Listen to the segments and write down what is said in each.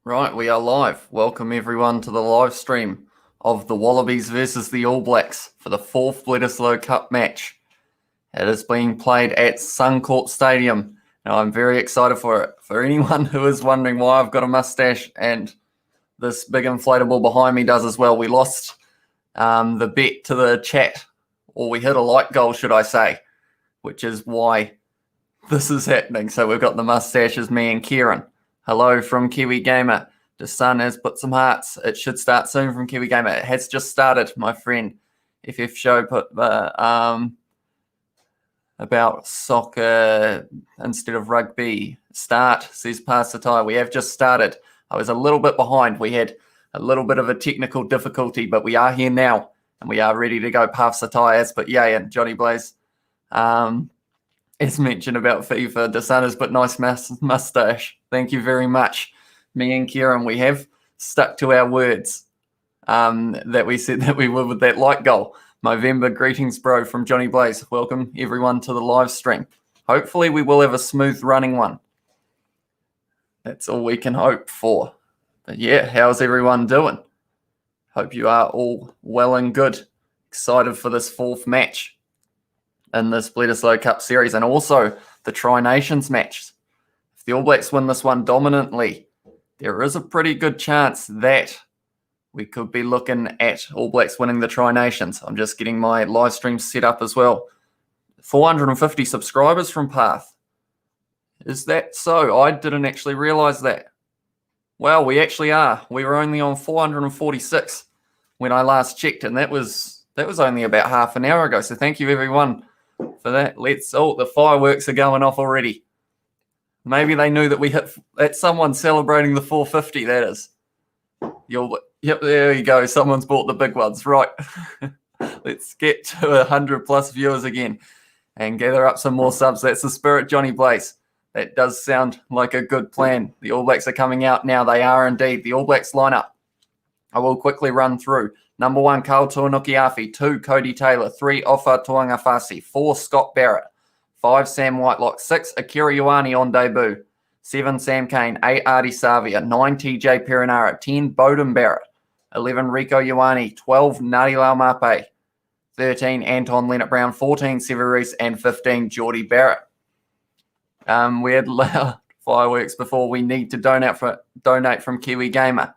Right, we are live. Welcome everyone to the live stream of the Wallabies versus the All Blacks for the 4th Bledisloe Cup Match. It is being played at SUNCORP Stadium. Now, I'm very excited for it. For anyone who is wondering why I've got a mustache and this big inflatable behind me does as well, we lost the bet to the chat, or we hit a like goal, should I say, which is why this is happening. So we've got the mustaches, me and Kieran. Hello from Kiwi Gamer. The sun has put some hearts. It should start soon from Kiwi Gamer. It has just started, my friend. FF Show put about soccer instead of rugby. Start, says Pastor Ty. We have just started. I was a little bit behind. We had a little bit of a technical difficulty, but we are here now, and we are ready to go. Pastor Ty, as but yay, and Johnny Blaze. As mentioned about FIFA, Desanna's but nice mustache. Thank you very much. Me and Kieran, we have stuck to our words that we said that we would with that like goal. Movember, greetings, bro, from Johnny Blaze. Welcome, everyone, to the live stream. Hopefully, we will have a smooth running one. That's all we can hope for. But yeah, how's everyone doing? Hope you are all well and good. Excited for this 4th match in this Bledisloe Cup series, and also the Tri-Nations match. If the All Blacks win this one dominantly, there is a pretty good chance that we could be looking at All Blacks winning the Tri-Nations. I'm just getting my live stream set up as well. 450 subscribers from Path. Is that so? I didn't actually realise that. Well, we actually are. We were only on 446 when I last checked, and that was only about half an hour ago. So thank you, everyone, for that. The fireworks are going off already. Maybe they knew that we hit. That's someone celebrating the 450. That is. Yep, there you go. Someone's bought the big ones. Right. Let's get to 100 plus viewers again and gather up some more subs. That's the spirit, Johnny Blaze. That does sound like a good plan. The All Blacks are coming out now. They are indeed. The All Blacks lineup, I will quickly run through. Number 1, Carl Tuanuki-Afi. 2, Cody Taylor. 3, Ofa Tuangafasi. 4, Scott Barrett. 5, Sam Whitelock. 6, Akira Ioane on debut. 7, Sam Cane. 8, Artie Savia. 9, TJ Perinara. 10, Bowden Barrett. 11, Rico Ioane. 12, Nadi Laumape. 13, Anton Leonard-Brown. 14, Severis. And 15, Geordie Barrett. We had loud fireworks before. We need to donate from Kiwi Gamer.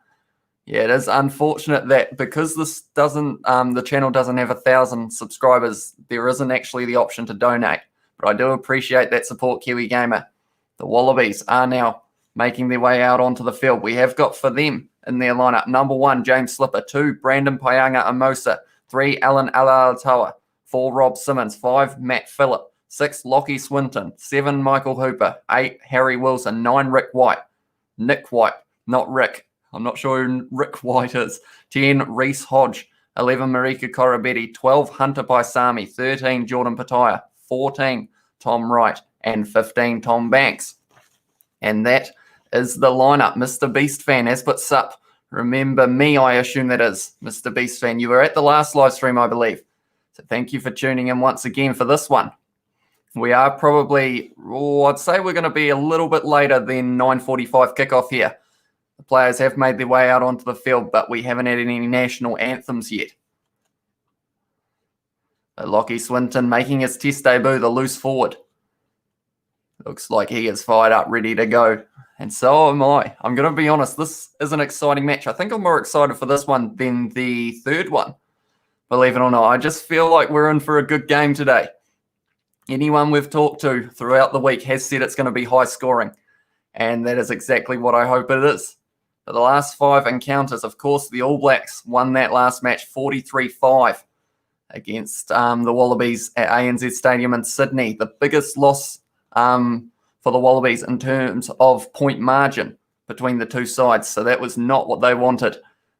Yeah, it is unfortunate that because this doesn't, the channel doesn't have 1,000 subscribers, there isn't actually the option to donate. But I do appreciate that support, Kiwi Gamer. The Wallabies are now making their way out onto the field. We have got for them in their lineup, number 1, James Slipper. 2, Brandon Payanga Amosa. 3, Alan Alaalatoa. 4, Rob Simmons. 5, Matt Phillip. 6, Lockie Swinton. 7, Michael Hooper. 8, Harry Wilson. 9, Rick White. Nick White, not Rick. I'm not sure who Rick White is. 10, Reese Hodge. 11, Marika Korobetti. 12, Hunter Paisami. 13, Jordan Pataya. 14, Tom Wright. And 15, Tom Banks. And that is the lineup. Mr. Beast fan has put sup. Remember me, I assume that is. Mr. Beast fan, you were at the last live stream, I believe. So thank you for tuning in once again for this one. We are probably, I'd say we're going to be a little bit later than 9:45 kickoff here. The players have made their way out onto the field, but we haven't had any national anthems yet. But Lockie Swinton making his test debut, the loose forward. Looks like he is fired up, ready to go. And so am I. I'm going to be honest, this is an exciting match. I think I'm more excited for this one than the third one. Believe it or not, I just feel like we're in for a good game today. Anyone we've talked to throughout the week has said it's going to be high scoring. And that is exactly what I hope it is. For the last 5 encounters, of course, the All Blacks won that last match 43-5 against the Wallabies at ANZ Stadium in Sydney. The biggest loss for the Wallabies in terms of point margin between the two sides. So that was not what they wanted.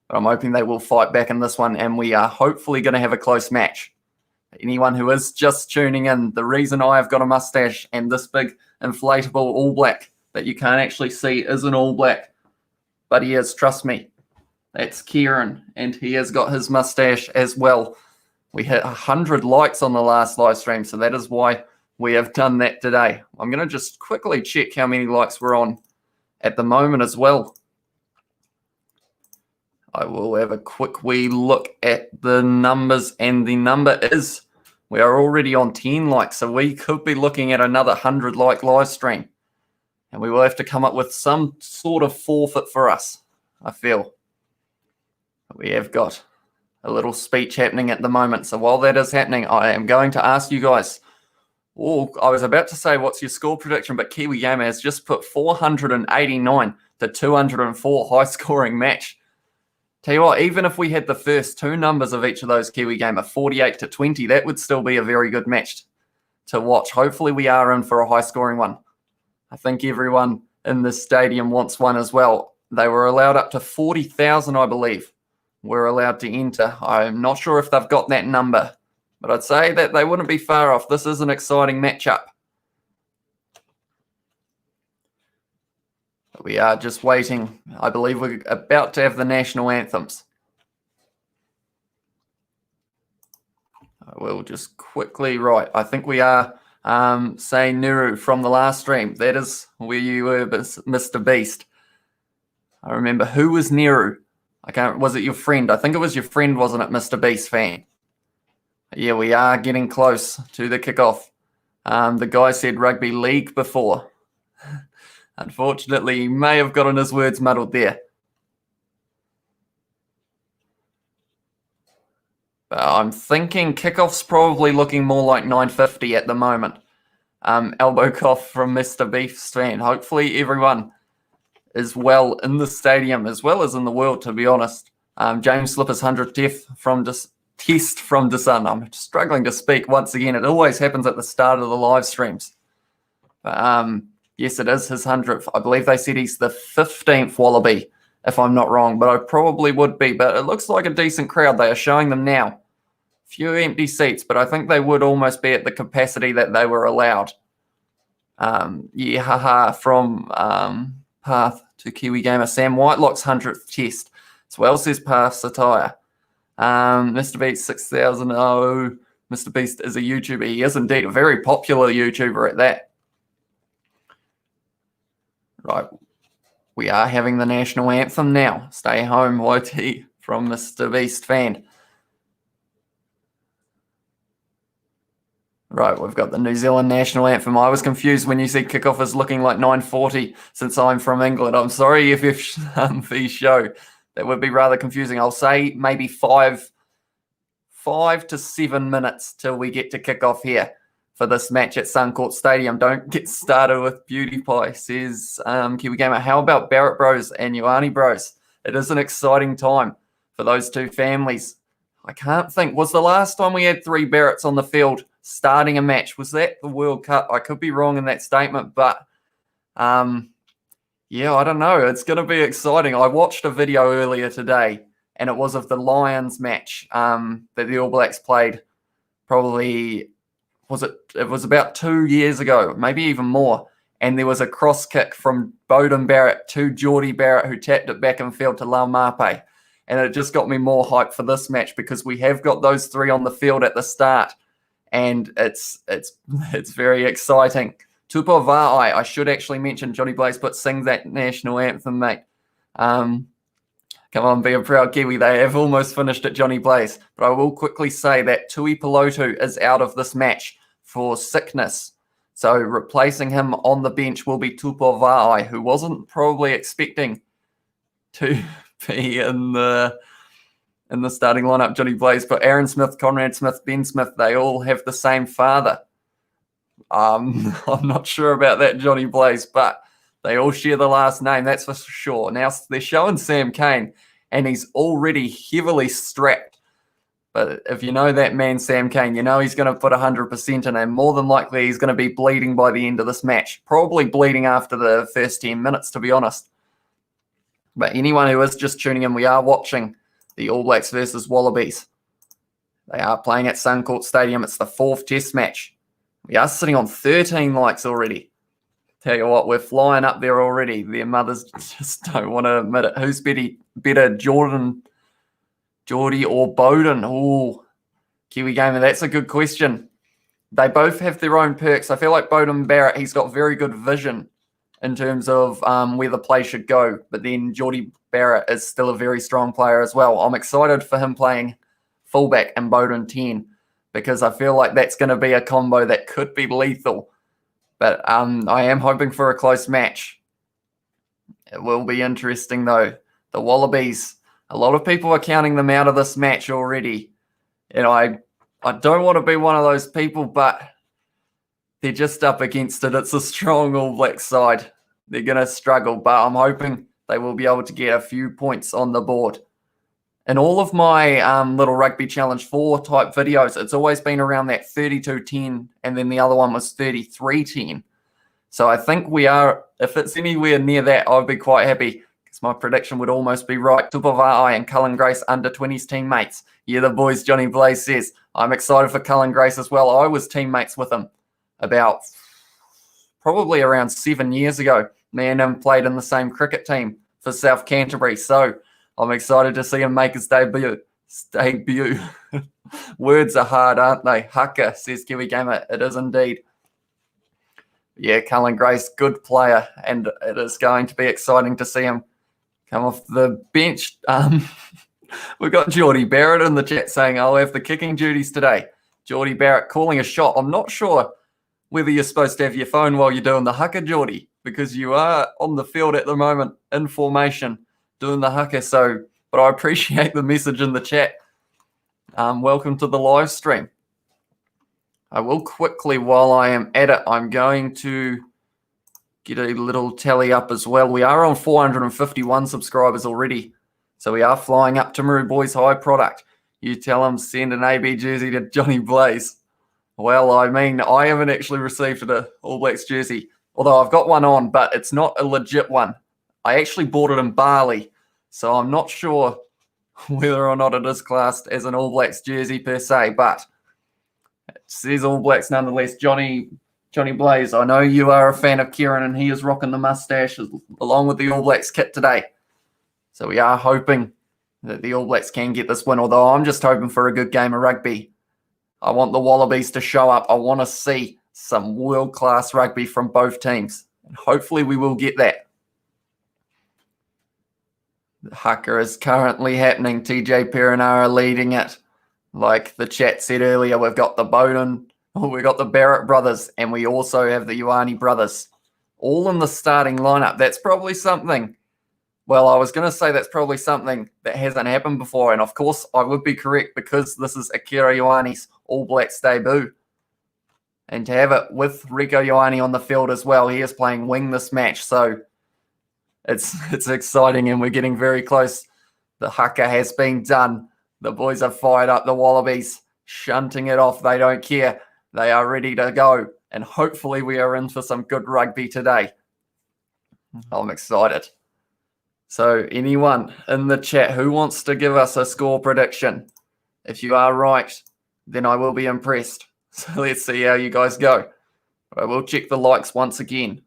But I'm hoping they will fight back in this one, and we are hopefully going to have a close match. Anyone who is just tuning in, the reason I have got a mustache and this big inflatable All Black that you can't actually see is an All Black. But he is, trust me. That's Kieran, and he has got his mustache as well. We hit 100 likes on the last live stream, so that is why we have done that today. I'm going to just quickly check how many likes we're on at the moment as well. I will have a quick wee look at the numbers, and the number is, we are already on 10 likes, so we could be looking at another 100 like live stream. And we will have to come up with some sort of forfeit for us, I feel. We have got a little speech happening at the moment. So while that is happening, I am going to ask you guys, I was about to say what's your score prediction, but Kiwi Gamer has just put 489 to 204 high scoring match. Tell you what, even if we had the first two numbers of each of those Kiwi Gamer, 48 to 20, that would still be a very good match to watch. Hopefully we are in for a high scoring one. I think everyone in this stadium wants one as well. They were allowed up to 40,000, I believe, were allowed to enter. I'm not sure if they've got that number, but I'd say that they wouldn't be far off. This is an exciting matchup. We are just waiting. I believe we're about to have the national anthems. I will just quickly, right, I think we are saying Nuru from the last stream. That is where you were, Mr. Beast. I remember, who was Nuru? Was it your friend? I think it was your friend, wasn't it, Mr. Beast fan? Yeah, we are getting close to the kickoff. The guy said rugby league before. Unfortunately, he may have gotten his words muddled there. But I'm thinking kickoff's probably looking more like 9:50 at the moment. Elbow cough from Mr. Beast fan. Hopefully everyone is well in the stadium as well as in the world, to be honest. James Slipper's 100th test from the sun. I'm struggling to speak once again. It always happens at the start of the live streams. But yes, it is his 100th. I believe they said he's the 15th Wallaby, if I'm not wrong, but I probably would be. But it looks like a decent crowd. They are showing them now. Few empty seats, but I think they would almost be at the capacity that they were allowed. Yeah, haha, from Path to Kiwi Gamer. Sam Whitelock's 100th test. As well says Path Satire. Mr. Beast 6000. Oh, Mr. Beast is a YouTuber. He is indeed a very popular YouTuber at that. Right. We are having the national anthem now. Stay home, YT, from Mr. Beast fan. Right, we've got the New Zealand national anthem. I was confused when you said kickoff is looking like 9:40 since I'm from England. I'm sorry if the show. That would be rather confusing. I'll say maybe 5 to 7 minutes till we get to kickoff here for this match at SUNCORP Stadium. Don't get started with Beauty Pie, says Kiwi Gamer. How about Barrett Bros and Ioane Bros? It is an exciting time for those two families. I can't think. Was the last time we had 3 Barretts on the field starting a match, was that the World Cup? I could be wrong in that statement, but yeah, I don't know. It's going to be exciting. I watched a video earlier today, and it was of the Lions match that the All Blacks played. Probably, it was about 2 years ago, maybe even more. And there was a cross kick from Beauden Barrett to Geordie Barrett, who tapped it back in field to Laumape. And it just got me more hyped for this match because we have got those 3 on the field at the start. And it's very exciting. Tupo Va'ai, I should actually mention Johnny Blaze, but sing that national anthem, mate. Come on, be a proud Kiwi. They have almost finished at Johnny Blaze. But I will quickly say that Tui Pelotu is out of this match for sickness. So replacing him on the bench will be Tupo Va'ai, who wasn't probably expecting to be in the starting lineup, Johnny Blaze. But Aaron Smith, Conrad Smith, Ben Smith, they all have the same father. I'm not sure about that, Johnny Blaze, but they all share the last name, that's for sure. Now they're showing Sam Cane, and he's already heavily strapped. But if you know that man, Sam Cane, you know he's going to put 100% in, and more than likely he's going to be bleeding by the end of this match. Probably bleeding after the first 10 minutes, to be honest. But anyone who is just tuning in, we are watching the All Blacks versus Wallabies. They are playing at SUNCORP Stadium. It's the 4th test match. We are sitting on 13 likes already. Tell you what, we're flying up there already. Their mothers just don't want to admit it. Who's better, Geordie or Beauden? Oh, Kiwi Gamer, that's a good question. They both have their own perks. I feel like Beauden Barrett, he's got very good vision. in terms of where the play should go. But then Geordie Barrett is still a very strong player as well. I'm excited for him playing fullback and Bowden 10 because I feel like that's going to be a combo that could be lethal. But I am hoping for a close match. It will be interesting though. The Wallabies, a lot of people are counting them out of this match already. And I don't want to be one of those people, but they're just up against it. It's a strong All Black side. They're going to struggle, but I'm hoping they will be able to get a few points on the board. In all of my little Rugby Challenge 4 type videos, it's always been around that 32-10, and then the other one was 33-10. So I think we are, if it's anywhere near that, I'd be quite happy because my prediction would almost be right. Tupava'ai and Cullen Grace under 20s teammates. Yeah, the boys, Johnny Blaze says. I'm excited for Cullen Grace as well. I was teammates with him about probably around 7 years ago. Me and him played in the same cricket team for South Canterbury. So I'm excited to see him make his debut. Words are hard, aren't they? Haka, says Kiwi Gamer. It is indeed. Yeah, Cullen Grace, good player, and it is going to be exciting to see him come off the bench. We've got Geordie Barrett in the chat saying, I'll have the kicking duties today. Geordie Barrett calling a shot. I'm not sure whether you're supposed to have your phone while you're doing the haka, Geordie, because you are on the field at the moment in formation doing the haka. So, but I appreciate the message in the chat. Welcome to the live stream. I will quickly, while I am at it, I'm going to get a little tally up as well. We are on 451 subscribers already. So we are flying up to Maru Boys High product. You tell them send an AB jersey to Johnny Blaze. Well, I mean, I haven't actually received an All Blacks jersey, although I've got one on, but it's not a legit one. I actually bought it in Bali, so I'm not sure whether or not it is classed as an All Blacks jersey per se, but it says All Blacks nonetheless. Johnny Blaze, I know you are a fan of Kieran, and he is rocking the mustache along with the All Blacks kit today. So we are hoping that the All Blacks can get this win, although I'm just hoping for a good game of rugby. I want the Wallabies to show up. I want to see some world-class rugby from both teams. And hopefully we will get that. The haka is currently happening. TJ Perenara leading it. Like the chat said earlier, we've got the Bowden, we've got the Barrett brothers, and we also have the Ioane brothers. All in the starting lineup. That's probably something. Well, I was going to say that's probably something that hasn't happened before. And of course, I would be correct because this is Akira Ioane's All Blacks debut. And to have it with Rieko Ioane on the field as well, he is playing wing this match. So it's exciting and we're getting very close. The haka has been done. The boys are fired up. The Wallabies shunting it off. They don't care. They are ready to go. And hopefully we are in for some good rugby today. I'm excited. So anyone in the chat who wants to give us a score prediction? If you are right, then I will be impressed. So let's see how you guys go. I will check the likes once again.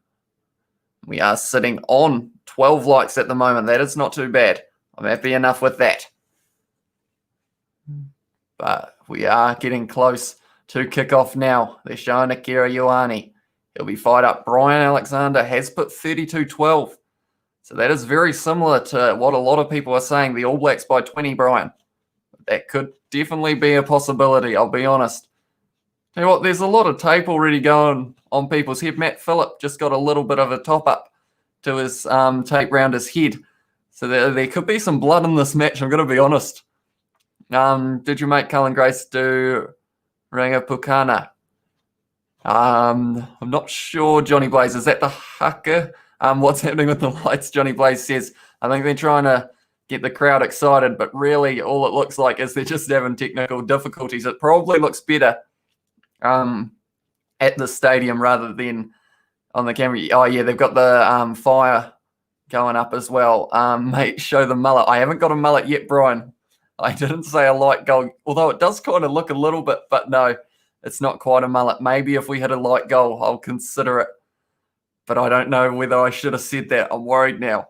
We are sitting on 12 likes at the moment. That is not too bad. I'm happy enough with that. But we are getting close to kickoff now. They're showing Akira Ioane. He'll be fired up. Brian Alexander has put 32-12. So that is very similar to what a lot of people are saying, the All Blacks by 20, Brian. That could definitely be a possibility, I'll be honest. Tell you what, there's a lot of tape already going on people's head. Matt Phillip just got a little bit of a top-up to his tape round his head. So there could be some blood in this match, I'm going to be honest. Did you make Cullen Grace do Rangapukana? I'm not sure, Johnny Blaze. Is that the haka? What's happening with the lights? Johnny Blaze says, I think they're trying to get the crowd excited, but really all it looks like is they're just having technical difficulties. It probably looks better at the stadium rather than on the camera. Oh, yeah, they've got the fire going up as well. Mate, show the mullet. I haven't got a mullet yet, Brian. I didn't say a light goal, although it does kind of look a little bit, but no, it's not quite a mullet. Maybe if we hit a light goal, I'll consider it. But I don't know whether I should have said that. I'm worried now.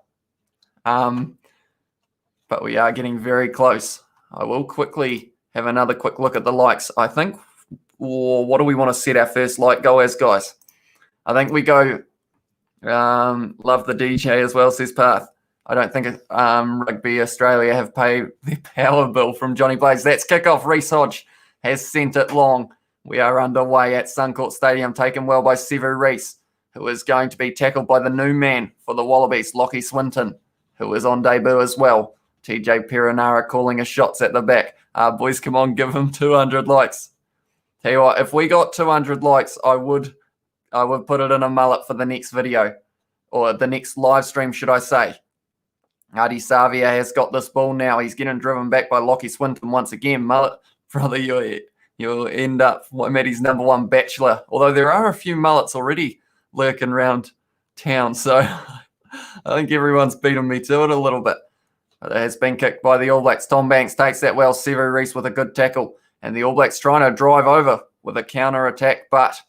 But we are getting very close. I will quickly have another quick look at the likes. I think, or what do we want to set our first light goal as, guys? I think we go Love the DJ as well, says Path. I don't think Rugby Australia have paid the power bill from Johnny Blaze. That's kickoff. Reece Hodge has sent it long. We are underway at SUNCORP Stadium, taken well by Sevu Reece, who is going to be tackled by the new man for the Wallabies, Lachie Swinton, who is on debut as well. TJ Perenara calling his shots at the back. Boys, come on, give him 200 likes. Tell you what, if we got 200 likes, I would put it in a mullet for the next video, or the next live stream, should I say. Adi Savia has got this ball now. He's getting driven back by Lachie Swinton once again. Mullet, brother, you'll end up Maddie's #1 bachelor. Although there are a few mullets already lurking around town, so I think everyone's beaten me to it a little bit. But it has been kicked by the All Blacks. Tom Banks takes that well. Sevu Reece with a good tackle. And the All Blacks trying to drive over with a counter-attack, but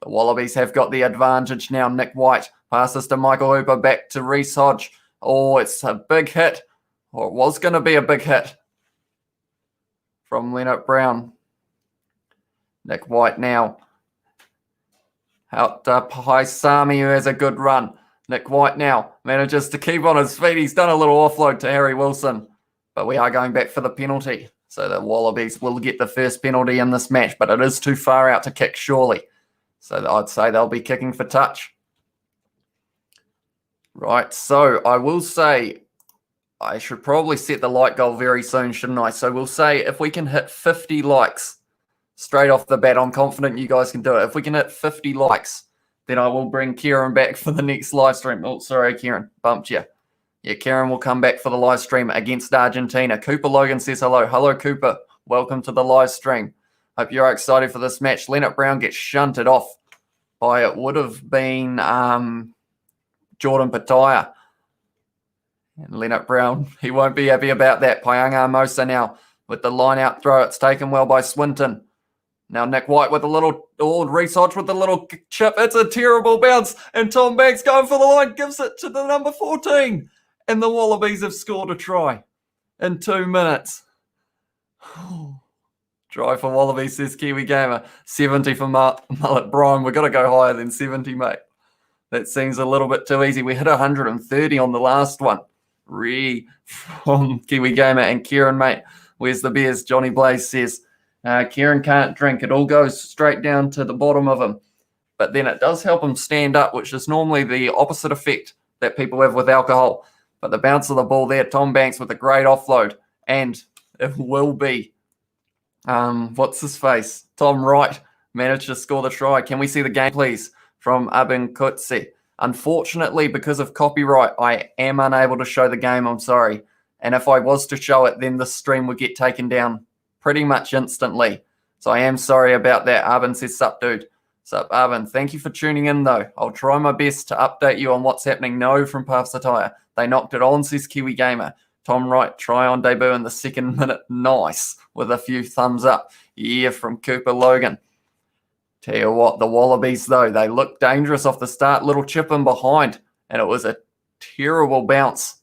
the Wallabies have got the advantage now. Nick White passes to Michael Hooper, back to Reece Hodge. Oh, it's a big hit, or it was going to be a big hit from Leonard Brown. Nick White now out to Paisami, who has a good run. Nick White now manages to keep on his feet. He's done a little offload to Harry Wilson, but we are going back for the penalty. So the Wallabies will get the first penalty in this match, but it is too far out to kick, surely. So I'd say they'll be kicking for touch. Right, so I will say I should probably set the like goal very soon, shouldn't I? So we'll say if we can hit 50 likes straight off the bat, I'm confident you guys can do it. If we can hit 50 likes, then I will bring Kieran back for the next live stream. Oh, sorry, Kieran, bumped you. Yeah, Kieran will come back for the live stream against Argentina. Cooper Logan says hello. Hello, Cooper. Welcome to the live stream. Hope you're excited for this match. Leonard Brown gets shunted off by, it would have been Jordan Pataya. And Leonard Brown, he won't be happy about that. Payanga Mosa now with the line-out throw. It's taken well by Swinton. Now Nick White with a little, Reece Hodge with a little chip. It's a terrible bounce. And Tom Banks going for the line, gives it to the number 14. And the Wallabies have scored a try in 2 minutes. Try for Wallabies, says Kiwi Gamer. 70 for Mullet Brian. We've got to go higher than 70, mate. That seems a little bit too easy. We hit 130 on the last one. From Kiwi Gamer and Kieran, mate. Where's the beers? Johnny Blaze says, Kieran can't drink. It all goes straight down to the bottom of him. But then it does help him stand up, which is normally the opposite effect that people have with alcohol. But the bounce of the ball there, Tom Banks with a great offload. And it will be, what's his face? Tom Wright managed to score the try. Can we see the game, please, from Abin Kutsi? Unfortunately, because of copyright, I am unable to show the game. I'm sorry. And if I was to show it, then the stream would get taken down pretty much instantly. So I am sorry about that. Arvin says, sup, dude. Sup, Arvin. Thank you for tuning in, though. I'll try my best to update you on what's happening. No from Path Satire. They knocked it on, says Kiwi Gamer. Tom Wright, try on debut in the 2nd minute. Nice. With a few thumbs up. Yeah, from Cooper Logan. Tell you what, the Wallabies, though, they looked dangerous off the start. Little chip in behind. And it was a terrible bounce.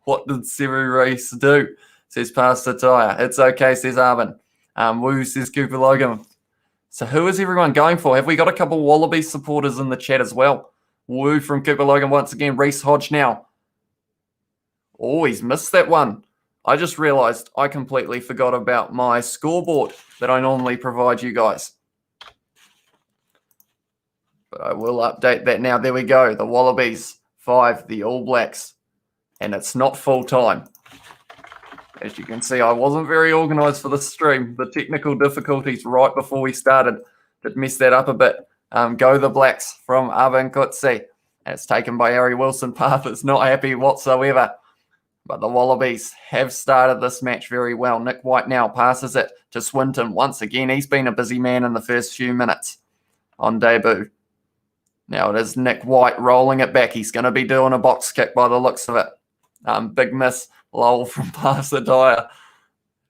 What did Sevu Reece do? Says Pastor Tyre. It's okay, says Arvin. Woo, says Cooper Logan. So who is everyone going for? Have we got a couple Wallabies supporters in the chat as well? Woo from Cooper Logan once again. Reece Hodge now. Oh, he's missed that one. I just realised I completely forgot about my scoreboard that I normally provide you guys. But I will update that now. There we go. The Wallabies 5, the All Blacks. And it's not full time. As you can see, I wasn't very organised for the stream. The technical difficulties right before we started did mess that up a bit. Go the Blacks from Arvin Kutsi. And it's taken by Harry Wilson. Path is not happy whatsoever. But the Wallabies have started this match very well. Nick White now passes it to Swinton. Once again, he's been a busy man in the first few minutes on debut. Now it is Nick White rolling it back. He's going to be doing a box kick by the looks of it. Big miss. Lol from Pastor Dyer.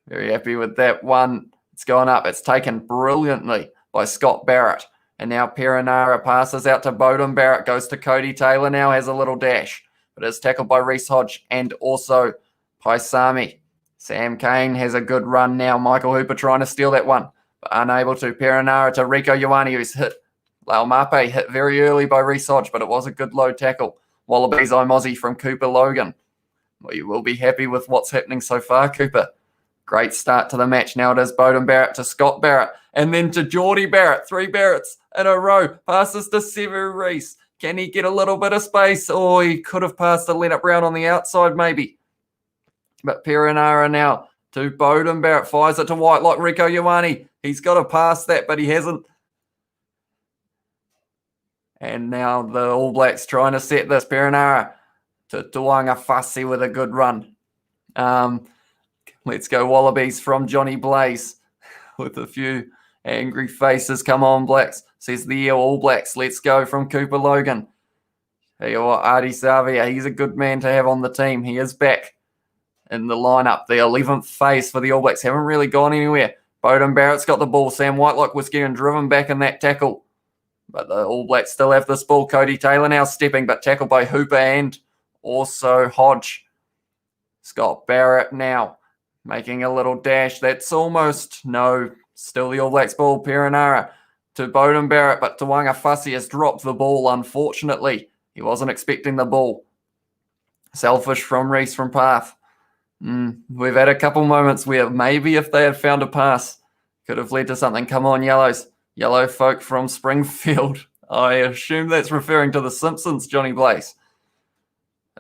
Very happy with that one. It's gone up. It's taken brilliantly by Scott Barrett. And now Perenara passes out to Bowden. Barrett goes to Cody Taylor now, has a little dash. But it's tackled by Reece Hodge and also Paisami. Sam Kane has a good run now. Michael Hooper trying to steal that one, but unable to. Perenara to Rico Ioane, who's hit Laumape hit very early by Reece Hodge, but it was a good low tackle. Wallabies I'm Aussie from Cooper Logan. Well, you will be happy with what's happening so far, Cooper. Great start to the match. Now it is Beauden Barrett to Scott Barrett, and then to Geordie Barrett. 3 Barretts in a row. Passes to Sevu Reece. Can he get a little bit of space? Oh, he could have passed to Leonard Brown on the outside, maybe. But Perenara now to Beauden Barrett. Fires it to Whitelock. Rieko Ioane. He's got to pass that, but he hasn't. And now the All Blacks trying to set this. Perenara to Tuanga Fassi with a good run. Let's go Wallabies from Johnny Blaze with a few angry faces. Come on, Blacks, says the All Blacks. Let's go from Cooper Logan. Hey, Artie Savia, he's a good man to have on the team. He is back in the lineup. The 11th face for the All Blacks. Haven't really gone anywhere. Beauden Barrett's got the ball. Sam Whitelock was getting driven back in that tackle. But the All Blacks still have this ball. Cody Taylor now stepping, but tackled by Hooper and also Hodge. Scott Barrett now making a little dash. That's almost, no, still the All Blacks ball. Perenara to Beauden Barrett, but Tuanga Fassi has dropped the ball, unfortunately. He wasn't expecting the ball. Selfish from Reece from Path. We've had a couple moments where maybe if they had found a pass, could have led to something. Come on, Yellows. Yellow folk from Springfield. I assume that's referring to the Simpsons, Johnny Blaze.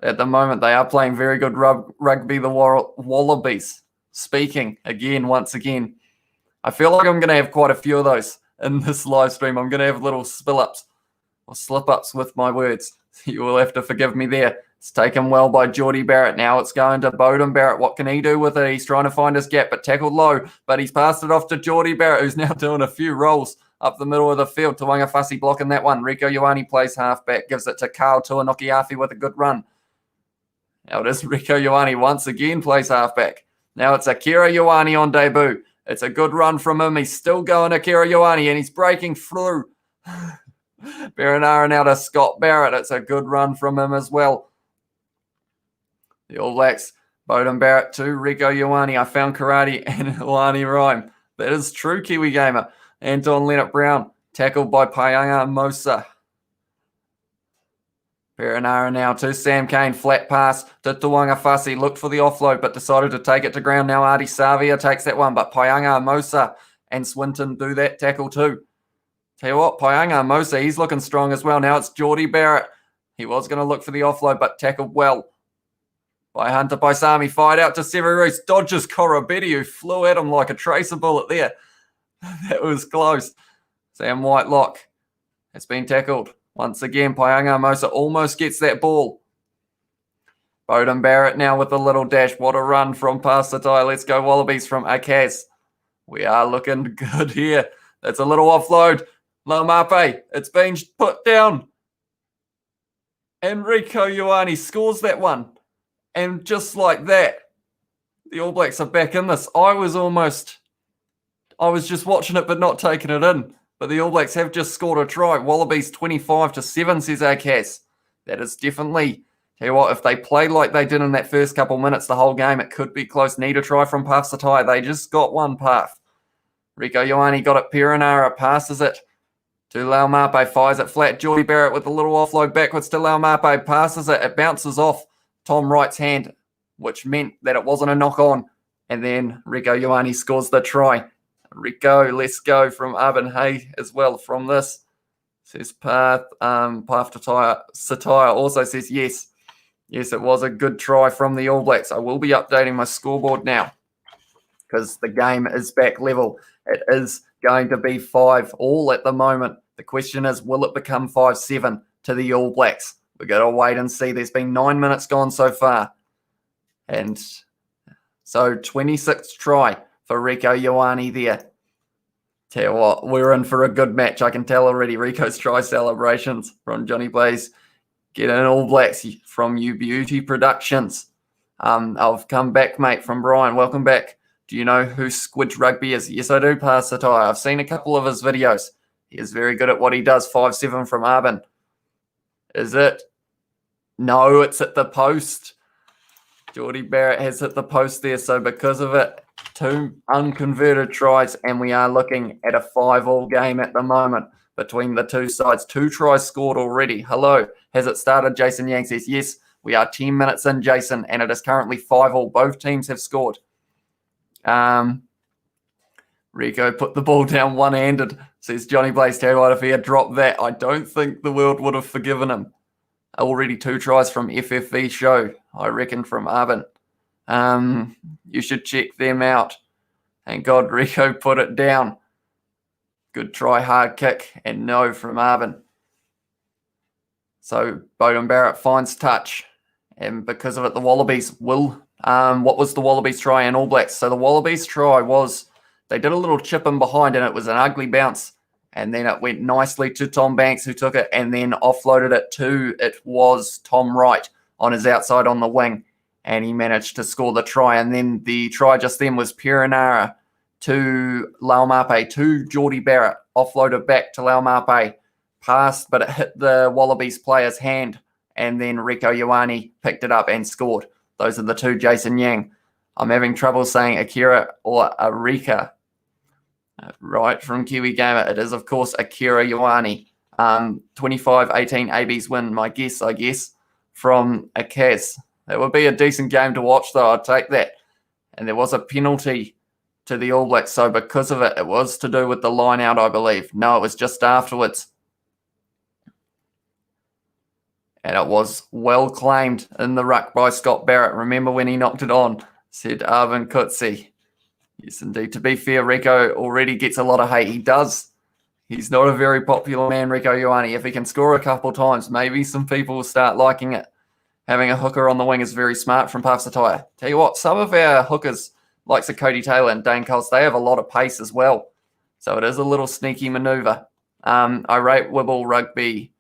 At the moment, they are playing very good rugby, the Wallabies. Speaking again, once again. I feel like I'm going to have quite a few of those in this live stream. I'm going to have little spill-ups or slip-ups with my words. You will have to forgive me there. It's taken well by Geordie Barrett. Now it's going to Beauden Barrett. What can he do with it? He's trying to find his gap, but tackled low. But he's passed it off to Geordie Barrett, who's now doing a few rolls up the middle of the field. Tuanga Fassi blocking that one. Rieko Ioane plays halfback. Gives it to Carl Tuanokiafi with a good run. Now it is Rieko Ioane once again plays halfback. Now it's Akira Ioane on debut. It's a good run from him. He's still going Akira Ioane, and he's breaking through. Perenara now to Scott Barrett. It's a good run from him as well. The All Blacks, Beauden Barrett to Rieko Ioane. I found karate and Ioane rhyme. That is true, Kiwi Gamer. Anton Leonard-Brown, tackled by Payanga Mosa. Perenara now to Sam Cane. Flat pass to Tuanga Fassi. Looked for the offload, but decided to take it to ground. Now Artie Savia takes that one, but Payanga Mosa and Swinton do that tackle too. Tell you what, Payanga Mosa, he's looking strong as well. Now it's Geordie Barrett. He was going to look for the offload, but tackled well by Hunter Paisami. Fired out to Sevu Reece. Dodges Korobetti, who flew at him like a tracer bullet there. That was close. Sam Whitelock has been tackled. Once again, Payanga Mosa almost gets that ball. Beauden Barrett now with a little dash. What a run from Pasatai. Let's go Wallabies from Akaz. We are looking good here. That's a little offload. Laumape, it's been put down. And Rieko Ioane scores that one. And just like that, the All Blacks are back in this. I was just watching it but not taking it in. But the All Blacks have just scored a try. Wallabies 25-7, says Akaz. That is definitely, tell you what, if they play like they did in that first couple minutes the whole game, it could be close. Need a try from Path Satai. They just got one path. Rieko Ioane got it. Perenara passes it to Laumape. Fires it flat. Geordie Barrett with a little offload backwards to Laumape. Passes it. It bounces off Tom Wright's hand, which meant that it wasn't a knock-on. And then Rieko Ioane scores the try. Rieko, let's go from Arvin Hay as well from this. Says Path Satire also says yes. Yes, it was a good try from the All Blacks. I will be updating my scoreboard now because the game is back level. It is going to be 5-all at the moment. The question is, will it become 5-7 to the All Blacks? We've got to wait and see. There's been 9 minutes gone so far. And so 26th try for Rieko Ioane there. Tell you what, we're in for a good match. I can tell already. Rico's try celebrations from Johnny Blaze. Get in All Blacks from You Beauty Productions. I've come back, mate, from Brian. Welcome back. Do you know who Squidge Rugby is? Yes, I do, Pasatai. I've seen a couple of his videos. He is very good at what he does. 5-7 from Arbin. Is it? No, it's at the post. Geordie Barrett has hit the post there, so because of it, 2 unconverted tries, and we are looking at a 5-all game at the moment. between the two sides. 2 tries scored already. Hello, has it started? Jason Yang says, yes, we are 10 minutes in, Jason, and it is currently 5-5. Both teams have scored. Rico put the ball down one-handed, says Johnny Blaze. Tell you what, if he had dropped that, I don't think the world would have forgiven him. Already 2 tries from FFV show, I reckon, from Arvin. You should check them out. Thank God Rico put it down. Good try, hard kick, and no from Arvin. So Bowden Barrett finds touch, and because of it, the Wallabies will. What was the Wallabies try in All Blacks? So the Wallabies try was they did a little chip in behind, and it was an ugly bounce, and then it went nicely to Tom Banks, who took it and then offloaded it to, it was Tom Wright on his outside on the wing, and he managed to score the try. And then the try just then was Perenara to Laumape, to Geordie Barrett, offloaded back to Laumape, passed, but it hit the Wallabies player's hand, and then Rieko Ioane picked it up and scored. Those are the 2, Jason Yang. I'm having trouble saying Akira or Arika. Right, from Kiwi Gamer, it is, of course, Akira Ioane. 25-18 AB's win, my guess, I guess, from Akaz. That would be a decent game to watch, though. I'd take that. And there was a penalty to the All Blacks, so because of it, it was to do with the line out, I believe. No, it was just afterwards. And it was well claimed in the ruck by Scott Barrett. Remember when he knocked it on, said Arvin Kutsi. Yes, indeed. To be fair, Rieko already gets a lot of hate. He does. He's not a very popular man, Rieko Ioane. If he can score a couple times, maybe some people will start liking it. Having a hooker on the wing is very smart from Pafsataya. Tell you what, some of our hookers, like Cody Taylor and Dane Coles, they have a lot of pace as well. So it is a little sneaky manoeuvre. I rate Wibble Rugby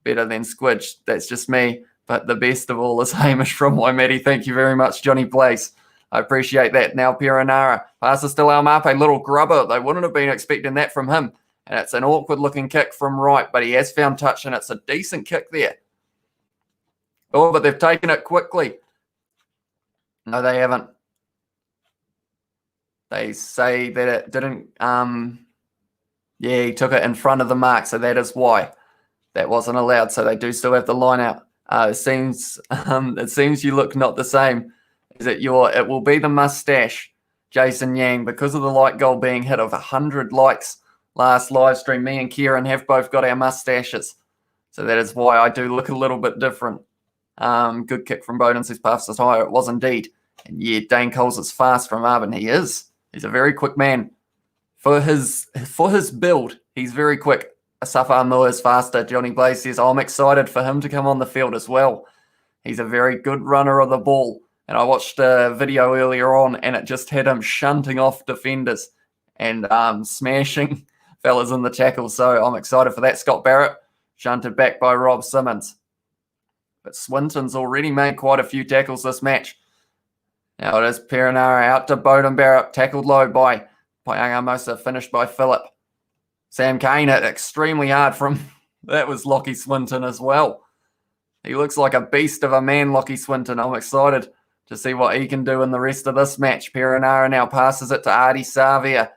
better than Squidge. That's just me. But the best of all is Hamish from Waimeti. Thank you very much, Johnny Blaze. I appreciate that. Now Perenara passes to Laumape, little grubber. They wouldn't have been expecting that from him. And it's an awkward-looking kick from Wright, but he has found touch, and it's a decent kick there. Oh, but they've taken it quickly. No, they haven't. They say that it didn't. Yeah, he took it in front of the mark, so that is why that wasn't allowed. So they do still have the line out. It seems you look not the same. Is it it will be the mustache, Jason Yang, because of the like goal being hit of 100 likes last live stream. Me and Kieran have both got our mustaches, so that is why I do look a little bit different. Good kick from Bowden, says Pafsataya. It was indeed. And yeah, Dane Coles is fast from Arvin. He is. He's a very quick man. For his build, he's very quick. Asafar Moore is faster. Johnny Blaze says, I'm excited for him to come on the field as well. He's a very good runner of the ball. And I watched a video earlier on, and it just had him shunting off defenders and smashing fellas in the tackle. So I'm excited for that. Scott Barrett shunted back by Rob Simmons. But Swinton's already made quite a few tackles this match. Now it is Perenara out to Bowden Barrett, tackled low by Payangamosa, finished by Phillip. Sam Kane hit extremely hard from, that was Lockie Swinton as well. He looks like a beast of a man, Lockie Swinton. I'm excited to see what he can do in the rest of this match. Perenara now passes it to Artie Savia.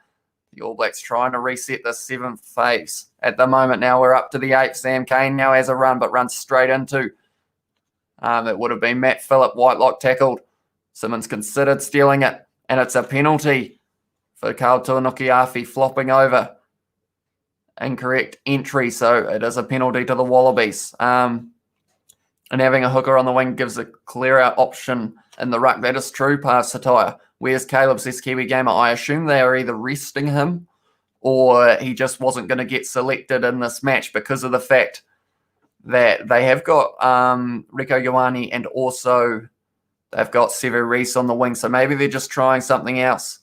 The All Blacks trying to reset the 7th phase. At the moment now we're up to the 8th. Sam Kane now has a run, but runs straight into. It would have been Matt Phillip, Whitelock tackled. Simmons considered stealing it, and it's a penalty for Karl Tuanukiafi flopping over. Incorrect entry, so it is a penalty to the Wallabies. And having a hooker on the wing gives a clearer option in the ruck. That is true, Pafsataya. Where's Caleb, says Kiwi Gamer? I assume they are either resting him or he just wasn't going to get selected in this match because of the fact that they have got Rieko Ioane and also they've got Sevu Reece on the wing. So maybe they're just trying something else.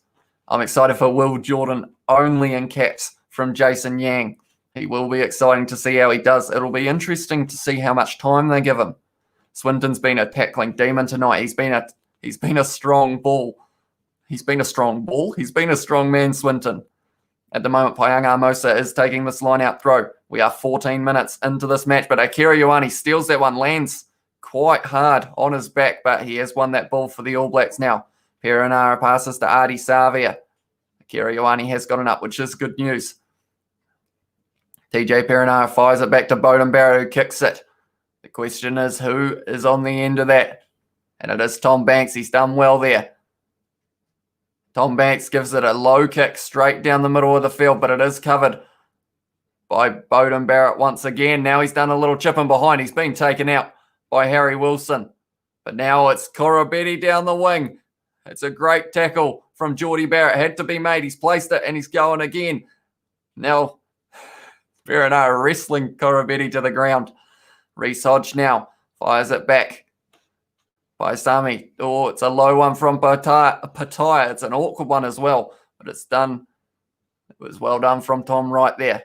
I'm excited for Will Jordan only in caps from Jason Yang. He will be exciting to see how he does. It'll be interesting to see how much time they give him. Swinton's been a tackling demon tonight. He's been a strong ball. He's been a strong man, Swinton. At the moment, Payangamosa is taking this line-out throw. We are 14 minutes into this match, but Akira Ioane steals that one, lands quite hard on his back, but he has won that ball for the All Blacks now. Perenara passes to Artie Savia. Akira Ioane has gotten up, which is good news. TJ Perenara fires it back to Beauden Barrett, who kicks it. The question is, who is on the end of that? And it is Tom Banks. He's done well there. Tom Banks gives it a low kick straight down the middle of the field, but it is covered by Beauden Barrett once again. Now he's done a little chip in behind. He's been taken out by Harry Wilson. But now it's Koroibete down the wing. It's a great tackle from Geordie Barrett. Had to be made. He's placed it and he's going again. Now, Perenara wrestling Koroibete to the ground. Reece Hodge now fires it back by Sami. Oh, it's a low one from Pattaya. It's an awkward one as well, but it's done. It was well done from Tom Wright there.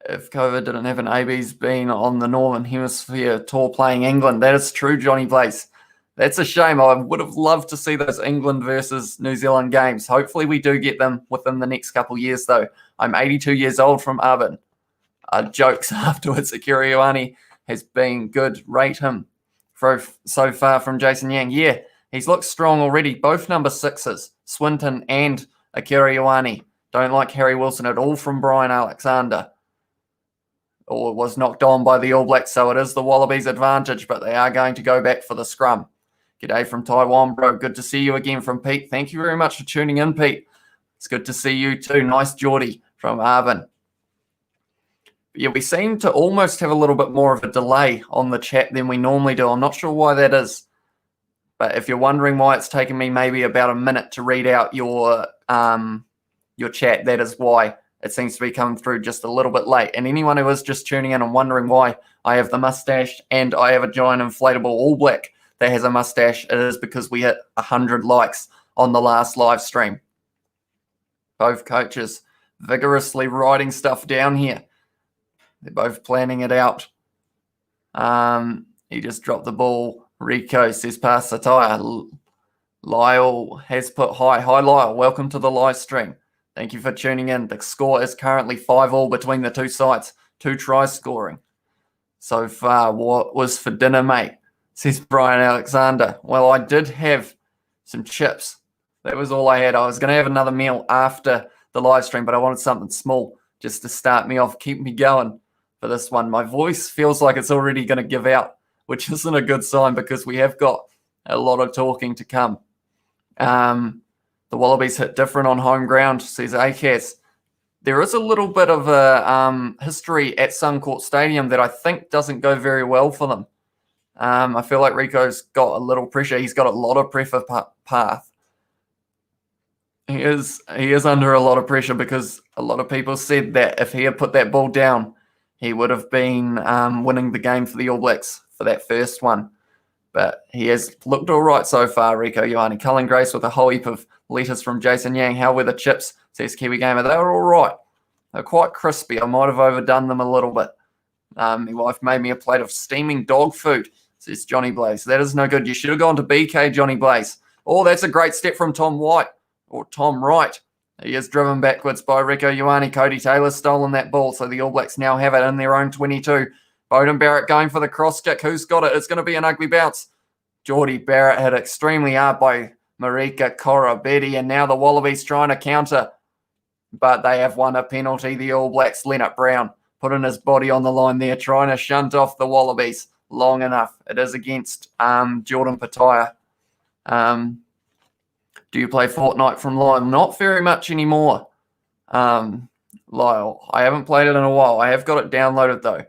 If COVID didn't have an AB's been on the Northern Hemisphere tour playing England, that is true, Johnny Blaze. That's a shame. I would have loved to see those England versus New Zealand games. Hopefully we do get them within the next couple of years, though. I'm 82 years old from Arbin. Jokes afterwards. Akira Ioane has been good. Rate him so far from Jason Yang. Yeah, he's looked strong already. Both number sixes, Swinton and Akira Ioane. Don't like Harry Wilson at all from Brian Alexander. Or was knocked on by the All Blacks, so it is the Wallabies' advantage, but they are going to go back for the scrum. G'day from Taiwan, bro. Good to see you again from Pete. Thank you very much for tuning in, Pete. It's good to see you too. Nice Geordie from Arvin. Yeah, we seem to almost have a little bit more of a delay on the chat than we normally do. I'm not sure why that is. But if you're wondering why it's taken me maybe about a minute to read out your chat, that is why. It seems to be coming through just a little bit late. And anyone who is just tuning in and wondering why I have the mustache and I have a giant inflatable All Black that has a mustache, it is because we hit 100 likes on the last live stream. Both coaches vigorously writing stuff down here. They're both planning it out. He just dropped the ball. Rico says pass the tire. Lyle has put hi. Hi, Lyle. Welcome to the live stream. Thank you for tuning in. The score is currently 5-5 between the two sides. 2 tries scoring so far. What was for dinner, mate? Says Brian Alexander. Well, I did have some chips. That was all I had. I was going to have another meal after the live stream, but I wanted something small just to start me off, keep me going for this one. My voice feels like it's already going to give out, which isn't a good sign because we have got a lot of talking to come. The Wallabies hit different on home ground, says ACAS. There is a little bit of a history at SUNCORP Stadium that I think doesn't go very well for them. I feel like Rico's got a little pressure. He's got a lot of pressure path. He is under a lot of pressure because a lot of people said that if he had put that ball down, he would have been winning the game for the All Blacks for that first one. But he has looked all right so far, Rico Ioane. Cullen Grace with a whole heap of letters from Jason Yang. How were the chips? Says Kiwi Gamer. They were all right. They're quite crispy. I might have overdone them a little bit. My wife made me a plate of steaming dog food, says Johnny Blaze. That is no good. You should have gone to BK, Johnny Blaze. Oh, that's a great step from Tom White, or Tom Wright. He is driven backwards by Rico Ioane. Cody Taylor's stolen that ball, so the All Blacks now have it in their own 22. Beauden Barrett going for the cross kick. Who's got it? It's going to be an ugly bounce. Geordie Barrett hit extremely hard by Marika Koroibete, and now the Wallabies trying to counter. But they have won a penalty. The All Blacks, Leonard Brown, putting his body on the line there, trying to shunt off the Wallabies long enough. It is against Jordan Pattaya. Do you play Fortnite from Lyle? Not very much anymore, Lyle. I haven't played it in a while. I have got it downloaded, though.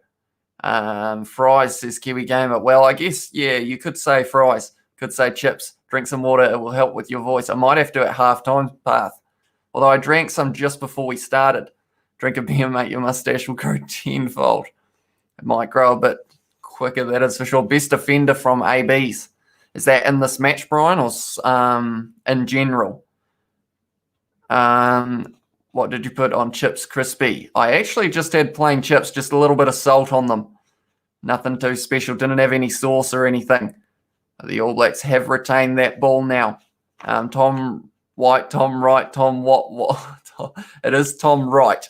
Fries, says Kiwi Gamer. Well, I guess, yeah, you could say fries. Could say chips. Drink some water. It will help with your voice. I might have to at halftime, Path. Although I drank some just before we started. Drink a beer, mate. Your mustache will grow tenfold. It might grow a bit quicker, that is for sure. Best defender from ABs. Is that in this match, Brian, or in general? What did you put on chips? Crispy. I actually just had plain chips, just a little bit of salt on them. Nothing too special. Didn't have any sauce or anything. The All Blacks have retained that ball now. Tom White, Tom Wright, Tom what? It is Tom Wright.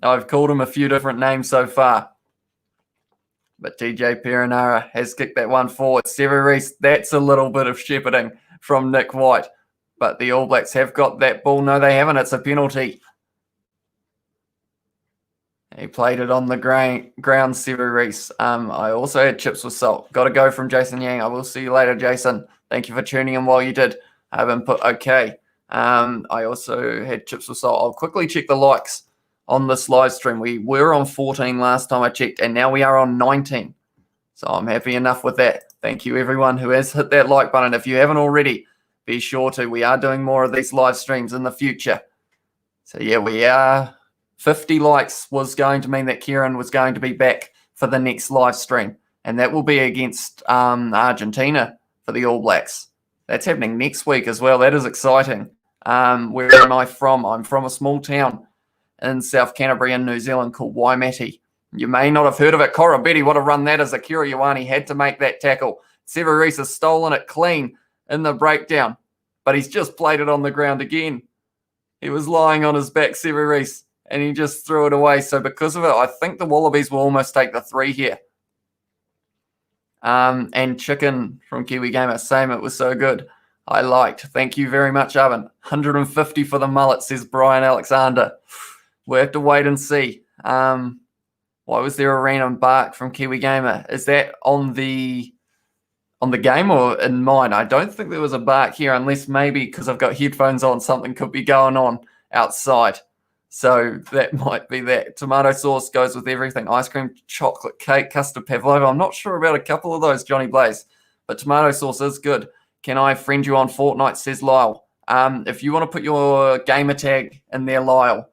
I've called him a few different names so far. But TJ Perenara has kicked that one forward. Stevie Reese, that's a little bit of shepherding from Nick White. But the All Blacks have got that ball. No, they haven't. It's a penalty. He played it on the ground, Sevu Reese. I also had chips with salt. Got to go from Jason Yang. I will see you later, Jason. Thank you for tuning in while you did. I have input okay. I also had chips with salt. I'll quickly check the likes on this live stream. We were on 14 last time I checked, and now we are on 19. So I'm happy enough with that. Thank you, everyone who has hit that like button. If you haven't already, be sure to. We are doing more of these live streams in the future. So, yeah, we are. 50 likes was going to mean that Kieran was going to be back for the next live stream, and that will be against Argentina for the All Blacks. That's happening next week as well. That is exciting. Where am I from? I'm from a small town in South Canterbury in New Zealand called Waimate. You may not have heard of it. Cora Betty, what a run that is. Akira Ioane had to make that tackle. Sevu Reese has stolen it clean in the breakdown, but he's just played it on the ground again. He was lying on his back, Sevu Reese, and he just threw it away. So because of it, I think the Wallabies will almost take the 3 here. And Chicken from Kiwi Gamer, same, it was so good. I liked. Thank you very much, Oven. 150 for the mullet, says Brian Alexander. We'll have to wait and see. Why was there a random bark from Kiwi Gamer? Is that on the game or in mine? I don't think there was a bark here, unless maybe because I've got headphones on, something could be going on outside. So that might be that. Tomato sauce goes with everything. Ice cream, chocolate cake, custard pavlova. I'm not sure about a couple of those, Johnny Blaze, but tomato sauce is good. Can I friend you on Fortnite, says Lyle. If you want to put your gamer tag in there, Lyle,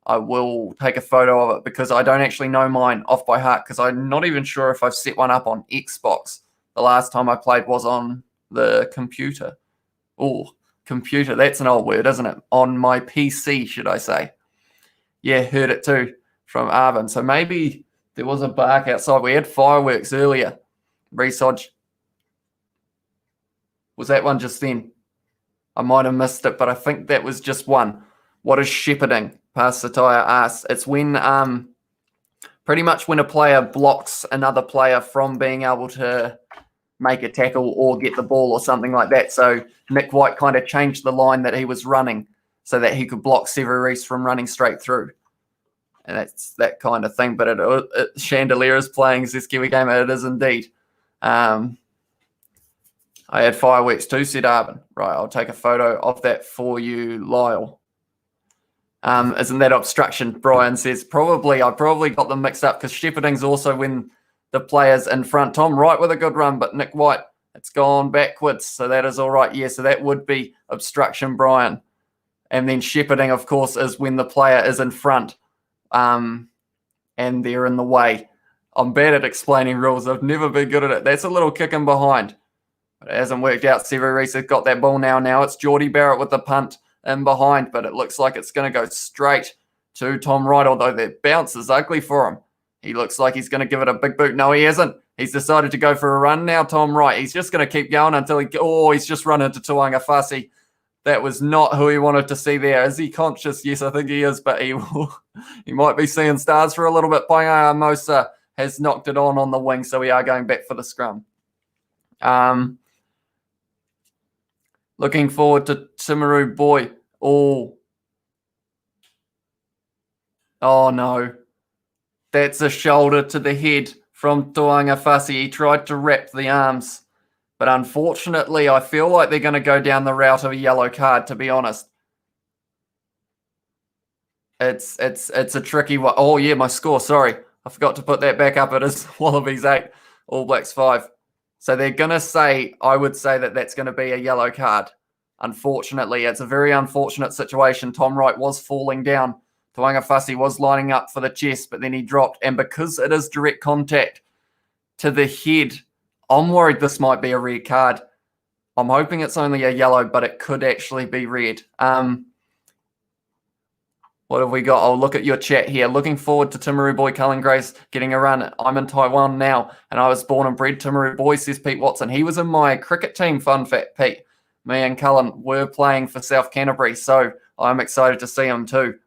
I will take a photo of it because I don't actually know mine off by heart because I'm not even sure if I've set one up on Xbox. The last time I played was on the computer. Oh, computer. That's an old word, isn't it? On my PC, should I say. Yeah, heard it too from Arvin. So maybe there was a bark outside. We had fireworks earlier. Reese Hodge. Was that one just then? I might have missed it, but I think that was just one. What is shepherding? Past Satire asks. It's when pretty much when a player blocks another player from being able to make a tackle or get the ball or something like that. So Nick White kind of changed the line that he was running so that he could block Sevu Reese from running straight through. And that's that kind of thing. But Chandelier is playing, says Kiwi Gamer. It is indeed. I had fireworks too, said Arvin. Right, I'll take a photo of that for you, Lyle. Isn't that obstruction? Brian says, probably. I probably got them mixed up because shepherding's also when the player's in front. Tom Wright with a good run, but Nick White, it's gone backwards. So that is all right. Yeah, so that would be obstruction, Brian. And then shepherding, of course, is when the player is in front and they're in the way. I'm bad at explaining rules. I've never been good at it. That's a little kicking behind. But it hasn't worked out. Sevu Reese has got that ball now. Now it's Geordie Barrett with the punt in behind, but it looks like it's going to go straight to Tom Wright, although that bounce is ugly for him. He looks like he's going to give it a big boot. No, he hasn't. He's decided to go for a run now, Tom Wright. He's just going to keep going until he's just run into Tuanga Fasi. That was not who he wanted to see there. Is he conscious? Yes, I think he is, but he might be seeing stars for a little bit. Painga Mosa has knocked it on the wing, so we are going back for the scrum. Looking forward to Timaru Boy. Oh no. That's a shoulder to the head from Tuanga Fasi. He tried to wrap the arms. But unfortunately, I feel like they're going to go down the route of a yellow card, to be honest. It's a tricky one. Oh, yeah, my score. Sorry. I forgot to put that back up. It is Wallabies 8, All Blacks 5. So they're going to say, I would say that that's going to be a yellow card. Unfortunately, it's a very unfortunate situation. Tom Wright was falling down. Tuanga Fasi was lining up for the chest, but then he dropped. And because it is direct contact to the head, I'm worried this might be a red card. I'm hoping it's only a yellow, but it could actually be red. What have we got? I'll look at your chat here. Looking forward to Timaru Boy Cullen Grace getting a run. I'm in Taiwan now, and I was born and bred Timaru Boy, says Pete Watson. He was in my cricket team, fun fact, Pete. Me and Cullen were playing for South Canterbury, so I'm excited to see him too.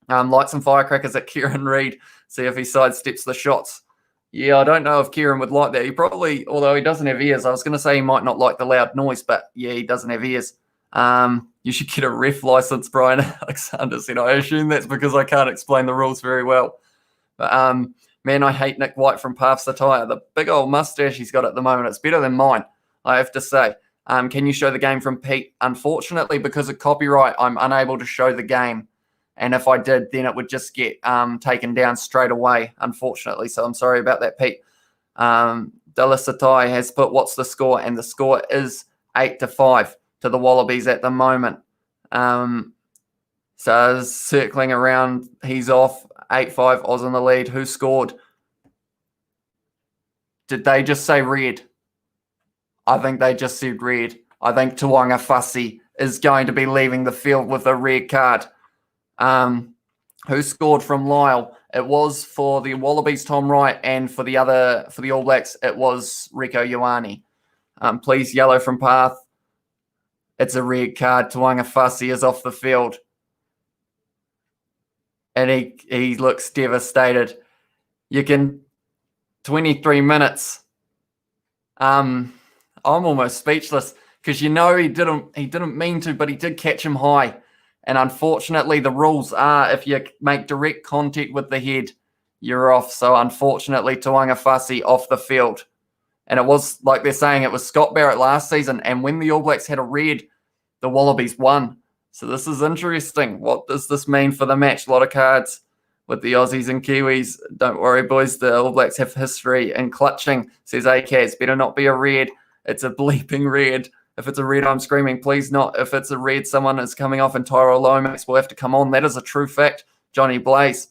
Light some firecrackers at Kieran Reid, see if he sidesteps the shots. Yeah, I don't know if Kieran would like that. He probably, although he doesn't have ears, I was going to say he might not like the loud noise, but yeah, he doesn't have ears. You should get a ref license, Brian Alexander said. I assume that's because I can't explain the rules very well. But man, I hate Nick White from Paths the Tyre. The big old mustache he's got at the moment, it's better than mine, I have to say. Can you show the game from Pete? Unfortunately, because of copyright, I'm unable to show the game. And if I did, then it would just get taken down straight away, unfortunately. So I'm sorry about that, Pete. Delasatai has put what's the score, and the score is 8-5 to the Wallabies at the moment. So circling around, he's off. 8-5, Oz in the lead. Who scored? Did they just say red? I think they just said red. I think Tuanga Fussy is going to be leaving the field with a red card. Who scored from Lyle? It was for the Wallabies, Tom Wright, and for the All Blacks, it was Rieko Ioane. Please, yellow from Path. It's a red card. Tuanga Fussy is off the field. And he looks devastated. 23 minutes. I'm almost speechless because he didn't mean to, but he did catch him high. And unfortunately, the rules are if you make direct contact with the head, you're off. So unfortunately, Tuanga Fussy off the field. And it was, like they're saying, it was Scott Barrett last season. And when the All Blacks had a red, the Wallabies won. So this is interesting. What does this mean for the match? A lot of cards with the Aussies and Kiwis. Don't worry, boys. The All Blacks have history in clutching, says ACAS. Better not be a red. It's a bleeping red. If it's a red, I'm screaming, please not. If it's a red, someone is coming off and Tyrell Lomax will have to come on. That is a true fact. Johnny Blaze.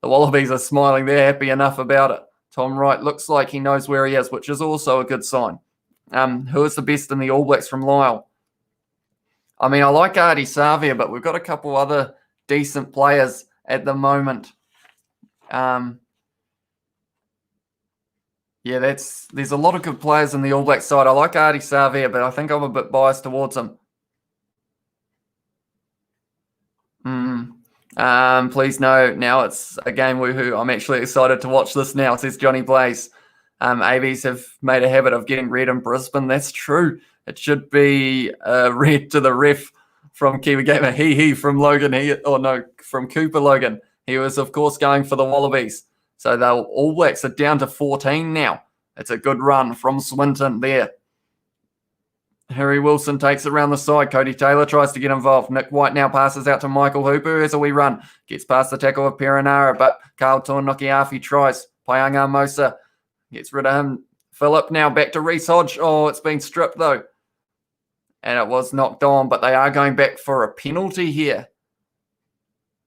The Wallabies are smiling. They're happy enough about it. Tom Wright looks like he knows where he is, which is also a good sign. Who is the best in the All Blacks from Lyle? I mean, I like Artie Savia, but we've got a couple other decent players at the moment. Yeah, there's a lot of good players in the All Black side. I like Artie Savia, but I think I'm a bit biased towards him. Please no, now it's a game woohoo. I'm actually excited to watch this now, says Johnny Blaze. ABs have made a habit of getting red in Brisbane. That's true. It should be red to the ref from Kiwi Gamer. He from Logan. From Cooper Logan. He was, of course, going for the Wallabies. So the All Blacks are down to 14 now. It's a good run from Swinton there. Harry Wilson takes it around the side. Cody Taylor tries to get involved. Nick White now passes out to Michael Hooper as a wee run. Gets past the tackle of Perenara, but Carl Tornokiafi tries. Payanga Mosa gets rid of him. Phillip now back to Reece Hodge. Oh, it's been stripped though. And it was knocked on, but they are going back for a penalty here.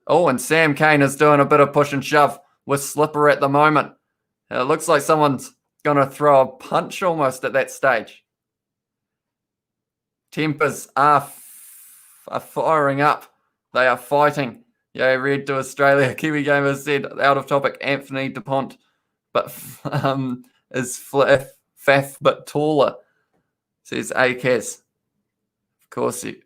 Oh, and Sam Cane is doing a bit of push and shove with Slipper at the moment. It looks like someone's going to throw a punch almost at that stage. Tempers are firing up. They are fighting. Yeah, red to Australia. Kiwi Gamer said, out of topic, Anthony DuPont, but is faff but taller, says ACAS. Of course, they're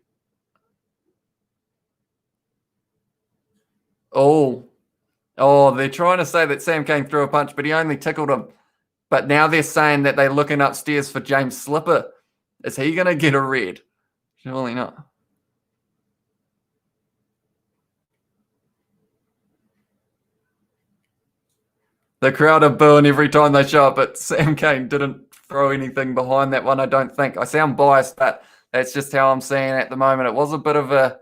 trying to say that Sam Cane threw a punch, but he only tickled him. But now they're saying that they're looking upstairs for James Slipper. Is he going to get a red? Surely not. The crowd are booing every time they show up, but Sam Cane didn't throw anything behind that one, I don't think. I sound biased, but that's just how I'm seeing it at the moment. It was a bit of a...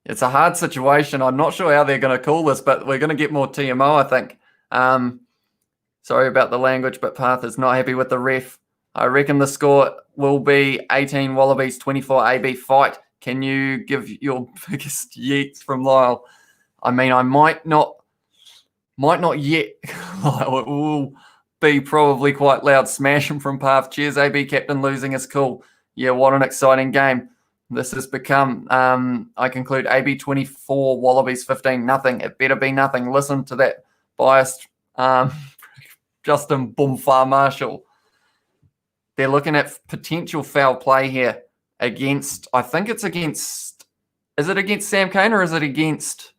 it's a hard situation. I'm not sure how they're going to call this, but we're going to get more TMO, I think. Sorry about the language, but Path is not happy with the ref. I reckon the score will be 18 Wallabies, 24 AB fight. Can you give your biggest yeets from Lyle? I mean, I might not yet. It will be probably quite loud. Smashing from Path. Cheers, AB captain losing is cool. Yeah, what an exciting game. This has become, I conclude, AB 24, Wallabies 15, nothing. It better be nothing. Listen to that biased Justin Boomfar Marshall. They're looking at potential foul play here against, I think it's against, is it against Sam Cane or is it against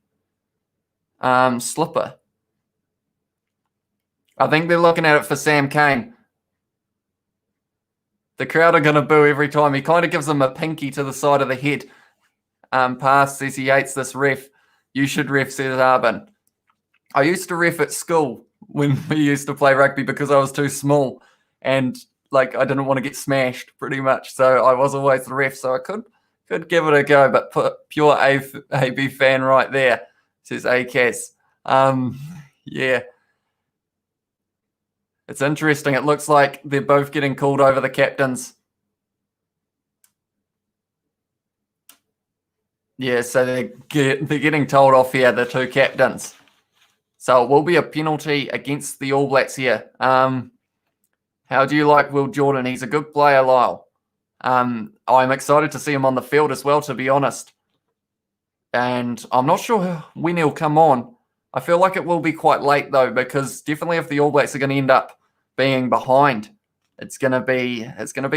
Slipper? I think they're looking at it for Sam Cane. The crowd are going to boo every time. He kind of gives them a pinky to the side of the head. Pass says he hates this ref. You should ref, says Arbin. I used to ref at school when we used to play rugby because I was too small and like I didn't want to get smashed pretty much. So I was always the ref. So I could give it a go, but pure AB fan right there, says ACAS. Yeah. It's interesting. It looks like they're both getting called over the captains. Yeah, so they're getting told off here, the two captains. So it will be a penalty against the All Blacks here. How do you like Will Jordan? He's a good player, Lyle. I'm excited to see him on the field as well, to be honest. And I'm not sure when he'll come on. I feel like it will be quite late, though, because definitely if the All Blacks are going to end up being behind, it's going to be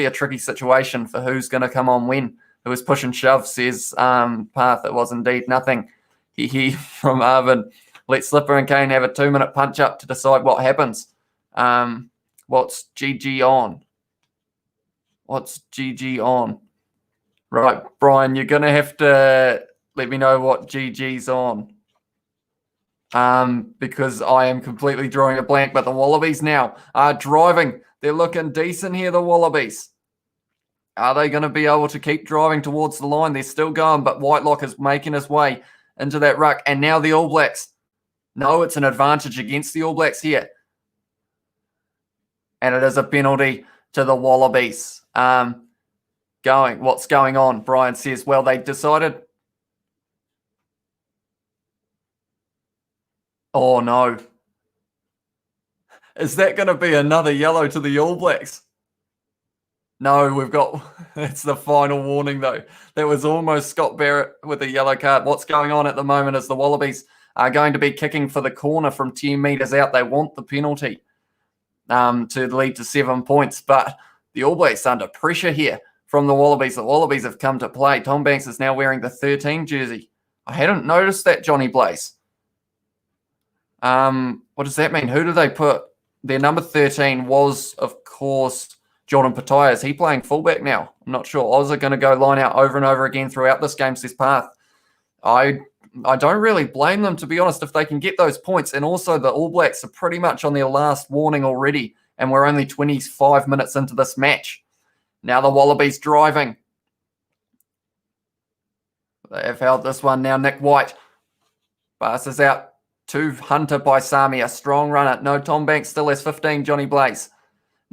a tricky situation for who's going to come on when. It was push and shove, says Path. It was indeed nothing. He from Arvin. Let Slipper and Kane have a 2-minute punch-up to decide what happens. What's GG on? What's GG on? Right, Brian, you're going to have to let me know what GG's on. Because I am completely drawing a blank. But the Wallabies now are driving. They're looking decent here, the Wallabies. Are they going to be able to keep driving towards the line? They're still going, but Whitelock is making his way into that ruck. And now the All Blacks. No, it's an advantage against the All Blacks here. And it is a penalty to the Wallabies. What's going on? Brian says, well, they decided. Oh, no. Is that going to be another yellow to the All Blacks? No, it's the final warning, though. That was almost Scott Barrett with a yellow card. What's going on at the moment is the Wallabies are going to be kicking for the corner from 10 metres out. They want the penalty to lead to 7 points. But the All Blacks under pressure here from the Wallabies. The Wallabies have come to play. Tom Banks is now wearing the 13 jersey. I hadn't noticed that, Johnny Blaze. What does that mean? Who do they put? Their number 13 was, of course, Jordan Petaia. Is he playing fullback now? I'm not sure. Oz are going to go line out over and over again throughout this game, says Path. I don't really blame them, to be honest, if they can get those points. And also the All Blacks are pretty much on their last warning already, and we're only 25 minutes into this match. Now the Wallabies driving. They have held this one now. Nick White passes out to Hunter by Sami, a strong runner. No, Tom Banks still has 15, Johnny Blaze.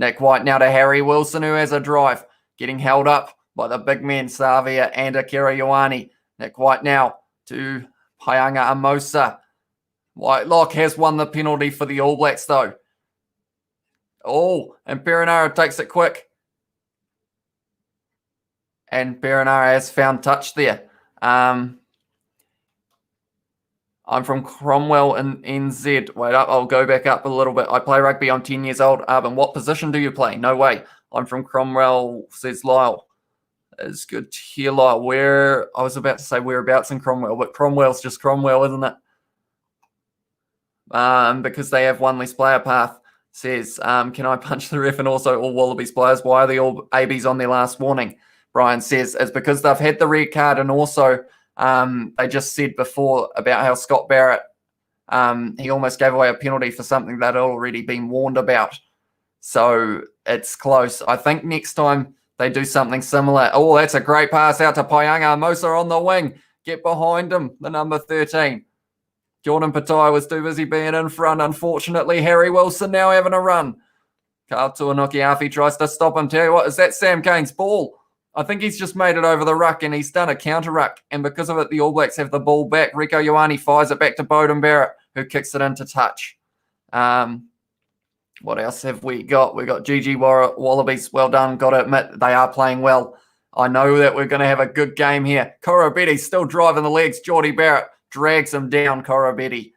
Nick White now to Harry Wilson, who has a drive. Getting held up by the big men, Savia and Akira Ioane. Nick White now to Paianga Amosa. Whitelock has won the penalty for the All Blacks, though. Oh, and Perenara takes it quick. And Perenara has found touch there. I'm from Cromwell in NZ. Wait up, I'll go back up a little bit. I play rugby, I'm 10 years old. Arvin, what position do you play? No way. I'm from Cromwell, says Lyle. It's good to hear, Lyle. I was about to say whereabouts in Cromwell, but Cromwell's just Cromwell, isn't it? Because they have one less player. Path says, can I punch the ref and also all Wallabies players? Why are the all ABs on their last warning? Brian says, it's because they've had the red card and also they just said before about how Scott Barrett, he almost gave away a penalty for something that had already been warned about. So it's close. I think next time they do something similar. Oh, that's a great pass out to Paianga Amosa on the wing. Get behind him, the number 13. Jordan Petaia was too busy being in front. Unfortunately, Harry Wilson now having a run. Carl Tuanuki-Afi tries to stop him. Tell you what, is that Sam Kane's ball? I think he's just made it over the ruck and he's done a counter ruck. And because of it, the All Blacks have the ball back. Rieko Ioane fires it back to Beauden Barrett, who kicks it into touch. What else have we got? We got GG Wallabies. Well done. Got to admit, they are playing well. I know that we're going to have a good game here. Korobedi still driving the legs. Geordie Barrett drags him down, Korobedi.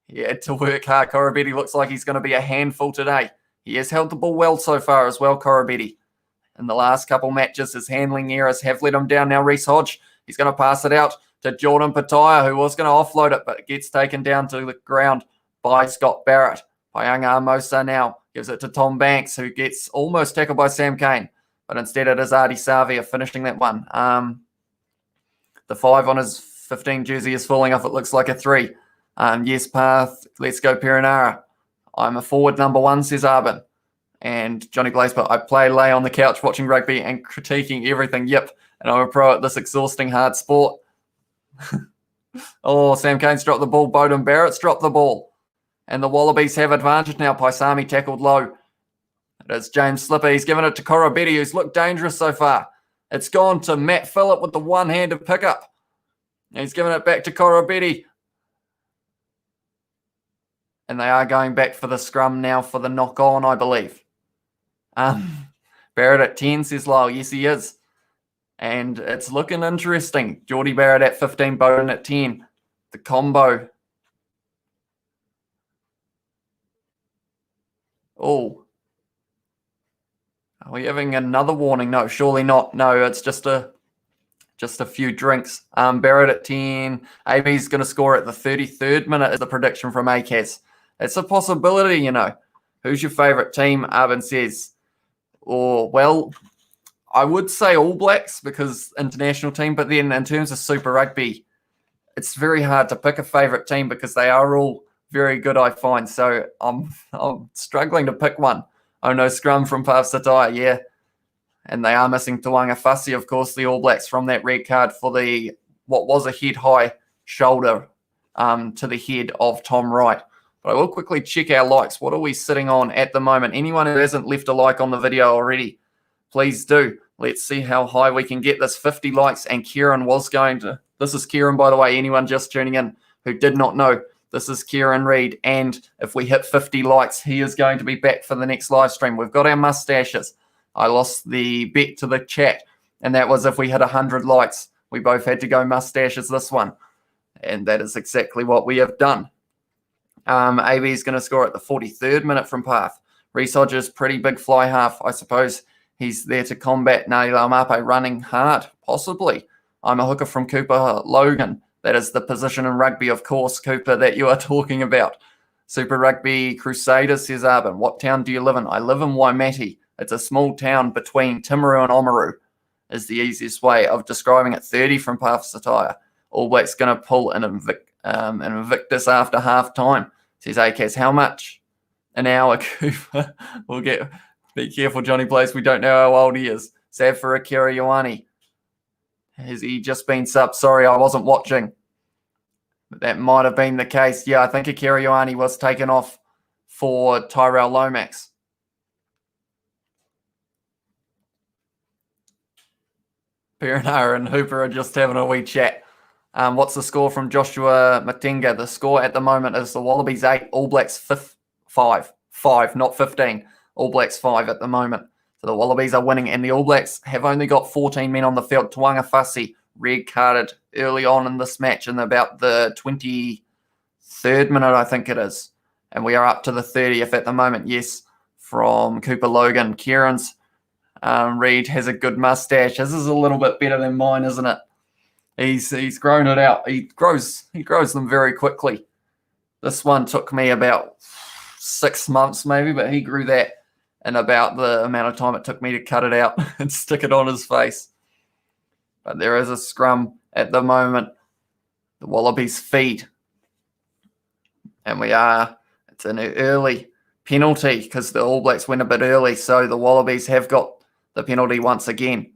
He had to work hard. Korobedi looks like he's going to be a handful today. He has held the ball well so far as well, Korobedi. In the last couple matches, his handling errors have let him down. Now Reece Hodge, he's going to pass it out to Jordan Petaia, who was going to offload it, but it gets taken down to the ground by Scott Barrett. Paianga Amosa now gives it to Tom Banks, who gets almost tackled by Sam Cane, but instead it is Artie Savia finishing that one. The 5 on his 15 jersey is falling off. It looks like a 3. Yes, Path. Let's go, Perenara. I'm a forward number 1, says Arbin. And Johnny Glazeper, I play lay on the couch watching rugby and critiquing everything. Yep. And I'm a pro at this exhausting, hard sport. Oh, Sam Kane's dropped the ball. Bowden Barrett's dropped the ball. And the Wallabies have advantage now. Paisami tackled low. It is James Slipper. He's given it to Korobetti, who's looked dangerous so far. It's gone to Matt Phillip with the one-handed pickup. He's given it back to Korobetti. And they are going back for the scrum now for the knock-on, I believe. Barrett at 10, says Lyle. Yes, he is. And it's looking interesting. Geordie Barrett at 15, Bowden at 10. The combo. Oh. Are we having another warning? No, surely not. No, it's just a few drinks. Barrett at 10. AB's going to score at the 33rd minute is the prediction from ACAS. It's a possibility, you know. Who's your favourite team? Arvin says. Or, well, I would say All Blacks because international team, but then in terms of Super Rugby, it's very hard to pick a favourite team because they are all very good, I find. So I'm struggling to pick one. Oh no, scrum from Pavsatai, yeah. And they are missing Tuanga Fassi, of course, the All Blacks from that red card for the what was a head-high shoulder to the head of Tom Wright. But I will quickly check our likes. What are we sitting on at the moment? Anyone who hasn't left a like on the video already, please do. Let's see how high we can get this. 50 likes, and Kieran was going to... This is Kieran, by the way, anyone just tuning in who did not know. This is Kieran Reid, and if we hit 50 likes, he is going to be back for the next live stream. We've got our mustaches. I lost the bet to the chat, and that was if we hit 100 likes. We both had to go mustaches this one, and that is exactly what we have done. AB is going to score at the 43rd minute from Path. Reece Hodges, pretty big fly half, I suppose. He's there to combat Nani Laumape running hard, possibly. I'm a hooker from Cooper Logan. That is the position in rugby, of course, Cooper, that you are talking about. Super Rugby Crusaders, says Arbin. What town do you live in? I live in Waimate. It's a small town between Timaru and Oamaru, is the easiest way of describing it. 30 from Pavsatai. All Blacks going to pull an Invictus after half time, says ACAS. How much? An hour, Cooper. Be careful, Johnny Place. We don't know how old he is. Sad for Akira Ioane. Has he just been subbed? Sorry, I wasn't watching. But that might have been the case. Yeah, I think Akira Ioane was taken off for Tyrell Lomax. Perenara and Hooper are just having a wee chat. What's the score from Joshua Matenga? The score at the moment is the Wallabies 8, All Blacks 5, not 15. All Blacks 5 at the moment. So the Wallabies are winning, and the All Blacks have only got 14 men on the field. Tuanga Fassi red carded early on in this match in about the 23rd minute, I think it is. And we are up to the 30th at the moment, yes, from Cooper Logan. Kieran's Reid has a good mustache. This is a little bit better than mine, isn't it? He's grown it out. He grows them very quickly. This one took me about 6 months maybe, but he grew that in about the amount of time it took me to cut it out and stick it on his face. But there is a scrum at the moment. The Wallabies feed. And it's an early penalty because the All Blacks went a bit early. So the Wallabies have got the penalty once again.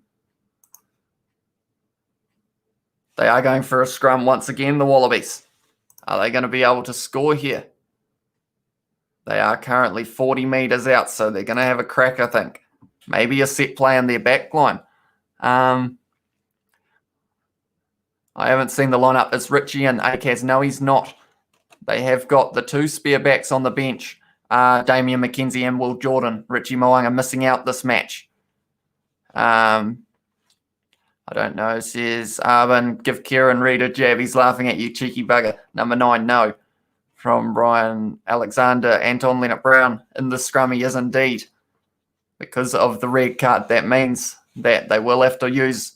They are going for a scrum once again, the Wallabies. Are they going to be able to score here? They are currently 40 metres out, so they're going to have a crack, I think. Maybe a set play in their back line. I haven't seen the lineup. It's Richie and ACAS. No, he's not. They have got the 2 spare backs on the bench. Damian McKenzie and Will Jordan. Richie Mo'unga missing out this match. I don't know. Says Arbin, give Kieran Reid a jab. He's laughing at you, cheeky bugger. Number 9, no. From Brian Alexander, Anton Leonard-Brown. In the scrum, he is indeed. Because of the red card, that means that they will have to use...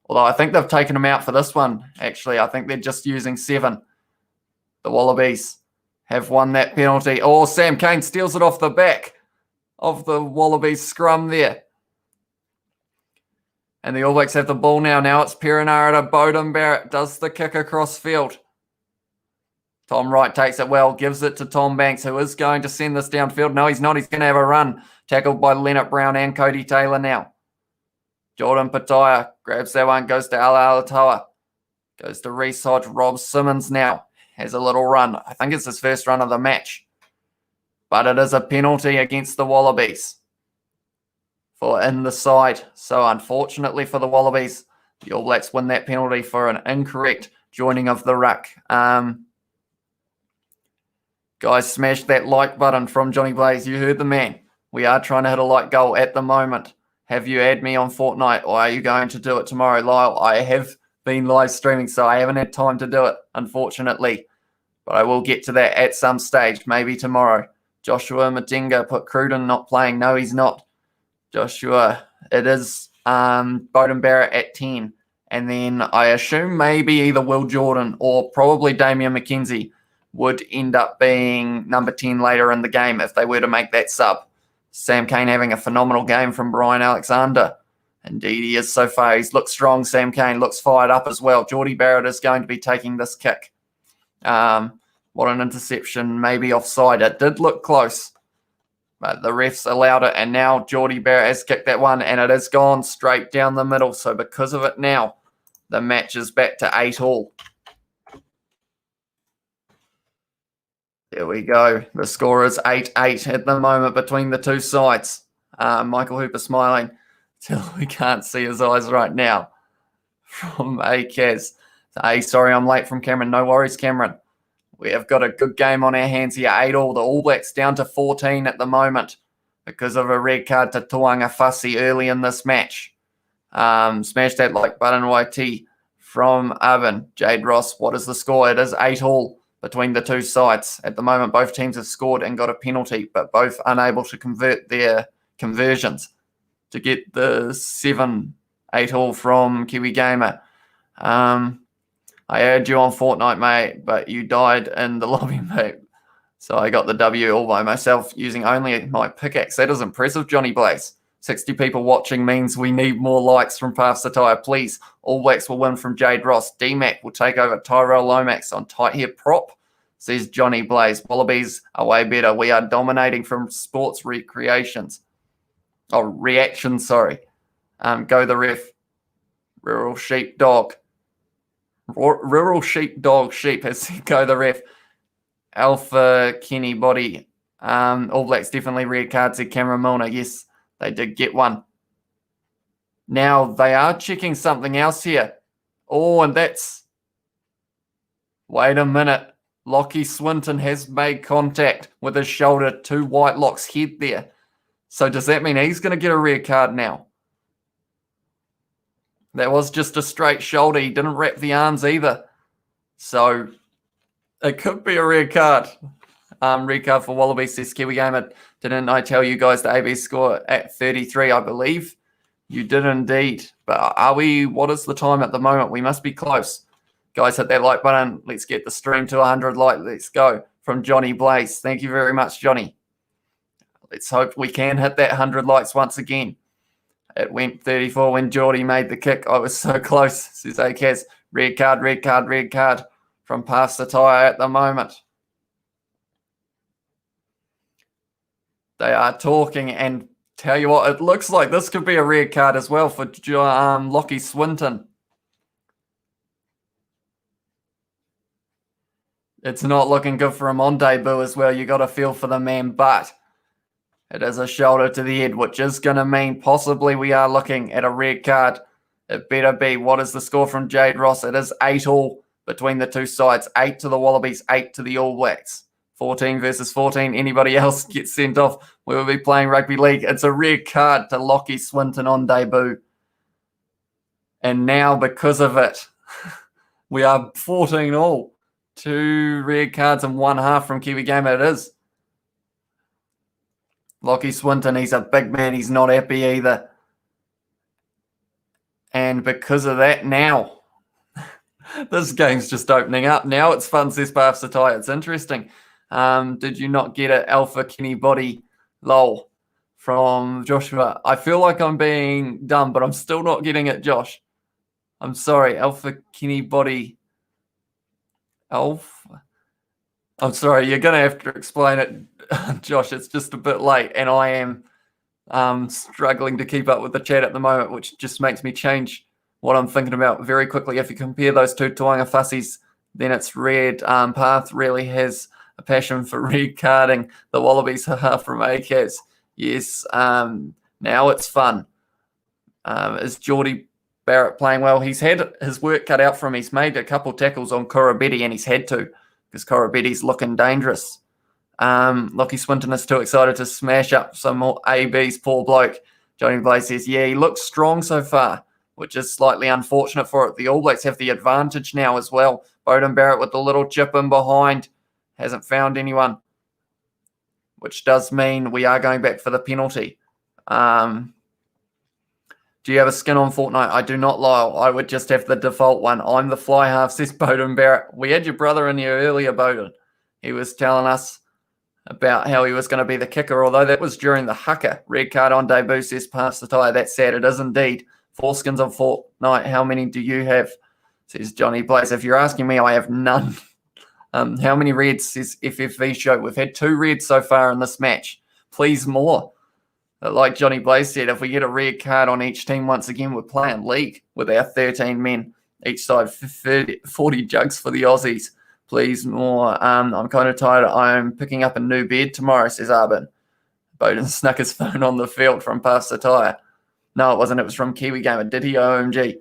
Although I think they've taken him out for this one, actually. I think they're just using 7. The Wallabies have won that penalty. Oh, Sam Cane steals it off the back of the Wallabies scrum there. And the All Blacks have the ball now. Now it's Perenara. Beauden Barrett does the kick across field. Tom Wright takes it well, gives it to Tom Banks, who is going to send this downfield. No, he's not. He's going to have a run. Tackled by Leonard Brown and Cody Taylor now. Jordan Pataya grabs that one, goes to Ala Alatoa. Goes to Reese Hodge. Rob Simmons now has a little run. I think it's his first run of the match. But it is a penalty against the Wallabies for in the side. So unfortunately for the Wallabies, the All Blacks win that penalty for an incorrect joining of the ruck. Guys, smash that like button from Johnny Blaze. You heard the man. We are trying to hit a like goal at the moment. Have you add me on Fortnite, or are you going to do it tomorrow, Lyle? I have been live streaming, so I haven't had time to do it, unfortunately. But I will get to that at some stage, maybe tomorrow. Joshua Matinga put Cruden not playing. No, he's not. Joshua, it is Beauden Barrett at 10. And then I assume maybe either Will Jordan or probably Damian McKenzie would end up being number 10 later in the game if they were to make that sub. Sam Cane having a phenomenal game from Brian Alexander. Indeed, he is so far. He's looked strong. Sam Cane looks fired up as well. Geordie Barrett is going to be taking this kick. What an interception, maybe offside. It did look close, but the refs allowed it, and now Geordie Barrett has kicked that one, and it has gone straight down the middle. So because of it now, the match is back to 8-all. There we go. The score is 8-8 at the moment between the two sides. Michael Hooper smiling till we can't see his eyes right now from ACAS. Hey, sorry I'm late from Cameron. No worries, Cameron. We have got a good game on our hands here. 8-all. The All Blacks down to 14 at the moment because of a red card to Tuanga Fussy early in this match. Smash that like button, YT, from Oven. Jade Ross, what is the score? It is 8-all between the two sides. At the moment, both teams have scored and got a penalty, but both unable to convert their conversions to get the 7-8-all from Kiwi Gamer. I heard you on Fortnite, mate, but you died in the lobby, mate. So I got the W all by myself using only my pickaxe. That is impressive, Johnny Blaze. 60 people watching means we need more likes from Path Satire. Please, All Blacks will win from Jade Ross. D-Mac will take over Tyrell Lomax on tight hair prop, says Johnny Blaze. Wallabies are way better. We are dominating from sports recreations. Oh, reactions, sorry. Go the ref. Rural sheepdog. Rural sheepdog sheep has said go the ref. Alpha Kenny body. All Blacks definitely red card, said Cameron Milner. Yes, they did get one. Now they are checking something else here. Oh, and that's... Wait a minute. Lockie Swinton has made contact with his shoulder to Whitelock's head there. So does that mean he's going to get a red card now? That was just a straight shoulder. He didn't wrap the arms either. So it could be a red card. Red card for Wallabies, says Kiwi Gamer. Didn't I tell you guys the AB score at 33, I believe? You did indeed. But are we, what is the time at the moment? We must be close. Guys, hit that like button. Let's get the stream to 100 likes. Let's go. From Johnny Blaze. Thank you very much, Johnny. Let's hope we can hit that 100 likes once again. It went 34 when Geordie made the kick. I was so close, says ACAS. Red card, red card, red card from Path Satire at the moment. They are talking, and tell you what, it looks like this could be a red card as well for Lockie Swinton. It's not looking good for him on debut as well. You got to feel for the man, but it is a shoulder to the head, which is going to mean possibly we are looking at a red card. It better be. What is the score from Jade Ross? It is 8-all between the two sides. 8 to the Wallabies, 8 to the All Blacks. 14 versus 14. Anybody else gets sent off, we will be playing rugby league. It's a red card to Lockie Swinton on debut. And now, because of it, we are 14-all. 2 red cards and 1 half from Kiwi Gamer. It is. Lockie Swinton, he's a big man. He's not happy either. And because of that, now, this game's just opening up. Now it's fun, says Path Satire. It's interesting. Did you not get it? Alpha Kenny Body, lol, from Joshua. I feel like I'm being dumb, but I'm still not getting it, Josh. I'm sorry. Alpha Kenny Body. Alpha. I'm sorry. You're going to have to explain it, Josh. It's just a bit late, and I am struggling to keep up with the chat at the moment, which just makes me change what I'm thinking about very quickly. If you compare those two Taonga fussies, then it's red. Path really has a passion for red carding the Wallabies from ACAS. Yes, now it's fun. Is Geordie Barrett playing well? He's had his work cut out for him. He's made a couple tackles on Korobedi, and he's had to because Korobedi's looking dangerous. Lockie Swinton is too excited to smash up some more ABs, poor bloke. Johnny Blaze says, yeah, he looks strong so far, which is slightly unfortunate for it. The All Blacks have the advantage now as well. Bowden Barrett with the little chip in behind. Hasn't found anyone, which does mean we are going back for the penalty. Do you have a skin on Fortnite? I do not, Lyle. I would just have the default one. I'm the fly half, says Bowden Barrett. We had your brother in here earlier, Bowden. He was telling us about how he was going to be the kicker, although that was during the haka. Red card on debut, says Pass the Tie. That's sad. It is indeed. 4 skins on Fortnite. How many do you have? Says Johnny Blaze. If you're asking me, I have none. How many reds, says FFV Show? We've had 2 reds so far in this match. Please more. Like Johnny Blaze said, if we get a red card on each team once again, we're playing league with our 13 men. Each side 40 jugs for the Aussies. Please more. I'm kind of tired. I'm picking up a new bed tomorrow, says Arbin. Bowden snuck his phone on the field from past the tyre. No, it wasn't. It was from Kiwi Gamer. Did he? OMG.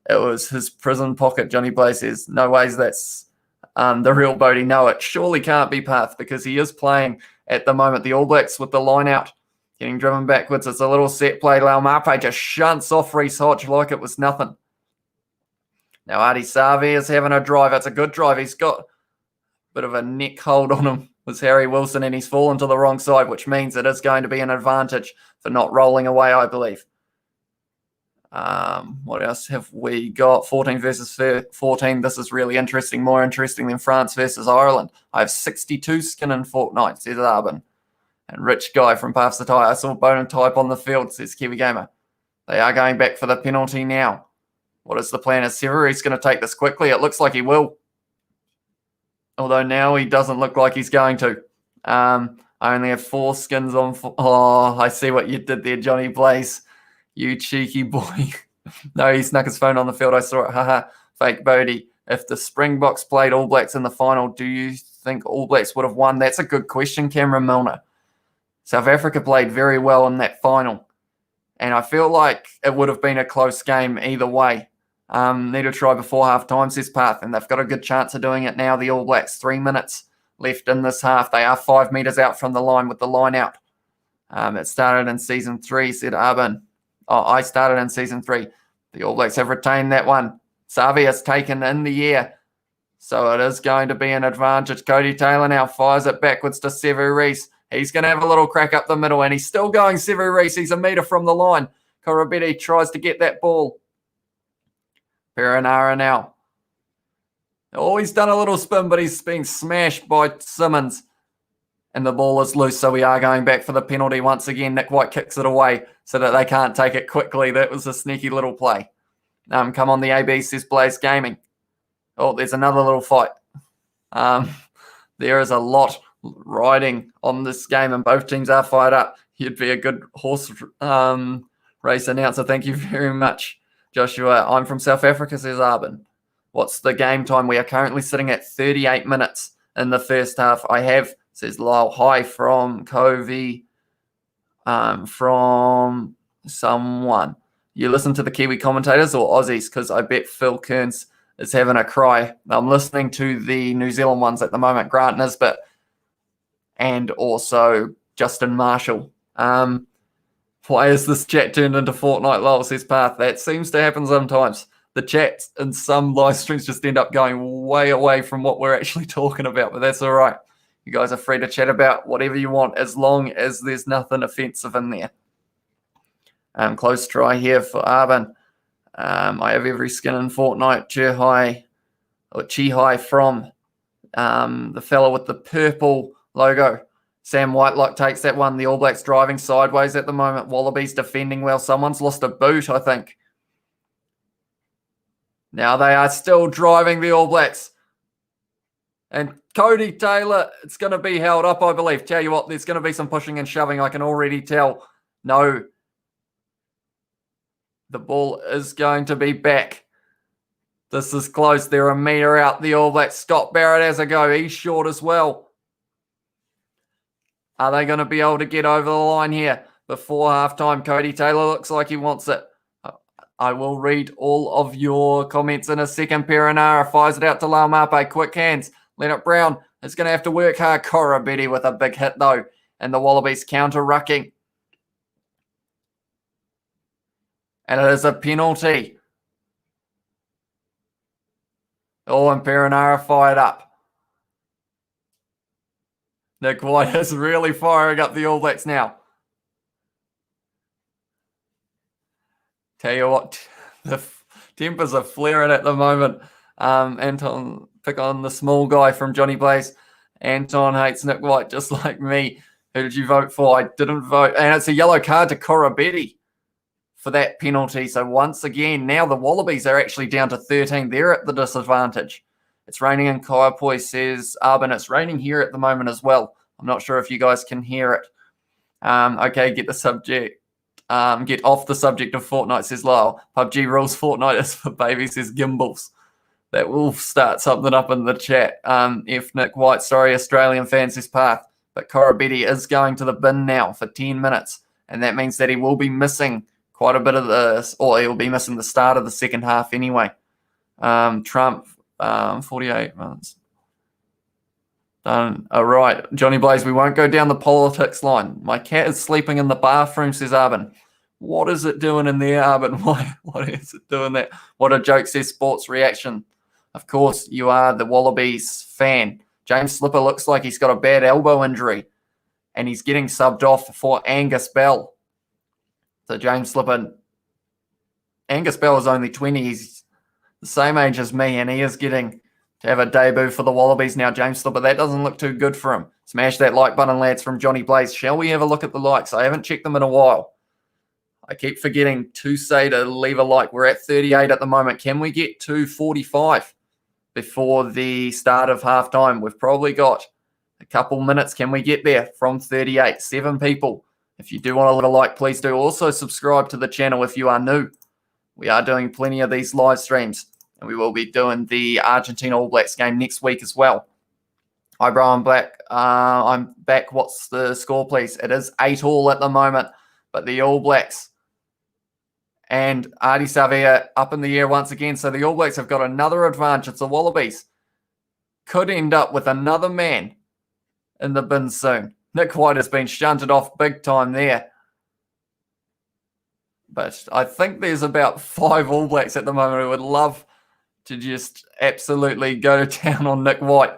It was his prison pocket, Johnny Blaze says. No ways that's the real Bodie. No, it surely can't be Path because he is playing at the moment. The All Blacks with the line out, getting driven backwards. It's a little set play. Laumape just shunts off Reece Hodge like it was nothing. Now Artie Savi is having a drive. It's a good drive. He's got a bit of a neck hold on him. Was Harry Wilson, and he's fallen to the wrong side, which means it is going to be an advantage for not rolling away, I believe. What else have we got? 14 versus 14. This is really interesting. More interesting than France versus Ireland. I have 62 skin in Fortnite, says Arbin. And Rich Guy from Paths the Tie. I saw Bowden type on the field, says Kiwi Gamer. They are going back for the penalty now. What is the plan? Is Severe's going to take this quickly? It looks like he will. Although now he doesn't look like he's going to. I only have 4 skins on. Oh, I see what you did there, Johnny Blaze. You cheeky boy. No, he snuck his phone on the field. I saw it. Haha. Fake Bodie. If the Springboks played All Blacks in the final, do you think All Blacks would have won? That's a good question, Cameron Milner. South Africa played very well in that final. And I feel like it would have been a close game either way. Need to try before half-time, says Path, and they've got a good chance of doing it now, the All Blacks. 3 minutes left in this half. They are 5 metres out from the line with the line out. It started in Season 3, said Arbin. Oh, I started in Season 3. The All Blacks have retained that one. Savi has taken in the air, so it is going to be an advantage. Cody Taylor now fires it backwards to Sevu Reece. He's going to have a little crack up the middle, and he's still going, Sevu Reece. He's a metre from the line. Korobedi tries to get that ball. Perenara now. Oh, he's done a little spin, but he's being smashed by Simmons. And the ball is loose, so we are going back for the penalty once again. Nick White kicks it away so that they can't take it quickly. That was a sneaky little play. Come on, the AB, says Blaze Gaming. Oh, there's another little fight. There is a lot riding on this game, and both teams are fired up. You'd be a good horse race announcer. Thank you very much, Joshua. I'm from South Africa, says Arbin. What's the game time? We are currently sitting at 38 minutes in the first half. I have, says Lyle, hi from Covey, from someone. You listen to the Kiwi commentators or Aussies? Because I bet Phil Kearns is having a cry. I'm listening to the New Zealand ones at the moment, Grant Nisbet and also Justin Marshall. Why is this chat turned into Fortnite lol, says Path? That seems to happen sometimes. The chats in some live streams just end up going way away from what we're actually talking about, but that's all right. You guys are free to chat about whatever you want as long as there's nothing offensive in there. Close try here for Arbin. I have every skin in Fortnite. Chihai from the fellow with the purple logo. Sam Whitelock takes that one. The All Blacks driving sideways at the moment. Wallabies defending well. Someone's lost a boot, I think. Now they are still driving, the All Blacks. And Cody Taylor, it's going to be held up, I believe. Tell you what, there's going to be some pushing and shoving. I can already tell. No. The ball is going to be back. This is close. They're a metre out. The All Blacks. Scott Barrett has a go. He's short as well. Are they going to be able to get over the line here before halftime? Cody Taylor looks like he wants it. I will read all of your comments in a second. Perenara fires it out to Laumape. Quick hands. Leonard Brown is going to have to work hard. Korobedi with a big hit, though. And the Wallabies counter-rucking. And it is a penalty. Oh, and Perenara fired up. Nick White is really firing up the All Blacks now. Tell you what, the tempers are flaring at the moment. Anton, pick on the small guy from Johnny Blaze. Anton hates Nick White just like me. Who did you vote for? I didn't vote. And it's a yellow card to Korobedi for that penalty. So once again, now the Wallabies are actually down to 13. They're at the disadvantage. It's raining in Kaiapoi, says Arbin. It's raining here at the moment as well. I'm not sure if you guys can hear it. Okay, get off the subject of Fortnite, says Lyle. PUBG rules Fortnite is for babies, says Gimbals. That will start something up in the chat. If Nick White, sorry, Australian fans, his path. But Korobedi is going to the bin now for 10 minutes. And that means that he will be missing quite a bit of this, or he will be missing the start of the second half anyway. Trump, 48 months. Done. All right, Johnny Blaze, we won't go down the politics line. My cat is sleeping in the bathroom, says Arbin. What is it doing in there, Arbin? What is it doing there? What a joke, says Sports Reaction. Of course, you are the Wallabies fan. James Slipper looks like he's got a bad elbow injury, and he's getting subbed off for Angus Bell. So James Slipper, Angus Bell is only 20. He's the same age as me, and he is getting to have a debut for the Wallabies now. James Slipper, that doesn't look too good for him. Smash that like button, lads, from Johnny Blaze. Shall we have a look at the likes? I haven't checked them in a while. I keep forgetting to say to leave a like. We're at 38 at the moment. Can we get to 45 before the start of halftime? We've probably got a couple minutes. Can we get there from 38? 7 people. If you do want to leave a like, please do. Also subscribe to the channel if you are new. We are doing plenty of these live streams, and we will be doing the Argentina All Blacks game next week as well. Hi, bro, I'm back. I'm back. What's the score, please? It is 8-all at the moment, but the All Blacks and Artie Savia up in the air once again. So the All Blacks have got another advantage. It's the Wallabies. Could end up with another man in the bin soon. Nick White has been shunted off big time there. But I think there's about 5 All Blacks at the moment who would love to just absolutely go to town on Nick White.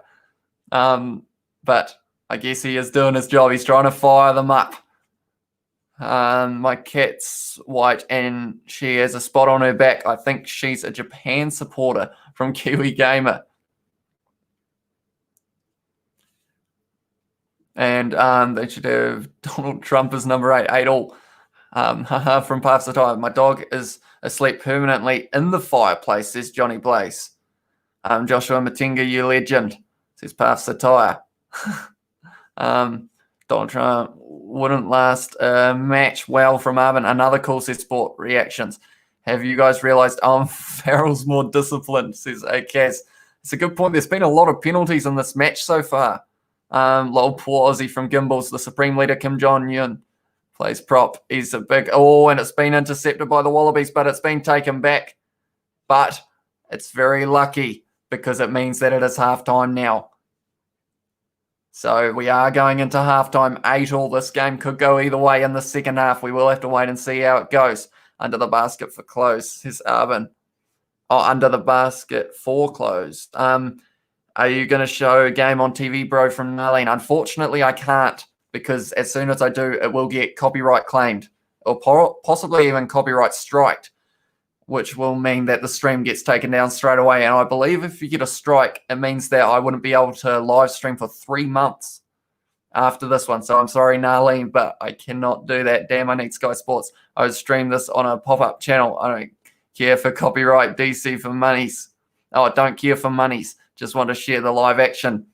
But I guess he is doing his job. He's trying to fire them up. My cat's white and she has a spot on her back. I think she's a Japan supporter from Kiwi Gamer. And they should have Donald Trump as number 8, 8-all. From Paths of Time. My dog is asleep permanently in the fireplace, says Johnny Blaze. Joshua Matinga, you legend, says Paths of Tire. Donald Trump wouldn't last a match well from Arvin. Another call, says Sport Reactions. Have you guys realised Farrell's more disciplined, says Akaz. It's a good point. There's been a lot of penalties in this match so far. Lol, poor Aussie from Gimbals, the Supreme Leader Kim Jong-un plays prop. He's a big, and it's been intercepted by the Wallabies, but it's been taken back. But it's very lucky because it means that it is halftime now. So we are going into halftime 8-all. This game could go either way in the second half. We will have to wait and see how it goes. Under the basket for close, says Arvin. Oh, under the basket for close. Are you going to show a game on TV, bro, from Marlene? Unfortunately, I can't, because as soon as I do, it will get copyright claimed or possibly even copyright striked, which will mean that the stream gets taken down straight away. And I believe if you get a strike, it means that I wouldn't be able to live stream for 3 months after this one. So I'm sorry, Narlene, but I cannot do that. Damn, I need Sky Sports. I would stream this on a pop-up channel. I don't care for copyright, DC for monies. Oh, I don't care for monies. Just want to share the live action.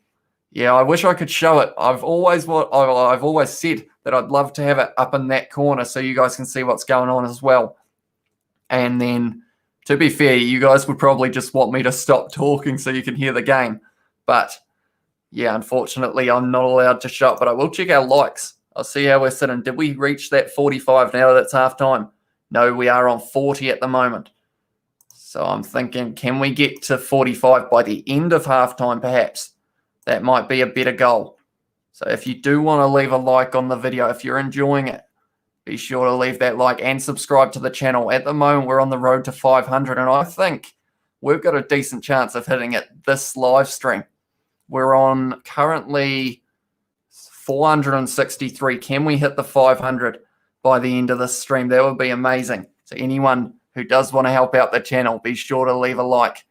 Yeah, I wish I could show it. I've always said that I'd love to have it up in that corner so you guys can see what's going on as well. And then, to be fair, you guys would probably just want me to stop talking so you can hear the game. But yeah, unfortunately, I'm not allowed to show it, but I will check our likes. I'll see how we're sitting. Did we reach that 45 now that it's halftime? No, we are on 40 at the moment. So I'm thinking, can we get to 45 by the end of halftime, perhaps? That might be a better goal. So if you do want to leave a like on the video, if you're enjoying it, be sure to leave that like and subscribe to the channel. At the moment, we're on the road to 500, and I think we've got a decent chance of hitting it this live stream. We're on currently 463. Can we hit the 500 by the end of this stream? That would be amazing. So anyone who does want to help out the channel, be sure to leave a like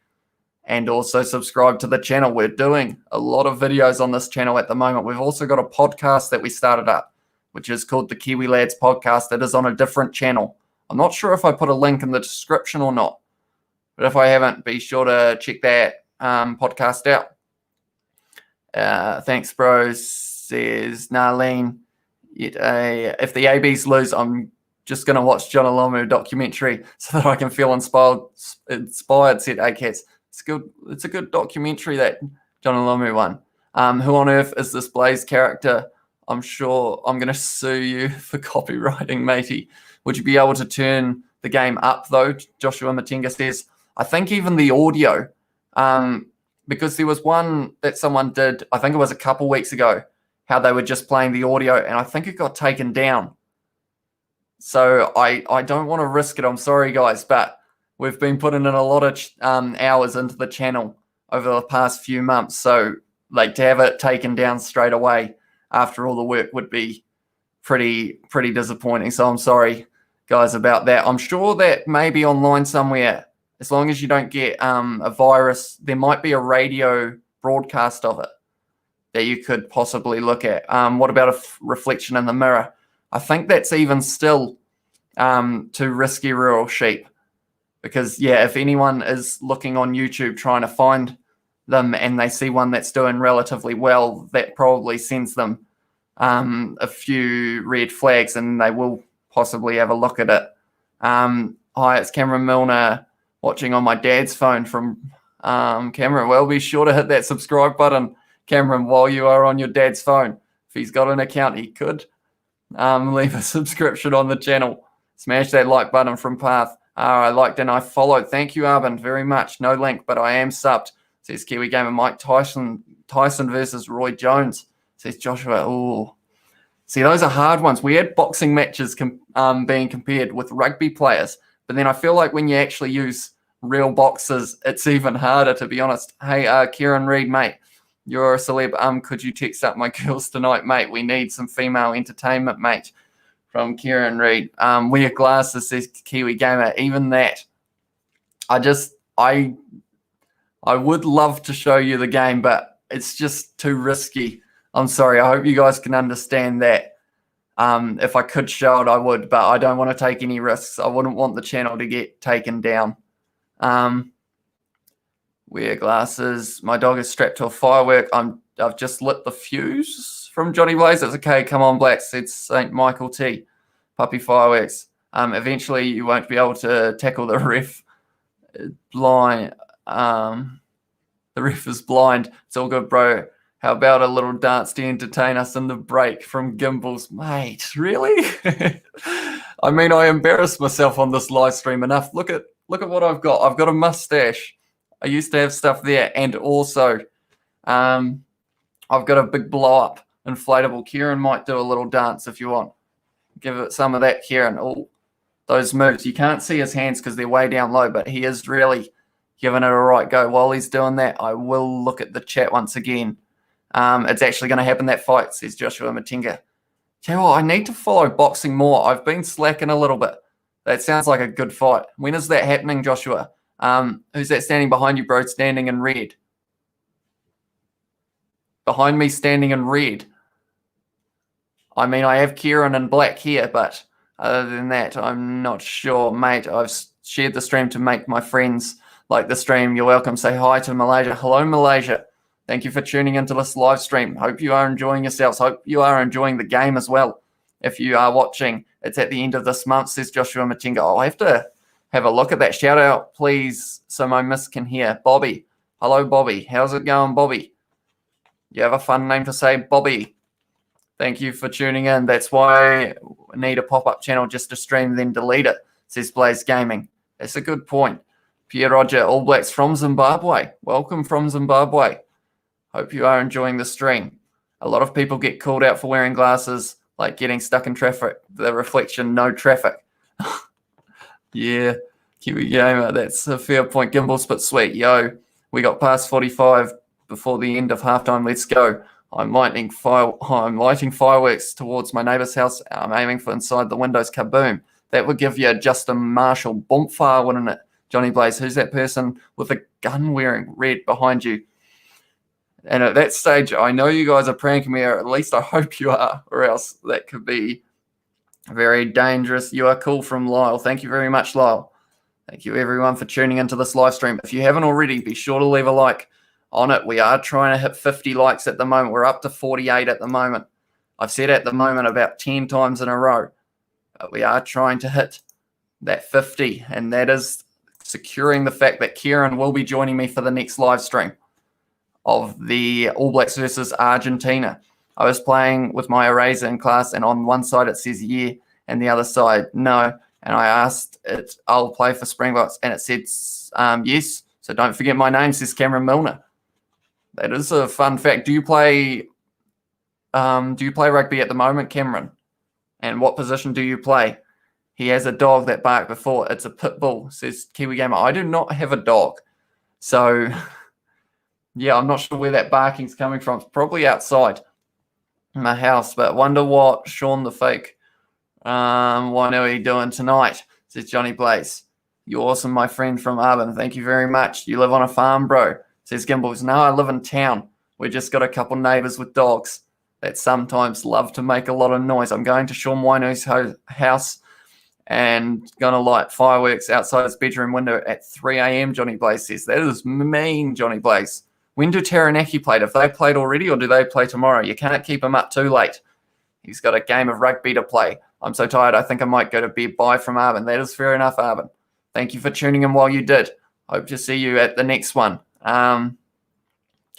and also subscribe to the channel. We're doing a lot of videos on this channel at the moment. We've also got a podcast that we started up, which is called the Kiwi Lads Podcast. It is on a different channel. I'm not sure if I put a link in the description or not, but if I haven't, be sure to check that podcast out. Thanks, bro, says Narlene. If the ABs lose, I'm just going to watch John Alomu documentary so that I can feel inspired, said ACATS. It's a good documentary, that John Alomu one. Who on earth is this Blaze character? I'm sure I'm going to sue you for copywriting, matey. Would you be able to turn the game up, though? Joshua Matinga says. I think even the audio, because there was one that someone did, I think it was a couple weeks ago, how they were just playing the audio, and I think it got taken down. So I don't want to risk it. I'm sorry, guys, but we've been putting in a lot of hours into the channel over the past few months. So like to have it taken down straight away after all the work would be pretty disappointing. So I'm sorry, guys, about that. I'm sure that maybe online somewhere, as long as you don't get a virus, there might be a radio broadcast of it that you could possibly look at. What about a reflection in the mirror? I think that's even still too risky, rural sheep. Because, yeah, if anyone is looking on YouTube trying to find them and they see one that's doing relatively well, that probably sends them a few red flags, and they will possibly have a look at it. Hi, it's Cameron Milner watching on my dad's phone from Cameron. Well, be sure to hit that subscribe button, Cameron, while you are on your dad's phone. If he's got an account, he could leave a subscription on the channel. Smash that like button from Path. I liked and I followed. Thank you, Arben, very much. No link, but I am subbed. Says Kiwi Gamer. Mike Tyson versus Roy Jones. Says Joshua. Oh, see, those are hard ones. We had boxing matches being compared with rugby players, but then I feel like when you actually use real boxers, it's even harder, to be honest. Hey, Kieran Reid, mate, you're a celeb. Could you text up my girls tonight, mate? We need some female entertainment, mate. From Kieran Reid. Wear glasses, says Kiwi Gamer. Even that, I would love to show you the game, but it's just too risky. I'm sorry. I hope you guys can understand that. If I could show it, I would, but I don't want to take any risks. I wouldn't want the channel to get taken down. Wear glasses. My dog is strapped to a firework. I've just lit the fuse from Johnny Blaze. It's okay. Come on, Black, said St. Michael T. Puppy fireworks. Eventually, you won't be able to tackle the ref. Blind. The ref is blind. It's all good, bro. How about a little dance to entertain us in the break from Gimbals? Mate, really? I mean, I embarrassed myself on this live stream enough. Look at what I've got. I've got a mustache. I used to have stuff there. And also, I've got a big blow-up inflatable. Kieran might do a little dance if you want. Give it some of that, Kieran. Oh, those moves. You can't see his hands because they're way down low, but he is really giving it a right go. While he's doing that, I will look at the chat once again. It's actually going to happen, that fight, says Joshua Matinga. Well, I need to follow boxing more. I've been slacking a little bit. That sounds like a good fight. When is that happening, Joshua? Who's that standing behind you, bro? Standing in red. Behind me, standing in red. I mean, I have Kieran in black here, but other than that, I'm not sure, mate. I've shared the stream to make my friends like the stream. You're welcome. Say hi to Malaysia. Hello, Malaysia. Thank you for tuning into this live stream. Hope you are enjoying yourselves. Hope you are enjoying the game as well. If you are watching, it's at the end of this month, says Joshua Matinga. I'll have to have a look at that. Shout out, please, so my miss can hear. Bobby. Hello, Bobby. How's it going, Bobby? You have a fun name to say, Bobby. Thank you for tuning in. That's why I need a pop-up channel just to stream, then delete it, says Blaze Gaming. That's a good point. Pierre Roger, All Blacks from Zimbabwe. Welcome from Zimbabwe. Hope you are enjoying the stream. A lot of people get called out for wearing glasses, like getting stuck in traffic. The reflection, no traffic. Yeah, Kiwi Gamer, that's a fair point. Gimbal's but sweet. Yo, we got past 45 before the end of halftime. Let's go. I'm lighting fireworks towards my neighbour's house. I'm aiming for inside the windows. Kaboom. That would give you a Justin Marshall bonfire, wouldn't it? Johnny Blaze, who's that person with a gun wearing red behind you? And at that stage, I know you guys are pranking me, or at least I hope you are, or else that could be very dangerous. You are cool from Lyle. Thank you very much, Lyle. Thank you, everyone, for tuning into this live stream. If you haven't already, be sure to leave a like on it. We are trying to hit 50 likes at the moment. We're up to 48 at the moment. I've said at the moment about 10 times in a row. But we are trying to hit that 50, and that is securing the fact that Kieran will be joining me for the next live stream of the All Blacks versus Argentina. I was playing with my eraser in class, and on one side it says yeah, and the other side no. And I asked it, I'll play for Springboks, and it said yes. So don't forget my name, says Cameron Milner. That is a fun fact. Do you play rugby at the moment, Cameron? And what position do you play? He has a dog that barked before. It's a pit bull, says Kiwi Gamer. I do not have a dog. So, yeah, I'm not sure where that barking's coming from. It's probably outside my house. But wonder what Sean the Fake Wainui doing tonight, says Johnny Blaze. You're awesome, my friend from Arbon. Thank you very much. You live on a farm, bro, says Gimbals. No, I live in town. We just got a couple neighbours with dogs that sometimes love to make a lot of noise. I'm going to Sean Wainui's house and going to light fireworks outside his bedroom window at 3 a.m., Johnny Blaze says. That is mean, Johnny Blaze. When do Taranaki play? Have they played already, or do they play tomorrow? You can't keep him up too late. He's got a game of rugby to play. I'm so tired, I think I might go to bed. Bye from Arbon. That is fair enough, Arbon. Thank you for tuning in while you did. Hope to see you at the next one. Cameron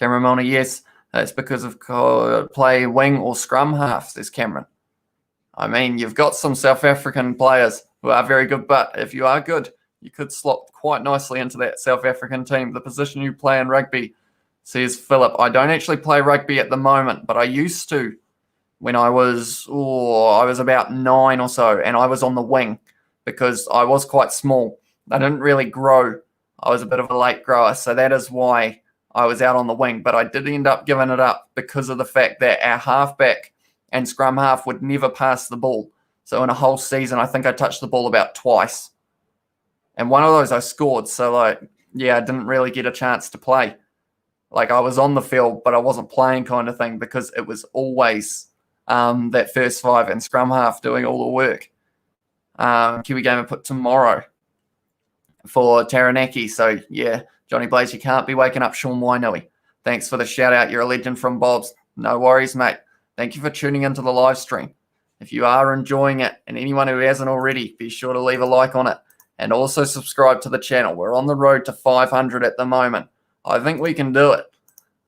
Milner, yes. That's because of play wing or scrum half, says Cameron. I mean, you've got some South African players who are very good, but if you are good, you could slot quite nicely into that South African team. The position you play in rugby, says Philip. I don't actually play rugby at the moment, but I used to when I was about 9 or so, and I was on the wing because I was quite small. I didn't really grow. I was a bit of a late grower, so that is why I was out on the wing, but I did end up giving it up because of the fact that our halfback and scrum half would never pass the ball. So in a whole season, I think I touched the ball about twice. And one of those I scored. So, I didn't really get a chance to play. Like, I was on the field, but I wasn't playing kind of thing because it was always that first five and scrum half doing all the work. Kiwi Gamer put tomorrow for Taranaki. So, yeah. Johnny Blaze, you can't be waking up Sean Wainui. Thanks for the shout out. You're a legend from Bob's. No worries, mate. Thank you for tuning into the live stream. If you are enjoying it, and anyone who hasn't already, be sure to leave a like on it. And also subscribe to the channel. We're on the road to 500 at the moment. I think we can do it.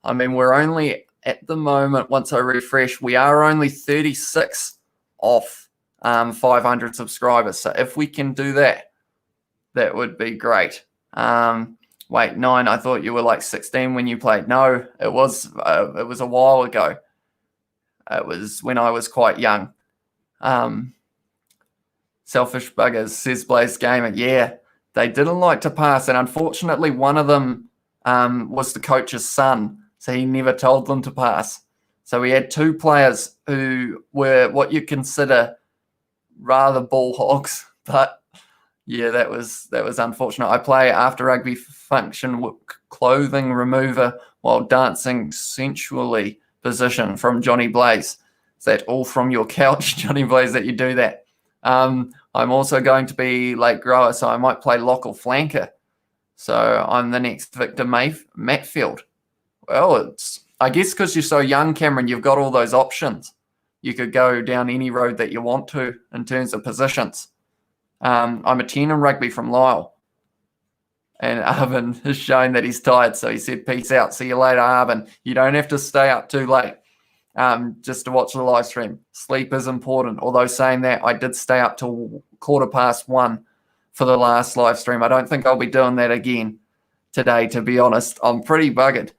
I mean, we're only, at the moment, once I refresh, we are only 36 off 500 subscribers. So if we can do that, that would be great. Wait, 9, I thought you were like 16 when you played. No, it was a while ago. It was when I was quite young. Selfish buggers, says Blaze Gamer. Yeah, they didn't like to pass, and unfortunately one of them was the coach's son, so he never told them to pass. So we had 2 players who were what you consider rather ball hogs, but yeah, that was unfortunate. I play after rugby function with clothing remover while dancing sensually position from Johnny Blaze. Is that all from your couch, Johnny Blaze, that you do that? I'm also going to be late grower, so I might play lock or flanker. So I'm the next Victor Matfield. Well, I guess because you're so young, Cameron, you've got all those options. You could go down any road that you want to in terms of positions. I'm a 10 in rugby from Lyle. And Arvin has shown that he's tired, so he said, peace out. See you later, Arvin. You don't have to stay up too late just to watch the live stream. Sleep is important. Although saying that, I did stay up till 1:15 for the last live stream. I don't think I'll be doing that again today, to be honest. I'm pretty buggered.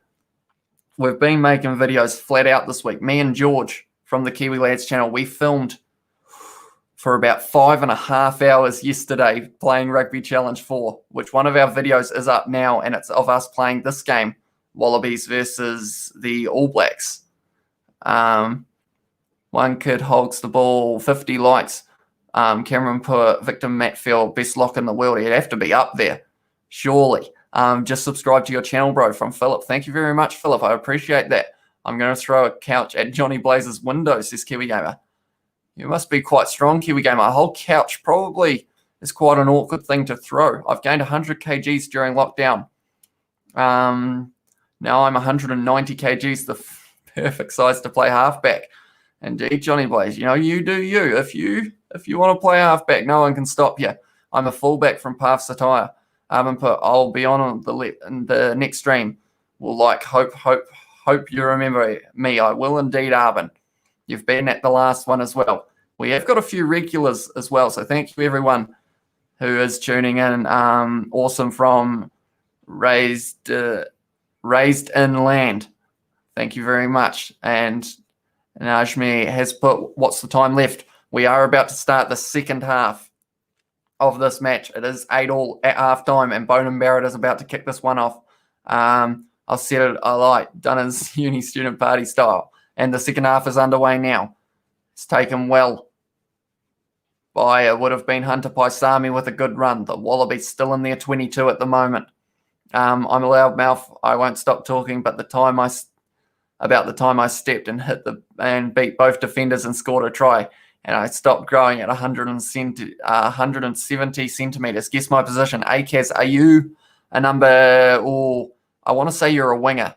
We've been making videos flat out this week. Me and George from the Kiwi Lads channel, we filmed for about 5.5 hours yesterday playing Rugby Challenge 4, which one of our videos is up now, and it's of us playing this game, Wallabies versus the All Blacks. One kid holds the ball, 50 likes. Cameron put Victor Matfield, best lock in the world. He'd have to be up there, surely. Just subscribe to your channel, bro, from Philip. Thank you very much, Philip. I appreciate that. I'm going to throw a couch at Johnny Blaze's window, says Kiwi Gamer. You must be quite strong, Kiwi Gamer. A whole couch probably is quite an awkward thing to throw. I've gained 100 kgs during lockdown. Now I'm 190 kgs, the perfect size to play halfback. Indeed, Johnny Blaze. You know, you do you. If you want to play halfback, no one can stop you. I'm a fullback from Path Satire. I'll be on the next stream. We'll hope you remember me. I will indeed, Arvin. You've been at the last one as well. We have got a few regulars as well, so thank you everyone who is tuning in. Awesome from Raised in Land. Thank you very much. And Najmi has put, what's the time left? We are about to start the second half of this match. It is 8-8 at halftime, and Bowden Barrett is about to kick this one off. I'll set it alight, done his uni student party style. And the second half is underway now. It's taken well by, it would have been Hunter Paisami with a good run. The Wallabies still in their 22 at the moment. I'm a loud mouth. I won't stop talking, but about the time I stepped and beat both defenders and scored a try, and I stopped growing at 170 centimeters. Guess my position. Akaz, are you a number, or I want to say you're a winger.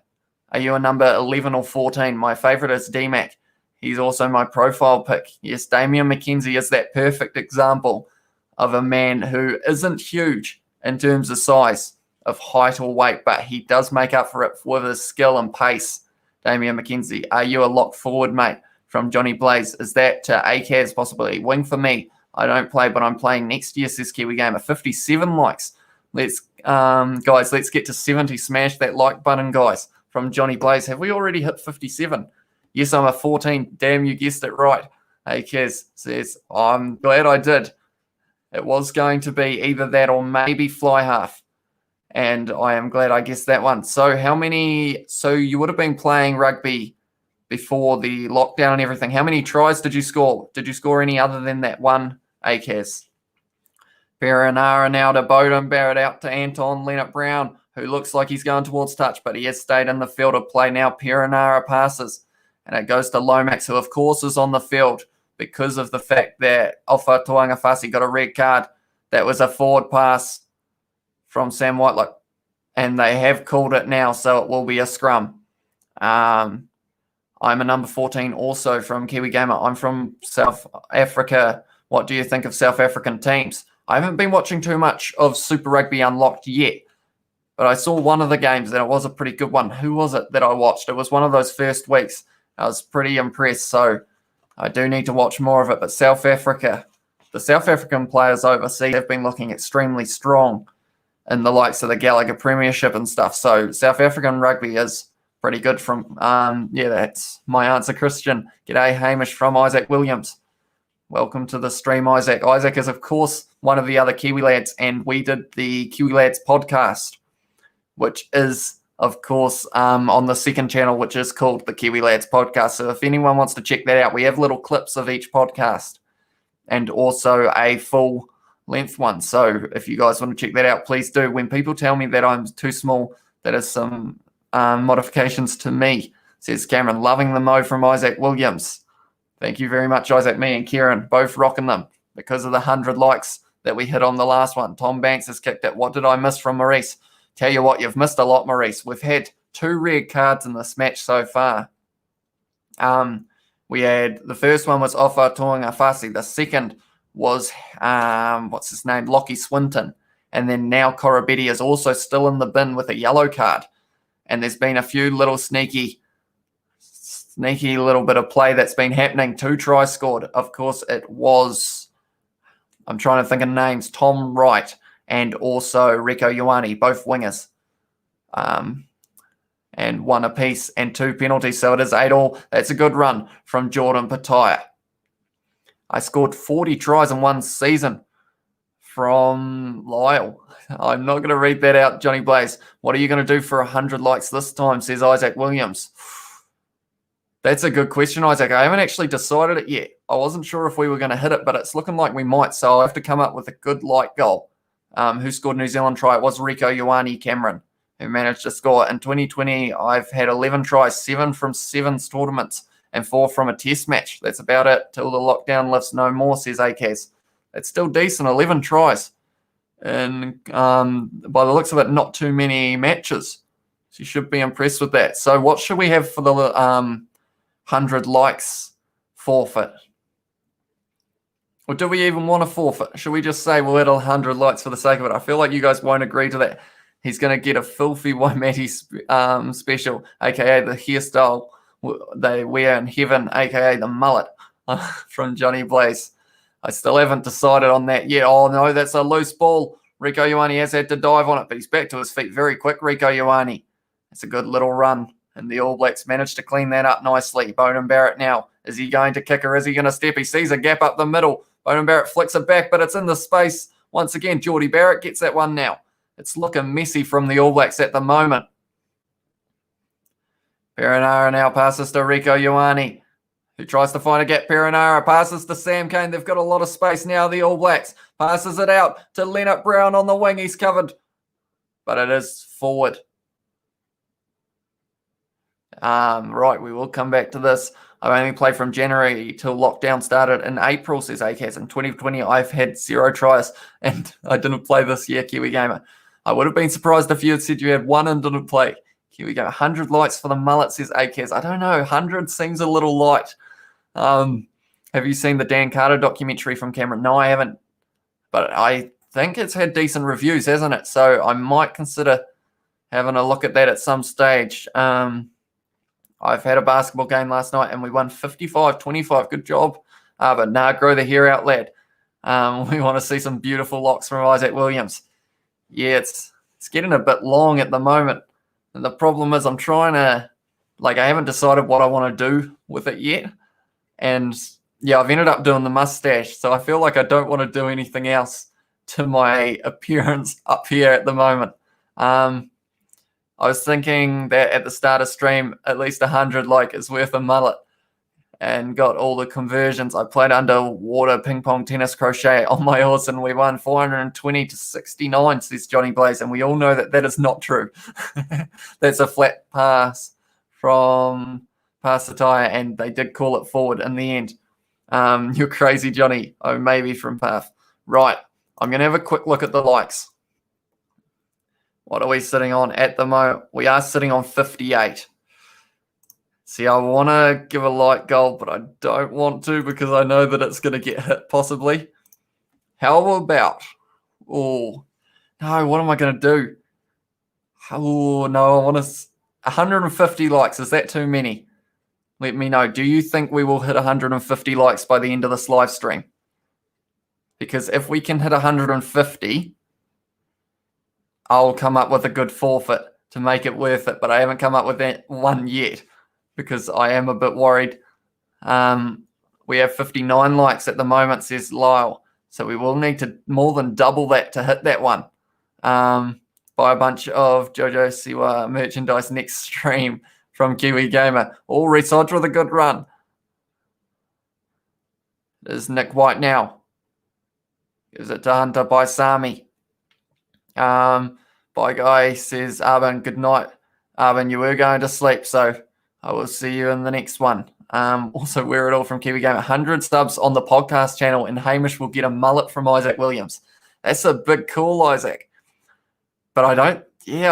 Are you a number 11 or 14? My favorite is D-Mac. He's also my profile pick. Yes, Damian McKenzie is that perfect example of a man who isn't huge in terms of size, of height or weight, but he does make up for it with his skill and pace. Damian McKenzie, are you a lock forward, mate? From Johnny Blaze. Is that Akaz possibly? Wing for me. I don't play, but I'm playing next year, says Kiwi Gamer. 57 likes. Guys, let's get to 70. Smash that like button, guys. From Johnny Blaze. Have we already hit 57? Yes, I'm a 14. Damn, you guessed it right. Akaz says, I'm glad I did. It was going to be either that or maybe fly half. And I am glad I guessed that one. So you would have been playing rugby before the lockdown and everything. How many tries did you score? Did you score any other than that one, Akaz? Perenara now to Bowden Barrett, out to Anton Leonard-Brown, who looks like he's going towards touch, but he has stayed in the field of play now. Perenara passes, and it goes to Lomax, who of course is on the field because of the fact that Alpha Tuangafasi got a red card. That was a forward pass from Sam Whitelock, and they have called it now, so it will be a scrum. I'm a number 14 also from Kiwi Gamer. I'm from South Africa. What do you think of South African teams? I haven't been watching too much of Super Rugby Unlocked yet, but I saw one of the games and it was a pretty good one. Who was it that I watched? It was one of those first weeks. I was pretty impressed, so I do need to watch more of it. But South Africa, the South African players overseas have been looking extremely strong in the likes of the Gallagher Premiership and stuff. So South African rugby is pretty good from, that's my answer, Christian. G'day, Hamish from Isaac Williams. Welcome to the stream, Isaac. Isaac is, of course, one of the other Kiwi Lads, and we did the Kiwi Lads podcast, which is, of course, on the second channel, which is called the Kiwi Lads podcast. So if anyone wants to check that out, we have little clips of each podcast and also a full length one. So if you guys want to check that out, please do. When people tell me that I'm too small, that is some modifications to me, says Cameron. Loving the mo from Isaac Williams. Thank you very much, Isaac. Me and Kieran both rocking them because of the 100 likes that we hit on the last one. Tom Banks has kicked it. What did I miss from Maurice? Tell you what, you've missed a lot, Maurice. We've had 2 red cards in this match so far. We had, the first one was Ofa Tuangafasi. The second was, what's his name? Lockie Swinton. And then now Corabetti is also still in the bin with a yellow card. And there's been a few little sneaky little bit of play that's been happening. 2 tries scored. Of course, it was, I'm trying to think of names, Tom Wright and also Rieko Ioane, both wingers. And 1 apiece and 2 penalties. So it is 8-all. That's a good run from Jordan Pataya. I scored 40 tries in 1 season from Lyle. I'm not going to read that out, Johnny Blaze. What are you going to do for 100 likes this time, says Isaac Williams. That's a good question, Isaac. I haven't actually decided it yet. I wasn't sure if we were going to hit it, but it's looking like we might. So I'll have to come up with a good like goal. Who scored New Zealand try? It was Rieko Ioane Cameron, who managed to score. In 2020, I've had 11 tries, 7 from 7 tournaments, and 4 from a test match. That's about it till the lockdown lifts no more, says Akaz. It's still decent, 11 tries. And by the looks of it, not too many matches. So you should be impressed with that. So what should we have for the 100 likes forfeit? Or do we even want to forfeit? Should we just say we'll hit 100 likes for the sake of it? I feel like you guys won't agree to that. He's going to get a filthy Waimati special, a.k.a. the hairstyle they wear in heaven, a.k.a. the mullet from Johnny Blaze. I still haven't decided on that yet. Oh, no, that's a loose ball. Rieko Ioane has had to dive on it, but he's back to his feet very quick, Rieko Ioane. It's a good little run, and the All Blacks managed to clean that up nicely. Beauden Barrett now. Is he going to kick or is he going to step? He sees a gap up the middle. Beauden Barrett flicks it back, but it's in the space. Once again, Geordie Barrett gets that one now. It's looking messy from the All Blacks at the moment. Perenara now passes to Rieko Ioane, who tries to find a gap. Perenara passes to Sam Cane. They've got a lot of space now, the All Blacks. Passes it out to Leonard Brown on the wing. He's covered, but it is forward. Right, we will come back to this. I've only played from January till lockdown started in April, says Akaz. In 2020, I've had 0 tries, and I didn't play this year, Kiwi Gamer. I would have been surprised if you had said you had 1 and didn't play. Here we go. 100 likes for the mullet, says Akaz. I don't know. 100 seems a little light. Have you seen the Dan Carter documentary from Cameron? No, I haven't. But I think it's had decent reviews, hasn't it? So I might consider having a look at that at some stage. I've had a basketball game last night and we won 55-25. Good job. But nah, grow the hair out, lad. We want to see some beautiful locks from Isaac Williams. Yeah, it's getting a bit long at the moment. And the problem is I'm trying to, I haven't decided what I want to do with it yet. And yeah, I've ended up doing the mustache. So I feel like I don't want to do anything else to my appearance up here at the moment. I was thinking that at the start of stream, at least 100 is worth a mullet, and got all the conversions. I played underwater ping pong tennis crochet on my horse and we won 420-69, says Johnny Blaze. And we all know that that is not true. That's a flat pass from Pasataya, and they did call it forward in the end. You're crazy, Johnny. Oh, maybe from Path. Right. I'm going to have a quick look at the likes. What are we sitting on at the moment? We are sitting on 58. See, I want to give a like goal, but I don't want to because I know that it's going to get hit possibly. How about, oh, no, what am I going to do? Oh, no, I want to, 150 likes. Is that too many? Let me know. Do you think we will hit 150 likes by the end of this live stream? Because if we can hit 150, I'll come up with a good forfeit to make it worth it. But I haven't come up with that one yet because I am a bit worried. We have 59 likes at the moment, says Lyle. So we will need to more than double that to hit that one. Buy a bunch of Jojo Siwa merchandise next stream from Kiwi Gamer. All Resodge with a good run. There's Nick White now. Gives it to Hunter by Sami. Bye guy, says Arben, good night. Arben, you were going to sleep, so I will see you in the next one. Also, wear it all from Kiwi Game. 100 subs on the podcast channel, and Hamish will get a mullet from Isaac Williams. That's a big call, Isaac. But I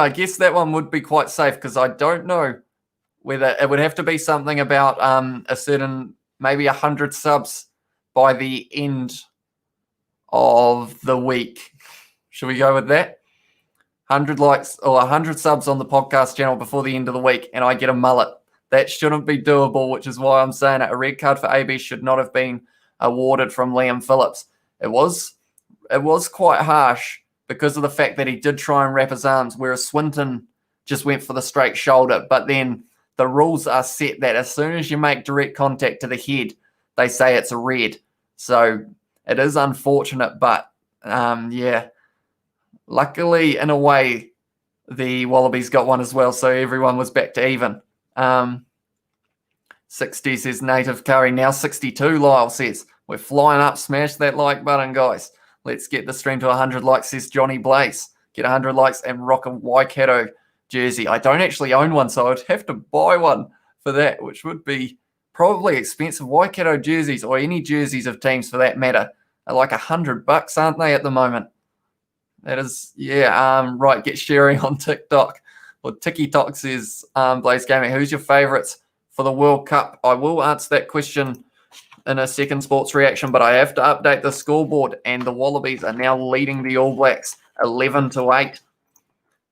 guess that one would be quite safe because I don't know whether it would have to be something about a certain, maybe 100 subs by the end of the week. Should we go with that? 100 likes or 100 subs on the podcast channel before the end of the week, and I get a mullet. That shouldn't be doable, which is why I'm saying it. A red card for AB should not have been awarded from Liam Phillips. It was quite harsh because of the fact that he did try and wrap his arms, whereas Swinton just went for the straight shoulder. But then the rules are set that as soon as you make direct contact to the head, they say it's a red. So it is unfortunate, but luckily, in a way, the Wallabies got one as well, so everyone was back to even. 60 says Native Curry. Now 62, Lyle says. We're flying up. Smash that like button, guys. Let's get the stream to 100 likes, says Johnny Blaze. Get 100 likes and rock a Waikato jersey. I don't actually own one, so I'd have to buy one for that, which would be probably expensive. Waikato jerseys, or any jerseys of teams for that matter, are like $100, aren't they, at the moment? That is, right. Get sharing on TikTok. Well, TikTok says, Blaze Gaming, who's your favourites for the World Cup? I will answer that question in a second sports reaction, but I have to update the scoreboard, and the Wallabies are now leading the All Blacks 11-8.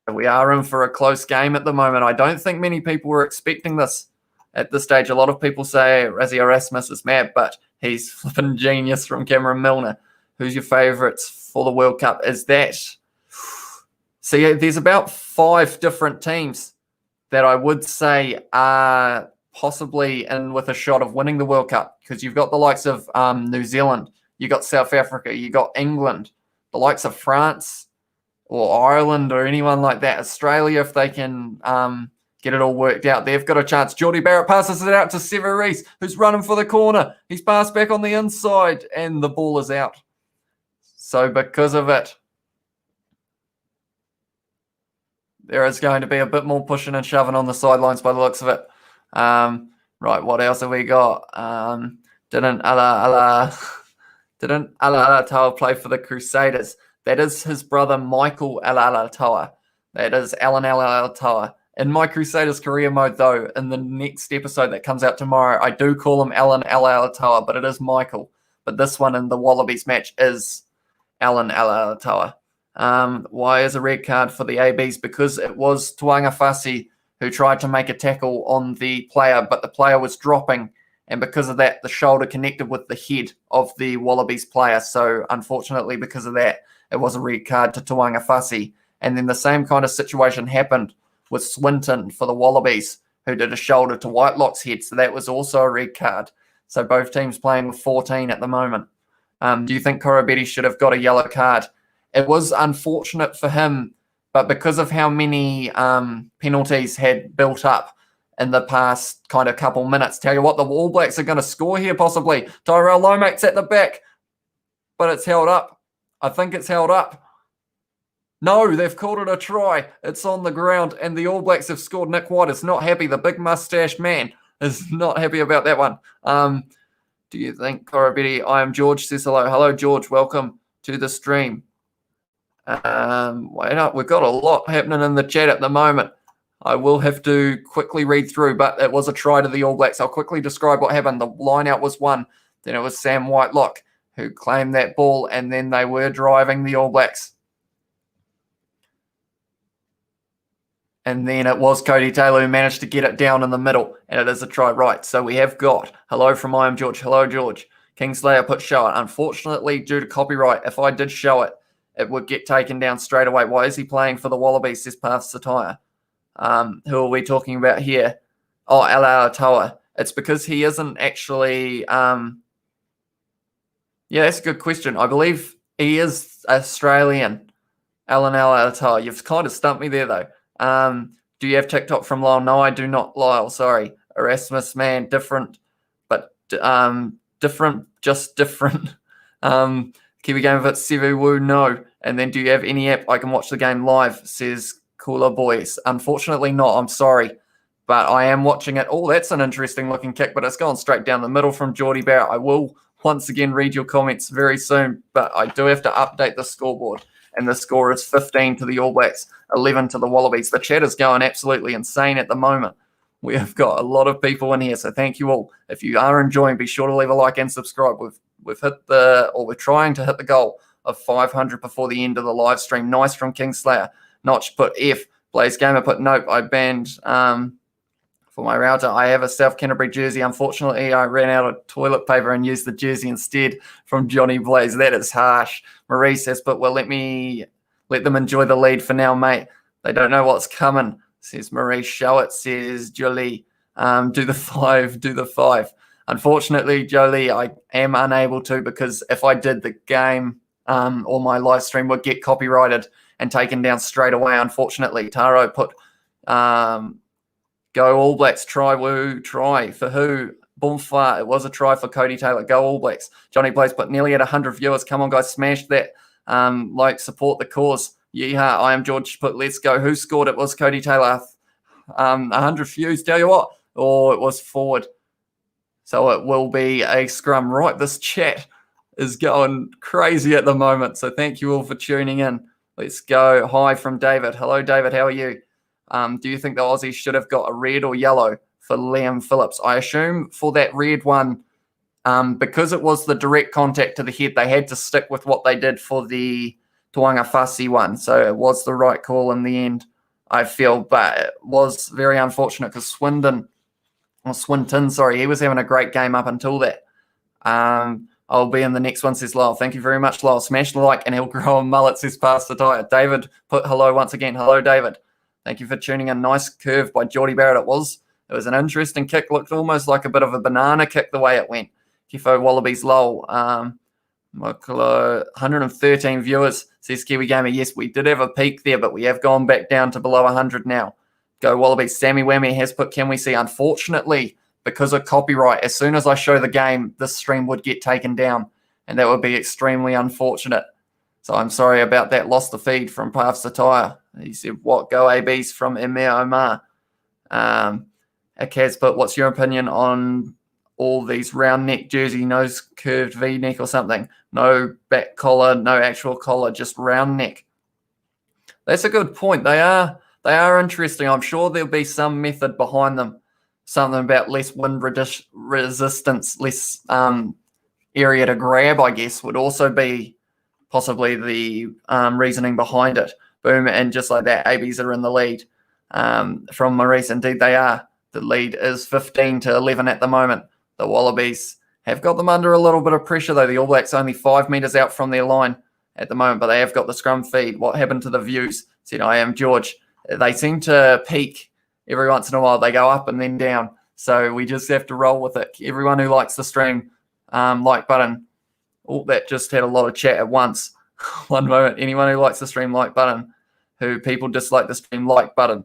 So we are in for a close game at the moment. I don't think many people were expecting this at this stage. A lot of people say Razzie Erasmus is mad, but he's flipping genius from Cameron Milner. Who's your favourites for the World Cup? Is that... See, there's about 5 different teams that I would say are possibly in with a shot of winning the World Cup, because you've got the likes of New Zealand, you got South Africa, you got England, the likes of France or Ireland or anyone like that. Australia, if they can get it all worked out, they've got a chance. Geordie Barrett passes it out to Sever Reece, who's running for the corner. He's passed back on the inside, and the ball is out. So because of it, there is going to be a bit more pushing and shoving on the sidelines by the looks of it. Right, what else have we got? Didn't Alaalatoa play for the Crusaders? That is his brother Michael Alaalatoa. That is Alan Alaalatoa. In my Crusaders career mode, though, in the next episode that comes out tomorrow, I do call him Alan Alaalatoa, but it is Michael. But this one in the Wallabies match is Alan Alaalatoa. Why is a red card for the ABs? Because it was Tuangafasi who tried to make a tackle on the player, but the player was dropping, and because of that, the shoulder connected with the head of the Wallabies player. So unfortunately, because of that, it was a red card to Tuangafasi. And then the same kind of situation happened with Swinton for the Wallabies, who did a shoulder to Whitelock's head. So that was also a red card. So both teams playing with 14 at the moment. Do you think Koroibete should have got a yellow card? It was unfortunate for him, but because of how many penalties had built up in the past kind of couple minutes, tell you what, the All Blacks are going to score here possibly. Tyrell Lomax at the back, but it's held up. I think it's held up. No, they've called it a try. It's on the ground, and the All Blacks have scored. Nick White is not happy. The big mustached man is not happy about that one. Do you think Koroibete? I am George says hello. Hello, George. Welcome to the stream. Wait up. We've got a lot happening in the chat at the moment. I will have to quickly read through, but it was a try to the All Blacks. I'll quickly describe what happened. The line out was one. Then it was Sam Whitelock who claimed that ball, and then they were driving the All Blacks. And then it was Cody Taylor who managed to get it down in the middle, and it is a try. Right, so we have got hello from I am George. Hello, George. Kingslayer put show it. Unfortunately, due to copyright, if I did show it, it would get taken down straight away. Why is he playing for the Wallabies? Says Path Satire. Who are we talking about here? Oh, Alaalatoa. It's because he isn't actually... yeah, that's a good question. I believe he is Australian. Alan Alaalatoa. You've kind of stumped me there, though. Do you have TikTok from Lyle? No, I do not, Lyle. Sorry. Erasmus, man, different, but different, just different. Kiwi Game of it, Sevu Wu, no. And then do you have any app I can watch the game live, says Cooler Boys? Unfortunately not, I'm sorry. but I am watching it. Oh, that's an interesting looking kick, but it's gone straight down the middle from Geordie Barrett. I will once again read your comments very soon, but I do have to update the scoreboard. And the score is 15 to the All Blacks, 11 to the Wallabies. The chat is going absolutely insane at the moment. We have got a lot of people in here, so thank you all. If you are enjoying, be sure to leave a like and subscribe. We're trying to hit the goal of 500 before the end of the live stream. Nice from Kingslayer. Notch put F. Blaze Gamer put nope. I banned for my router. I have a South Canterbury jersey. Unfortunately, I ran out of toilet paper and used the jersey instead from Johnny Blaze. That is harsh. Marie says, but well, let them enjoy the lead for now, mate. They don't know what's coming, says Marie. Show it, says Jolie. Do the five. Unfortunately, Jolie, I am unable to, because if I did, the game or my live stream would get copyrighted and taken down straight away. Unfortunately, Taro put go All Blacks, try for who? Boomfa. It was a try for Cody Taylor. Go All Blacks. Johnny Blaze put nearly at 100 viewers. Come on, guys, smash that. Support the cause. Yeehaw. I am George put let's go. Who scored? It was Cody Taylor. 100 views. Tell you what. Or it was forward. So it will be a scrum. Right, this chat is going crazy at the moment. So thank you all for tuning in. Let's go. Hi from David. Hello, David. How are you? Do you think the Aussies should have got a red or yellow for Liam Phillips? I assume for that red one, because it was the direct contact to the head, they had to stick with what they did for the Tuanga Fasi one. So it was the right call in the end, I feel. But it was very unfortunate because Swinton, he was having a great game up until that. I'll be in the next one, says Lyle. Thank you very much, Lyle. Smash the like and he'll grow a mullet, says Pass the Tire. David put hello once again. Hello, David. Thank you for tuning in. Nice curve by Geordie Barrett it was. It was an interesting kick. Looked almost like a bit of a banana kick the way it went. Kifo Wallabies lol. 113 viewers, says Kiwi Gamer. Yes, we did have a peak there, but we have gone back down to below 100 now. Go Wallabies. Sammy Whammy has put, can we see? Unfortunately, because of copyright, as soon as I show the game, this stream would get taken down, and that would be extremely unfortunate. So I'm sorry about that. Lost the feed from Path Satire. He said, what? Go ABs from Emir Omar. Akaz, but what's your opinion on all these round neck jersey, nose curved V-neck or something? No back collar, no actual collar, just round neck. That's a good point. They are interesting. I'm sure there'll be some method behind them. Something about less wind resistance, less area to grab, I guess, would also be possibly the reasoning behind it. Boom, and just like that, ABs are in the lead. From Maurice, indeed they are. The lead is 15 to 11 at the moment. The Wallabies have got them under a little bit of pressure, though. The All Blacks only 5 metres out from their line at the moment, but they have got the scrum feed. What happened to the views? Said, I am George. They seem to peak every once in a while. They go up and then down. So we just have to roll with it. Everyone who likes the stream, like button. Oh, that just had a lot of chat at once. One moment. Anyone who likes the stream, like button. Who people dislike the stream, like button.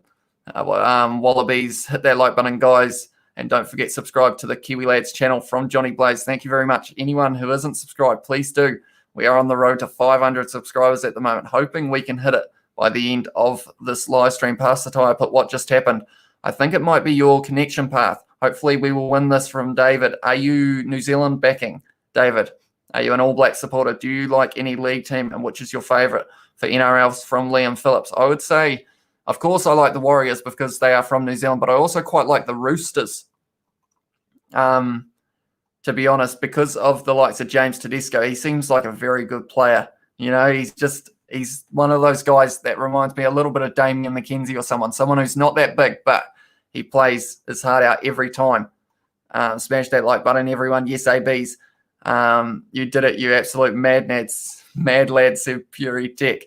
Wallabies, hit that like button, guys. And don't forget, subscribe to the Kiwi Lads channel from Johnny Blaze. Thank you very much. Anyone who isn't subscribed, please do. We are on the road to 500 subscribers at the moment, hoping we can hit it by the end of this live stream. Pass the tire, but what just happened? I think it might be your connection path. Hopefully we will win this from David. Are you New Zealand backing, David? Are you an All Black supporter? Do you like any league team, and which is your favourite? For NRLs from Liam Phillips, I would say, of course, I like the Warriors because they are from New Zealand, but I also quite like the Roosters. To be honest, because of the likes of James Tedesco, he seems like a very good player. You know, he's one of those guys that reminds me a little bit of Damian McKenzie or someone who's not that big, but he plays his heart out every time. Smash that like button, everyone. Yes, ABs. You did it, you absolute mad lads, said Puri Tech.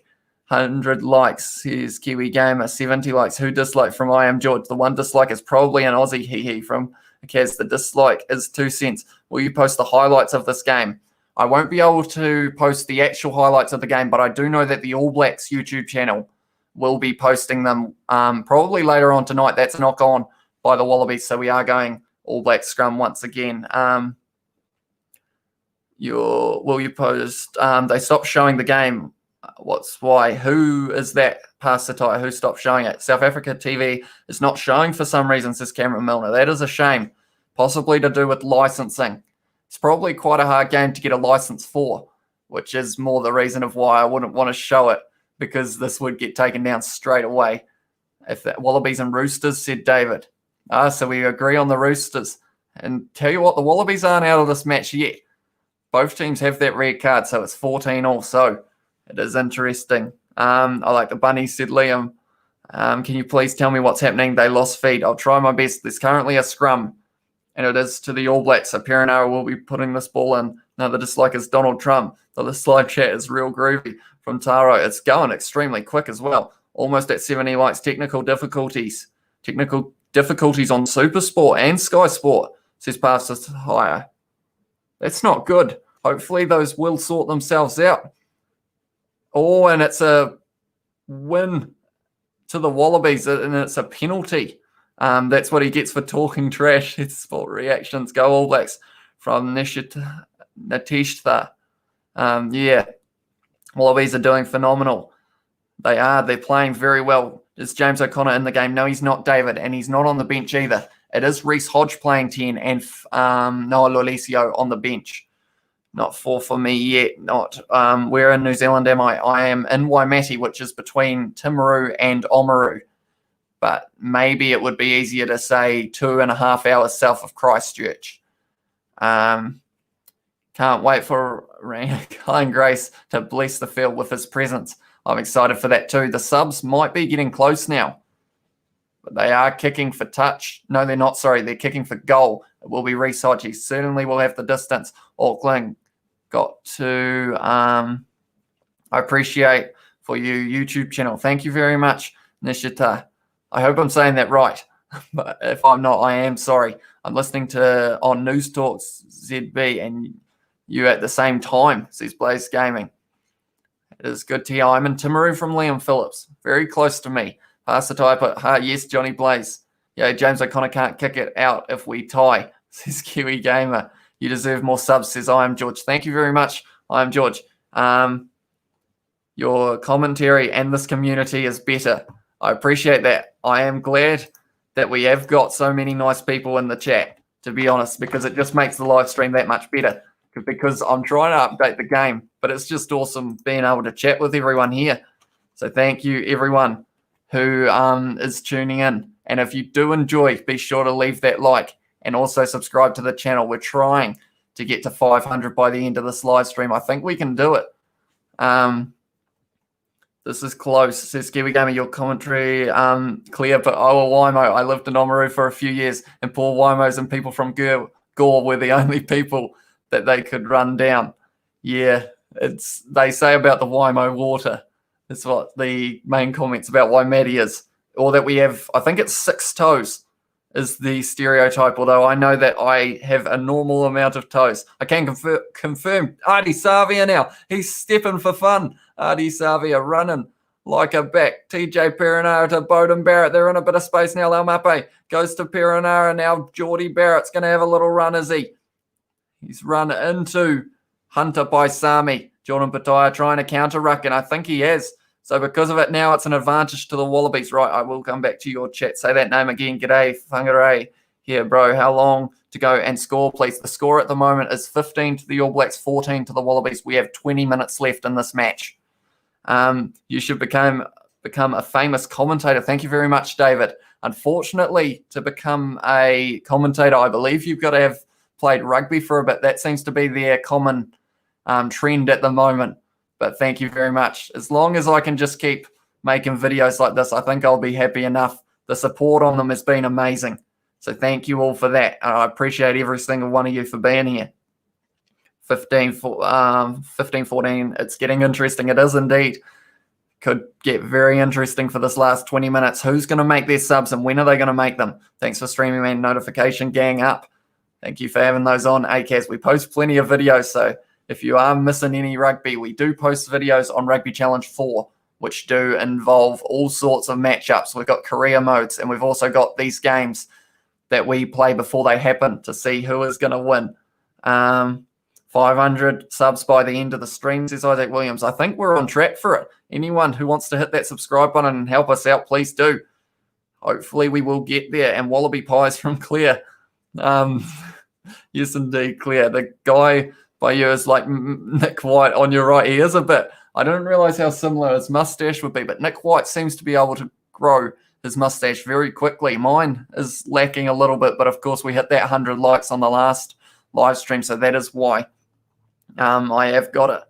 100 likes. Here's Kiwi Gamer. 70 likes. Who disliked from I Am George? The one dislike is probably an Aussie. Hee from Kaz. The dislike is 2 cents. Will you post the highlights of this game? I won't be able to post the actual highlights of the game, but I do know that the All Blacks YouTube channel will be posting them probably later on tonight. That's a knock on by the Wallabies. So we are going All Black scrum once again. Will you post? They stopped showing the game. What's why? Who is that past the tie? Who stopped showing it? South Africa TV is not showing for some reason, says Cameron Milner. That is a shame. Possibly to do with licensing. It's probably quite a hard game to get a license for, which is more the reason of why I wouldn't want to show it, because this would get taken down straight away. If that Wallabies and Roosters, said David. So we agree on the Roosters. And tell you what, the Wallabies aren't out of this match yet. Both teams have that red card, so it's 14 also. It is interesting. I like the bunnies, said Liam. Can you please tell me what's happening? They lost feed. I'll try my best. There's currently a scrum, and it is to the All Blacks. So Perenara will be putting this ball in. Another dislike is Donald Trump. The slide chat is real groovy from Taro. It's going extremely quick as well. Almost at 70 likes. Technical difficulties. Technical difficulties on Supersport and Sky Sport, says Pastor Higher. That's not good. Hopefully those will sort themselves out. Oh, and it's a win to the Wallabies, and it's a penalty. That's what he gets for talking trash. It's sport reactions. Go All Blacks from Natishta. Yeah, Wallabies are doing phenomenal. They are. They're playing very well. Is James O'Connor in the game? No, he's not, David, and he's not on the bench either. It is Reece Hodge playing 10 and Noah Lolesio on the bench. Not 4 for me yet. Not. Where in New Zealand am I? I am in Waimate, which is between Timaru and Oamaru. But maybe it would be easier to say 2.5 hours south of Christchurch. Can't wait for Ryan Grace to bless the field with his presence. I'm excited for that too. The subs might be getting close now. But they are kicking for touch. No, they're not. Sorry, they're kicking for goal. It will be Reece Hodge. He certainly will have the distance. Auckland got to. I appreciate for you YouTube channel. Thank you very much, Nishita. I hope I'm saying that right. But if I'm not, I am sorry. I'm listening to on News Talks ZB and you at the same time, says Blaze Gaming. It is good to hear. I'm in Timaru from Liam Phillips. Very close to me. Pass the tie, but yes, Johnny Blaze. Yeah, James O'Connor can't kick it out if we tie, says Kiwi Gamer. You deserve more subs, says I am George. Thank you very much. I am George. Your commentary and this community is better. I appreciate that. I am glad that we have got so many nice people in the chat, to be honest, because it just makes the live stream that much better. Because I'm trying to update the game, but it's just awesome being able to chat with everyone here. So thank you, everyone who is tuning in. And if you do enjoy, be sure to leave that like and also subscribe to the channel. We're trying to get to 500 by the end of this live stream. I think we can do it. This is close, says Kiwi Gamer. Your commentary clear, but Waimo. I lived in Oamaru for a few years, and poor Waimos and people from Gore were the only people that they could run down. Yeah, they say about the Waimo water. That's what the main comments about Waimate is. Or that we have, I think it's 6 toes is the stereotype, although I know that I have a normal amount of toes. I can confirm Artie Savia now. He's stepping for fun. Artie Savia running like a back. TJ Perenara to Bowden Barrett. They're in a bit of space now. Laumape goes to Perenara. Now Geordie Barrett's going to have a little run, is he? He's run into Hunter by Sami. Jordan Pataya trying to counter ruck, and I think he has. So because of it, now it's an advantage to the Wallabies. Right, I will come back to your chat. Say that name again. G'day, Whangarei. Here, bro. How long to go and score, please? The score at the moment is 15 to the All Blacks, 14 to the Wallabies. We have 20 minutes left in this match. You should become a famous commentator. Thank you very much, David. Unfortunately, to become a commentator, I believe you've got to have played rugby for a bit. That seems to be their common trend at the moment. But thank you very much. As long as I can just keep making videos like this, I think I'll be happy enough. The support on them has been amazing. So thank you all for that. I appreciate every single one of you for being here. 15, 14, it's getting interesting. It is indeed. Could get very interesting for this last 20 minutes. Who's going to make their subs and when are they going to make them? Thanks for streaming, man. Notification gang up. Thank you for having those on, ACAS. We post plenty of videos, so if you are missing any rugby, we do post videos on Rugby Challenge 4, which do involve all sorts of matchups. We've got career modes, and we've also got these games that we play before they happen to see who is going to win. 500 subs by the end of the stream, says Isaac Williams. I think we're on track for it. Anyone who wants to hit that subscribe button and help us out, please do. Hopefully we will get there. And Wallaby Pies from Claire. Yes, indeed, Claire. The guy by you is like Nick White on your right. He is a bit. I didn't realize how similar his mustache would be, but Nick White seems to be able to grow his mustache very quickly. Mine is lacking a little bit, but of course we hit that 100 likes on the last live stream, so that is why. I have got it.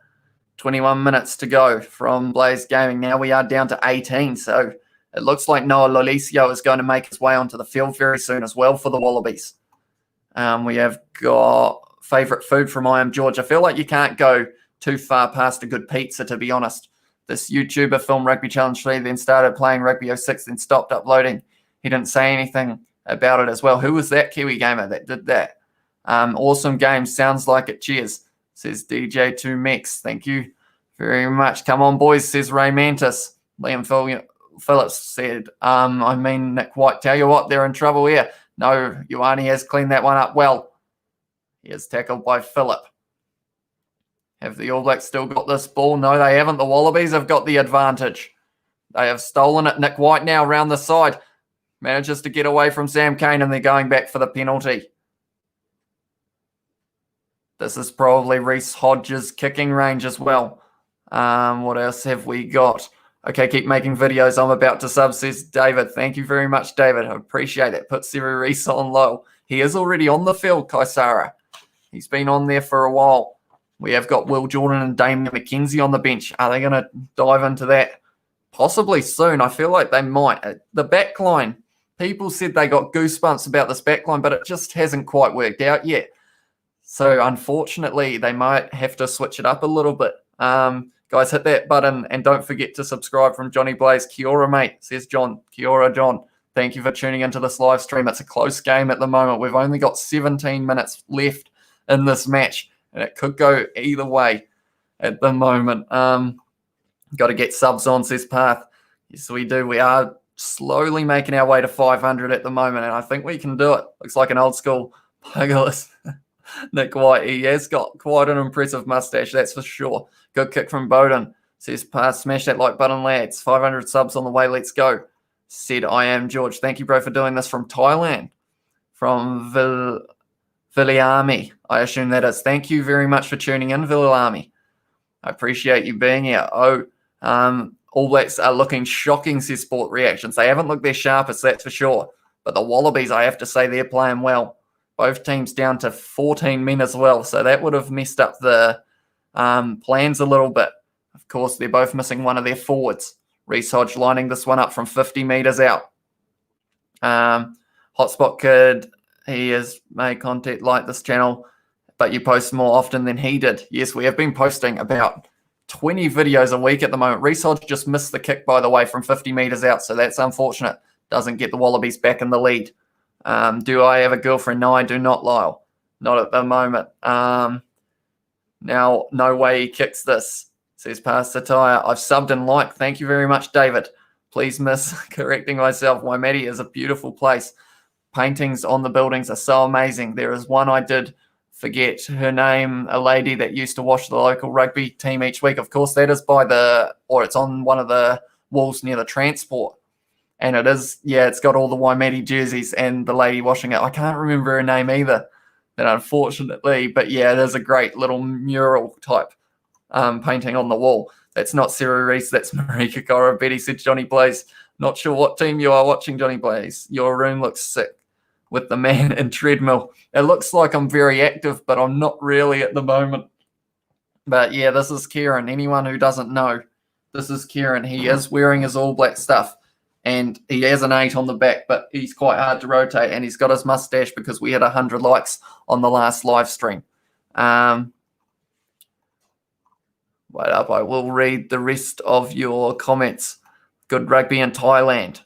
21 minutes to go from Blaze Gaming. Now we are down to 18, so it looks like Noah Lolicio is going to make his way onto the field very soon as well for the Wallabies. We have got favourite food from I Am George. I feel like you can't go too far past a good pizza, to be honest. This YouTuber filmed Rugby Challenge 3, then started playing Rugby 06, then stopped uploading. He didn't say anything about it as well. Who was that Kiwi gamer that did that? Awesome game. Sounds like it. Cheers, says DJ2Mex. Thank you very much. Come on, boys, says Ray Mantis. Liam Phillips said, I mean, Nick White, tell you what, they're in trouble here. No, Ioane has cleaned that one up well. He is tackled by Phillip. Have the All Blacks still got this ball? No, they haven't. The Wallabies have got the advantage. They have stolen it. Nick White now around the side. Manages to get away from Sam Cane, and they're going back for the penalty. This is probably Reece Hodges' kicking range as well. What else have we got? Okay, keep making videos. I'm about to sub, says David. Thank you very much, David. I appreciate it. Put Siri Reece on low. He is already on the field, Kaisara. He's been on there for a while. We have got Will Jordan and Damian McKenzie on the bench. Are they going to dive into that? Possibly soon. I feel like they might. The back line, people said they got goosebumps about this back line, but it just hasn't quite worked out yet. So, unfortunately, they might have to switch it up a little bit. Guys, hit that button and don't forget to subscribe from Johnny Blaze. Kia ora, mate, says John. Kia ora, John. Thank you for tuning into this live stream. It's a close game at the moment. We've only got 17 minutes left in this match, and it could go either way at the moment. Got to get subs on, says Path. Yes, we do. We are slowly making our way to 500 at the moment, and I think we can do it. Looks like an old school Pugilist. Nick White, he has got quite an impressive mustache, that's for sure. Good kick from Bowden. Says Path, smash that like button, lads. 500 subs on the way, let's go. Said I Am George. Thank you, bro, for doing this from Thailand. From Viliami, I assume that is. Thank you very much for tuning in, Viliami. I appreciate you being here. All Blacks are looking shocking, says Sport Reactions. They haven't looked their sharpest, that's for sure. But the Wallabies, I have to say, they're playing well. Both teams down to 14 men as well. So that would have messed up the plans a little bit. Of course, they're both missing one of their forwards. Reece Hodge lining this one up from 50 metres out. Hotspot Kid, he has made content like this channel, but you post more often than he did. Yes, we have been posting about 20 videos a week at the moment. Reece Hodge just missed the kick, by the way, from 50 metres out, so that's unfortunate. Doesn't get the Wallabies back in the lead. Do I have a girlfriend? No, I do not, Lyle. Not at the moment. Now, no way he kicks this, says Pastor Tyre. I've subbed and liked. Thank you very much, David. Please miss correcting myself. Waimate is a beautiful place. Paintings on the buildings are so amazing. There is one I did forget her name, a lady that used to wash the local rugby team each week. Of course, that is it's on one of the walls near the transport. And it is, yeah, it's got all the Waimate jerseys and the lady washing it. I can't remember her name either, that unfortunately. But yeah, it is a great little mural type painting on the wall. That's not Sarah Reece, that's Marie Kokora. Betty said, Johnny Blaze, not sure what team you are watching, Johnny Blaze. Your room looks sick with the man in treadmill. It looks like I'm very active, but I'm not really at the moment. But yeah, this is Kieran. Anyone who doesn't know, this is Kieran. He is wearing his All Black stuff. And he has an 8 on the back, but he's quite hard to rotate. And he's got his mustache because we had 100 likes on the last live stream. Wait up, I will read the rest of your comments. Good rugby in Thailand,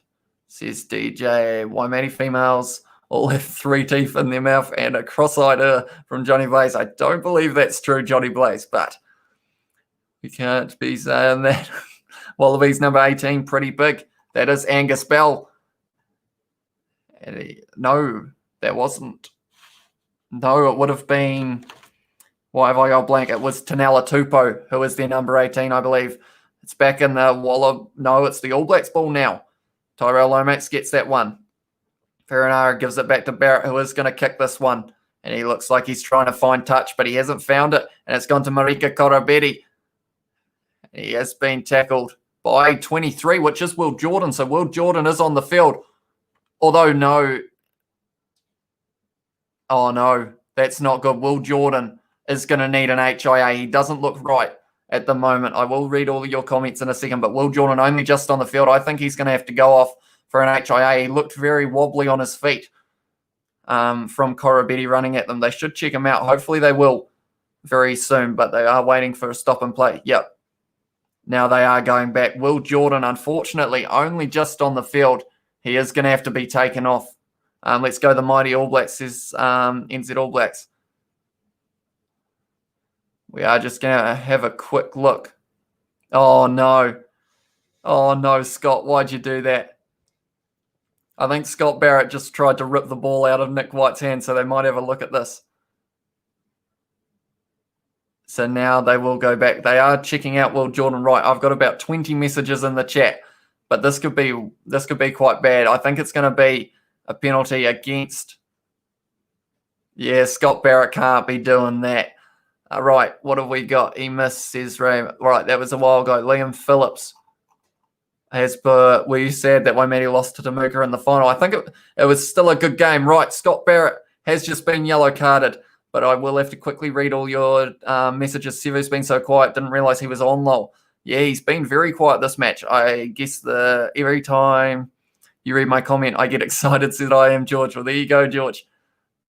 says DJ. Waimate females all have 3 teeth in their mouth and a cross-eyed from Johnny Blaze. I don't believe that's true, Johnny Blaze, but we can't be saying that. Wallabies number 18, pretty big. That is Angus Bell. No, that wasn't. No, it would have been Why have I got blank? It was Tanela Tupou, who is their number 18, I believe. It's back in the No, it's the All Blacks ball now. Tyrell Lomax gets that one. Perenara gives it back to Barrett, who is going to kick this one. And he looks like he's trying to find touch, but he hasn't found it. And it's gone to Marika Korobedi. He has been tackled by 23, which is Will Jordan. So Will Jordan is on the field. Although, no. Oh, no. That's not good. Will Jordan is going to need an HIA. He doesn't look right at the moment. I will read all of your comments in a second, but Will Jordan only just on the field. I think he's going to have to go off for an HIA. He looked very wobbly on his feet from Korobedi running at them. They should check him out. Hopefully they will very soon, but they are waiting for a stop and play. Yep. Now they are going back. Will Jordan, unfortunately, only just on the field. He is going to have to be taken off. Let's go the mighty All Blacks, says NZ All Blacks. We are just going to have a quick look. Oh, no. Oh, no, Scott. Why'd you do that? I think Scott Barrett just tried to rip the ball out of Nick White's hand, so they might have a look at this. So now they will go back. They are checking out Will Jordan right. I've got about 20 messages in the chat, but this could be quite bad. I think it's going to be a penalty against. Yeah, Scott Barrett can't be doing that. Right, what have we got? He missed, says Ray. Right, that was a while ago. Liam Phillips. As per, were you sad that Waimeri lost to Temuka in the final? I think it was still a good game. Right, Scott Barrett has just been yellow carded, but I will have to quickly read all your messages. Sevu's been so quiet, didn't realise he was on low. Yeah, he's been very quiet this match. I guess every time you read my comment, I get excited, said I am George. Well, there you go, George.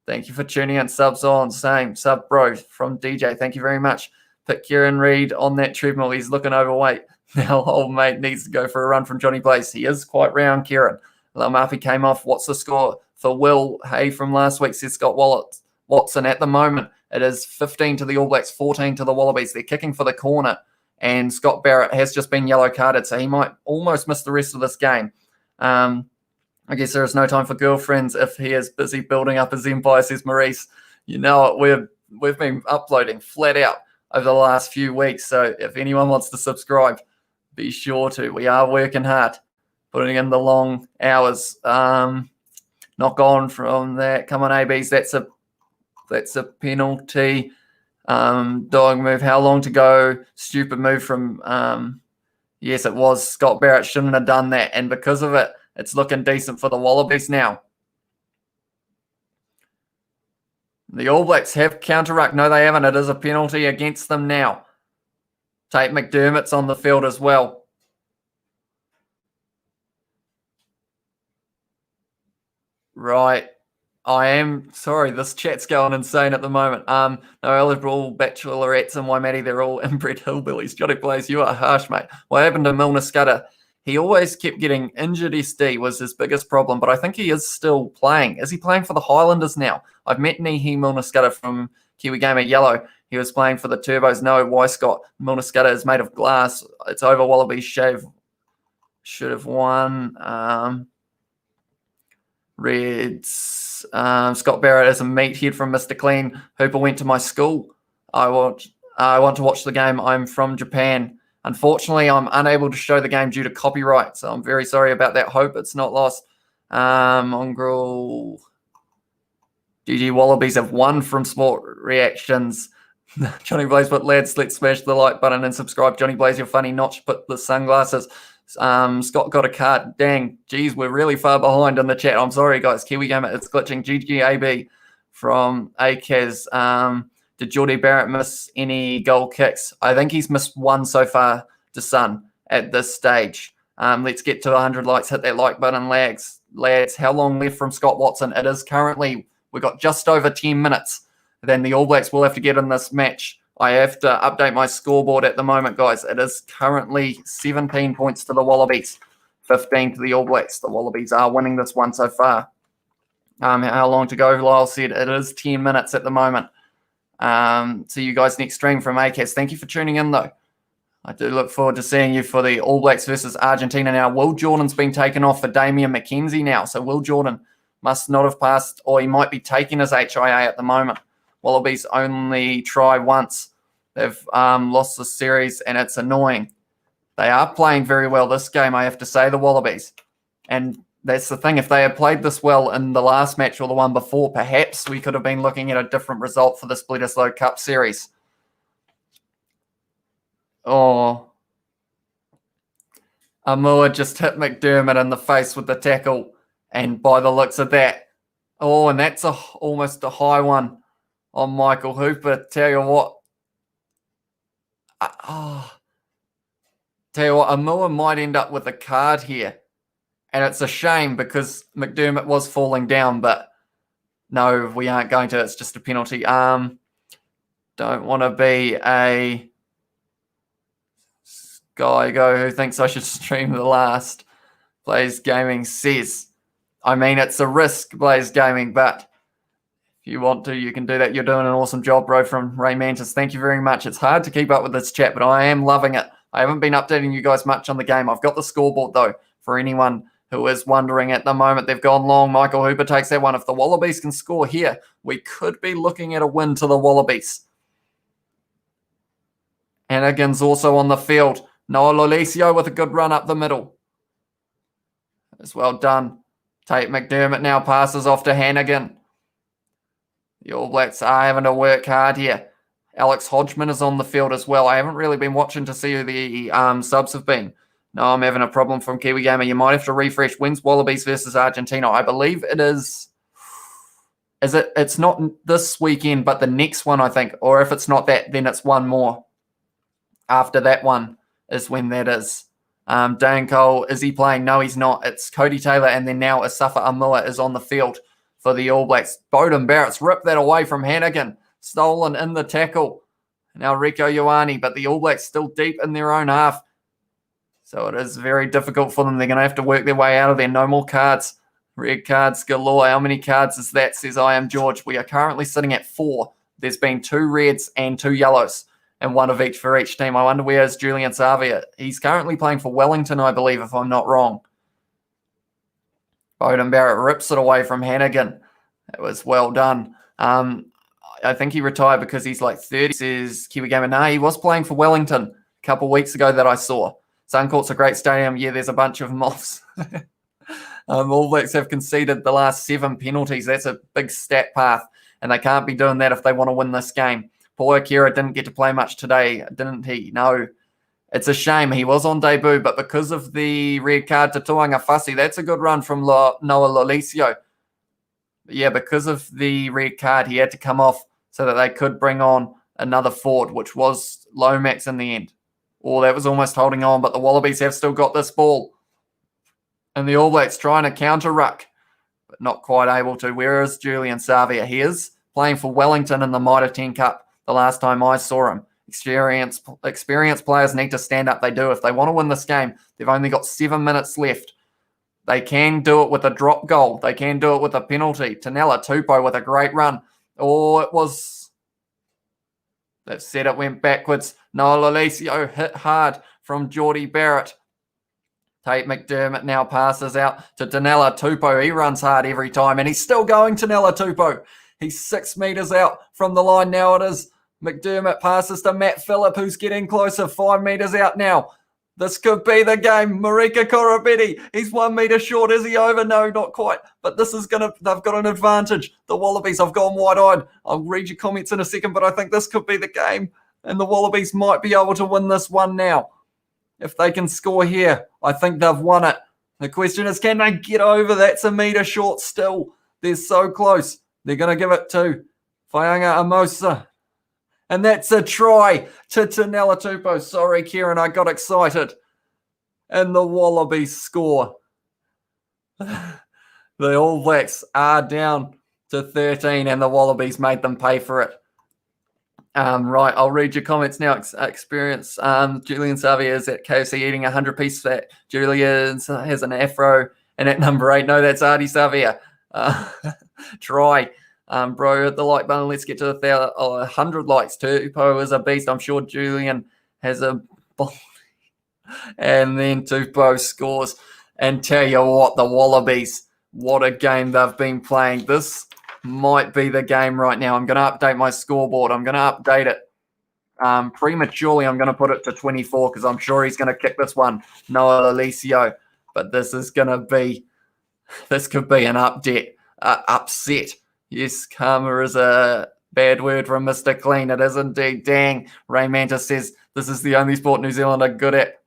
Thank you for tuning in. Subs on, same. Sub bro from DJ. Thank you very much. Put Kieran Reid on that treadmill. He's looking overweight. Now old mate needs to go for a run from Johnny Blaze. He is quite round, Kieran. Laumafi came off. What's the score for Will Hay from last week, says Scott Watson. At the moment, it is 15 to the All Blacks, 14 to the Wallabies. They're kicking for the corner, and Scott Barrett has just been yellow carded, so he might almost miss the rest of this game. I guess there is no time for girlfriends if he is busy building up his empire, says Maurice. You know it, we've been uploading flat out over the last few weeks, so if anyone wants to subscribe, be sure to. We are working hard, putting in the long hours. Not gone from that. Come on, ABs. That's a penalty. Dog move. How long to go? Stupid move from. Yes, it was. Scott Barrett shouldn't have done that, and because of it, it's looking decent for the Wallabies now. The All Blacks have counter-ruck. No, they haven't. It is a penalty against them now. Tate McDermott's on the field as well. Right. I am sorry, this chat's going insane at the moment. No eligible bachelorettes in Waimeri, they're all inbred hillbillies. Johnny Blaze, you are harsh, mate. What happened to Milner Scudder? He always kept getting injured. SD was his biggest problem, but I think he is still playing. Is he playing for the Highlanders now? I've met Nihi Milner Scudder from Kiwi Gamer Yellow. He was playing for the Turbos. No, why Scott? Milner Scudder is made of glass. It's over. Wallabies should have won. Reds. Scott Barrett is a meathead from Mr. Clean. Hooper went to my school. I want to watch the game. I'm from Japan. Unfortunately, I'm unable to show the game due to copyright, so I'm very sorry about that. Hope it's not lost. Mongrel. GG Wallabies have won from Sport Reactions. Johnny Blaze put, lads, let's smash the like button and subscribe. Johnny Blaze, you're funny. Notch put the sunglasses. Scott got a card. Dang, geez, we're really far behind in the chat. I'm sorry, guys. Kiwi Gamer, it's glitching. GGAB from ACAS. Did Jordy Barrett miss any goal kicks? I think he's missed one so far to Sun at this stage. Let's get to 100 likes. Hit that like button, lads. How long left from Scott Watson? It is currently, we've got just over 10 minutes. Then the All Blacks will have to get in this match. I have to update my scoreboard at the moment, guys. It is currently 17 points to the Wallabies, 15 to the All Blacks. The Wallabies are winning this one so far. How long to go? Lyle said it is 10 minutes at the moment. See you guys next stream from ACAS. Thank you for tuning in, though. I do look forward to seeing you for the All Blacks versus Argentina now. Will Jordan's been taken off for Damian McKenzie now. So Will Jordan must not have passed, or he might be taking his HIA at the moment. Wallabies only try once. They've lost the series, and it's annoying. They are playing very well this game, I have to say, the Wallabies. And that's the thing. If they had played this well in the last match or the one before, perhaps we could have been looking at a different result for this Bledisloe Cup series. Oh, Amua just hit McDermott in the face with the tackle. And by the looks of that, oh, and that's almost a high one on Michael Hooper. Tell you what, Amua might end up with a card here. And it's a shame because McDermott was falling down, but no, we aren't going to. It's just a penalty. Don't want to be a guy who thinks I should stream the last. Blaze Gaming says, I mean, it's a risk, Blaze Gaming, but if you want to, you can do that. You're doing an awesome job, bro, from Ray Mantis. Thank you very much. It's hard to keep up with this chat, but I am loving it. I haven't been updating you guys much on the game. I've got the scoreboard, though, for anyone who is wondering at the moment. They've gone long. Michael Hooper takes that one. If the Wallabies can score here, we could be looking at a win to the Wallabies. Hannigan's also on the field. Noah Lolesio with a good run up the middle. It's well done. Tate McDermott now passes off to Hannigan. The All Blacks are having to work hard here. Alex Hodgman is on the field as well. I haven't really been watching to see who the subs have been. No, I'm having a problem from Kiwi Gamer. You might have to refresh. When's Wallabies versus Argentina? I believe it is. It's not this weekend, but the next one, I think. Or if it's not that, then it's one more. After that one is when that is. Dane Cole, is he playing? No, he's not. It's Cody Taylor, and then now Asafa Amua is on the field for the All Blacks. Bowden Barrett's ripped that away from Hannigan. Stolen in the tackle. Now Rieko Ioane, but the All Blacks still deep in their own half. So it is very difficult for them. They're going to have to work their way out of there. No more cards. Red cards galore. How many cards is that, says I Am George. We are currently sitting at 4. There's been 2 reds and 2 yellows, and 1 of each for each team. I wonder where is Julian Savia. He's currently playing for Wellington, I believe, if I'm not wrong. Bowden Barrett rips it away from Hannigan. That was well done. I think he retired because he's like 30, says Kiwi Gamer. No, he was playing for Wellington a couple of weeks ago that I saw. Suncorp's a great stadium. Yeah, there's a bunch of moths. All Blacks have conceded the last 7 penalties. That's a big stat path, and they can't be doing that if they want to win this game. Paul Akira didn't get to play much today, didn't he? No. It's a shame. He was on debut, but because of the red card to Tuanga Fussy, that's a good run from Noah Lolesio. Yeah, because of the red card, he had to come off so that they could bring on another forward, which was Lomax in the end. Oh, that was almost holding on, but the Wallabies have still got this ball. And the All Blacks trying to counter-ruck, but not quite able to. Where is Julian Savia? He is playing for Wellington in the Mitre 10 Cup the last time I saw him. Experienced players need to stand up. They do. If they want to win this game, they've only got 7 minutes left. They can do it with a drop goal. They can do it with a penalty. Tanela Tupou with a great run. Oh, it was... That said, it went backwards. Noah Lolesio hit hard from Geordie Barrett. Tate McDermott now passes out to Tanela Tupou. He runs hard every time, and he's still going, Tanela Tupou. He's 6 metres out from the line now. It is McDermott passes to Matt Phillip, who's getting closer, 5 metres out now. This could be the game. Marika Korobetti, he's 1 metre short. Is he over? No, not quite. But this is they've got an advantage. The Wallabies, I've gone wide-eyed. I'll read your comments in a second, but I think this could be the game. And the Wallabies might be able to win this one now. If they can score here, I think they've won it. The question is, can they get over? That's a metre short still. They're so close. They're going to give it to Whainga Amosa. And that's a try to Tanela Tupou. Sorry, Kieran, I got excited. And the Wallabies score. The All Blacks are down to 13, and the Wallabies made them pay for it. Right, I'll read your comments now. Experience. Julian Savia is at KFC eating 100-piece fat. Julian has an afro, and at number 8, no, that's Artie Savia. Try. Bro, hit the like button. Let's get to 100 likes. Tupou is a beast. I'm sure Julian has a... And then Tupou scores. And tell you what, the Wallabies, what a game they've been playing. This might be the game right now. I'm going to update my scoreboard. I'm going to update it. Prematurely, I'm going to put it to 24 because I'm sure he's going to kick this one, Noah Alicio. But this could be an upset. Yes, karma is a bad word from Mr. Clean. It is indeed. Dang. Ray Mantis says this is the only sport New Zealand are good at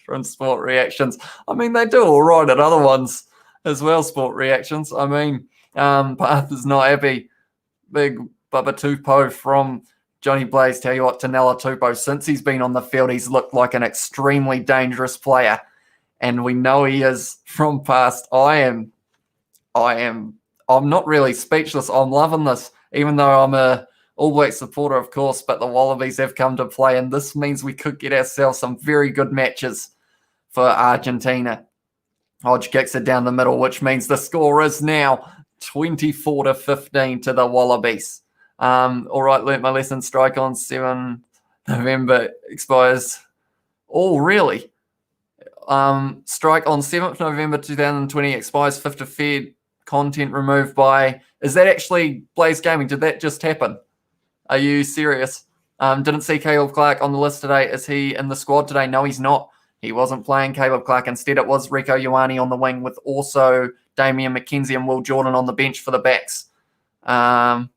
from Sport Reactions. I mean, they do all right at other ones as well, Sport Reactions. I mean, Bath is not happy. Big Bubba Tupou from Johnny Blaze. Tell you what, Tanela Tupou, since he's been on the field, he's looked like an extremely dangerous player. And we know he is from past. I'm not really speechless. I'm loving this, even though I'm a All Black supporter, of course, but the Wallabies have come to play, and this means we could get ourselves some very good matches for Argentina. Hodge kicks it down the middle, which means the score is now 24-15 to the Wallabies. All right, learnt my lesson. Strike on 7 November expires. Oh, really? Strike on 7th November 2020 expires 5th of Feb. Content removed by... Is that actually Blaze Gaming? Did that just happen? Are you serious? Didn't see Caleb Clark on the list today. Is he in the squad today? No, he's not. He wasn't playing Caleb Clark. Instead, it was Rico Ioane on the wing with also Damian McKenzie and Will Jordan on the bench for the backs. I'm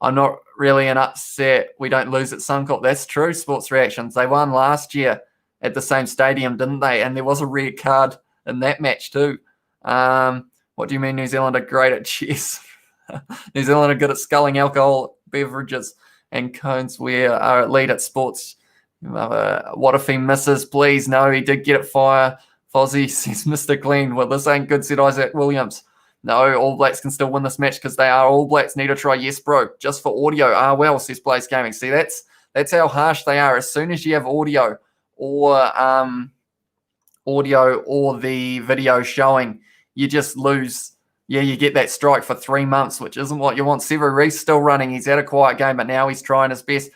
not really an upset. We don't lose at SUNCORP. That's true, Sports Reactions. They won last year at the same stadium, didn't they? And there was a red card in that match too. What do you mean New Zealand are great at chess? New Zealand are good at sculling alcohol, beverages, and cones. We are elite at sports. What if he misses? Please, no, he did get it fire. Fozzie says, Mr. Clean. Well, this ain't good, said Isaac Williams. No, All Blacks can still win this match because they are All Blacks. Need to try. Yes, bro. Just for audio. Well, says Blaze Gaming. See, that's how harsh they are. As soon as you have audio or the video showing, you just lose. Yeah, you get that strike for 3 months, which isn't what you want. Severu Reece still running. He's had a quiet game, but now he's trying his best.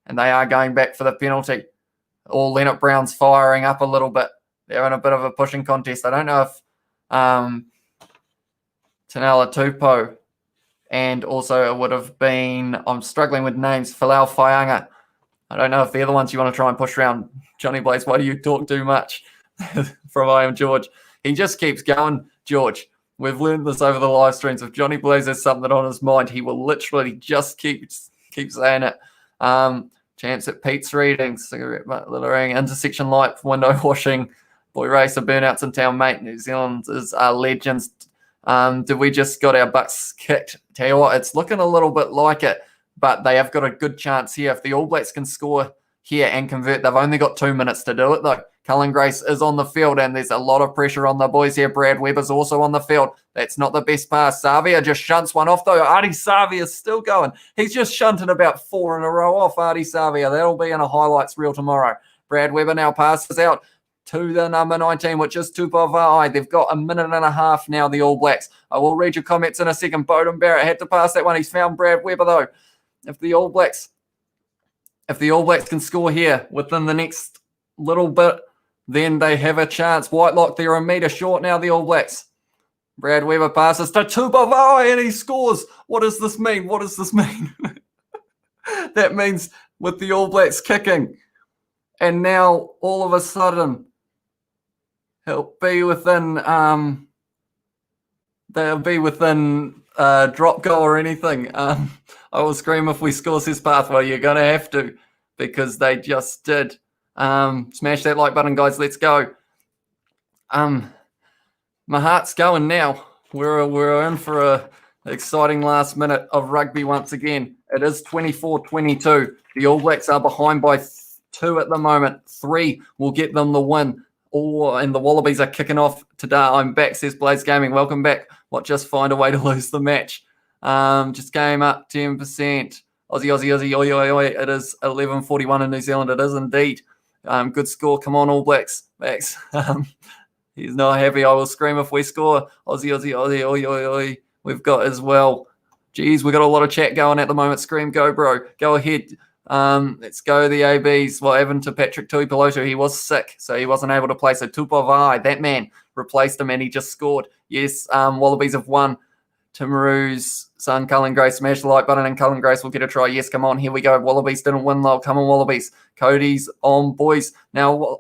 And they are going back for the penalty. Or Leonard Brown's firing up a little bit. They're in a bit of a pushing contest. I don't know if Tanela Tupou and also it would have been, I'm struggling with names, Falau Faianga. I don't know if they're the ones you want to try and push around. Johnny Blaze, why do you talk too much? From I Am George. He just keeps going, George. We've learned this over the live streams. If Johnny Blaze has something on his mind, he will literally just keep saying it. Champs at Pete's reading, cigarette butt littering, intersection light, window washing, boy racer, burnouts in town, mate. New Zealand is legends. Did we just got our butts kicked? Tell you what, it's looking a little bit like it, but they have got a good chance here. If the All Blacks can score here and convert, they've only got 2 minutes to do it though. Cullen Grace is on the field, and there's a lot of pressure on the boys here. Brad Webber's also on the field. That's not the best pass. Savia just shunts one off, though. Artie Savia's still going. He's just shunted about 4 in a row off, Artie Savia. That'll be in a highlights reel tomorrow. Brad Webber now passes out to the number 19, which is Tupavai. They've got a minute and a half now, the All Blacks. I will read your comments in a second. Bowden Barrett had to pass that one. He's found Brad Webber, though. If the All Blacks can score here within the next little bit, then they have a chance. Whitelock, they're a metre short now, the All Blacks. Brad Webber passes to Tupavai and he scores. What does this mean? What does this mean? That means with the All Blacks kicking, and now all of a sudden he'll be within they'll be within drop goal or anything. I will scream if we score this path. Well, you're gonna have to, because they just did. Smash that like button, guys. Let's go. My heart's going now. We're in for a exciting last minute of rugby once again. It is 24-22. The All Blacks are behind by 2 at the moment. 3 will get them the win. And the Wallabies are kicking off today. I'm back, says Blaze Gaming. Welcome back. What, just find a way to lose the match. Just came up 10%. Aussie, oi, oi, oi. It is 11:41 in New Zealand. It is indeed. Good score. Come on, All Blacks. Max. He's not happy. I will scream if we score. Aussie, oi, oi, oi. We've got as well. Geez, we've got a lot of chat going at the moment. Scream, go, bro. Go ahead. Let's go the ABs. What happened to Patrick Tuipulotu? He was sick, so he wasn't able to play. So Tupavai, that man, replaced him and he just scored. Yes, Wallabies have won Timaru's son, Cullen Grace, smash the like button and Cullen Grace will get a try. Yes, come on, here we go. Wallabies didn't win though. Come on, Wallabies. Cody's on, boys. Now,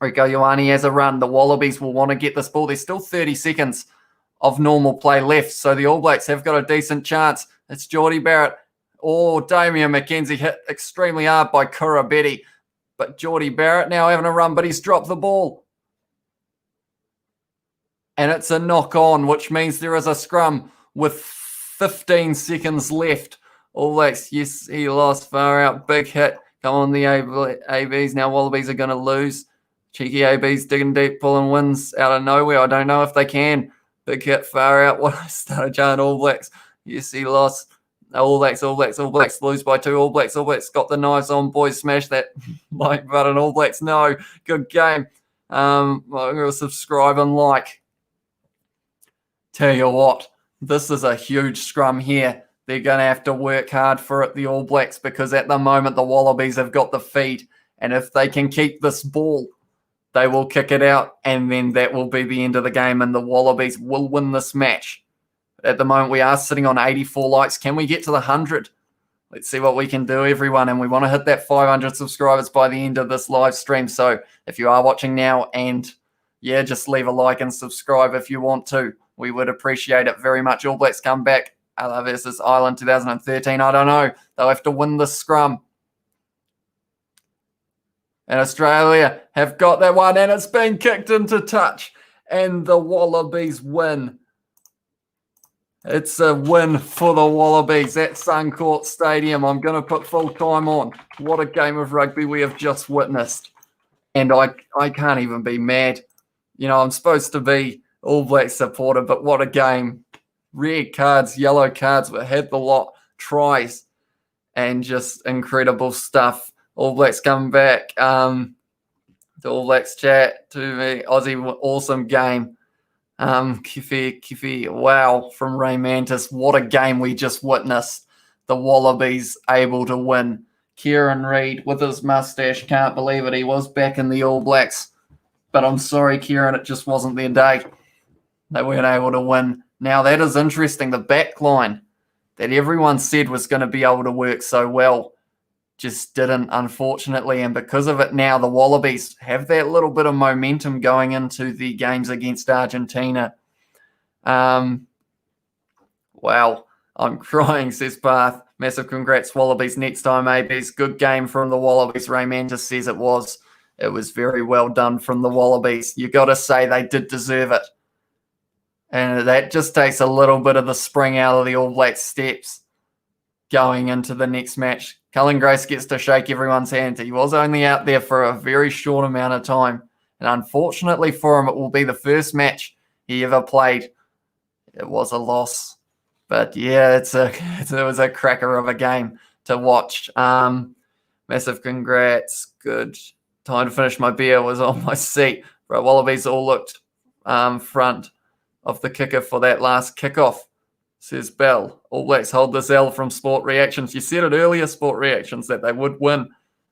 Rico Ioane has a run. The Wallabies will want to get this ball. There's still 30 seconds of normal play left, so the All Blacks have got a decent chance. It's Geordie Barrett. Oh, Damian McKenzie hit extremely hard by Kurabeti. But Geordie Barrett now having a run, but he's dropped the ball. And it's a knock-on, which means there is a scrum with 15 seconds left. All Blacks, yes, he lost, far out, big hit. Come on, the ABs. Now Wallabies are going to lose. Cheeky ABs digging deep, pulling wins out of nowhere. I don't know if they can. Big hit, far out. What I started giant All Blacks. Yes, he lost. All Blacks lose by 2. All Blacks got the knives on, boys. Smash that like button. All Blacks, no. Good game. I'm going to subscribe and like. Tell you what, this is a huge scrum here. They're going to have to work hard for it, the All Blacks, because at the moment the Wallabies have got the feed. And if they can keep this ball, they will kick it out, and then that will be the end of the game, and the Wallabies will win this match. At the moment, we are sitting on 84 likes. Can we get to the 100? Let's see what we can do, everyone. And we want to hit that 500 subscribers by the end of this live stream. So if you are watching now, and yeah, just leave a like and subscribe if you want to. We would appreciate it very much. All Blacks come back versus Ireland 2013. I don't know. They'll have to win the scrum. And Australia have got that one, and it's been kicked into touch. And the Wallabies win. It's a win for the Wallabies at SUNCORP Stadium. I'm going to put full time on. What a game of rugby we have just witnessed. And I can't even be mad. You know, I'm supposed to be All Black supporter, but what a game. Red cards, yellow cards, but had the lot, tries, and just incredible stuff. All Blacks come back. The All Blacks chat to me. Aussie, awesome game. Kiffy, wow, from Ray Mantis. What a game we just witnessed. The Wallabies able to win. Kieran Reid with his mustache, can't believe it. He was back in the All Blacks. But I'm sorry, Kieran, it just wasn't their day. They weren't able to win. Now, that is interesting. The back line that everyone said was going to be able to work so well just didn't, unfortunately. And because of it now, the Wallabies have that little bit of momentum going into the games against Argentina. Wow, I'm crying, says Bath. Massive congrats, Wallabies. Next time, ABs. Good game from the Wallabies. Ray Mantis says it was. It was very well done from the Wallabies. You got to say they did deserve it. And that just takes a little bit of the spring out of the All Blacks steps going into the next match. Cullen Grace gets to shake everyone's hand. He was only out there for a very short amount of time. And unfortunately for him, it will be the first match he ever played. It was a loss. But yeah, it was a cracker of a game to watch. Massive congrats. Good. Time to finish my beer was on my seat. But Wallabies all looked front of the kicker for that last kickoff, says Bell. All Blacks hold this L from Sport Reactions. You said it earlier, Sport Reactions, that they would win.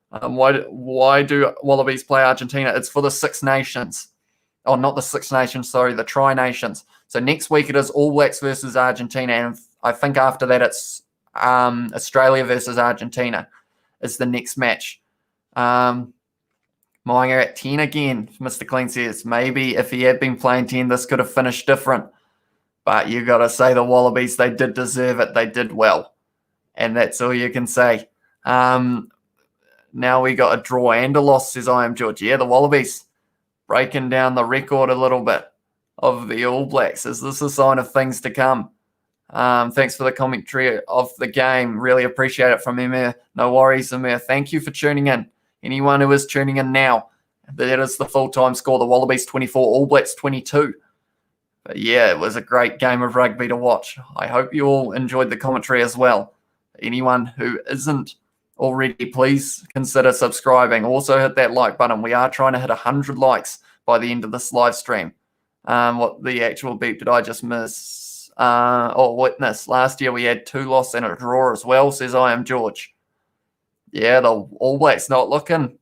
Why do Wallabies play Argentina? It's for the Six Nations. Oh, not the Six Nations, sorry, the Tri-Nations. So next week it is All Blacks versus Argentina, and I think after that it's Australia versus Argentina is the next match. Mine are at 10 again, Mr. Clean says. Maybe if he had been playing 10, this could have finished different. But you got to say the Wallabies, they did deserve it. They did well. And that's all you can say. Now we got a draw and a loss, says I am George. Yeah, the Wallabies breaking down the record a little bit of the All Blacks. Is this a sign of things to come? Thanks for the commentary of the game. Really appreciate it from Emir. No worries, Emir. Thank you for tuning in. Anyone who is tuning in now, that is the full-time score. The Wallabies 24, All Blacks 22. But yeah, it was a great game of rugby to watch. I hope you all enjoyed the commentary as well. Anyone who isn't already, please consider subscribing. Also hit that like button. We are trying to hit 100 likes by the end of this live stream. What the actual beep did I just miss or witness? Last year we had 2 losses and a draw as well, says I am George. Yeah, the All Blacks not looking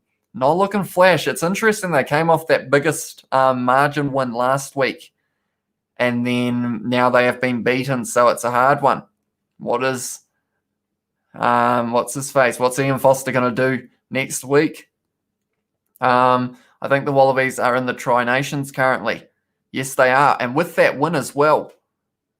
flash. It's interesting they came off that biggest margin win last week. and then now they have been beaten, so it's a hard one. What's his face? What's Ian Foster going to do next week? I think the Wallabies are in the Tri-Nations currently. Yes, they are. And with that win as well,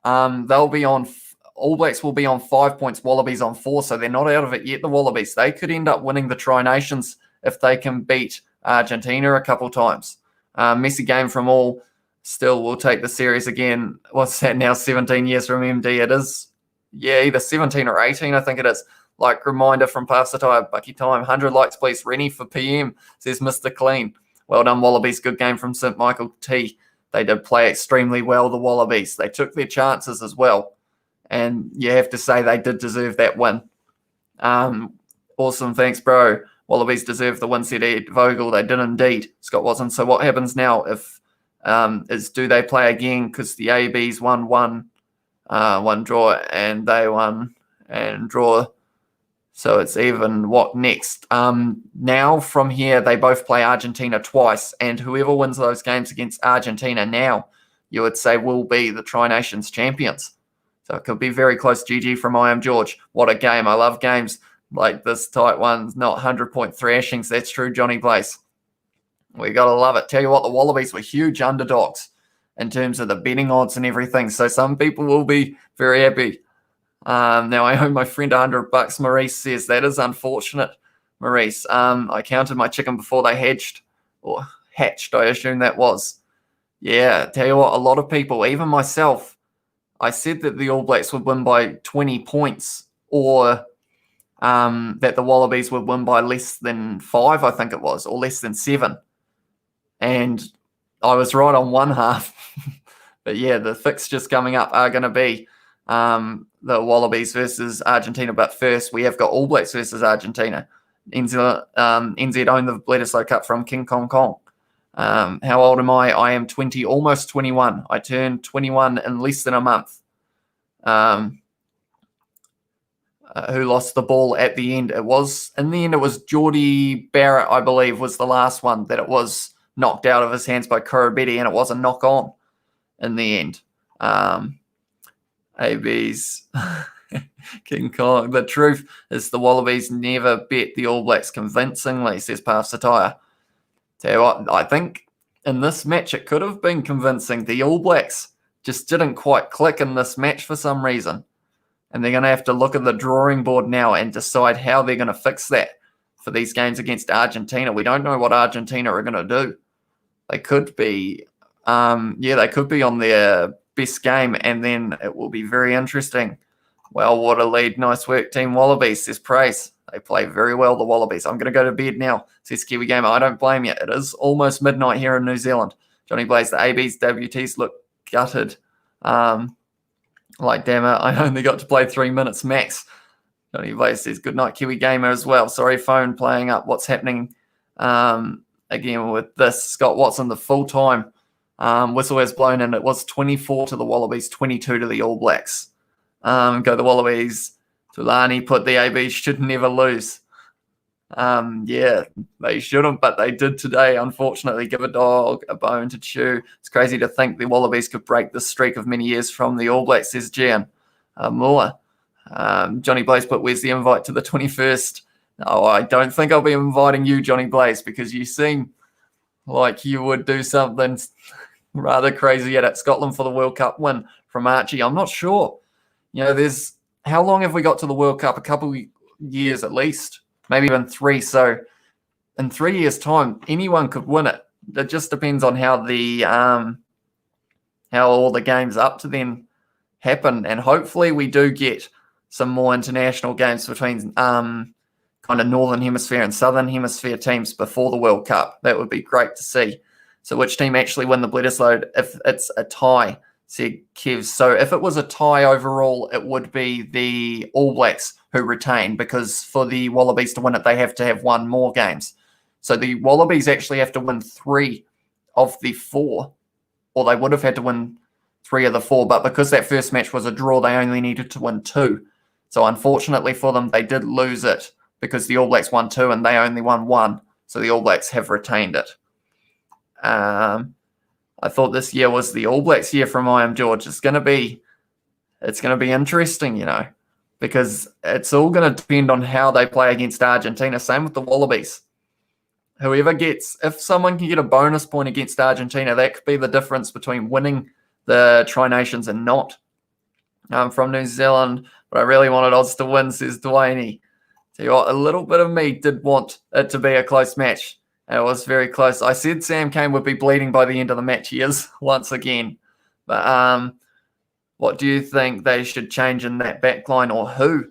they'll be on, All Blacks will be on 5 points, Wallabies on 4, so they're not out of it yet, the Wallabies. They could end up winning the Tri-Nations if they can beat Argentina a couple times. Messy game from all. Still, we'll take the series again. What's that now, 17 years from MD? It is, either 17 or 18, I think it is. Like, reminder from Pass the Tire, Bucky Time. 100 likes, please. Rennie for PM, says Mr. Clean. Well done, Wallabies. Good game from St. Michael T. They did play extremely well, the Wallabies. They took their chances as well. And you have to say they did deserve that win. Awesome. Thanks, bro. Wallabies deserve the win, said Ed Vogel. They did indeed. Scott Watson. So what happens now if do they play again? Because the ABs won one draw and they won and draw. So it's even. What next? Now from here, they both play Argentina twice, and whoever wins those games against Argentina now, you would say, will be the Tri-Nations champions. So it could be very close. GG from I Am George. What a game. I love games like this tight ones, not 100-point thrashings. That's true, Johnny Blaze. We got to love it. Tell you what, the Wallabies were huge underdogs in terms of the betting odds and everything. So some people will be very happy. Now I owe my friend $100. Maurice says that is unfortunate. Maurice, I counted my chicken before they hatched, I assume that was. Yeah, tell you what, a lot of people, even myself, I said that the All Blacks would win by 20 points or that the Wallabies would win by less than 5, I think it was, or less than 7. And I was right on one half. But yeah, the fixtures coming up are going to be the Wallabies versus Argentina. But first, we have got All Blacks versus Argentina. NZ own the Bledisloe Cup from King Kong Kong. How old am I? I am 20, almost 21. I turned 21 in less than a month. Who lost the ball at the end? In the end, it was Geordie Barrett, I believe, was the last one that it was knocked out of his hands by Kurabeti, and it was a knock on in the end. AB's King Kong. The truth is the Wallabies never bet the All Blacks convincingly, says Path Satire. Tell you what, I think in this match it could have been convincing. The All Blacks just didn't quite click in this match for some reason. And they're going to have to look at the drawing board now and decide how they're going to fix that for these games against Argentina. We don't know what Argentina are going to do. They could be, they could be on their best game, and then it will be very interesting. Well, what a lead. Nice work, Team Wallabies, says Praise. They play very well, the Wallabies. I'm going to go to bed now, says Kiwi Gamer. I don't blame you. It is almost midnight here in New Zealand. Johnny Blaze, the AB's WTs look gutted. Like, damn it, I only got to play 3 minutes max. Johnny Blaze says, good night, Kiwi Gamer as well. Sorry, phone playing up. What's happening again with this? Scott Watson, the full-time whistle has blown, and it was 24 to the Wallabies, 22 to the All Blacks. Go the Wallabies. Tulani put the AB should never lose. Yeah, they shouldn't, but they did today. Unfortunately, give a dog a bone to chew. It's crazy to think the Wallabies could break the streak of many years from the All Blacks, says Jan Moore. Johnny Blaze put, where's the invite to the 21st? No, I don't think I'll be inviting you, Johnny Blaze, because you seem like you would do something rather crazy at Scotland for the World Cup win from Archie. I'm not sure. You know, how long have we got to the World Cup? A couple of years at least. Maybe even 3. So in 3 years' time, anyone could win it. It just depends on how all the games up to then happen. And hopefully we do get some more international games between kind of Northern Hemisphere and Southern Hemisphere teams before the World Cup. That would be great to see. So which team actually win the Bledisloe if it's a tie, said Kev. So if it was a tie overall, it would be the All Blacks who retain, because for the Wallabies to win it, they have to have 1 more games. So the Wallabies actually have to win 3 of the 4, or they would have had to win 3 of the 4, but because that first match was a draw, they only needed to win 2. So unfortunately for them, they did lose it because the All Blacks won 2 and they only won 1. So the All Blacks have retained it. I I thought this year was the All Blacks year from I Am George. It's going to be interesting, you know, because it's all going to depend on how they play against Argentina. Same with the Wallabies. Whoever gets, if someone can get a bonus point against Argentina, that could be the difference between winning the Tri-Nations and not. From New Zealand, but I really wanted Oz to win, says Dwayne. Tell you what, a little bit of me did want it to be a close match. And it was very close. I said Sam Cane would be bleeding by the end of the match. He is, once again. But what do you think they should change in that backline, or who?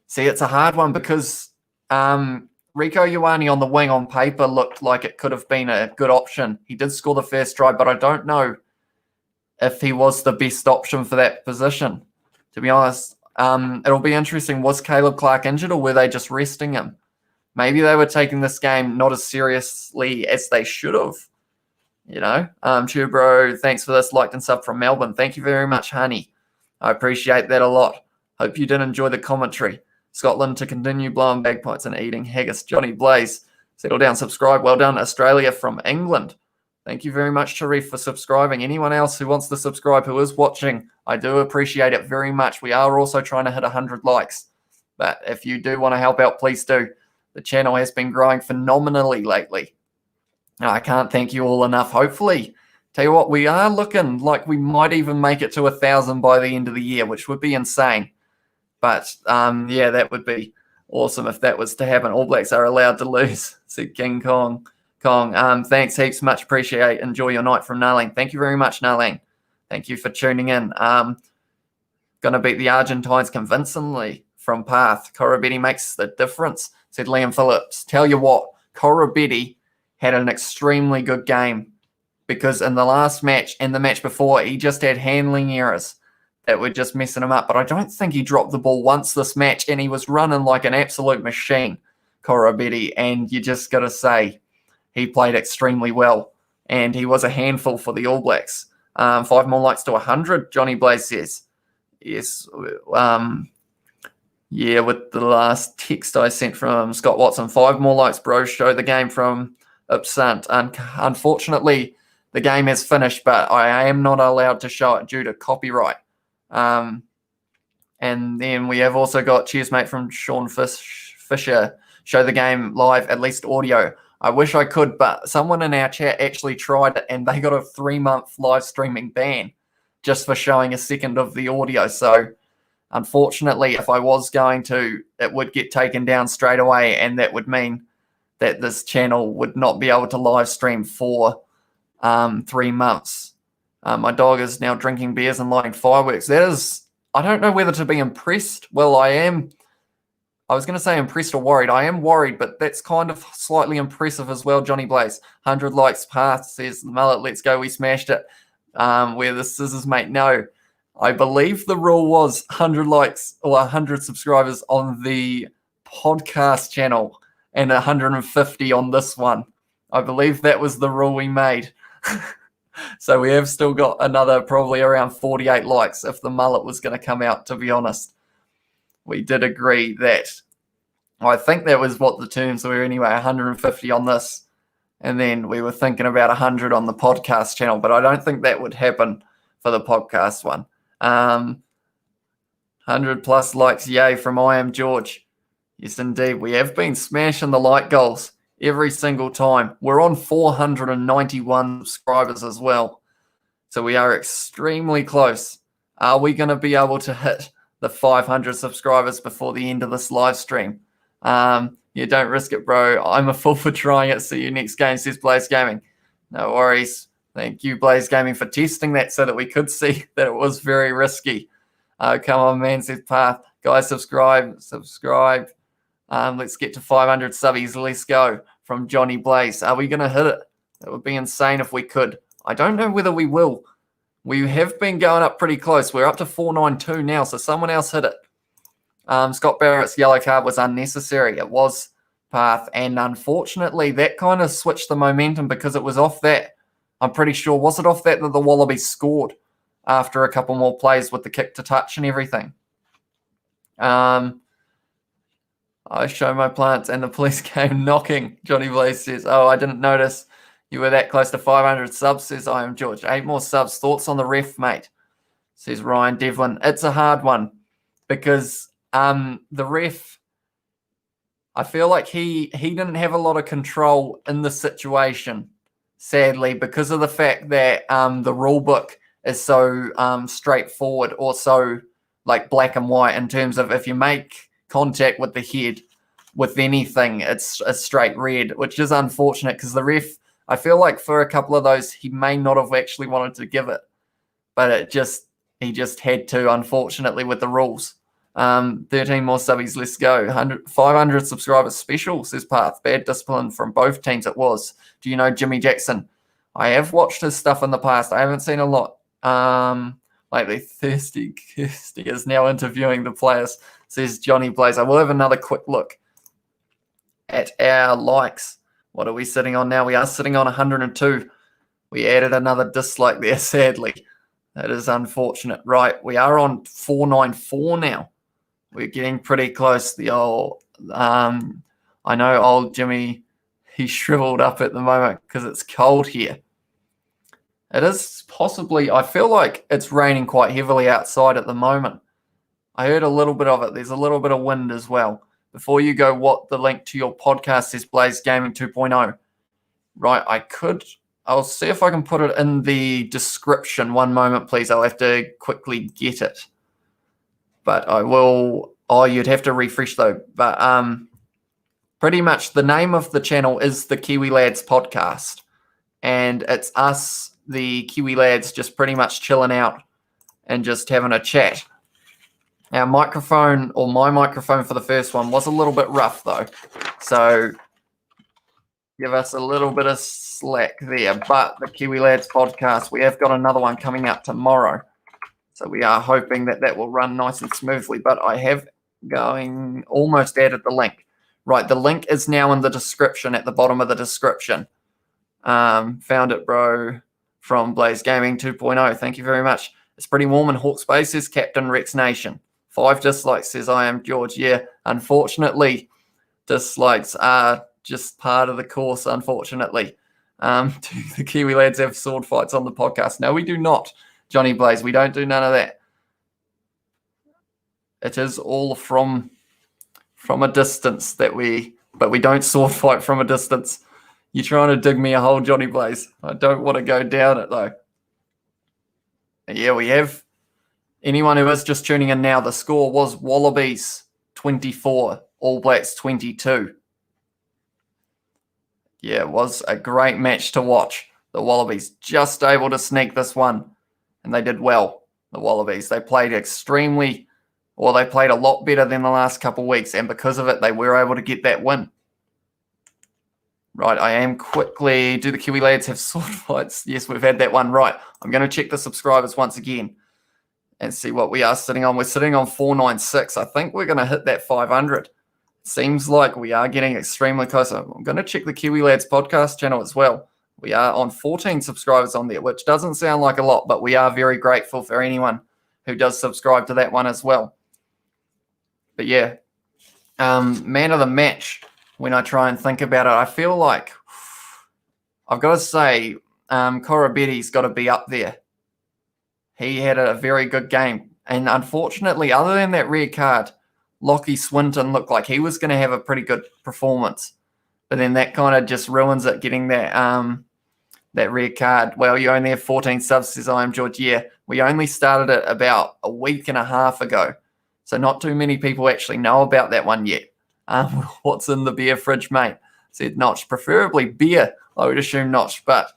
See, it's a hard one because Rico Ioane on the wing on paper looked like it could have been a good option. He did score the first try, but I don't know if he was the best option for that position. To be honest, it'll be interesting. Was Caleb Clark injured, or were they just resting him? Maybe they were taking this game not as seriously as they should have. You know, Chubro, thanks for this liked and sub from Melbourne. Thank you very much, honey. I appreciate that a lot. Hope you did enjoy the commentary. Scotland to continue blowing bagpipes and eating haggis. Johnny Blaze, settle down, subscribe. Well done, Australia from England. Thank you very much, Sharif, for subscribing. Anyone else who wants to subscribe who is watching, I do appreciate it very much. We are also trying to hit 100 likes. But if you do want to help out, please do. The channel has been growing phenomenally lately. I can't thank you all enough. Hopefully, tell you what, we are looking like we might even make it to 1,000 by the end of the year, which would be insane. But, yeah, that would be awesome if that was to happen. All Blacks are allowed to lose, said King Kong. Thanks heaps, much appreciate. Enjoy your night from Narlang. Thank you very much, Narlang. Thank you for tuning in. Going to beat the Argentines convincingly from Path. Corabetti makes the difference, said Liam Phillips. Tell you what, Corabetti had an extremely good game because in the last match and the match before, he just had handling errors that were just messing him up. But I don't think he dropped the ball once this match, and he was running like an absolute machine, Corabetti. And you just got to say, he played extremely well, and he was a handful for the All Blacks. 5 more likes to 100, Johnny Blaze says. Yes. Yeah, with the last text I sent from Scott Watson. 5 more likes, bro. Show the game from Upsant. Unfortunately, the game has finished, but I am not allowed to show it due to copyright. And then we have also got cheers, mate, from Sean Fisher. Show the game live, at least audio. I wish I could, but someone in our chat actually tried it, and they got a 3-month live streaming ban just for showing a second of the audio. So, unfortunately, if I was going to, it would get taken down straight away, and that would mean that this channel would not be able to live stream for 3 months. My dog is now drinking beers and lighting fireworks. That is, I don't know whether to be impressed. Well, I was going to say impressed or worried. I am worried, but that's kind of slightly impressive as well, Johnny Blaze. 100 likes past, says the mullet. Let's go. We smashed it. Where the scissors, mate. No, I believe the rule was 100 likes or 100 subscribers on the podcast channel and 150 on this one. I believe that was the rule we made. So we have still got another probably around 48 likes if the mullet was going to come out, to be honest. We did agree that, I think that was what the terms were anyway, 150 on this. And then we were thinking about 100 on the podcast channel, but I don't think that would happen for the podcast one. 100 plus likes, yay, from I Am George. Yes, indeed. We have been smashing the like goals every single time. We're on 491 subscribers as well. So we are extremely close. Are we going to be able to hit the 500 subscribers before the end of this live stream? Yeah, don't risk it, bro. I'm a fool for trying it. See you next game, says Blaze Gaming. No worries. Thank you, Blaze Gaming, for testing that so that we could see that it was very risky. Come on, man, says Path. Guys, subscribe. Let's get to 500 subbies. Let's go. From Johnny Blaze. Are we going to hit it? That would be insane if we could. I don't know whether we will. We have been going up pretty close. We're up to 492 now, so someone else hit it. Scott Barrett's yellow card was unnecessary. It was Path, and unfortunately, that kind of switched the momentum because it was off that. I'm pretty sure, was it off that the Wallabies scored after a couple more plays with the kick to touch and everything? I show my plants and the police came knocking. Johnny Blaze says, oh, I didn't notice. You were that close to 500 subs, says I Am George. 8 more subs. Thoughts on the ref, mate? Says Ryan Devlin. It's a hard one because the ref, I feel like he didn't have a lot of control in the situation, sadly, because of the fact that the rule book is so straightforward, or so like black and white in terms of if you make contact with the head with anything, it's a straight red, which is unfortunate because the ref, I feel like for a couple of those, he may not have actually wanted to give it, but he just had to, unfortunately, with the rules. 13 more subbies, let's go. 500 subscribers special, says Path. Bad discipline from both teams it was. Do you know Jimmy Jackson? I have watched his stuff in the past. I haven't seen a lot. Lately, Thirsty Kirsty is now interviewing the players, says Johnny Blaze. I will have another quick look at our likes. What are we sitting on now? We are sitting on 102. We added another dislike there, sadly. That is unfortunate. Right, we are on 494 now. We're getting pretty close. The old, I know old Jimmy, he's shriveled up at the moment because it's cold here. It is possibly, I feel like it's raining quite heavily outside at the moment. I heard a little bit of it. There's a little bit of wind as well. Before you go, what the link to your podcast is, Blaze Gaming 2.0. Right, I'll see if I can put it in the description. One moment, please. I'll have to quickly get it. But I will, you'd have to refresh though. But pretty much the name of the channel is the Kiwi Lads Podcast. And it's us, the Kiwi Lads, just pretty much chilling out and just having a chat. Our microphone, or my microphone for the first one, was a little bit rough though. So give us a little bit of slack there. But the Kiwi Lads Podcast, we have got another one coming out tomorrow. So we are hoping that will run nice and smoothly. But I have almost added the link. Right, the link is now in the description, at the bottom of the description. Found it, bro, from Blaze Gaming 2.0. Thank you very much. It's pretty warm in Hawke's Bay, says Captain Rex Nation. 5 dislikes, says I Am George. Yeah, unfortunately, dislikes are just part of the course, unfortunately. Do the Kiwi Lads have sword fights on the podcast? No, we do not, Johnny Blaze. We don't do none of that. It is all from a distance but we don't sword fight from a distance. You're trying to dig me a hole, Johnny Blaze. I don't want to go down it, though. Yeah, we have. Anyone who is just tuning in now, the score was Wallabies 24, All Blacks 22. Yeah, it was a great match to watch. The Wallabies just able to sneak this one, and they did well, the Wallabies. They played they played a lot better than the last couple of weeks, and because of it, they were able to get that win. Right, I am quickly. Do the Kiwi Lads have sword fights? Yes, we've had that one. Right, I'm going to check the subscribers once again and see what we are sitting on. We're sitting on 496. I think we're going to hit that 500. Seems like we are getting extremely close. I'm going to check the Kiwi Lads podcast channel as well. We are on 14 subscribers on there, which doesn't sound like a lot, but we are very grateful for anyone who does subscribe to that one as well. But yeah, man of the match. When I try and think about it, I feel like I've got to say Korobeti's got to be up there. He had a very good game. And unfortunately, other than that red card, Lockie Swinton looked like he was going to have a pretty good performance. But then that kind of just ruins it, getting that red card. Well, you only have 14 subs, says I Am George. Yeah, we only started it about a week and a half ago. So not too many people actually know about that one yet. What's in the beer fridge, mate? Said Notch. Preferably beer, I would assume, Notch. But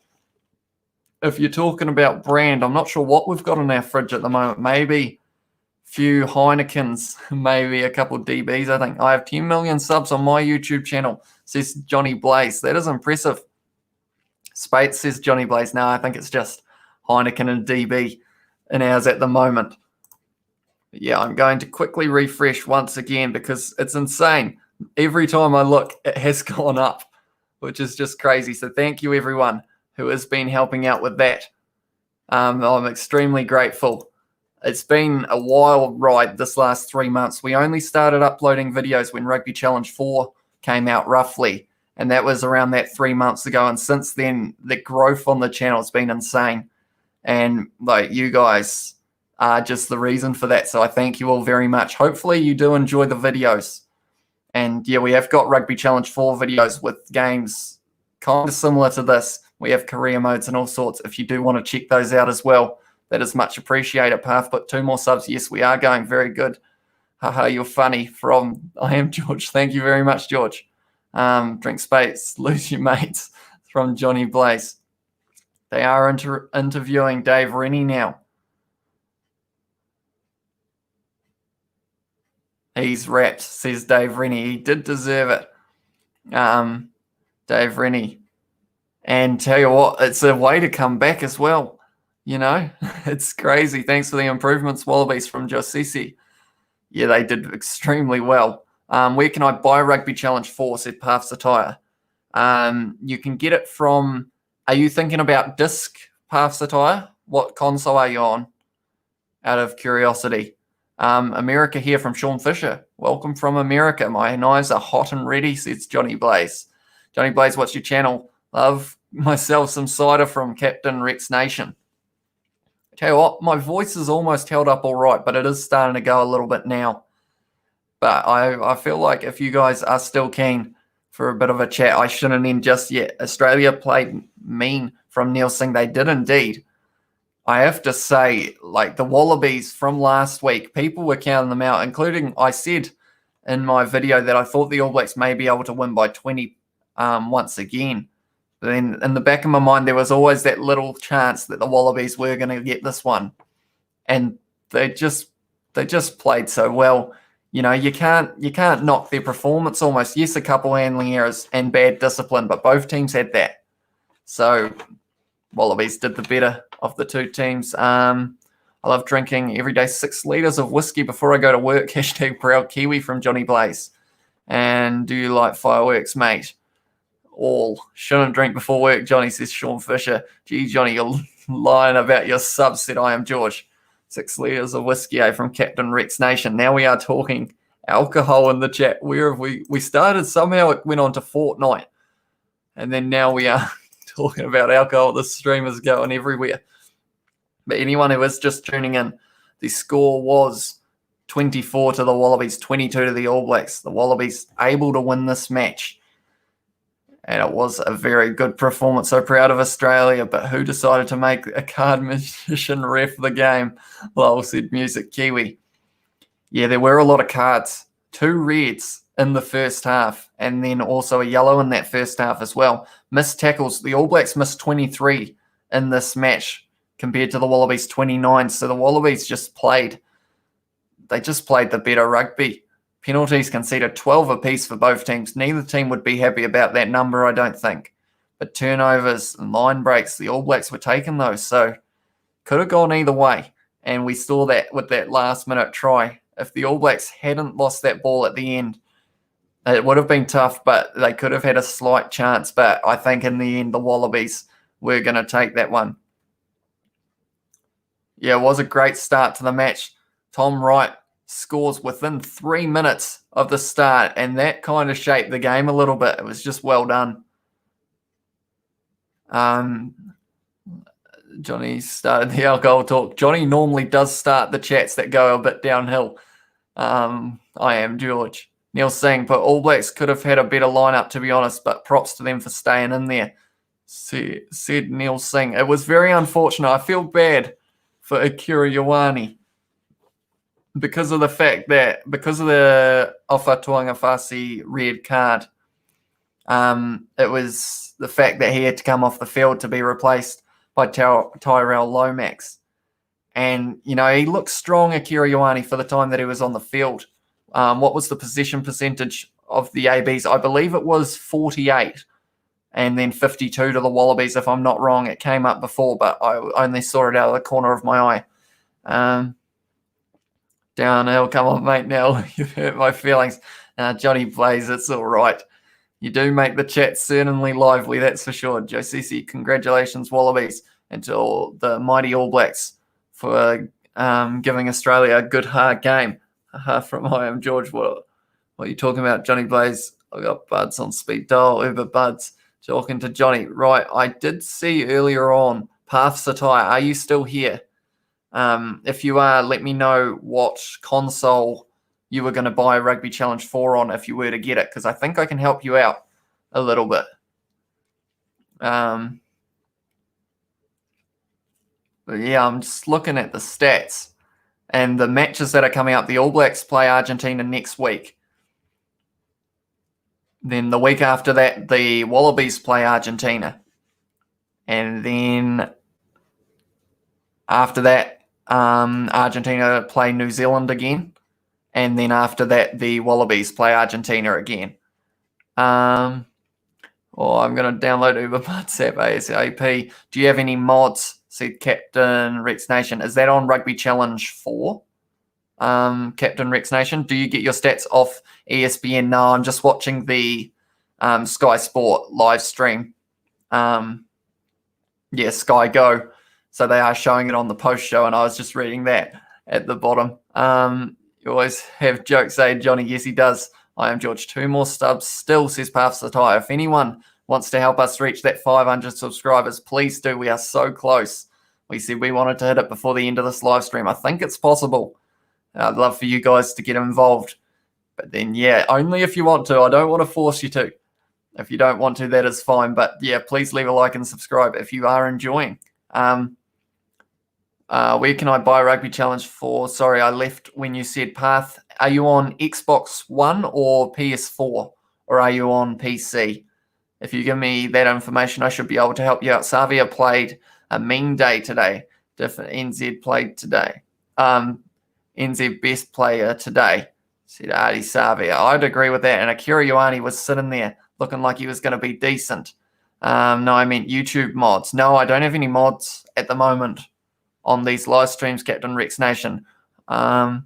if you're talking about brand, I'm not sure what we've got in our fridge at the moment. Maybe a few Heinekens, maybe a couple of DBs, I think. I have 10 million subs on my YouTube channel, says Johnny Blaze. That is impressive. Spates, says Johnny Blaze. No, I think it's just Heineken and DB in ours at the moment. Yeah, I'm going to quickly refresh once again because it's insane. Every time I look, it has gone up, which is just crazy. So thank you, everyone who has been helping out with that. I'm extremely grateful. It's been a wild ride this last 3 months. We only started uploading videos when Rugby Challenge 4 came out roughly, And that was around that 3 months ago. And since then, the growth on the channel has been insane. And like, you guys are just the reason for that. So I thank you all very much. Hopefully you do enjoy the videos. And yeah, we have got Rugby Challenge 4 videos with games kind of similar to this. We have career modes and all sorts. If you do want to check those out as well, that is much appreciated. Path put 2 more subs. Yes, we are going very good. Haha, you're funny. From I am George. Thank you very much, George. Drink space, lose your mates. From Johnny Blaze. They are interviewing Dave Rennie now. He's wrapped, says Dave Rennie. He did deserve it. Dave Rennie. And tell you what, it's a way to come back as well. You know, it's crazy. Thanks for the improvements, Wallabies, from Josisi. Yeah, they did extremely well. Where can I buy Rugby Challenge 4, said Path Satire. You can get it from, are you thinking about disc, Path Satire? What console are you on? Out of curiosity. America here from Sean Fisher. Welcome from America. My knives are hot and ready, says Johnny Blaze. Johnny Blaze, what's your channel? Love myself some cider from Captain Rex Nation. Tell you what, my voice is almost held up all right, but it is starting to go a little bit now. But I feel like if you guys are still keen for a bit of a chat, I shouldn't end just yet. Australia played mean from Neil Singh. They did indeed. I have to say, like the Wallabies from last week, people were counting them out, including I said in my video that I thought the All Blacks may be able to win by 20 once again. But then in the back of my mind, there was always that little chance that the Wallabies were going to get this one. And they just played so well. You know, you can't knock their performance almost. Yes, a couple handling errors and bad discipline, but both teams had that. So Wallabies did the better of the two teams. I love drinking every day 6 litres of whiskey before I go to work. Hashtag proud Kiwi from Johnny Blaze. And do you like fireworks, mate? All. Shouldn't drink before work, Johnny, says Sean Fisher. Gee, Johnny, you're lying about your subs, said I am George. 6 litres of whiskey, from Captain Rex Nation. Now we are talking alcohol in the chat. Where have we started? Somehow it went on to fortnight. And then now we are talking about alcohol. The stream is going everywhere. But anyone who is just tuning in, the score was 24 to the Wallabies, 22 to the All Blacks. The Wallabies able to win this match. And it was a very good performance. So proud of Australia. But who decided to make a card magician ref the game? Lol, said Music Kiwi. Yeah, there were a lot of cards. 2 reds in the first half. And then also a yellow in that first half as well. Missed tackles. The All Blacks missed 23 in this match compared to the Wallabies 29. So the Wallabies just played. They just played the better rugby. Penalties conceded 12 apiece for both teams. Neither team would be happy about that number, I don't think. But turnovers and line breaks, the All Blacks were taking those. So could have gone either way. And we saw that with that last-minute try. If the All Blacks hadn't lost that ball at the end, it would have been tough, but they could have had a slight chance. But I think in the end, the Wallabies were going to take that one. Yeah, it was a great start to the match. Tom Wright scores within 3 minutes of the start, and that kind of shaped the game a little bit. It was just well done. Johnny started the alcohol talk. Johnny normally does start the chats that go a bit downhill. I am George. Neil Singh, but All Blacks could have had a better lineup, to be honest, but props to them for staying in there, said Neil Singh. It was very unfortunate. I feel bad for Akira Ioane. Because of the fact that, because of the Ofa Tuangafasi red card, it was the fact that he had to come off the field to be replaced by Tyrell Lomax. And, you know, he looked strong, Akira Ioane, for the time that he was on the field. What was the possession percentage of the ABs? I believe it was 48 and then 52 to the Wallabies, if I'm not wrong. It came up before, but I only saw it out of the corner of my eye. Downhill, come on, mate, now. You've hurt my feelings. Johnny Blaze, it's all right. You do make the chat certainly lively, that's for sure. Josisi, congratulations, Wallabies, and to all the mighty All Blacks for giving Australia a good, hard game. From I am George. What are you talking about, Johnny Blaze? I got Buds on speed dial, Uber Buds, talking to Johnny. Right, I did see earlier on, Path Satire, are you still here? If you are, let me know what console you were going to buy Rugby Challenge 4 on if you were to get it, because I think I can help you out a little bit. But yeah, I'm just looking at the stats and the matches that are coming up. The All Blacks play Argentina next week. Then the week after that, the Wallabies play Argentina. And then after that, Argentina play New Zealand again. And then after that, the Wallabies play Argentina again. I'm going to download Uber Buds app ASAP. Do you have any mods? Said Captain Rex Nation. Is that on Rugby Challenge 4? Captain Rex Nation, do you get your stats off ESPN? No, I'm just watching the Sky Sport live stream. Yeah, Sky Go. So they are showing it on the post show, and I was just reading that at the bottom. You always have jokes, eh, Johnny? Yes, he does. I am George. 2 more stubs still, says Path Satire. If anyone wants to help us reach that 500 subscribers, please do. We are so close. We said we wanted to hit it before the end of this live stream. I think it's possible. I'd love for you guys to get involved. But then, yeah, only if you want to. I don't want to force you to. If you don't want to, that is fine. But, yeah, please leave a like and subscribe if you are enjoying. Where can I buy Rugby Challenge 4? Sorry, I left when you said Path. Are you on Xbox One or PS4? Or are you on PC? If you give me that information, I should be able to help you out. Savia played a mean day today. Different NZ played today. NZ best player today, said Artie Savia. I'd agree with that. And Akira Ioane was sitting there looking like he was going to be decent. No, I meant YouTube mods. No, I don't have any mods at the moment on these live streams, Captain Rex Nation. By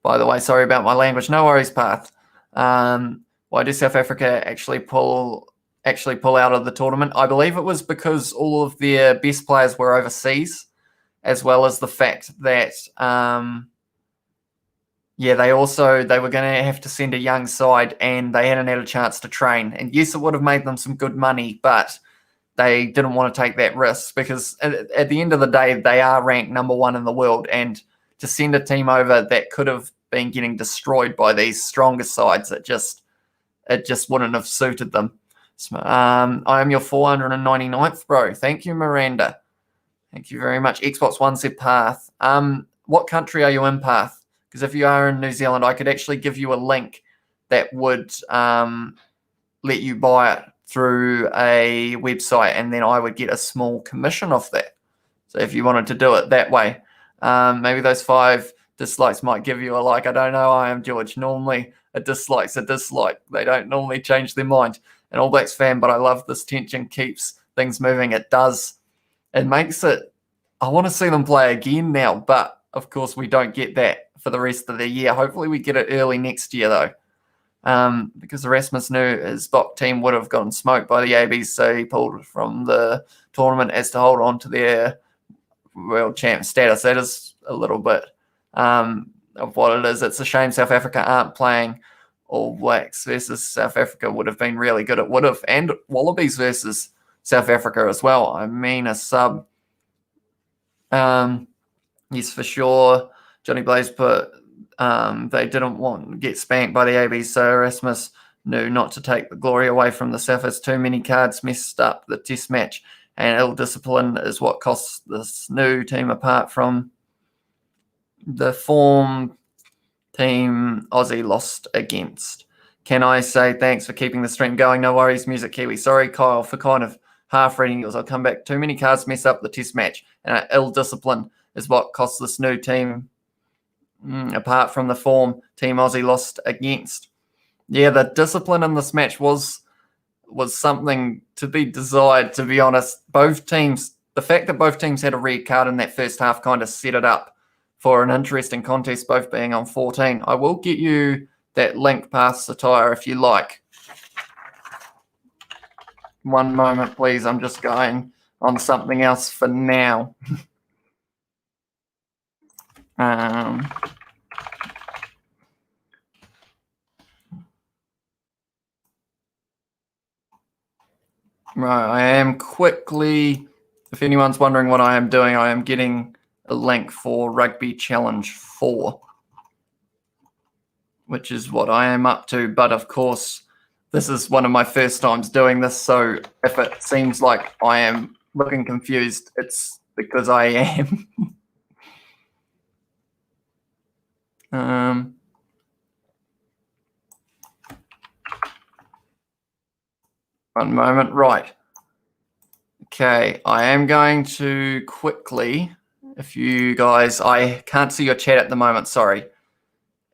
the way, sorry about my language. No worries, Path. Why did South Africa actually pull out of the tournament? I believe it was because all of their best players were overseas, as well as the fact that they were going to have to send a young side, and they hadn't had a chance to train. And yes, it would have made them some good money, but they didn't want to take that risk because at the end of the day, they are ranked number 1 in the world, and to send a team over that could have been getting destroyed by these stronger sides, it just wouldn't have suited them. I am your 499th, bro. Thank you, Miranda. Thank you very much. Xbox One said Path. What country are you in, Path? Because if you are in New Zealand, I could actually give you a link that would let you buy it through a website, and then I would get a small commission off that. So if you wanted to do it that way, maybe those 5 dislikes might give you a like. I don't know. I am George. Normally a dislike's a dislike. They don't normally change their mind. An All Blacks fan, but I love this tension keeps things moving. It does. It makes it. I want to see them play again now, but of course we don't get that for the rest of the year. Hopefully we get it early next year though. Because Erasmus knew his Bok team would have gotten smoked by the ABs, so he pulled from the tournament as to hold on to their world champ status. That is a little bit of what it is. It's a shame South Africa aren't playing All Blacks versus South Africa. Would have been really good. It would have. And Wallabies versus South Africa as well. I mean, a sub. Yes, for sure. Johnny Blaze put they didn't want to get spanked by the ABs, so Erasmus knew not to take the glory away from the Southers. Too many cards messed up the test match, and ill discipline is what costs this new team apart from the form team Aussie lost against. Can I say thanks for keeping the stream going? No worries, Music Kiwi. Sorry, Kyle, for kind of half reading yours. I'll come back. Too many cards mess up the test match, and ill discipline is what costs this new team apart from the form team Aussie lost against. Yeah, the discipline in this match was something to be desired, to be honest. Both teams, the fact that both teams had a red card in that first half kind of set it up for an interesting contest, both being on 14. I will get you that link past Satire if you like. One moment, please. I'm just going on something else for now. Right, Right, I am quickly, if anyone's wondering what I am doing, I am getting a link for Rugby Challenge 4, which is what I am up to. But of course, this is one of my first times doing this, so if it seems like I am looking confused, it's because I am. One moment, right. Okay, I am going to quickly, if you guys, I can't see your chat at the moment, sorry.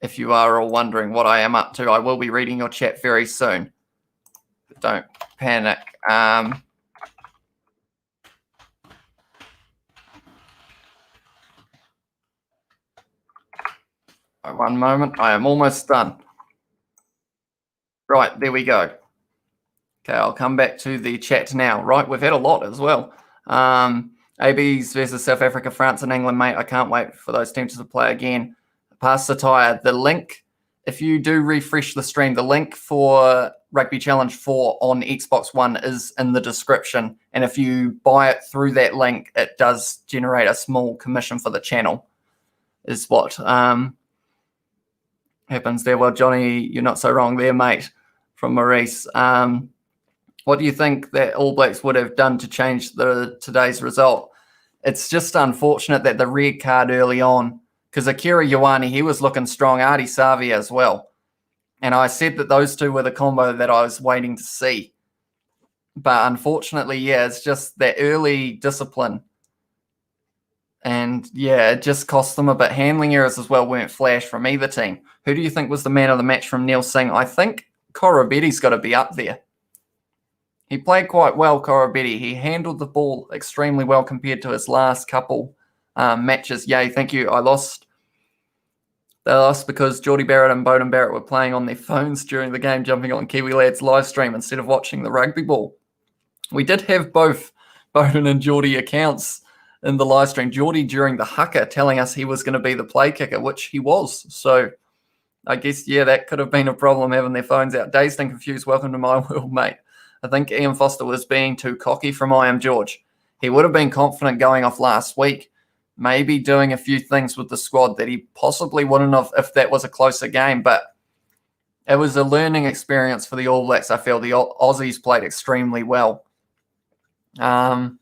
If you are all wondering what I am up to, I will be reading your chat very soon. But don't panic. One moment, I am almost done. Right, there we go. Okay, I'll come back to the chat now. Right, we've had a lot as well. ABs versus South Africa, France and England, mate. I can't wait for those teams to play again. Pass the tire. The link, if you do refresh the stream, the link for Rugby Challenge 4 on Xbox One is in the description. And if you buy it through that link, it does generate a small commission for the channel, is what happens there. Well, Johnny, you're not so wrong there, mate, from Maurice. What do you think that All Blacks would have done to change today's result? It's just unfortunate that the red card early on, because Akira Ioane, he was looking strong, Artie Savi as well. And I said that those two were the combo that I was waiting to see. But unfortunately, yeah, it's just that early discipline. And yeah, it just cost them a bit. Handling errors as well weren't flash from either team. Who do you think was the man of the match from Neil Singh? I think Korobeti's got to be up there. He played quite well, Korobeti. He handled the ball extremely well compared to his last couple matches. Yay, thank you. They lost because Geordie Barrett and Bowden Barrett were playing on their phones during the game, jumping on Kiwi Lads live stream instead of watching the rugby ball. We did have both Bowden and Geordie accounts in the live stream. Geordie during the haka telling us he was going to be the play kicker, which he was. So I guess, yeah, that could have been a problem having their phones out. Dazed and confused. Welcome to my world, mate. I think Ian Foster was being too cocky from I Am George. He would have been confident going off last week, maybe doing a few things with the squad that he possibly wouldn't have if that was a closer game. But it was a learning experience for the All Blacks. I feel the Aussies played extremely well. Drop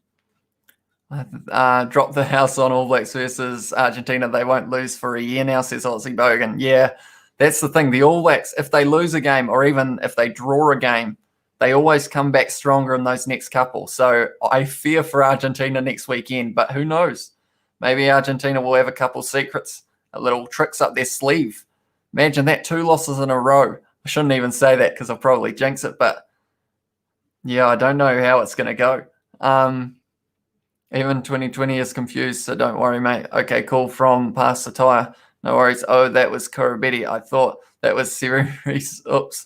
the house on All Blacks versus Argentina. They won't lose for a year now, says Aussie Bogan. Yeah, that's the thing. The All Blacks, if they lose a game or even if they draw a game, they always come back stronger in those next couple. So I fear for Argentina next weekend, but who knows? Maybe Argentina will have a couple secrets, a little tricks up their sleeve. Imagine that, 2 losses in a row. I shouldn't even say that because I'll probably jinx it, but yeah, I don't know how it's going to go. Even 2020 is confused, so don't worry, mate. Okay, cool. From Pass the Tire. No worries. Oh, that was Korobeti. I thought that was Series. Oops.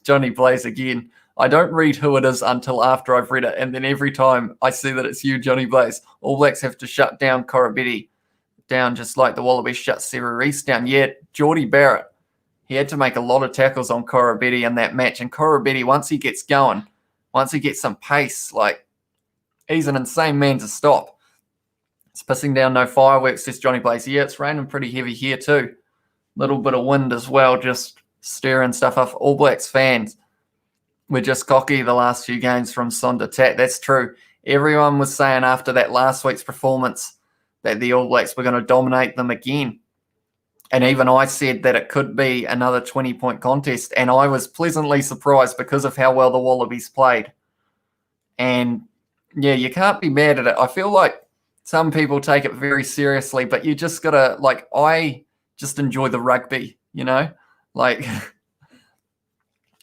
Johnny Blaze again. I don't read who it is until after I've read it, and then every time I see that it's you, Johnny Blaze. All Blacks have to shut down Korobeti down just like the Wallabies shut Series down. Yeah, Geordie Barrett, he had to make a lot of tackles on Korobeti in that match, and Korobeti, once he gets going, once he gets some pace, like, he's an insane man to stop. It's pissing down, no fireworks, says Johnny Blaze. Yeah, it's raining pretty heavy here too. Little bit of wind as well, just stirring stuff up. All Blacks fans, we're just cocky the last few games from Sonda Tat. That's true. Everyone was saying after that last week's performance that the All Blacks were going to dominate them again. And even I said that it could be another 20-point contest. And I was pleasantly surprised because of how well the Wallabies played. And yeah, you can't be mad at it. I feel like some people take it very seriously, but you just got to, like, I just enjoy the rugby, you know? Like,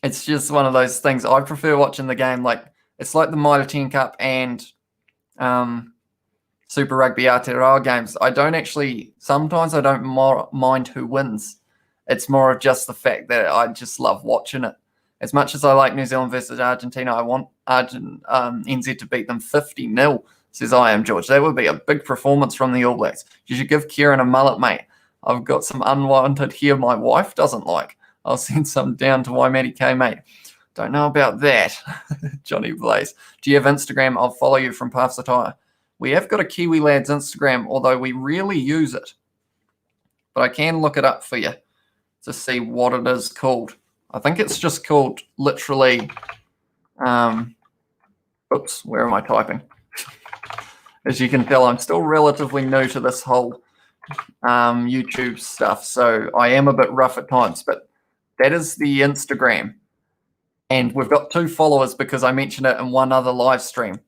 it's just one of those things. I prefer watching the game. Like, it's like the Mitre 10 Cup and Super Rugby Aotearoa games. Sometimes I don't mind who wins. It's more of just the fact that I just love watching it. As much as I like New Zealand versus Argentina, I want NZ to beat them 50-0, says I Am George. That would be a big performance from the All Blacks. You should give Kieran a mullet, mate. I've got some unwanted hair my wife doesn't like. I'll send some down to Waimati K, mate. Don't know about that. Johnny Blaze. Do you have Instagram? I'll follow you from Paths Attire. We have got a Kiwi Lads Instagram, although we rarely use it. But I can look it up for you to see what it is called. I think it's just called literally... oops, where am I typing? As you can tell, I'm still relatively new to this whole YouTube stuff, so I am a bit rough at times, but that is the Instagram. And we've got 2 followers because I mentioned it in one other live stream,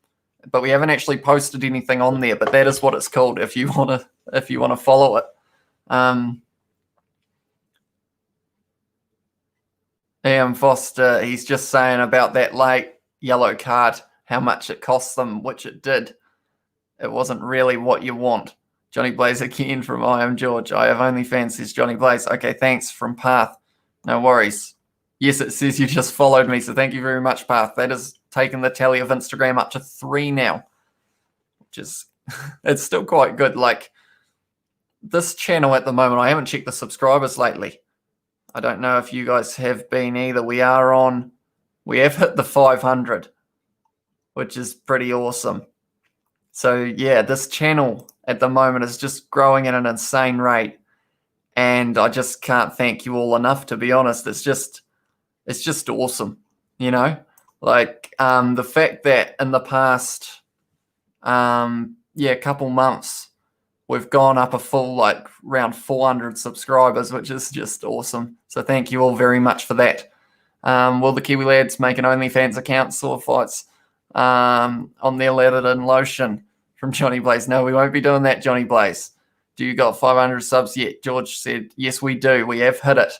but we haven't actually posted anything on there. But that is what it's called if you want to follow it. Ian Foster, he's just saying about that late yellow card, how much it cost them, which it did. It wasn't really what you want. Johnny Blaze again from I Am George. I have OnlyFans, says Johnny Blaze. Okay, thanks from Path. No worries. Yes, it says you just followed me, so thank you very much, Path. That has taken the tally of Instagram up to 3 now, which is, it's still quite good. Like, this channel at the moment, I haven't checked the subscribers lately. I don't know if you guys have been either. We have hit the 500, which is pretty awesome. So, yeah, this channel at the moment is just growing at an insane rate, and I just can't thank you all enough, to be honest. It's just awesome, you know? Like, the fact that in the past, couple months, we've gone up a full, like, around 400 subscribers, which is just awesome. So thank you all very much for that. Will the Kiwi Lads make an OnlyFans account? Sword fights on their leathered in lotion from Johnny Blaze. No, we won't be doing that, Johnny Blaze. Do you got 500 subs yet? George said, yes, we do. We have hit it.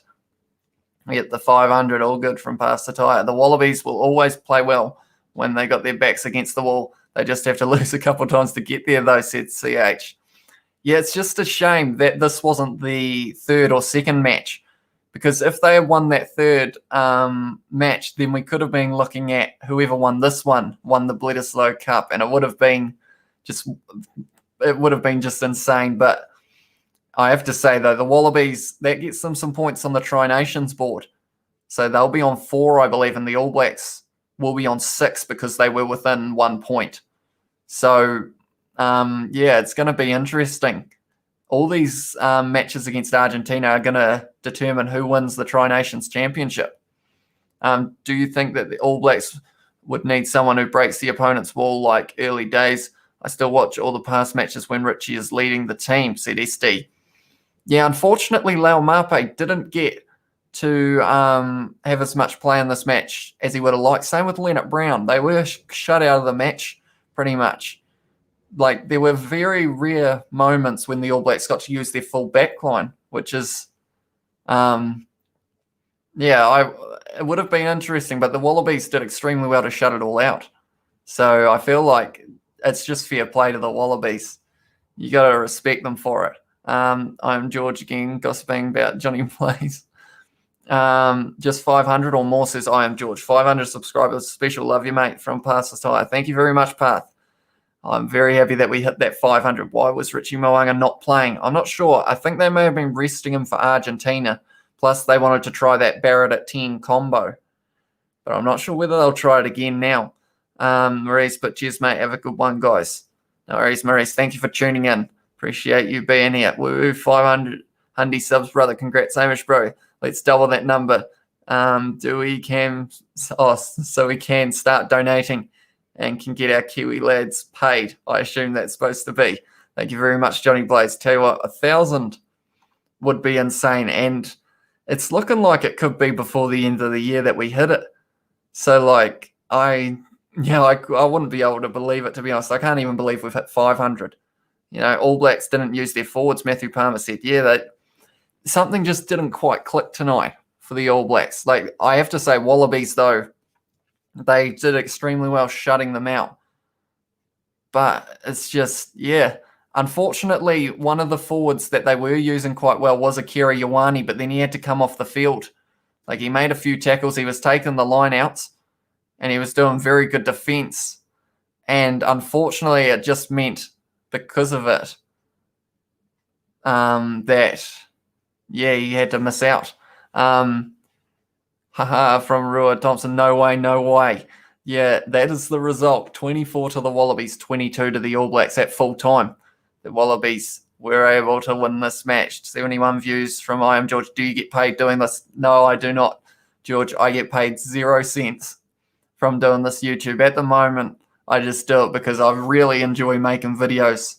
We hit the 500, all good from Paths Attire. The Wallabies will always play well when they got their backs against the wall. They just have to lose a couple of times to get there, though, said CH. Yeah, it's just a shame that this wasn't the 3rd or 2nd match, because if they had won that 3rd match, then we could have been looking at whoever won this one, won the Bledisloe Cup, and it would have been just insane. But I have to say, though, the Wallabies, that gets them some points on the Tri-Nations board. So they'll be on 4, I believe, and the All Blacks will be on 6 because they were within 1 point. So, it's going to be interesting. All these matches against Argentina are going to determine who wins the Tri-Nations Championship. Do you think that the All Blacks would need someone who breaks the opponent's wall like early days? I still watch all the past matches when Richie is leading the team, said SD. Yeah, unfortunately, Lau Mape didn't get to have as much play in this match as he would have liked. Same with Leonard Brown. They were shut out of the match pretty much. Like, there were very rare moments when the All Blacks got to use their full back line, which is, it would have been interesting, but the Wallabies did extremely well to shut it all out. So I feel like it's just fair play to the Wallabies. You got to respect them for it. I'm George again, gossiping about Johnny Blaze. Just 500 or more, says I am George. 500 subscribers. Special love you, mate, from Paths Attire. Thank you very much, Path. I'm very happy that we hit that 500. Why was Richie Mo'unga not playing? I'm not sure. I think they may have been resting him for Argentina. Plus, they wanted to try that Barrett at 10 combo. But I'm not sure whether they'll try it again now. Maurice, but cheers, mate. Have a good one, guys. No worries, Maurice. Thank you for tuning in. Appreciate you being here. Woo, 500 Hundy subs, brother. Congrats, Hamish, bro. Let's double that number. So we can start donating and can get our Kiwi lads paid. I assume that's supposed to be. Thank you very much, Johnny Blaze. Tell you what, 1,000 would be insane. And it's looking like it could be before the end of the year that we hit it. So, like, I wouldn't be able to believe it, to be honest. I can't even believe we've hit 500. You know, All Blacks didn't use their forwards. Matthew Palmer said, something just didn't quite click tonight for the All Blacks. Like, I have to say, Wallabies, though, they did extremely well shutting them out. But it's just, unfortunately, one of the forwards that they were using quite well was Akira Ioane, but then he had to come off the field. Like, he made a few tackles. He was taking the line outs, and he was doing very good defense. And unfortunately, it just meant because of it that he had to miss out. Haha, from Rua Thompson. No way, no way. Yeah, that is the result. 24 to the Wallabies, 22 to the All Blacks at full time. The Wallabies were able to win this match. 71 views from I Am George. Do you get paid doing this? No, I do not, George. I get paid 0 cents from doing this YouTube. At the moment, I just do it because I really enjoy making videos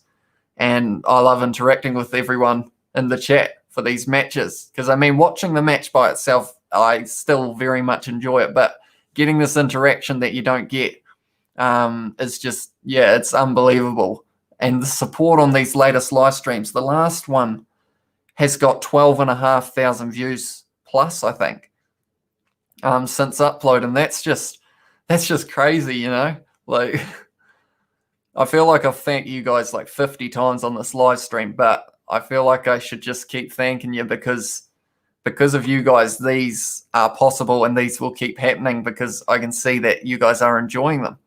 and I love interacting with everyone in the chat for these matches. Because, I mean, watching the match by itself, I still very much enjoy it, but getting this interaction that you don't get is just, yeah, it's unbelievable. And the support on these latest live streams, the last one has got 12,500 views plus, I think, since upload. And that's just crazy, you know? Like, I feel like I've thanked you guys like 50 times on this live stream, but I feel like I should just keep thanking you because of you guys, these are possible and these will keep happening because I can see that you guys are enjoying them.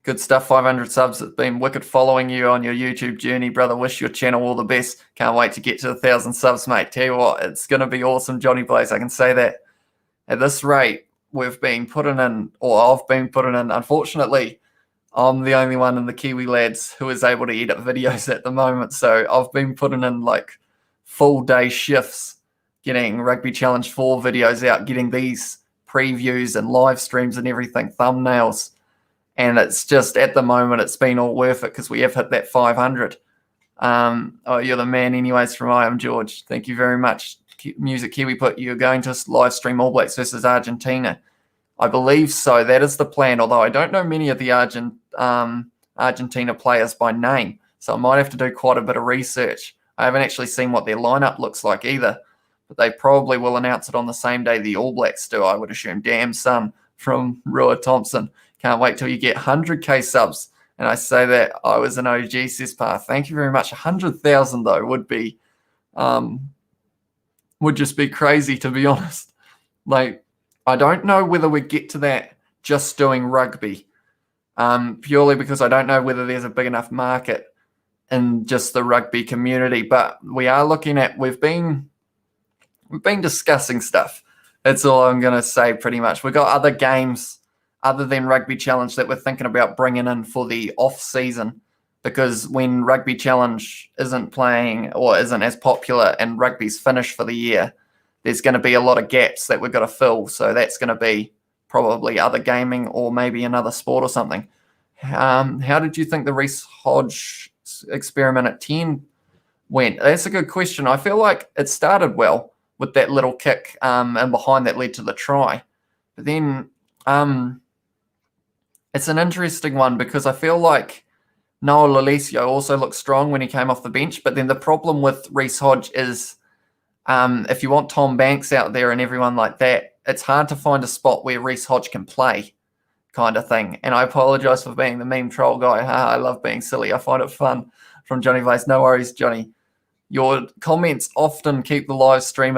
Good stuff. 500 subs. It's been wicked following you on your YouTube journey, brother. Wish your channel all the best. Can't wait to get to 1,000 subs, mate. Tell you what, it's going to be awesome, Johnny Blaze. I can say that. At this rate, we've been putting in, or I've been putting in, unfortunately, I'm the only one in the Kiwi lads who is able to edit videos at the moment. So I've been putting in like full day shifts, getting Rugby Challenge 4 videos out, getting these previews and live streams and everything, thumbnails. And it's just, at the moment, it's been all worth it because we have hit that 500. Oh, you're the man anyways from I Am George. Thank you very much. Music Kiwi put, you're going to live stream All Blacks versus Argentina. I believe so. That is the plan, although I don't know many of the Argentina players by name. So I might have to do quite a bit of research. I haven't actually seen what their lineup looks like either. But they probably will announce it on the same day the All Blacks do, I would assume. Damn son from Rua Thompson. Can't wait till you get 100k subs. And I say that I was an OG, says Pa. Thank you very much. 100,000 though would be, would just be crazy, to be honest. Like, I don't know whether we get to that just doing rugby, purely because I don't know whether there's a big enough market in just the rugby community. But we are looking at, we've been discussing stuff. That's all I'm going to say pretty much. We've got other games other than Rugby Challenge that we're thinking about bringing in for the off season, because when Rugby Challenge isn't playing or isn't as popular and rugby's finished for the year, there's going to be a lot of gaps that we've got to fill. So that's going to be probably other gaming or maybe another sport or something. How did you think the Reece Hodge experiment at 10 went? That's a good question. I feel like it started well with that little kick and behind that led to the try. But then it's an interesting one because I feel like Noah Lolesio also looked strong when he came off the bench. But then the problem with Reece Hodge is if you want Tom Banks out there and everyone like that, it's hard to find a spot where Reece Hodge can play, kind of thing. And I apologize for being the meme troll guy. I love being silly. I find it fun. From Johnny Blaze. No worries, Johnny. Your comments often keep the live stream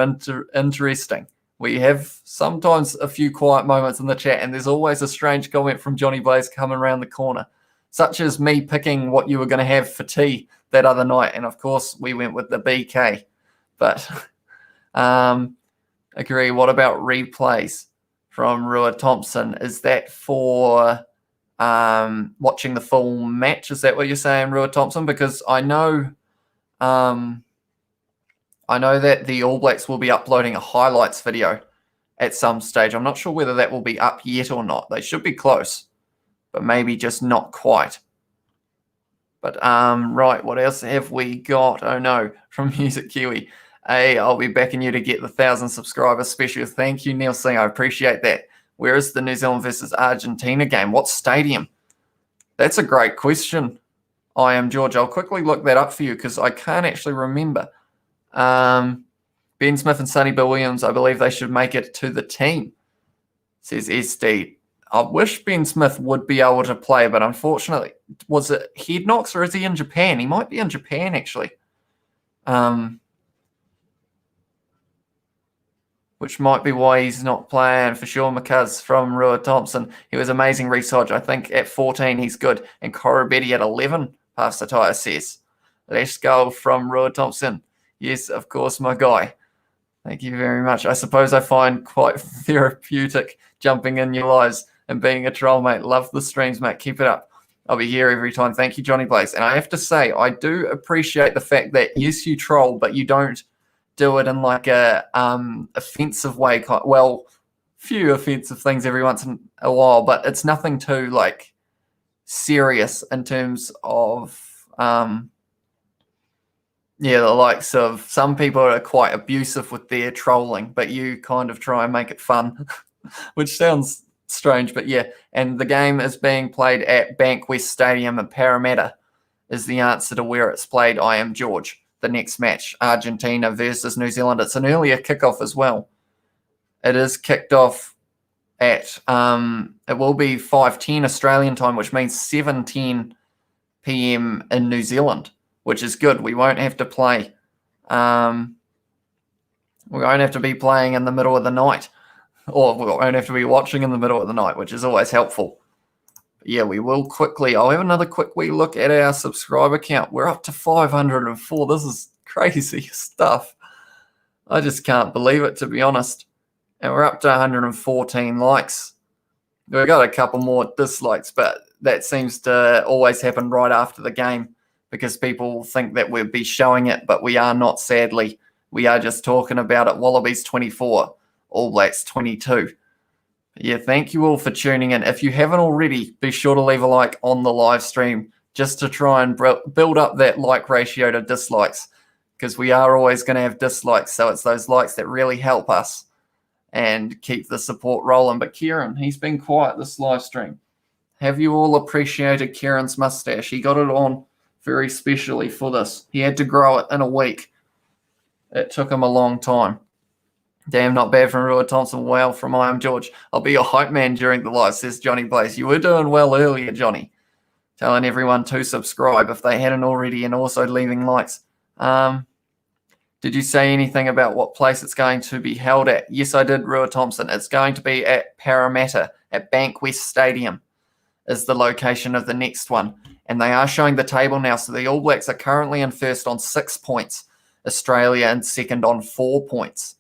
interesting. We have sometimes a few quiet moments in the chat, and there's always a strange comment from Johnny Blaze coming around the corner, such as me picking what you were going to have for tea that other night. And, of course, we went with the BK. But agree. What about replays from Rua Thompson? Is that for watching the full match? Is that what you're saying, Rua Thompson? Because I know that the All Blacks will be uploading a highlights video at some stage. I'm not sure whether that will be up yet or not. They should be close, but maybe just not quite. But right, what else have we got? Oh no, from Music Kiwi. Hey, I'll be backing you to get the 1,000 subscribers special. Thank you, Neil Singh. I appreciate that. Where is the New Zealand versus Argentina game? What stadium? That's a great question. I Am George. I'll quickly look that up for you because I can't actually remember. Ben Smith and Sonny Bill Williams, I believe they should make it to the team, says SD. I wish Ben Smith would be able to play, but unfortunately, was it head knocks or is he in Japan? He might be in Japan, actually. Which might be why he's not playing for sure. McCuz from Rua Thompson. He was amazing, Reece Hodge. I think at 14 he's good. And Corabetti at 11, Pastor Tyre says. Let's go from Rua Thompson. Yes, of course, my guy. Thank you very much. I suppose I find quite therapeutic jumping in your lives and being a troll, mate. Love the streams, mate. Keep it up. I'll be here every time. Thank you, Johnny Blaze. And I have to say, I do appreciate the fact that, yes, you troll, but you don't do it in like a offensive way. Well, few offensive things every once in a while, but it's nothing too like serious in terms of the likes of some people are quite abusive with their trolling, but you kind of try and make it fun, which sounds strange, but yeah. And the game is being played at Bankwest Stadium in Parramatta is the answer to where it's played. I am George. The next match, Argentina versus New Zealand. It's an earlier kickoff as well. It is kicked off at, it will be 5:10 Australian time, which means 7:10 p.m. in New Zealand, which is good. We won't have to play. We won't have to be playing in the middle of the night, or we won't have to be watching in the middle of the night, which is always helpful. But yeah, we will quickly. I'll have another quick wee look at our subscriber count. We're up to 504. This is crazy stuff. I just can't believe it, to be honest. And we're up to 114 likes. We've got a couple more dislikes, but that seems to always happen right after the game because people think that we'll be showing it, but we are not, sadly. We are just talking about it. Wallabies 24, All Blacks 22. Yeah, thank you all for tuning in. If you haven't already, be sure to leave a like on the live stream just to try and build up that like ratio to dislikes, because we are always going to have dislikes. So it's those likes that really help us and keep the support rolling. But Kieran, he's been quiet this live stream. Have you all appreciated Kieran's mustache? He got it on very specially for this. He had to grow it in a week. It took him a long time. Damn, not bad from Rua Thompson. Wow, from I Am George. I'll be your hype man during the live, says Johnny Blaze. You were doing well earlier, Johnny. Telling everyone to subscribe if they hadn't already, and also leaving likes. Did you say anything about what place it's going to be held at? Yes, I did, Rua Thompson. It's going to be at Parramatta, at Bankwest Stadium is the location of the next one. And they are showing the table now. So the All Blacks are currently in first on 6 points. Australia in second on 4 points.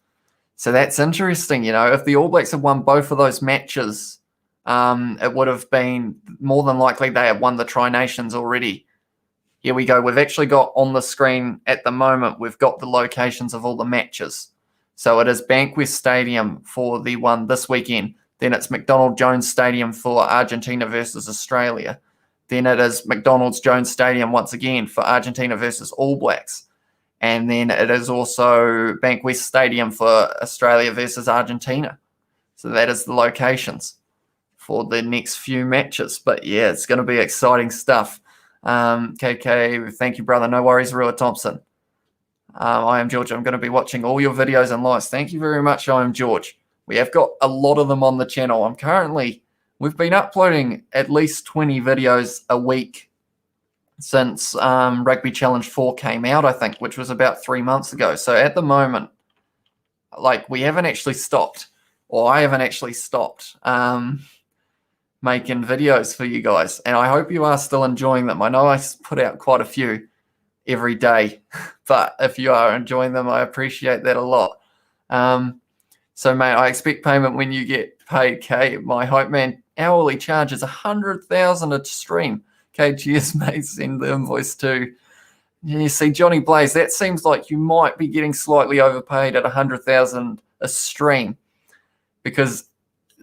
So that's interesting. You know, if the All Blacks had won both of those matches, it would have been more than likely they had won the Tri-Nations already. Here we go. We've actually got on the screen at the moment, we've got the locations of all the matches. So it is Bankwest Stadium for the one this weekend. Then it's McDonald Jones Stadium for Argentina versus Australia. Then it is McDonald's Jones Stadium once again for Argentina versus All Blacks. And then it is also Bankwest Stadium for Australia versus Argentina. So that is the locations for the next few matches. But yeah, it's going to be exciting stuff. KK, thank you, brother. No worries, Rua Thompson. I am George. I'm going to be watching all your videos and lives. Thank you very much, I am George. We have got a lot of them on the channel. We've been uploading at least 20 videos a week since Rugby Challenge 4 came out, I think, which was about 3 months ago. So at the moment, like, we haven't actually stopped, or I haven't actually stopped making videos for you guys. And I hope you are still enjoying them. I know I put out quite a few every day, but if you are enjoying them, I appreciate that a lot. So, mate, I expect payment when you get paid, Kay. My hype man hourly charge is 100,000 a stream. Okay, cheers, mate. Send the invoice too. You see, Johnny Blaze, that seems like you might be getting slightly overpaid at 100,000 a stream, because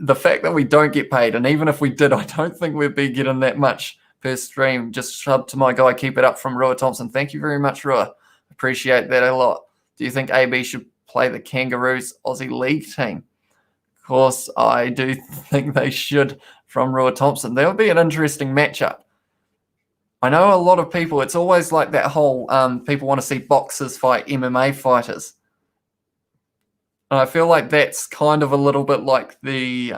the fact that we don't get paid, and even if we did, I don't think we'd be getting that much per stream. Just sub to my guy, keep it up, from Rua Thompson. Thank you very much, Rua. Appreciate that a lot. Do you think AB should play the Kangaroos Aussie League team? Of course, I do think they should, from Rua Thompson. That would be an interesting matchup. I know a lot of people, it's always like that whole people want to see boxers fight MMA fighters. And I feel like that's kind of a little bit like the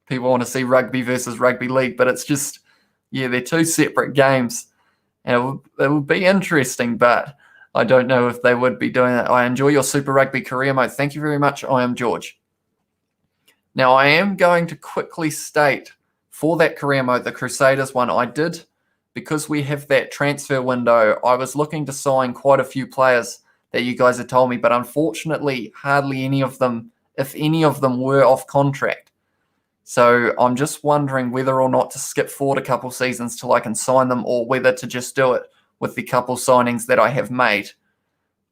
people want to see rugby versus rugby league, but it's just, yeah, they're two separate games. And it would be interesting, but I don't know if they would be doing that. I enjoy your Super Rugby career mode. Thank you very much. I am George. Now, I am going to quickly state for that career mode, the Crusaders one, I did, because we have that transfer window, I was looking to sign quite a few players that you guys had told me, but unfortunately, hardly any of them, if any of them, were off contract. So I'm just wondering whether or not to skip forward a couple seasons till I can sign them, or whether to just do it with the couple signings that I have made.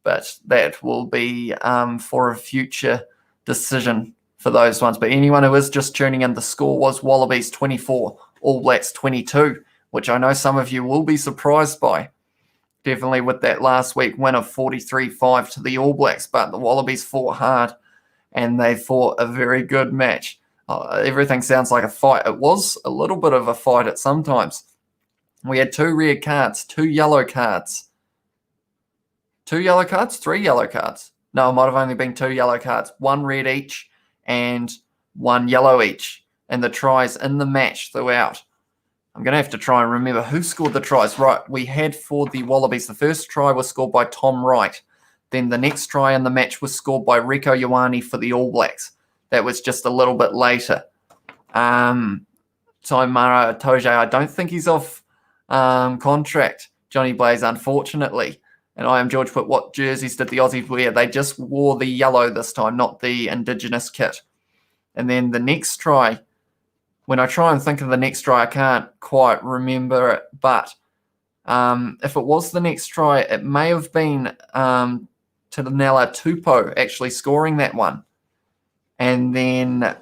But that will be for a future decision for those ones. But anyone who is just tuning in, the score was Wallabies 24, All Blacks 22, which I know some of you will be surprised by. Definitely with that last week win of 43-5 to the All Blacks. But the Wallabies fought hard, and they fought a very good match. Everything sounds like a fight. It was a little bit of a fight at some times. We had 2 red cards, 2 yellow cards. 2 yellow cards? 3 yellow cards. No, it might have only been 2 yellow cards. 1 red each and 1 yellow each. And the tries in the match throughout. I'm going to have to try and remember who scored the tries. Right, we had for the Wallabies, the first try was scored by Tom Wright. Then the next try in the match was scored by Rieko Ioane for the All Blacks. That was just a little bit later. Taimara Toje, I don't think he's off contract. Johnny Blaze, unfortunately. And I am George put, what jerseys did the Aussies wear? They just wore the yellow this time, not the Indigenous kit. And then the next try, when I try and think of the next try, I can't quite remember it. But if it was the next try, it may have been Tinela Tupou actually scoring that one. And then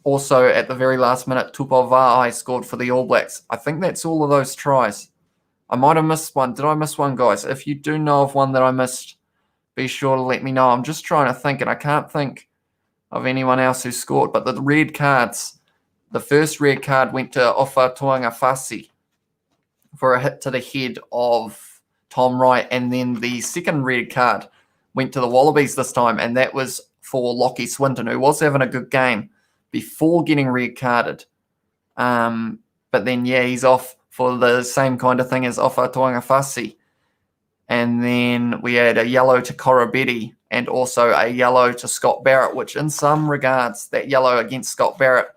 also at the very last minute, Tupou Va'ai scored for the All Blacks. I think that's all of those tries. I might have missed one. Did I miss one, guys? If you do know of one that I missed, be sure to let me know. I'm just trying to think, and I can't think of anyone else who scored. But the red cards, the first red card went to Ofa Tuangafasi for a hit to the head of Tom Wright. And then the second red card went to the Wallabies this time, and that was for Lockie Swinton, who was having a good game before getting red carded. But then, yeah, he's off for the same kind of thing as Ofa Tuangafasi. And then we had a yellow to Korobetti and also a yellow to Scott Barrett, which in some regards, that yellow against Scott Barrett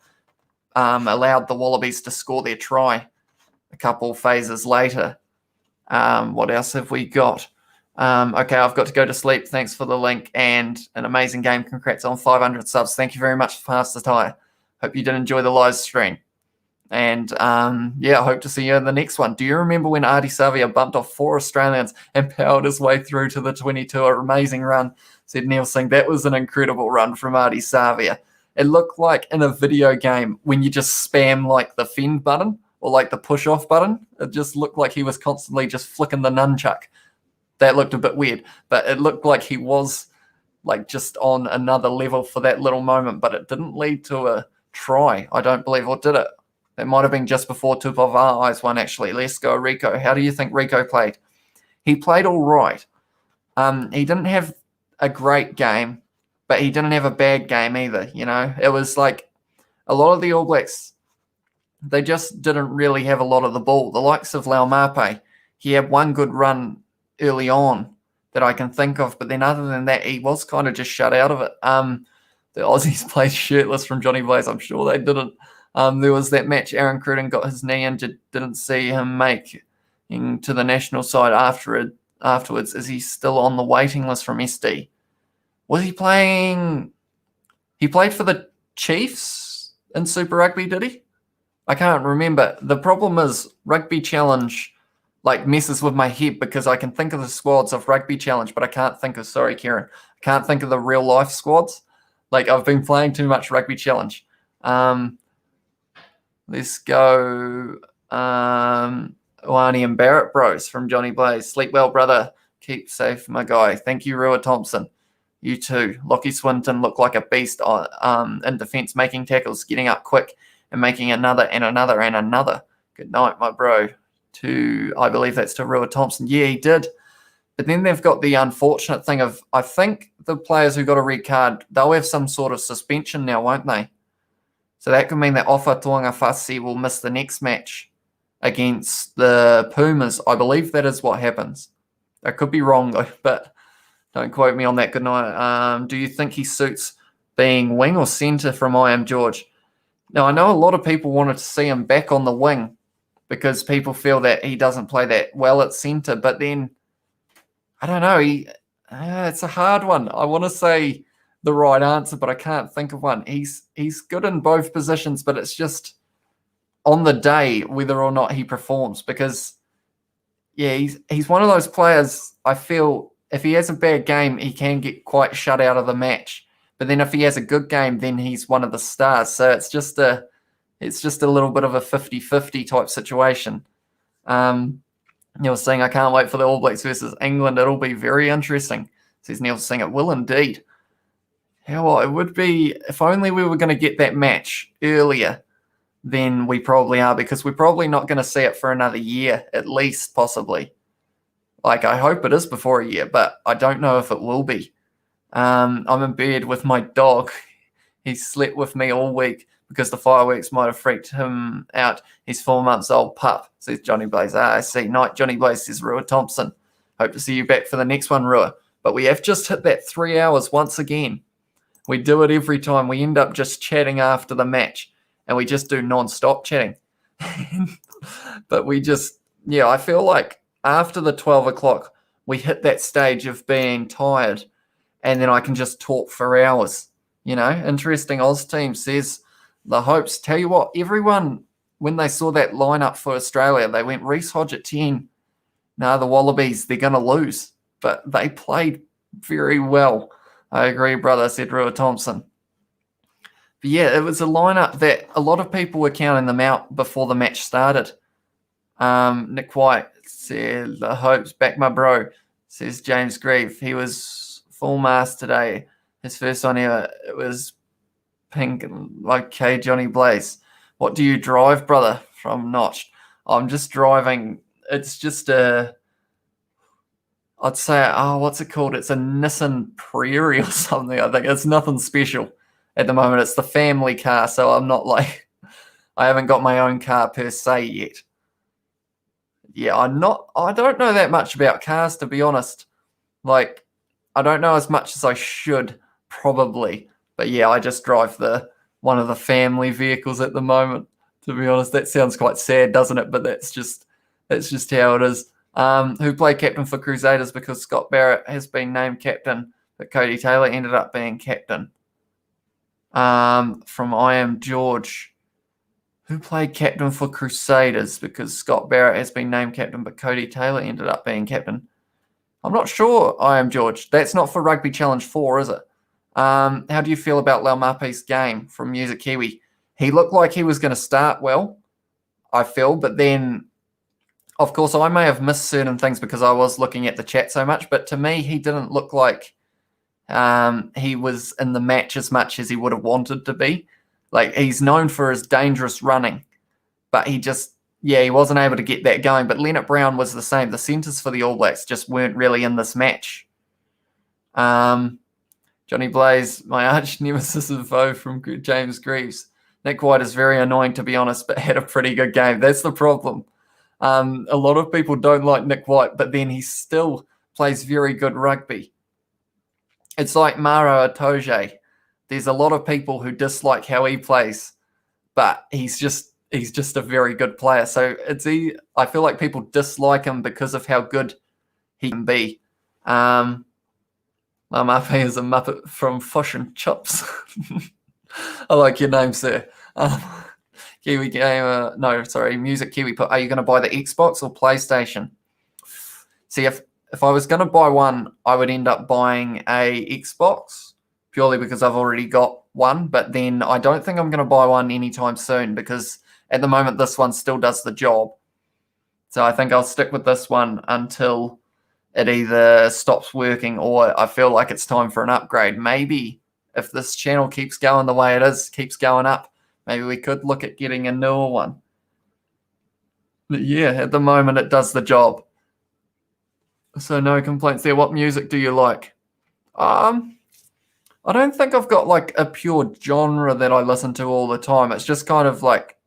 allowed the Wallabies to score their try a couple phases later. What else have we got? Okay, I've got to go to sleep. Thanks for the link and an amazing game. Congrats on 500 subs. Thank you very much, Faster Tyre. Hope you did enjoy the live stream. And yeah, I hope to see you in the next one. Do you remember when Ardie Savia bumped off 4 Australians and powered his way through to the 22? An amazing run, said Neil Singh. That was an incredible run from Ardie Savia. It looked like in a video game when you just spam like the fend button or like the push off button. It just looked like he was constantly just flicking the nunchuck. That looked a bit weird, but it looked like he was like just on another level for that little moment, but it didn't lead to a try, I don't believe, or did it? That might have been just before Tupou Va'ai's one, actually. Let's go, Rieko. How do you think Rieko played? He played all right. He didn't have a great game, but he didn't have a bad game either, you know? It was like a lot of the All Blacks, they just didn't really have a lot of the ball. The likes of Laumape, he had one good run early on that I can think of, but then other than that, he was kind of just shut out of it. The Aussies played shirtless from Johnny Blaze. I'm sure they didn't. There was that match, Aaron Cruden got his knee injured, didn't see him make to the national side afterwards. Is he still on the waiting list from SD? Was he playing? He played for the Chiefs in Super Rugby, did he? I can't remember. The problem is Rugby Challenge like messes with my head because I can think of the squads of Rugby Challenge, but I can't think of, sorry, Kieran, I can't think of the real life squads. Like I've been playing too much Rugby Challenge. Let's go Oani and Barrett Bros from Johnny Blaze. Sleep well, brother. Keep safe, my guy. Thank you, Rua Thompson. You too. Lockie Swinton looked like a beast in defence, making tackles, getting up quick, and making another and another and another. Good night, my bro. I believe that's to Rua Thompson. Yeah, he did. But then they've got the unfortunate thing of, I think the players who got a red card, they'll have some sort of suspension now, won't they? So that could mean that Ofa Tuangafasi will miss the next match against the Pumas. I believe that is what happens. I could be wrong, though, but don't quote me on that. Good night. Do you think he suits being wing or centre from I Am George? Now, I know a lot of people wanted to see him back on the wing because people feel that he doesn't play that well at centre, but then, I don't know, It's a hard one. I want to say the right answer, but I can't think of one. He's good in both positions, but it's just on the day whether or not he performs. Because yeah, he's one of those players. I feel if he has a bad game, he can get quite shut out of the match. But then if he has a good game, then he's one of the stars. So it's just a little bit of a 50-50 type situation. Neil Singh, I can't wait for the All Blacks versus England. It'll be very interesting, says Neil Singh. It will indeed. How it would be if only we were going to get that match earlier than we probably are, because we're probably not going to see it for another year, at least, possibly. Like, I hope it is before a year, but I don't know if it will be. I'm in bed with my dog. He slept with me all week because the fireworks might have freaked him out. He's 4 months old pup, says Johnny Blaze. I see. Night, Johnny Blaze, says Rua Thompson. Hope to see you back for the next one, Rua. But we have just hit that 3 hours once again. We do it every time. We end up just chatting after the match, and we just do non-stop chatting. But we just, yeah, I feel like after the 12 o'clock, we hit that stage of being tired, and then I can just talk for hours. You know, interesting. Oz team says the hopes. Tell you what, everyone, when they saw that lineup for Australia, they went Reece Hodge at 10. No, the Wallabies, they're going to lose. But they played very well. I agree, brother, said Rua Thompson. But yeah, it was a lineup that a lot of people were counting them out before the match started. Nick White said, the hopes, back my bro, says James Grieve. He was full mast today. His first one ever. It was pink. Okay, Johnny Blaze. What do you drive, brother? From Notched. I'm just driving. It's just a, I'd say, what's it called? It's a Nissan Prairie or something. I think it's nothing special at the moment. It's the family car, so I'm not like, I haven't got my own car per se yet. Yeah, I don't know that much about cars, to be honest. Like, I don't know as much as I should, probably. But yeah, I just drive one of the family vehicles at the moment, to be honest. That sounds quite sad, doesn't it? But that's just how it is. Who played captain for Crusaders, because Scott Barrett has been named captain, but Cody Taylor ended up being captain. From I Am George. Who played captain for Crusaders, because Scott Barrett has been named captain, but Cody Taylor ended up being captain? I'm not sure, I Am George. That's not for Rugby Challenge 4, is it? How do you feel about Laumape's game, from Music Kiwi? He looked like he was going to start well, I feel, but then, of course, I may have missed certain things because I was looking at the chat so much, but to me, he didn't look like he was in the match as much as he would have wanted to be. Like, he's known for his dangerous running, but he wasn't able to get that going. But Leonard Brown was the same. The centres for the All Blacks just weren't really in this match. Johnny Blaze, my arch nemesis of Vo, from James Greaves. Nick White is very annoying, to be honest, but had a pretty good game. That's the problem. A lot of people don't like Nick White, but then he still plays very good rugby. It's like Maro Itoje. There's a lot of people who dislike how he plays, but he's just a very good player. So I feel like people dislike him because of how good he can be. Lamafe is a Muppet from Fish and Chips. I like your name, sir. Kiwi Gamer, Music Kiwi put, are you going to buy the Xbox or PlayStation? See, if I was going to buy one, I would end up buying a Xbox, purely because I've already got one, but then I don't think I'm going to buy one anytime soon, because at the moment this one still does the job. So I think I'll stick with this one until it either stops working or I feel like it's time for an upgrade. Maybe if this channel keeps going the way it is, keeps going up, maybe we could look at getting a newer one. But yeah, at the moment it does the job. So no complaints there. What music do you like? I don't think I've got like a pure genre that I listen to all the time. It's just kind of like,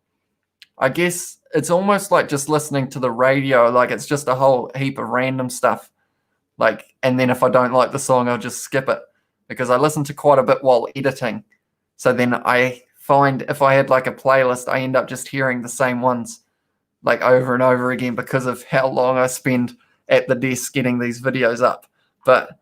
I guess it's almost like just listening to the radio. Like, it's just a whole heap of random stuff. Like, and then if I don't like the song, I'll just skip it, because I listen to quite a bit while editing. So then I find if I had like a playlist, I end up just hearing the same ones like over and over again because of how long I spend at the desk getting these videos up. But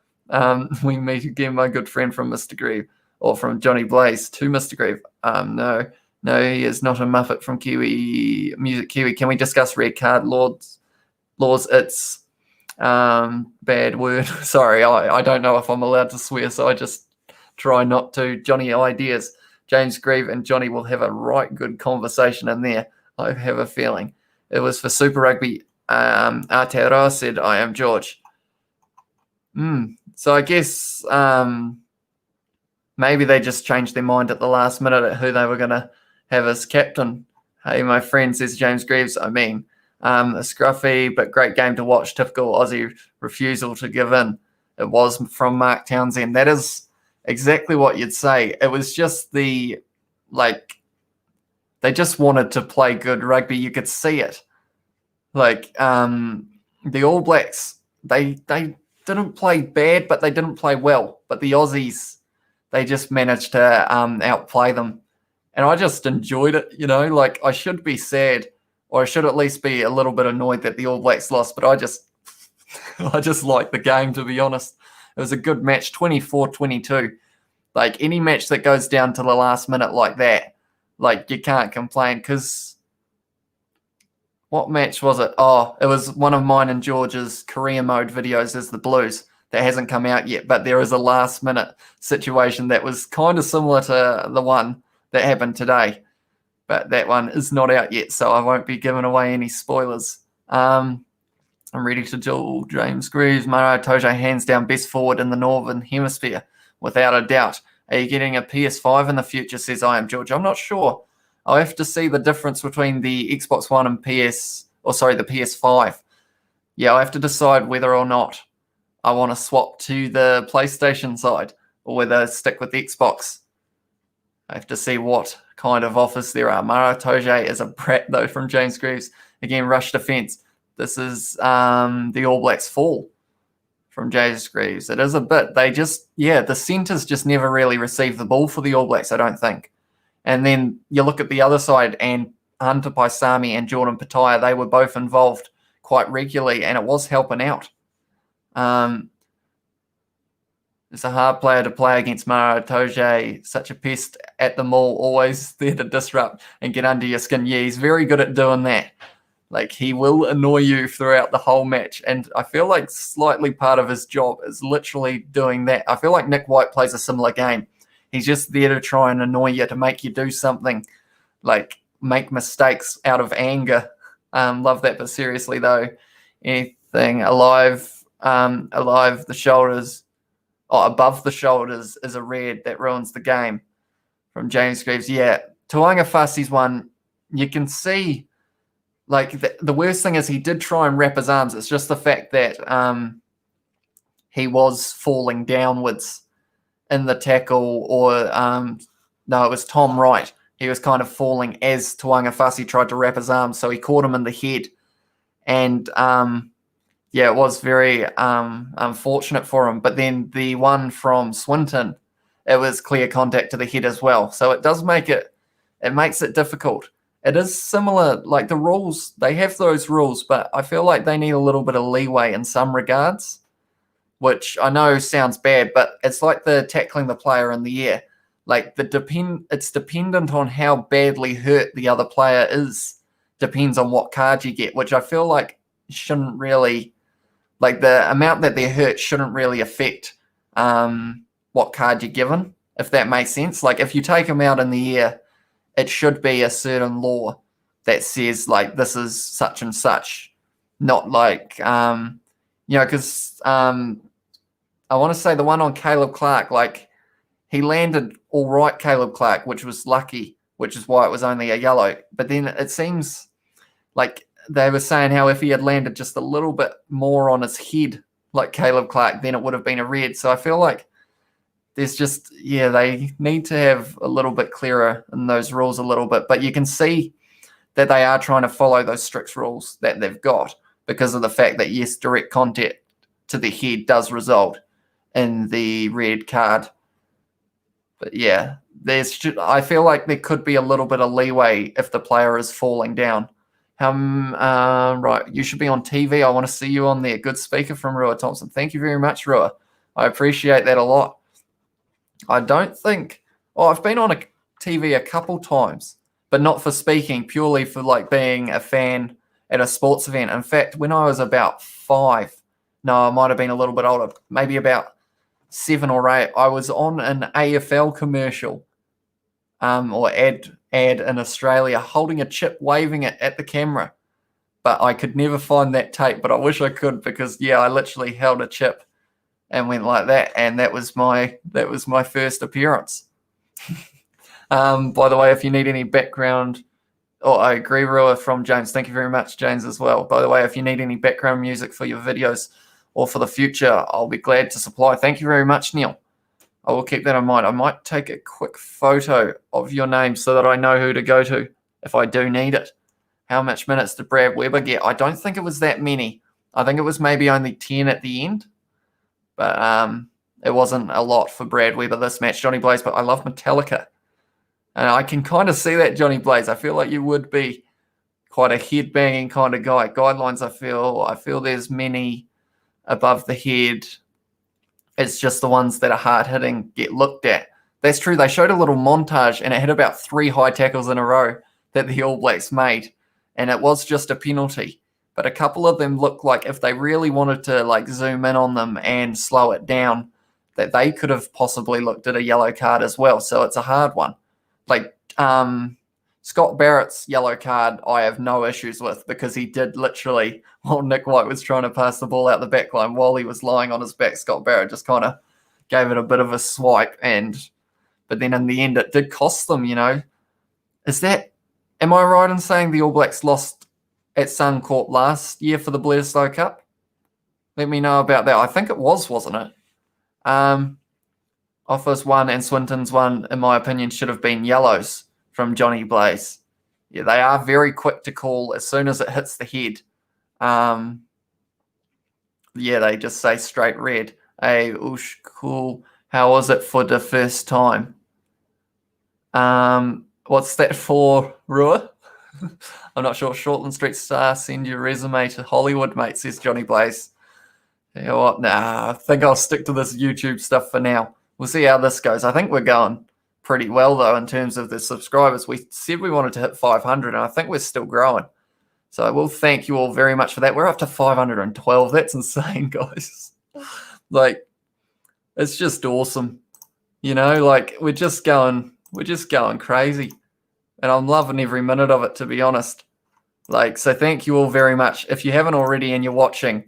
We meet again, my good friend from Mr. Grieve, or from Johnny Blaze to Mr. Grieve. No, he is not a Muppet from Kiwi Music Kiwi. Can we discuss red card laws? It's bad word. Sorry, I don't know if I'm allowed to swear, so I just try not to. Johnny ideas. James Grieve and Johnny will have a right good conversation in there. I have a feeling. It was for Super Rugby. Aotearoa said, I am George. So I guess maybe they just changed their mind at the last minute at who they were going to have as captain. Hey, my friend, says James Greaves. I mean, a scruffy but great game to watch. Typical Aussie refusal to give in. It was from Mark Townsend. That is exactly what you'd say. It was just they just wanted to play good rugby. You could see it. The All Blacks, they didn't play bad, but they didn't play well. But the Aussies, they just managed to outplay them. And I just enjoyed it, I should be sad, or I should at least be a little bit annoyed that the All Blacks lost, but I just like the game, to be honest. It was a good match, 24-22. Any match that goes down to the last minute like that, you can't complain, because what match was it? Oh, it was one of mine and George's career mode videos as the Blues. That hasn't come out yet, but there is a last minute situation that was kind of similar to the one that happened today. But that one is not out yet, so I won't be giving away any spoilers. I'm ready to duel James Greaves. Maro Toje, hands down, best forward in the Northern Hemisphere, without a doubt. Are you getting a PS5 in the future, says I am George? I'm not sure. I'll have to see the difference between the Xbox One and the PS5. Yeah, I'll have to decide whether or not I want to swap to the PlayStation side or whether I stick with the Xbox. I have to see what kind of offers there are. Maro Toje is a brat, though, from James Greaves. Again, rush defense. This is the All Blacks' fall from James Greaves. It is a bit. The centres just never really received the ball for the All Blacks, I don't think. And then you look at the other side, and Hunter Paisami and Jordan Pataya, they were both involved quite regularly, and it was helping out. It's a hard player to play against. Maro Toje, such a pest at the maul, always there to disrupt and get under your skin. Yeah, he's very good at doing that. He will annoy you throughout the whole match, and I feel like slightly part of his job is literally doing that. I feel like Nick White plays a similar game. He's just there to try and annoy you, to make you do something, make mistakes out of anger. Love that, but seriously, though, anything alive, the shoulders, above the shoulders is a red that ruins the game. From James Greaves, yeah. Tuanga Fasi's one, you can see, the worst thing is he did try and wrap his arms. It's just the fact that he was falling downwards in the tackle, or no, it was Tom Wright. He was kind of falling as Tuanga Fasi tried to wrap his arms, so he caught him in the head. And it was very unfortunate for him. But then the one from Swinton, it was clear contact to the head as well. So it does makes it difficult. It is similar, the rules, they have those rules, but I feel like they need a little bit of leeway in some regards, which I know sounds bad, but it's like the tackling the player in the air. It's dependent on how badly hurt the other player is, depends on what card you get, which I feel like shouldn't really, the amount that they're hurt shouldn't really affect what card you're given, if that makes sense. If you take them out in the air, it should be a certain law that says, this is such and such, not because I want to say the one on Caleb Clark, he landed all right, Caleb Clark, which was lucky, which is why it was only a yellow. But then it seems like they were saying how if he had landed just a little bit more on his head, like Caleb Clark, then it would have been a red. So I feel like there's just, they need to have a little bit clearer in those rules a little bit. But you can see that they are trying to follow those strict rules that they've got, because of the fact that, yes, direct contact to the head does result in the red card. But yeah, I feel like there could be a little bit of leeway if the player is falling down. Right, you should be on TV. I want to see you on there. Good speaker from Rua Thompson. Thank you very much, Rua. I appreciate that a lot. I don't think... Oh, I've been on a TV a couple times, but not for speaking, purely for like being a fan at a sports event. In fact, when I was about 5, no, I might have been a little bit older, maybe about 7 or 8, I was on an AFL commercial or ad in Australia, holding a chip, waving it at the camera. But I could never find that tape, but I wish I could, because yeah, I literally held a chip and went like that, and that was my first appearance. By the way, if you need any background, I agree, Rua, from James. Thank you very much, James, as well. By the way, if you need any background music for your videos or for the future, I'll be glad to supply. Thank you very much, Neil. I will keep that in mind. I might take a quick photo of your name so that I know who to go to if I do need it. How much minutes did Brad Weber get? I don't think it was that many. I think it was maybe only 10 at the end. But it wasn't a lot for Brad Weber this match. Johnny Blaze, but I love Metallica. And I can kind of see that, Johnny Blaze. I feel like you would be quite a head-banging kind of guy. Guidelines, I feel there's many above the head. It's just the ones that are hard-hitting get looked at. That's true. They showed a little montage, and it had about 3 high tackles in a row that the All Blacks made. And it was just a penalty. But a couple of them looked like, if they really wanted to like zoom in on them and slow it down, that they could have possibly looked at a yellow card as well. So it's a hard one. Like Scott Barrett's yellow card, I have no issues with, because he did literally, while Nick White was trying to pass the ball out the back line, while he was lying on his back, Scott Barrett just kind of gave it a bit of a swipe. But then in the end, it did cost them, you know. Am I right in saying the All Blacks lost at SUNCORP last year for the Bledisloe Cup? Let me know about that. I think it was, wasn't it? Offa's one and Swinton's one, in my opinion, should have been yellows from Johnny Blaze. Yeah, they are very quick to call as soon as it hits the head. Yeah, they just say straight red. Hey, oosh, cool. How was it for the first time? What's that for, Rua? I'm not sure. Shortland Street Star, send your resume to Hollywood, mate, says Johnny Blaze. You know what? Nah, I think I'll stick to this YouTube stuff for now. We'll see how this goes. I think we're going pretty well, though, in terms of the subscribers. We said we wanted to hit 500, and I think we're still growing. So I will thank you all very much for that. We're up to 512. That's insane, guys. Like, it's just awesome. You know, like, we're just going crazy. And I'm loving every minute of it, to be honest. Like, so thank you all very much. If you haven't already and you're watching,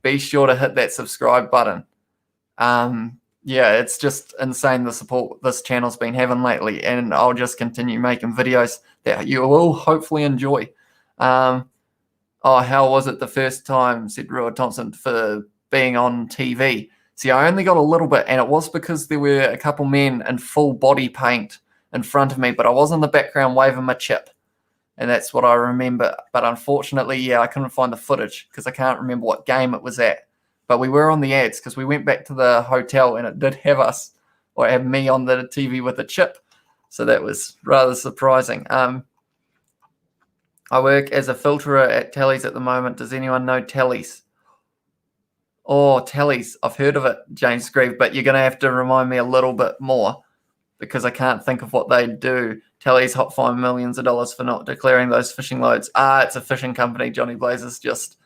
be sure to hit that subscribe button. Yeah, it's just insane the support this channel's been having lately, and I'll just continue making videos that you will hopefully enjoy. Oh, how was it the first time, said Rua Thompson, for being on TV? See, I only got a little bit, and it was because there were a couple men in full body paint in front of me, but I was in the background waving my chip, and that's what I remember. But unfortunately, yeah, I couldn't find the footage because I can't remember what game it was at. But we were on the ads because we went back to the hotel, and it did have us, or have me on the TV with a chip. So that was rather surprising. I work as a filterer at Telly's at the moment. Does anyone know Telly's? Oh, Telly's. I've heard of it, James Grieve, but you're going to have to remind me a little bit more, because I can't think of what they do. Telly's hot fine millions of dollars for not declaring those fishing loads. It's a fishing company. Johnny Blaze is just...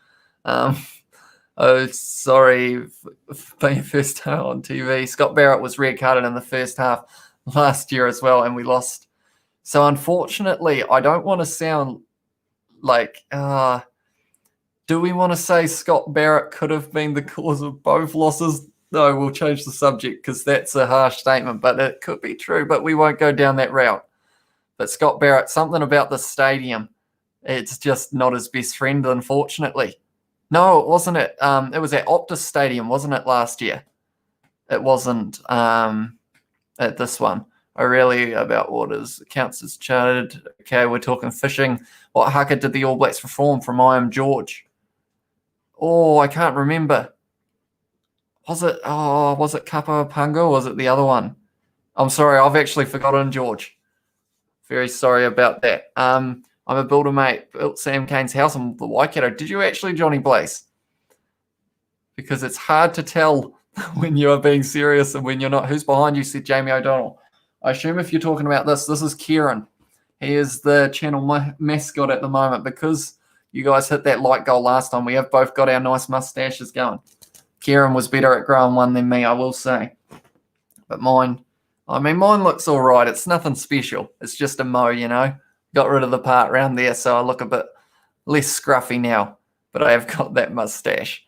oh, sorry for being first time on TV. Scott Barrett was red carded in the first half last year as well, and we lost. So unfortunately, I don't want to sound like... do we want to say Scott Barrett could have been the cause of both losses? No, we'll change the subject because that's a harsh statement, but it could be true, but we won't go down that route. But Scott Barrett, something about the stadium, it's just not his best friend, unfortunately. No, it wasn't it. It was at Optus Stadium, wasn't it, last year? It wasn't at this one. Really about waters. Counts as charted. Okay, we're talking fishing. What haka did the All Blacks perform from I Am George? Oh, I can't remember. Was it Kapa Punga, or was it the other one? I'm sorry, I've actually forgotten, George. Very sorry about that. I'm a builder, mate. Built Sam Kane's house in the Waikato. Did you actually, Johnny Blaze? Because it's hard to tell when you are being serious and when you're not. Who's behind you, said Jamie O'Donnell. I assume if you're talking about this is Kieran. He is the channel mascot at the moment because you guys hit that light goal last time. We have both got our nice mustaches going. Kieran was better at growing one than me, I will say. But mine looks all right. It's nothing special. It's just a mow, you know. Got rid of the part around there, so I look a bit less scruffy now. But I have got that mustache.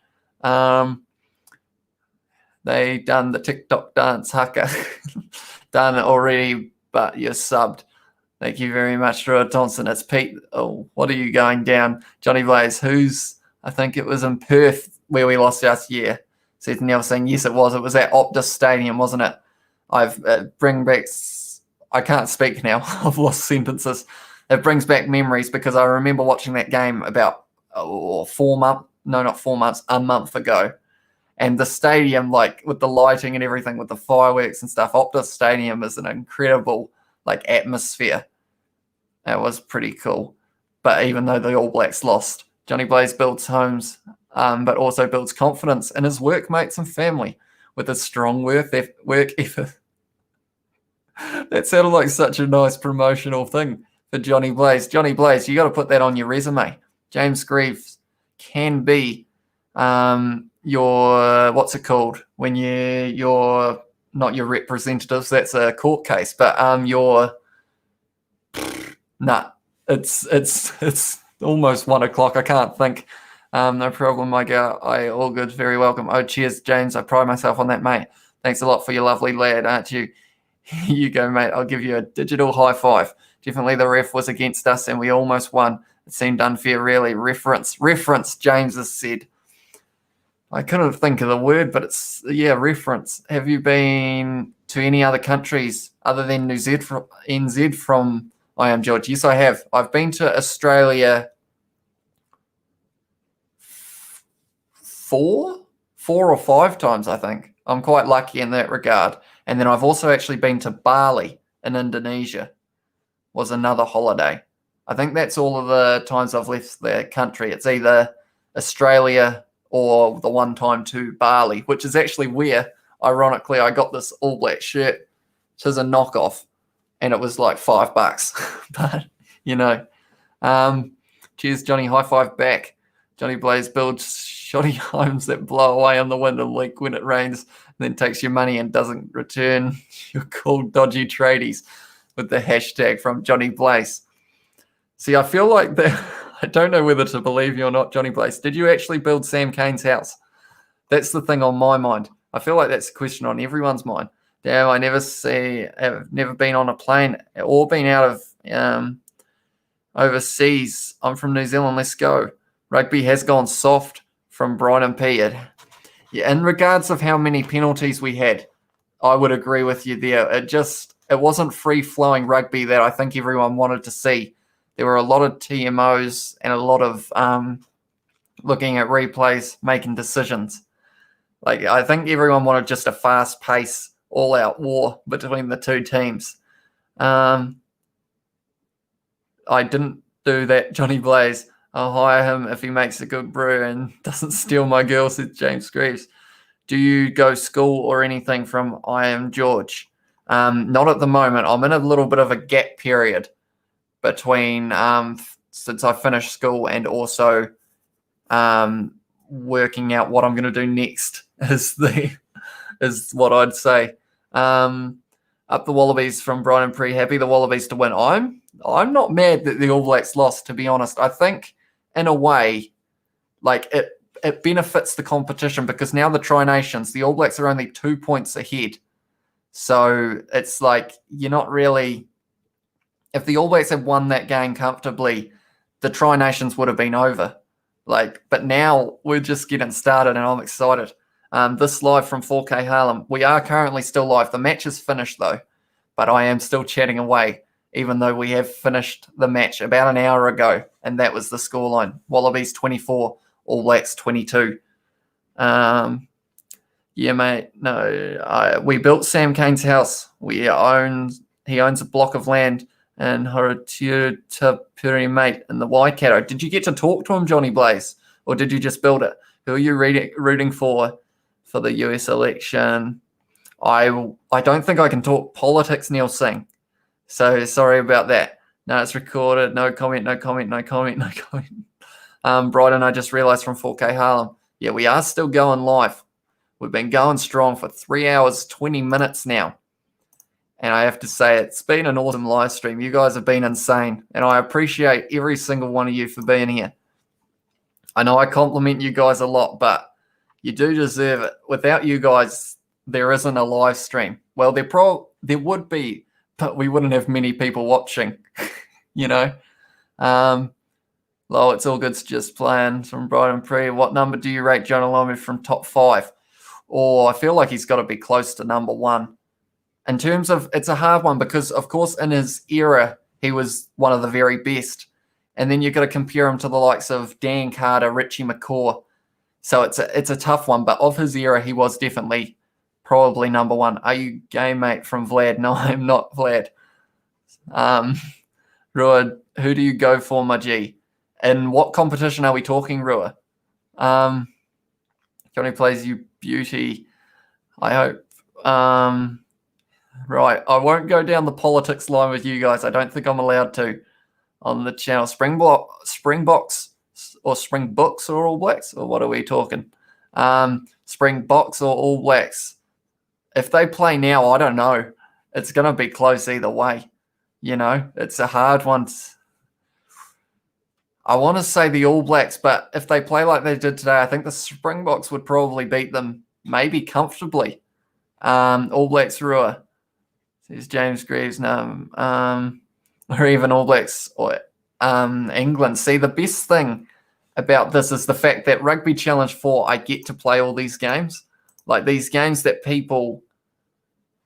They done the TikTok dance, Haka. Done it already, but you're subbed. Thank you very much, Drew Thompson. It's Pete. Oh, what are you going down? Johnny Blaze, I think it was in Perth where we lost last year. Said Nelson, yes, it was. It was at Optus Stadium, wasn't it? I can't speak now. I've lost sentences. It brings back memories because I remember watching that game about a month ago. And the stadium, like with the lighting and everything, with the fireworks and stuff, Optus Stadium is an incredible atmosphere. It was pretty cool. But even though the All Blacks lost, Johnny Blaze builds homes, but also builds confidence in his workmates and family with a strong work effort. That sounded like such a nice promotional thing for Johnny Blaze. Johnny Blaze, you got to put that on your resume. James Greaves can be your, what's it called? When you're not your representatives, that's a court case, but it's almost 1 o'clock. I can't think. No problem, my girl. All good, very welcome. Oh, cheers, James. I pride myself on that, mate. Thanks a lot for your lovely lad, aren't you? Here you go, mate. I'll give you a digital high five. Definitely the ref was against us and we almost won. It seemed unfair, really. Reference, James has said. I couldn't think of the word, but it's, reference. Have you been to any other countries other than NZ from I Am George? Yes, I have. I've been to Australia four or five times, I think. I'm quite lucky in that regard. And then I've also actually been to Bali in Indonesia. Was another holiday. I think that's all of the times I've left the country. It's either Australia or the one time to Bali, which is actually where, ironically, I got this All Black shirt, which is a knockoff, and it was like $5. But, cheers, Johnny. High five back. Johnny Blaze builds shoddy homes that blow away in the wind and leak when it rains, and then takes your money and doesn't return. You're called dodgy tradies with the hashtag from Johnny Blaze. See, I feel like that. I don't know whether to believe you or not, Johnny Blaze. Did you actually build Sam Cane's house? That's the thing on my mind. I feel like that's a question on everyone's mind. Damn, I've never been on a plane or been out of overseas. I'm from New Zealand. Let's go. Rugby has gone soft from Brian P. In regards of how many penalties we had, I would agree with you there. It wasn't free-flowing rugby that I think everyone wanted to see. There were a lot of TMOs and a lot of looking at replays, making decisions. I think everyone wanted just a fast-paced, all-out war between the two teams. I didn't do that, Johnny Blaze. I'll hire him if he makes a good brew and doesn't steal my girl, said James Greaves. Do you go school or anything from I Am George? Not at the moment. I'm in a little bit of a gap period between since I finished school and also working out what I'm going to do next is what I'd say. Up the Wallabies from Brian Pre. Happy the Wallabies to win. I'm not mad that the All Blacks lost, to be honest. I think in a way, it benefits the competition because now the Tri-Nations, the All Blacks are only 2 points ahead. So it's you're not really. If the All Blacks had won that game comfortably, the Tri-Nations would have been over. But now we're just getting started and I'm excited. This live from 4K Harlem. We are currently still live. The match is finished though, but I am still chatting away, even though we have finished the match about an hour ago, and that was the scoreline. Wallabies 24, All Blacks 22. Yeah, mate. No, we built Sam Cane's house. He owns a block of land in Horatiri, mate, in the Waikato. Did you get to talk to him, Johnny Blaze, or did you just build it? Who are you rooting for for the US election. I don't think I can talk politics, Neil Singh. So sorry about that. No, it's recorded. No comment, no comment, no comment, no comment. Brighton, I just realized from 4K Harlem. Yeah, we are still going live. We've been going strong for 3 hours, 20 minutes now. And I have to say, it's been an awesome live stream. You guys have been insane. And I appreciate every single one of you for being here. I know I compliment you guys a lot, but you do deserve it. Without you guys, there isn't a live stream. Well, there would be, but we wouldn't have many people watching, you know. Lol, it's all good. Just playing from Brighton Pre. What number do you rate Jonah Lomu from top 5? Or I feel like he's got to be close to number 1. In terms of, it's a hard one because, of course, in his era, he was one of the very best. And then you've got to compare him to the likes of Dan Carter, Richie McCaw. So it's a tough one. But of his era, he was definitely probably number 1. Are you gay, mate, from Vlad? No, I'm not Vlad. Rua, who do you go for, my G? And what competition are we talking, Rua? Johnny plays you beauty, I hope. Right, I won't go down the politics line with you guys. I don't think I'm allowed to on the channel. Springboks or Springboks or All Blacks? Or what are we talking? Springboks or All Blacks? If they play now, I don't know. It's going to be close either way. You know, it's a hard one. I want to say the All Blacks, but if they play like they did today, I think the Springboks would probably beat them maybe comfortably. All Blacks Rua. There's James Greaves, or even All Blacks or England. See, the best thing about this is the fact that Rugby Challenge 4, I get to play all these games. Like these games that people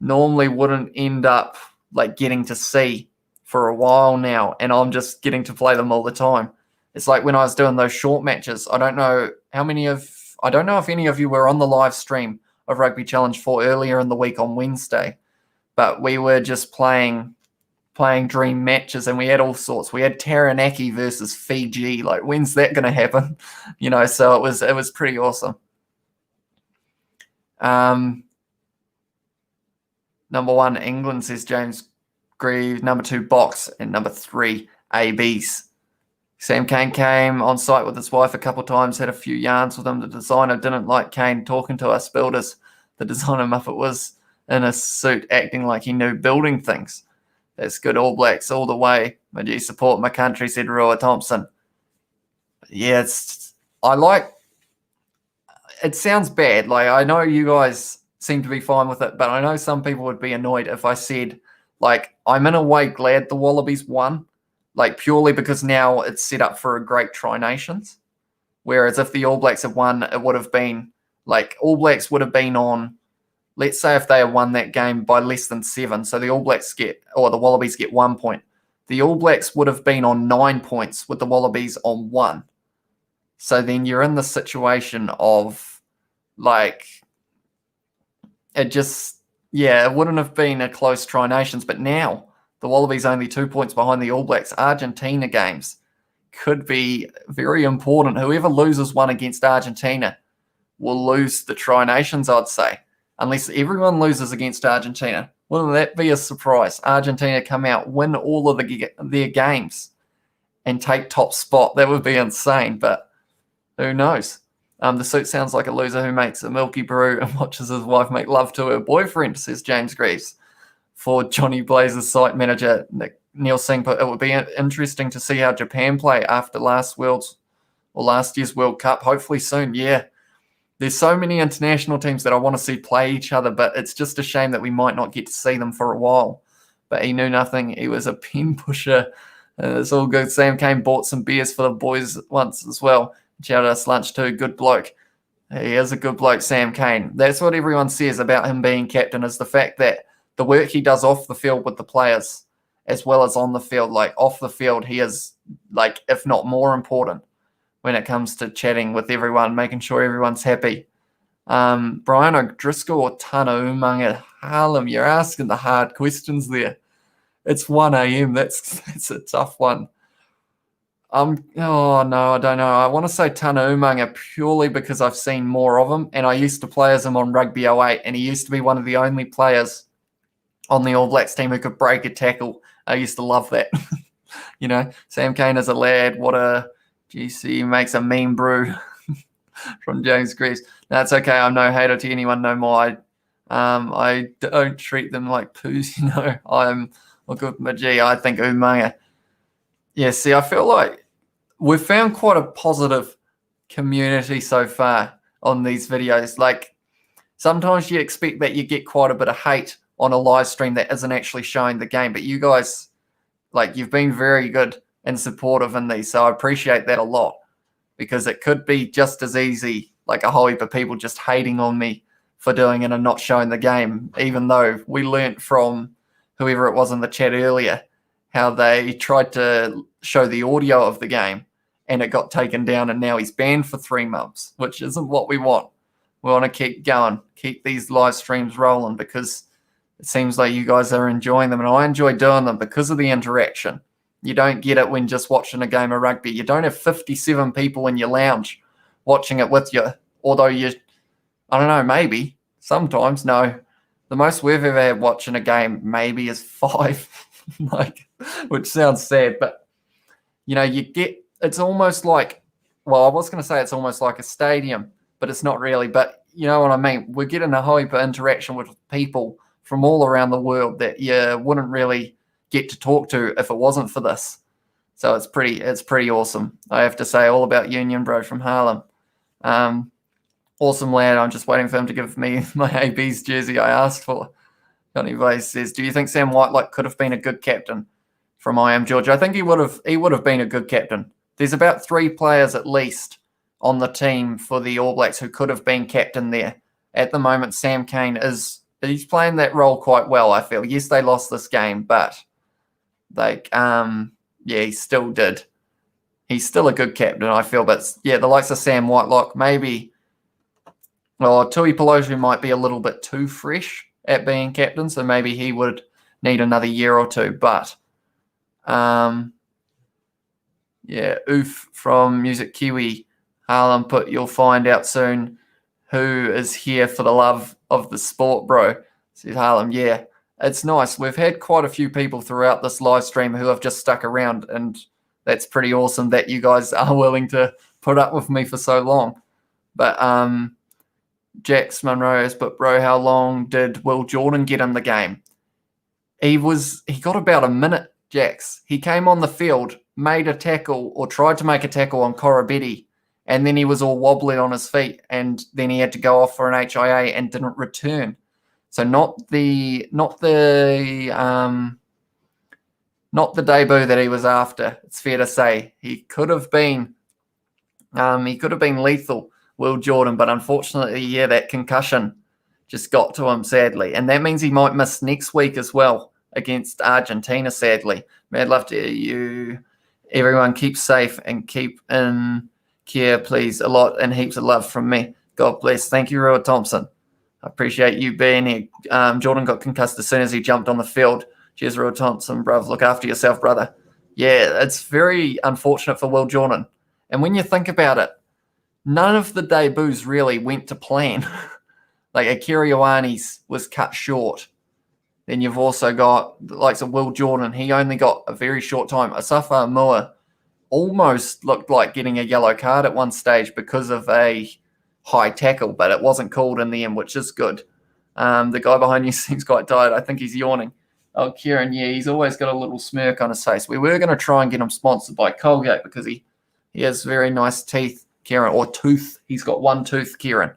normally wouldn't end up like getting to see for a while now, and I'm just getting to play them all the time. It's like when I was doing those short matches. I don't know if any of you were on the live stream of Rugby Challenge 4 earlier in the week on Wednesday. But we were just playing dream matches, and we had all sorts. We had Taranaki versus Fiji. Like, when's that going to happen? You know, so it was pretty awesome. Number 1, England, says James Greaves. Number 2, Box. And number 3, ABs. Sam Kane came on site with his wife a couple of times, had a few yarns with him. The designer didn't like Kane talking to us builders. The designer Muppet was in a suit acting like he knew building things. That's good. All Blacks all the way. Maji, support my country, said Roa Thompson. Yeah, it sounds bad. Like, I know you guys seem to be fine with it, but I know some people would be annoyed if I said, like, I'm in a way glad the Wallabies won, like, purely because now it's set up for a great Tri-Nations. Whereas if the All Blacks had won, it would have been, like, All Blacks would have been on, let's say if they had won that game by less than 7, so the All Blacks the Wallabies get 1 point. The All Blacks would have been on 9 points with the Wallabies on 1. So then you're in the situation of, like, it wouldn't have been a close Tri-Nations, but now the Wallabies only 2 points behind the All Blacks. Argentina games could be very important. Whoever loses one against Argentina will lose the Tri-Nations, I'd say. Unless everyone loses against Argentina. Wouldn't that be a surprise? Argentina come out, win all of their games, and take top spot. That would be insane, but who knows? The suit sounds like a loser who makes a milky brew and watches his wife make love to her boyfriend, says James Greaves. For Johnny Blazer's site manager, Neil Singh, but it would be interesting to see how Japan play after last year's World Cup. Hopefully soon, yeah. There's so many international teams that I want to see play each other, but it's just a shame that we might not get to see them for a while. But he knew nothing. He was a pen pusher. It's all good. Sam Kane bought some beers for the boys once as well. Shouted us lunch too. Good bloke. He is a good bloke, Sam Kane. That's what everyone says about him being captain, is the fact that the work he does off the field with the players as well as on the field, like off the field, he is, like, if not more important when it comes to chatting with everyone, making sure everyone's happy. Brian O'Driscoll or Tana Umang at Harlem, you're asking the hard questions there. It's 1 a.m. That's a tough one. Oh no, I don't know. I want to say Tana Umanga purely because I've seen more of him, and I used to play as him on Rugby 08, and he used to be one of the only players on the All Blacks team who could break a tackle. I used to love that. You know, Sam Cane is a lad. What a GC makes a mean brew from James Greaves. That's okay. I'm no hater to anyone no more. I don't treat them like poos. You know, I'm a good G. I think Umanga. Yeah. See, I feel like we've found quite a positive community so far on these videos. Like sometimes you expect that you get quite a bit of hate on a live stream that isn't actually showing the game, but you guys, like, you've been very good and supportive in these, so I appreciate that a lot, because it could be just as easy, like a whole heap of people just hating on me for doing it and not showing the game, even though we learnt from whoever it was in the chat earlier how they tried to show the audio of the game and it got taken down, and now he's banned for 3 months, which isn't what we want. We want to keep going, keep these live streams rolling, because it seems like you guys are enjoying them, and I enjoy doing them because of the interaction. You don't get it when just watching a game of rugby. You don't have 57 people in your lounge watching it with you, although I don't know, maybe, sometimes, no. The most we've ever had watching a game maybe is 5, like, which sounds sad, but, you know, it's almost like, well, I was going to say it's almost like a stadium, but it's not really, but you know what I mean? We're getting a whole heap of interaction with people from all around the world that you wouldn't really get to talk to if it wasn't for this. So it's pretty awesome. I have to say, all about Union Bro from Harlem. Awesome lad. I'm just waiting for him to give me my AB's jersey I asked for. Johnny Blaze says, do you think Sam Whitelock could have been a good captain from I Am Georgia? I think he would have been a good captain. There's about 3 players at least on the team for the All Blacks who could have been captain there. At the moment, Sam Cane he's playing that role quite well, I feel. Yes, they lost this game, but he still did. He's still a good captain, I feel. But yeah, the likes of Sam Whitelock, maybe, well, Tui Pelosi might be a little bit too fresh at being captain, so maybe he would need another year or 2. But yeah, oof from Music Kiwi. Harlem put, you'll find out soon who is here for the love of the sport, bro. Says Harlem, yeah. It's nice. We've had quite a few people throughout this live stream who have just stuck around, and that's pretty awesome that you guys are willing to put up with me for so long. But Jax Monroe has put, bro, how long did Will Jordan get in the game? He got about a minute, Jax. He came on the field, made a tackle, or tried to make a tackle on Korobetti, and then he was all wobbly on his feet, and then he had to go off for an HIA and didn't return. So not the debut that he was after. It's fair to say he could have been lethal, Will Jordan, but unfortunately, yeah, that concussion just got to him sadly, and that means he might miss next week as well against Argentina. Sadly, mad love to you. Everyone keep safe and keep in care, please. A lot and heaps of love from me. God bless. Thank you, Rua Thompson. I appreciate you being here. Jordan got concussed as soon as he jumped on the field. Cheers, Rua Thompson, bruv. Look after yourself, brother. Yeah, it's very unfortunate for Will Jordan. And when you think about it, none of the debuts really went to plan. Like Akira Ioane's was cut short. Then you've also got the likes of Will Jordan. He only got a very short time. Asafa Amua almost looked like getting a yellow card at one stage because of a high tackle, but it wasn't called in the end, which is good. The guy behind you seems quite tired. I think he's yawning. Oh, Kieran, yeah, he's always got a little smirk on his face. We were going to try and get him sponsored by Colgate because he has very nice teeth, Kieran, or tooth. He's got one tooth, Kieran.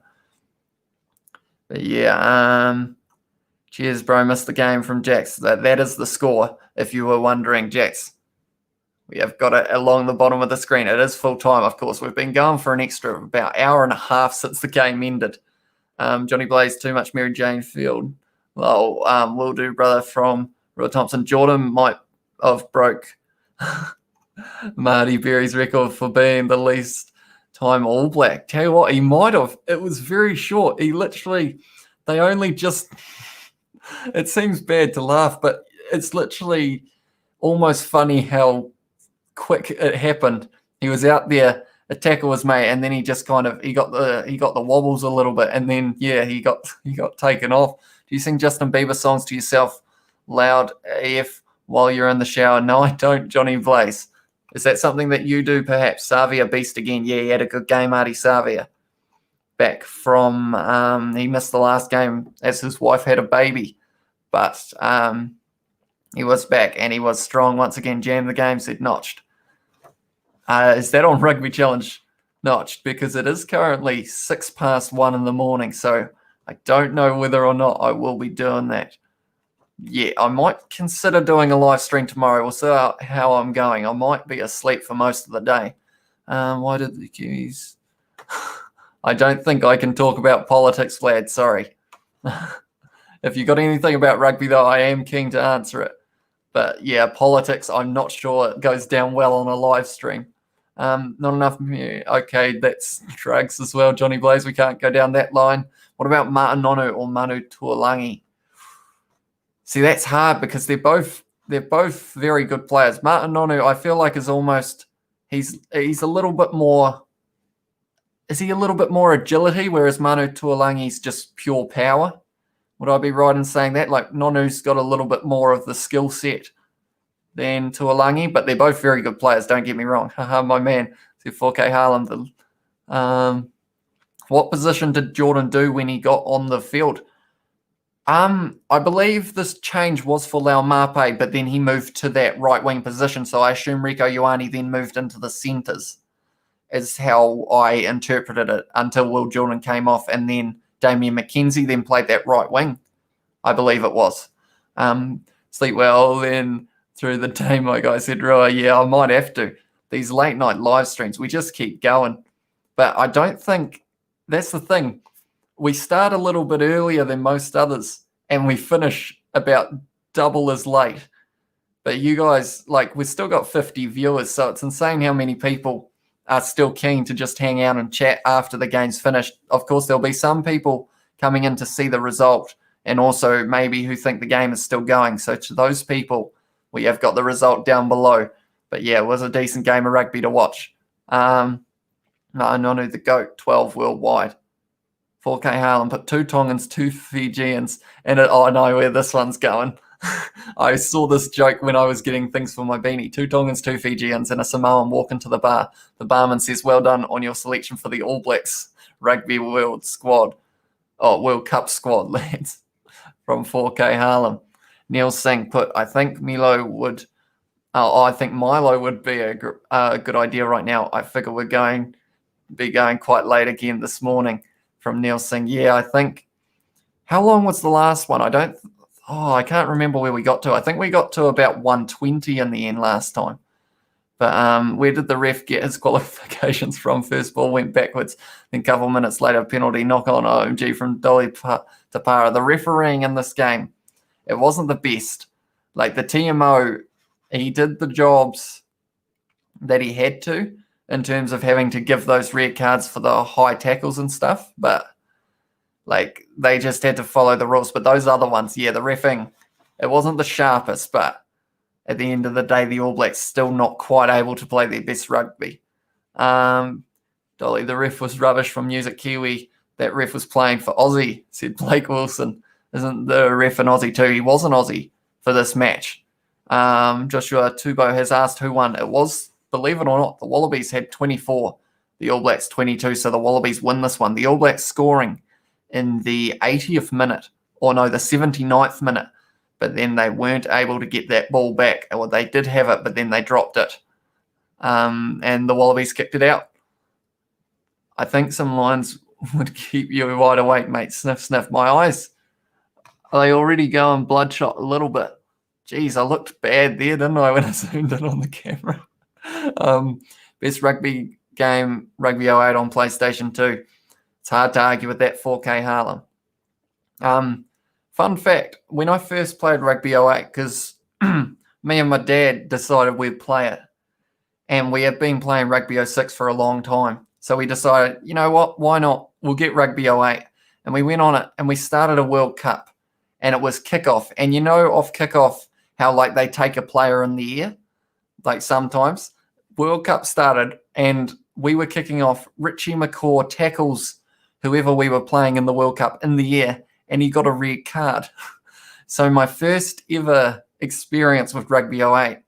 But yeah, cheers, bro. Missed the game from Jax. That is the score, if you were wondering, Jax. We have got it along the bottom of the screen. It is full time, of course. We've been going for an extra about hour and a half since the game ended. Johnny Blaze, too much Mary Jane Field. Well, will do, brother, from Roy Thompson. Jordan might have broke Marty Berry's record for being the least time All Black. Tell you what, he might have. It was very short. They only just, it seems bad to laugh, but it's literally almost funny how quick it happened. He was out there, a tackle was made, and then he just kind of he got the wobbles a little bit, and then he got taken off. Do you sing Justin Bieber songs to yourself loud AF while you're in the shower? No, I don't, Johnny Blaze. Is that something that you do, perhaps? Savia beast again. Yeah, he had a good game, Artie Savia. Back from, he missed the last game as his wife had a baby. But he was back and he was strong once again. Jammed the game, said Notched. Is that on Rugby Challenge? Notched, because it is currently 1:06 in the morning. So I don't know whether or not I will be doing that. Yeah, I might consider doing a live stream tomorrow. We'll see how I'm going. I might be asleep for most of the day. Why did the Kiwis... I don't think I can talk about politics, Vlad. Sorry. If you got anything about rugby, though, I am keen to answer it. But, yeah, politics, I'm not sure it goes down well on a live stream. Not enough... Okay, that's drugs as well, Johnny Blaze. We can't go down that line. What about Martin Nonu or Manu Tuolangi? See, that's hard because they're both very good players. Martin Nonu, I feel like, is almost he's a little bit more. Is he a little bit more agility, whereas Manu Tuolangi's just pure power? Would I be right in saying that? Like Nonu's got a little bit more of the skill set than Tuolangi, but they're both very good players. Don't get me wrong. Haha, my man. See 4K Harlem. What position did Jordan do when he got on the field? I believe this change was for Laumape, but then he moved to that right wing position. So I assume Rico Ioane then moved into the centres, is how I interpreted it, until Will Jordan came off, and then Damien McKenzie then played that right wing, I believe it was. Sleep well then through the day, my guy said, Roa, yeah, I might have to. These late night live streams, we just keep going. But I don't think, that's the thing. We start a little bit earlier than most others, and we finish about double as late. But you guys, like, we've still got 50 viewers, so it's insane how many people are still keen to just hang out and chat after the game's finished. Of course, there'll be some people coming in to see the result, and also maybe who think the game is still going. So to those people, we have got the result down below. But yeah, it was a decent game of rugby to watch. No, Nonu the GOAT, 12 worldwide. 4K Harlem put 2 Tongans, 2 Fijians, and I know where this one's going. I saw this joke when I was getting things for my beanie. 2 Tongans, 2 Fijians, and a Samoan walk into the bar. The barman says, well done on your selection for the All Blacks Rugby World Squad. Oh, World Cup squad, lads. From 4K Harlem. Neil Singh put, I think Milo would... I think Milo would be a good idea right now. I figure we're going quite late again this morning. From Neil Singh. Yeah, I think... How long was the last one? I can't remember where we got to. I think we got to about 120 in the end last time. But where did the ref get his qualifications from? First ball went backwards. Then a couple of minutes later, penalty knock on OMG from Dolly Tapara. The refereeing in this game, it wasn't the best. Like the TMO, he did the jobs that he had to, in terms of having to give those red cards for the high tackles and stuff. But, like, they just had to follow the rules. But those other ones, yeah, the reffing, it wasn't the sharpest. But at the end of the day, the All Blacks still not quite able to play their best rugby. Dolly, the ref was rubbish from Music Kiwi. That ref was playing for Aussie, said Blake Wilson. Isn't the ref an Aussie too? He was an Aussie for this match. Joshua Tubo has asked who won. It was... Believe it or not, the Wallabies had 24, the All Blacks 22, so the Wallabies win this one. The All Blacks scoring in the 80th minute, or no, the 79th minute, but then they weren't able to get that ball back. Well, they did have it, but then they dropped it, and the Wallabies kicked it out. I think some lines would keep you wide awake, mate. Sniff, sniff. My eyes, are they already going bloodshot a little bit? Jeez, I looked bad there, didn't I, when I zoomed in on the camera? Best rugby game, Rugby 08 on PlayStation 2. It's hard to argue with that. 4K Harlem. Fun fact, when I first played Rugby 08, because me and my dad decided we'd play it, and we have been playing Rugby 06 for a long time. So we decided, you know what, why not? We'll get Rugby 08. And we went on it, and we started a World Cup, and it was kickoff. And you know off kickoff how, like, they take a player in the air, like sometimes. World Cup started and we were kicking off. Richie McCaw tackles whoever we were playing in the World Cup in the air, and he got a red card. So my first ever experience with Rugby 08,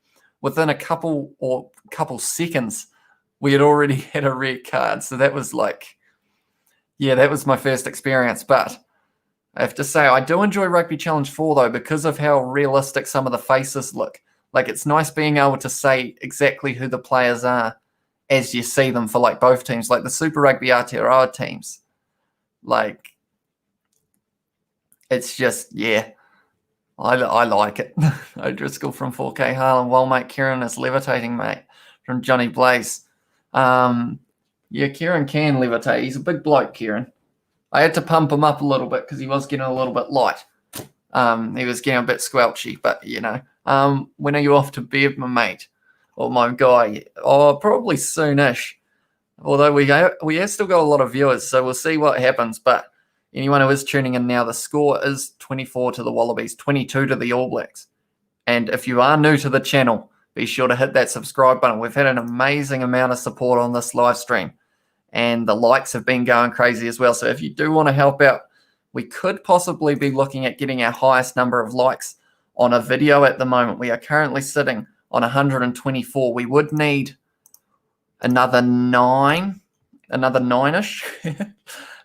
within a couple seconds, we had already had a red card. So that was like, yeah, that was my first experience. But I have to say, I do enjoy Rugby Challenge 4, though, because of how realistic some of the faces look. Like, it's nice being able to say exactly who the players are as you see them for, like, both teams. Like, the Super Rugby Aotearoa teams. Like, it's just, yeah, I like it. O'Driscoll from 4K Harlem. Well, mate, Kieran is levitating, mate, from Johnny Blaze. Yeah, Kieran can levitate. He's a big bloke, Kieran. I had to pump him up a little bit because he was getting a little bit light. He was getting a bit squelchy, but, you know. When are you off to bed, my mate? Or my guy? Oh, probably soonish. Although we have still got a lot of viewers, so we'll see what happens. But anyone who is tuning in now, the score is 24 to the Wallabies, 22 to the All Blacks. And if you are new to the channel, be sure to hit that subscribe button. We've had an amazing amount of support on this live stream, and the likes have been going crazy as well. So if you do want to help out, we could possibly be looking at getting our highest number of likes on a video at the moment. We are currently sitting on 124. We would need another 9, another 9-ish.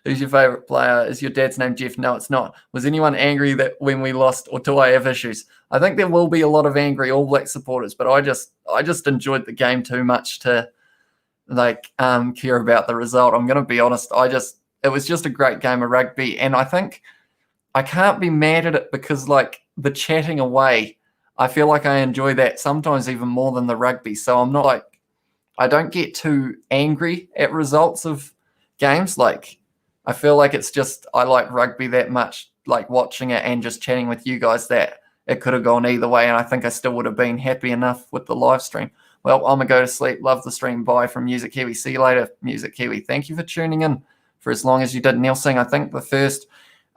Who's your favorite player? Is your dad's name Jeff? No, it's not. Was anyone angry that when we lost, or do I have issues? I think there will be a lot of angry All Black supporters, but I just enjoyed the game too much to care about the result. I'm going to be honest. It was just a great game of rugby, and I think I can't be mad at it because like the chatting away, I feel like I enjoy that sometimes even more than the rugby. So I'm not like, I don't get too angry at results of games. Like, I feel like it's just, I like rugby that much, like watching it and just chatting with you guys, that it could have gone either way. And I think I still would have been happy enough with the live stream. Well, I'm going to go to sleep. Love the stream. Bye from Music Kiwi. See you later, Music Kiwi. Thank you for tuning in for as long as you did. Neil Singh, I think the first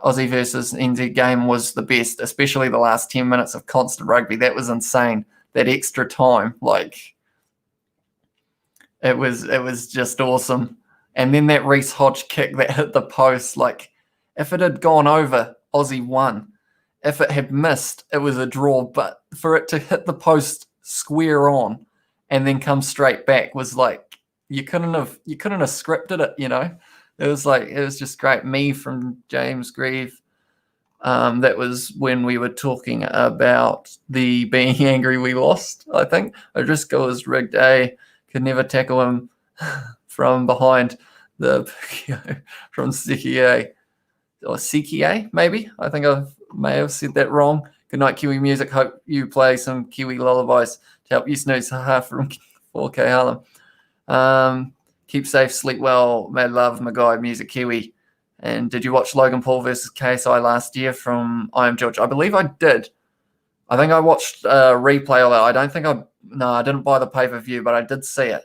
Aussie versus NZ game was the best, especially the last 10 minutes of constant rugby. That was insane. That extra time, like, it was just awesome. And then that Reece Hodge kick that hit the post, like, if it had gone over, Aussie won. If it had missed, it was a draw. But for it to hit the post square on and then come straight back was like, you couldn't have scripted it, you know. It was just great. Me from James Grieve. That was when we were talking about the being angry we lost, I think. O'Driscoll was rigged A. Could never tackle him from behind. The from Sikie or Sikie, maybe. I think I may have said that wrong. Good night, Kiwi Music. Hope you play some Kiwi lullabies to help you snooze. Haha, from 4K Harlem. Keep safe, sleep well. Mad love, my guy, Music Kiwi. And did you watch Logan Paul versus KSI last year from I Am George? I believe I did. I think I watched a replay of it. I didn't buy the pay-per-view, but I did see it.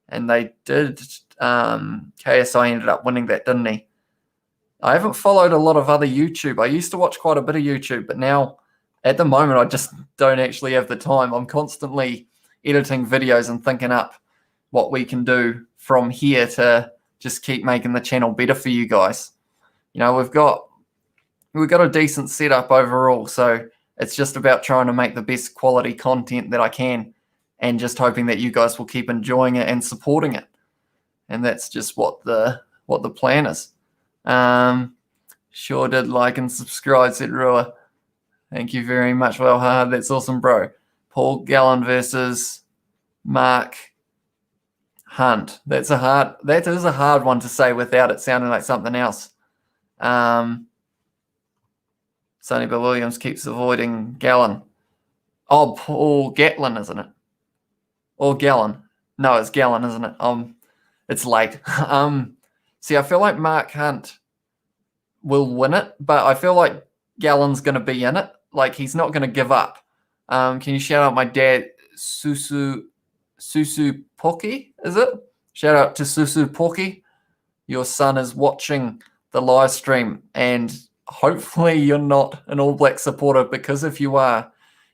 And they did. KSI ended up winning that, didn't he? I haven't followed a lot of other YouTube. I used to watch quite a bit of YouTube, but now at the moment I just don't actually have the time. I'm constantly editing videos and thinking up what we can do from here to just keep making the channel better for you guys. You know, we've got a decent setup overall, so it's just about trying to make the best quality content that I can and just hoping that you guys will keep enjoying it and supporting it. And that's just what the plan is. Sure did like and subscribe, said Rua. Thank you very much. Well, that's awesome, bro. Paul Gallen versus Mark Hunt. That is a hard one to say without it sounding like something else. Sonny Bill Williams keeps avoiding Gallen. Oh, Paul Gatlin, isn't it? Or Gallen. No, it's Gallen, isn't it? It's late. See, I feel like Mark Hunt will win it, but I feel like Gallen's going to be in it. Like, he's not going to give up. Can you shout out my dad, Susu Poki, is it? Shout out to Susu Poki. Your son is watching the live stream, and hopefully you're not an All Black supporter, because if you are,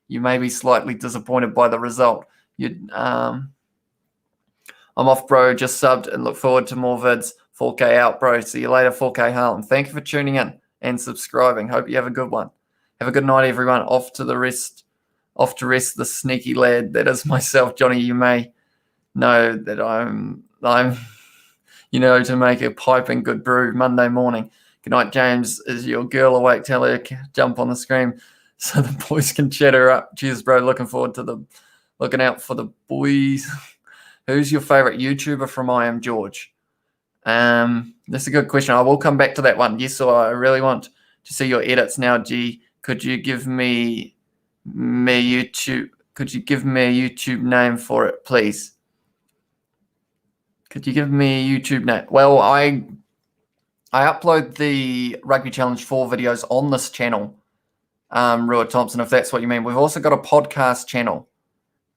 you may be slightly disappointed by the result. I'm off, bro. Just subbed and look forward to more vids. 4K out, bro. See you later, 4K Harlem. Thank you for tuning in and subscribing. Hope you have a good one. Have a good night, everyone. Off to rest the sneaky lad that is myself, Johnny. You may know that I'm to make a piping good brew Monday morning. Good night, James. Is your girl awake? Tell her jump on the screen so the boys can chat her up. Cheers, bro. Looking out for the boys. Who's your favorite YouTuber from I Am George? That's a good question. I will come back to that one. Yes, so I really want to see your edits now, G. Could you give me YouTube? Could you give me a YouTube name for it, please? Could you give me a YouTube name? Well, I upload the Rugby Challenge 4 videos on this channel, Rua Thompson, if that's what you mean. We've also got a podcast channel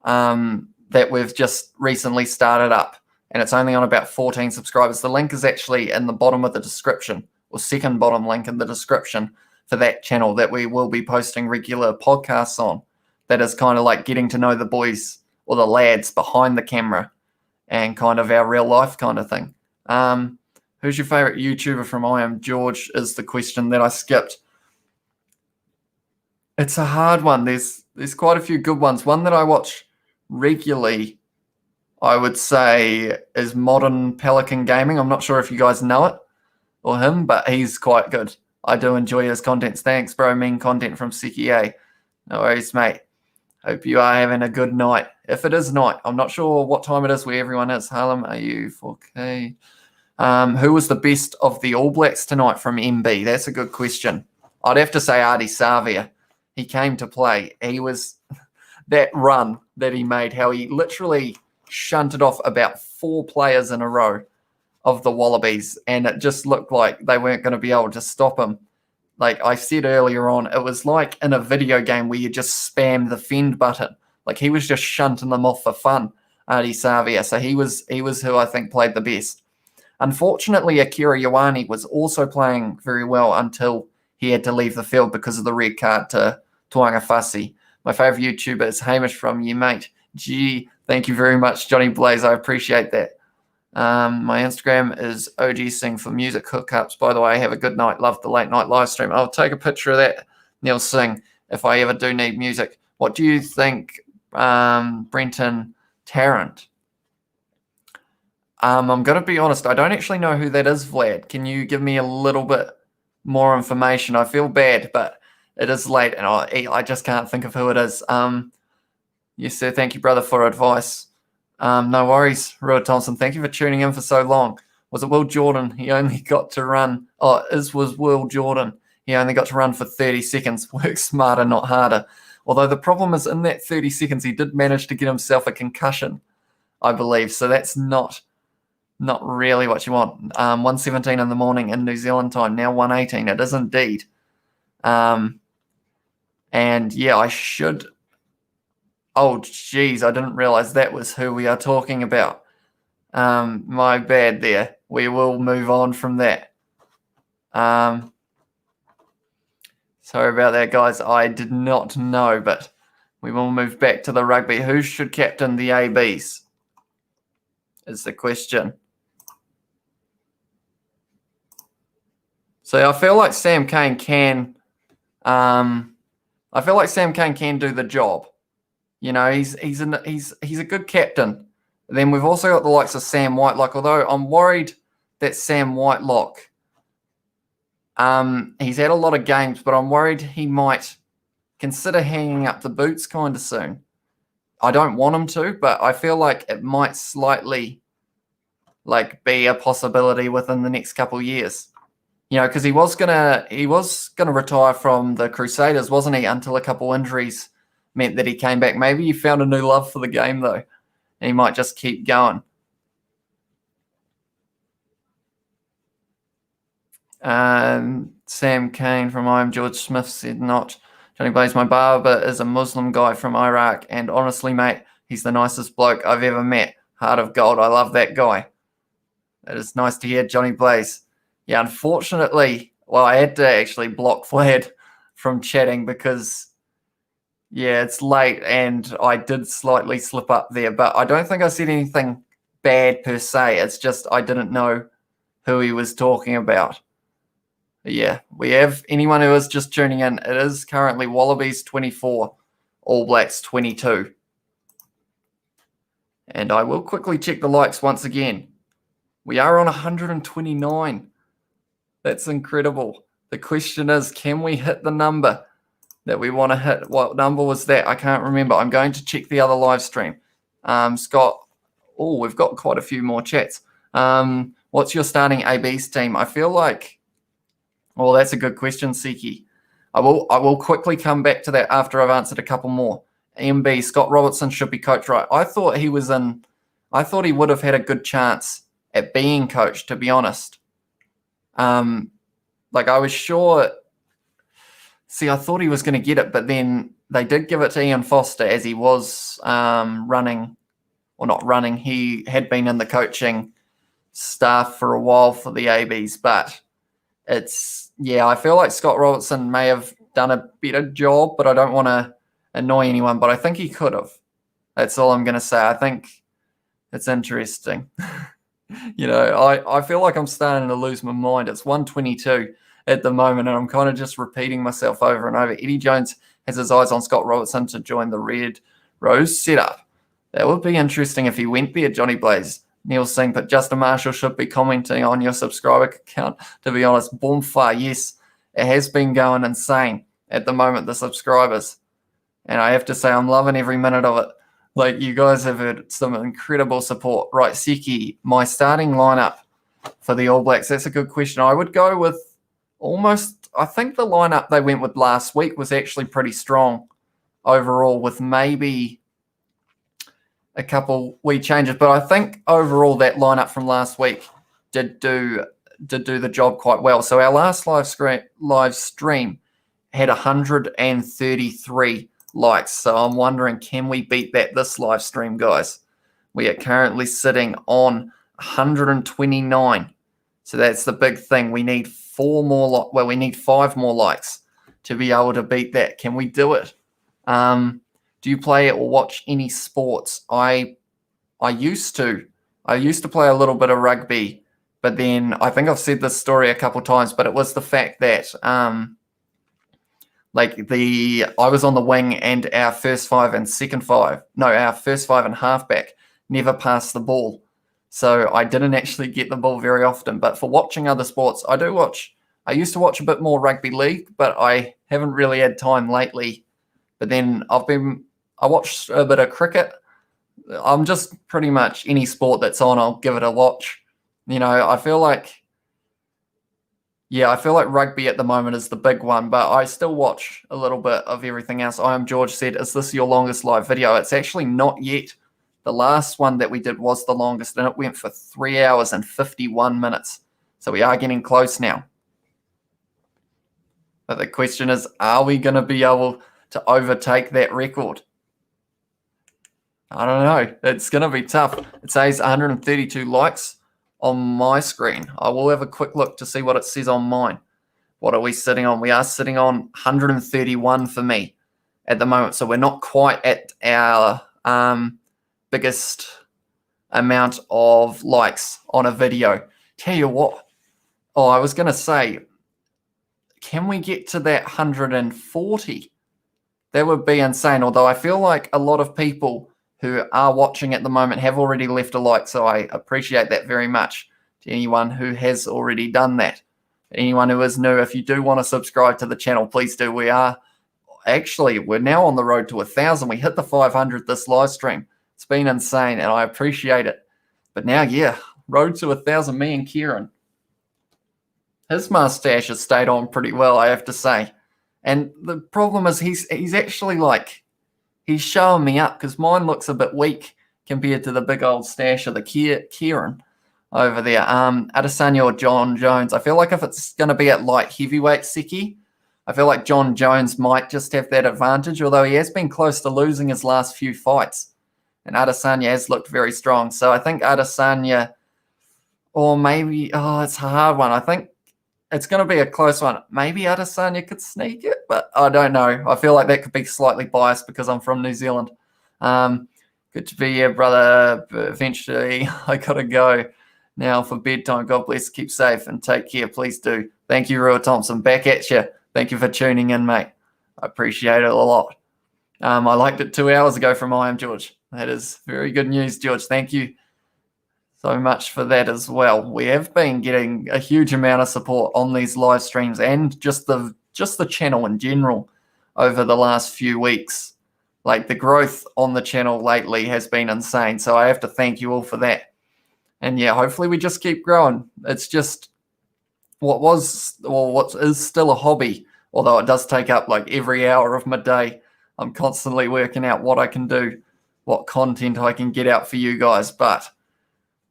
that we've just recently started up, and it's only on about 14 subscribers. The link is actually in the bottom of the description, or second bottom link in the description for that channel that we will be posting regular podcasts on. That is kind of like getting to know the boys or the lads behind the camera and kind of our real life kind of thing. Who's your favorite YouTuber from I Am George is the question that I skipped. It's a hard one. There's quite a few good ones. One that I watch regularly, I would say, is Modern Pelican Gaming. I'm not sure if you guys know it or him, but he's quite good. I do enjoy his content. Thanks, bro. Mean content from CKA. No worries, mate. Hope you are having a good night. If it is night, I'm not sure what time it is where everyone is. Harlem, are you 4K? Who was the best of the All Blacks tonight from MB? That's a good question. I'd have to say Artie Savia. He came to play. He was that run that he made, how he literally shunted off about 4 players in a row of the Wallabies, and it just looked like they weren't going to be able to stop him. Like I said earlier on, it was like in a video game where you just spam the fend button. Like he was just shunting them off for fun, Artie Savia. So he was who I think played the best. Unfortunately, Akira Ioane was also playing very well until he had to leave the field because of the red card to Tuanga Fasi. My favourite YouTuber is Hamish from you, mate. Gee, thank you very much, Johnny Blaze. I appreciate that. My Instagram is OG Sing for music hookups. By the way, have a good night. Love the late night live stream. I'll take a picture of that, Neil Singh, if I ever do need music. What do you think, Brenton Tarrant? I'm going to be honest. I don't actually know who that is, Vlad. Can you give me a little bit more information? I feel bad, but it is late, and I just can't think of who it is. Yes, sir. Thank you, brother, for advice. No worries, Rua Thompson. Thank you for tuning in for so long. Was it Will Jordan? He only got to run. Oh, it was Will Jordan. He only got to run for 30 seconds. Work smarter, not harder. Although the problem is in that 30 seconds, he did manage to get himself a concussion, I believe. So that's not really what you want. 1:17 in the morning in New Zealand time. Now 1:18. It is indeed. And yeah, I should. Oh, geez, I didn't realize that was who we are talking about. My bad there. We will move on from that. Sorry about that, guys. I did not know, but we will move back to the rugby. Who should captain the ABs is the question. So I feel like Sam Cane can do the job. You know, he's a good captain. Then we've also got the likes of Sam Whitelock, although I'm worried that Sam Whitelock, he's had a lot of games, but I'm worried he might consider hanging up the boots kind of soon. I don't want him to, but I feel like it might slightly be a possibility within the next couple of years. You know, because he was gonna retire from the Crusaders, wasn't he? Until a couple injuries meant that he came back. Maybe he found a new love for the game though, and he might just keep going. Sam Cane from I Am George Smith said not. Johnny Blaze, my barber is a Muslim guy from Iraq, and honestly, mate, he's the nicest bloke I've ever met. Heart of gold. I love that guy. That is nice to hear, Johnny Blaze. Yeah, unfortunately, well, I had to actually block Vlad from chatting because, yeah, it's late and I did slightly slip up there, but I don't think I said anything bad per se. It's just I didn't know who he was talking about. But yeah, we have anyone who is just tuning in. It is currently Wallabies 24, All Blacks 22. And I will quickly check the likes once again. We are on 129. That's incredible. The question is, can we hit the number that we want to hit? What number was that? I can't remember. I'm going to check the other live stream. Scott, we've got quite a few more chats. What's your starting AB's team? I feel like, that's a good question, Siki. I will quickly come back to that after I've answered a couple more. MB, Scott Robertson should be coach, right? I thought he would have had a good chance at being coach, to be honest. I was sure. See, I thought he was going to get it, but then they did give it to Ian Foster as he was running, or not running. He had been in the coaching staff for a while for the ABs, but I feel like Scott Robertson may have done a better job, but I don't want to annoy anyone, but I think he could have. That's all I'm going to say. I think it's interesting. I feel like I'm starting to lose my mind. It's 122 at the moment, and I'm kind of just repeating myself over and over. Eddie Jones has his eyes on Scott Robertson to join the Red Rose setup. That would be interesting if he went there, Johnny Blaze. Neil Singh, but Justin Marshall should be commenting on your subscriber account. To be honest, Boomfar, yes, it has been going insane at the moment, the subscribers. And I have to say, I'm loving every minute of it. Like, you guys have had some incredible support. Right, Seki, my starting lineup for the All Blacks, that's a good question. I would go with I think the lineup they went with last week was actually pretty strong overall, with maybe a couple wee changes. But I think overall that lineup from last week did do the job quite well. So our last live stream had 133 likes. So I'm wondering, can we beat that this live stream, guys? We are currently sitting on 129. So that's the big thing. We need we need 5 more likes to be able to beat that. Can we do it? Do you play or watch any sports? I used to play a little bit of rugby, but then I think I've said this story a couple times, but it was the fact that I was on the wing, and our first five and halfback never passed the ball. So I didn't actually get the ball very often. But for watching other sports, I used to watch a bit more rugby league, but I haven't really had time lately. But then I watched a bit of cricket. I'm just pretty much any sport that's on, I'll give it a watch. I feel like rugby at the moment is the big one, but I still watch a little bit of everything else. I Am George said, is this your longest live video? It's actually not yet. The last one that we did was the longest, and it went for 3 hours and 51 minutes. So we are getting close now. But the question is, are we going to be able to overtake that record? I don't know. It's going to be tough. It says 132 likes on my screen. I will have a quick look to see what it says on mine. What are we sitting on? We are sitting on 131 for me at the moment. So we're not quite at our biggest amount of likes on a video. Tell you what. I was going to say, can we get to that 140? That would be insane. Although I feel like a lot of people who are watching at the moment have already left a like, so I appreciate that very much to anyone who has already done that. Anyone who is new, if you do want to subscribe to the channel, please do. We're now on the road to 1,000. We hit the 500 this live stream. It's been insane, and I appreciate it. But now, road to 1,000, me and Kieran. His mustache has stayed on pretty well, I have to say. And the problem is he's actually he's showing me up, because mine looks a bit weak compared to the big old stash of the Kieran over there. Adesanya or John Jones. I feel like if it's going to be at light heavyweight, Seki, I feel like John Jones might just have that advantage, although he has been close to losing his last few fights. And Adesanya has looked very strong. So I think Adesanya, or maybe, it's a hard one. I think it's going to be a close one. Maybe Adesanya could sneak it, but I don't know. I feel like that could be slightly biased because I'm from New Zealand. Good Good to be here, brother. But eventually, I got to go now for bedtime. God bless. Keep safe and take care. Please do. Thank you, Rua Thompson. Back at you. Thank you for tuning in, mate. I appreciate it a lot. I liked it 2 hours ago from I Am George. That is very good news, George. Thank you so much for that as well. We have been getting a huge amount of support on these live streams and just the channel in general over the last few weeks. Like, the growth on the channel lately has been insane. So I have to thank you all for that. And yeah, hopefully we just keep growing. It's just what is still a hobby, although it does take up like every hour of my day. I'm constantly working out what I can do, what content I can get out for you guys, but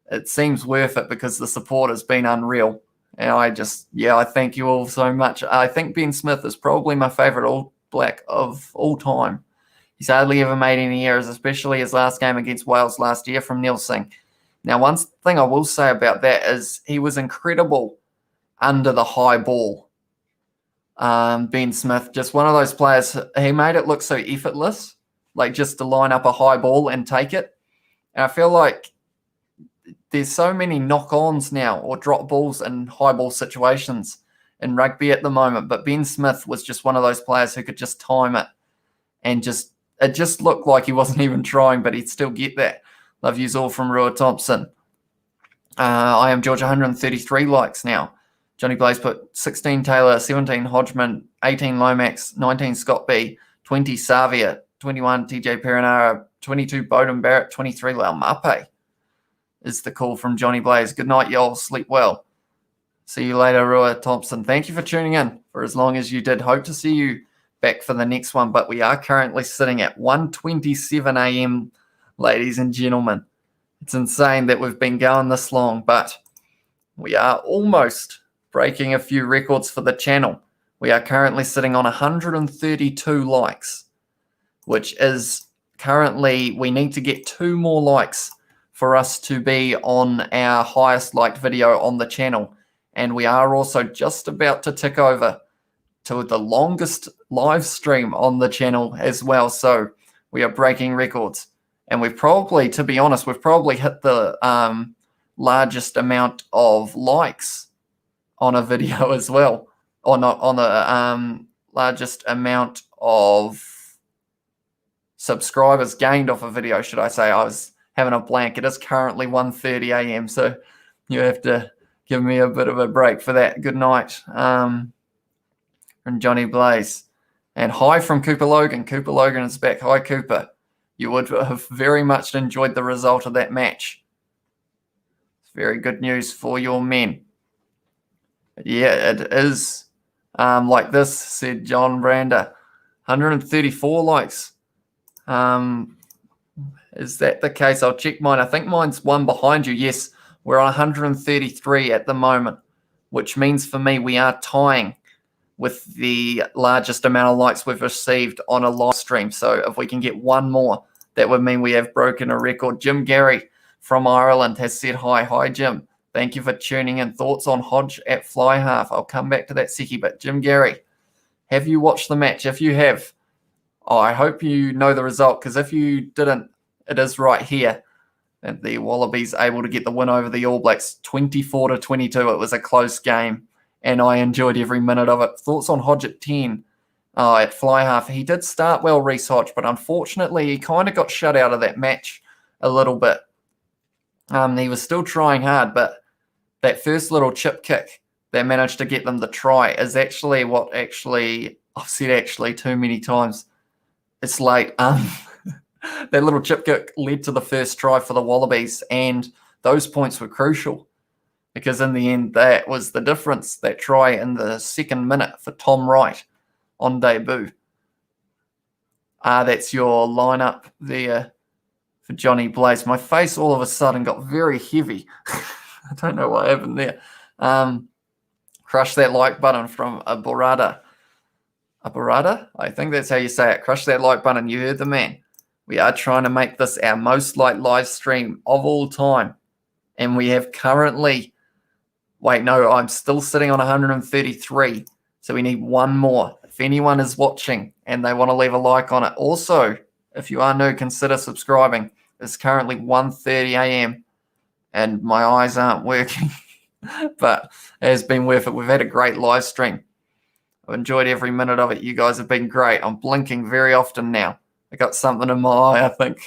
it seems worth it because the support has been unreal. And I thank you all so much. I think Ben Smith is probably my favorite All Black of all time. He's hardly ever made any errors, especially his last game against Wales last year from Neil Singh. Now, one thing I will say about that is he was incredible under the high ball. Ben Smith, just one of those players, he made it look so effortless, like just to line up a high ball and take it. And I feel like there's so many knock-ons now or drop balls in high ball situations in rugby at the moment, but Ben Smith was just one of those players who could just time it and it just looked like he wasn't even trying, but he'd still get that. Love yous all from Rua Thompson. I Am George, 133 likes now. Johnny Blaze put 16 Taylor, 17 Hodgman, 18 Lomax, 19 Scott B, 20 Savia, 21 TJ Perinara, 22 Bowden Barrett, 23 Laumape is the call from Johnny Blaze. Good night, y'all. Sleep well. See you later, Rua Thompson. Thank you for tuning in for as long as you did. Hope to see you back for the next one, but we are currently sitting at 1:27 a.m., ladies and gentlemen. It's insane that we've been going this long, but we are almost breaking a few records for the channel. We are currently sitting on 132 likes, which is currently, we need to get 2 more likes for us to be on our highest liked video on the channel. And we are also just about to tick over to the longest live stream on the channel as well. So we are breaking records. And we've probably, to be honest, we've probably hit the largest amount of likes on a video as well, or not on the largest amount of subscribers gained off a video, should I say. I was having a blank. It is currently 1:30 a.m., so you have to give me a bit of a break for that. Good night from Johnny Blaze. And hi from Cooper Logan. Cooper Logan is back. Hi, Cooper. You would have very much enjoyed the result of that match. It's very good news for your men. Yeah, it is like this, said John Brander. 134 likes. Is that the case? I'll check mine. I think mine's one behind you. Yes, we're on 133 at the moment, which means for me we are tying with the largest amount of likes we've received on a live stream. So if we can get one more, that would mean we have broken a record. Jim Gary from Ireland has said hi. Hi, Jim. Thank you for tuning in. Thoughts on Hodge at fly half? I'll come back to that, Seki. But Jim Gary, have you watched the match? If you have, I hope you know the result, because if you didn't, it is right here. And the Wallabies able to get the win over the All Blacks, 24-22. It was a close game, and I enjoyed every minute of it. Thoughts on Hodge at 10? At fly half, he did start well, Reece Hodge, but unfortunately he kind of got shut out of that match a little bit. He was still trying hard, but that first little chip kick that managed to get them the try is actually what I've said actually too many times. It's like that little chip kick led to the first try for the Wallabies, and those points were crucial because in the end that was the difference, that try in the second minute for Tom Wright on debut. That's your lineup there for Johnny Blaze. My face all of a sudden got very heavy. I don't know what happened there. Crush that like button from a Barada. A Barada? I think that's how you say it. Crush that like button. You heard the man. We are trying to make this our most liked live stream of all time. And we have currently, wait, no, I'm still sitting on 133. So we need one more. If anyone is watching and they want to leave a like on it. Also, if you are new, consider subscribing. It's currently 1:30 a.m. and my eyes aren't working, but it has been worth it. We've had a great live stream. I've enjoyed every minute of it. You guys have been great. I'm blinking very often now. I got something in my eye, I think.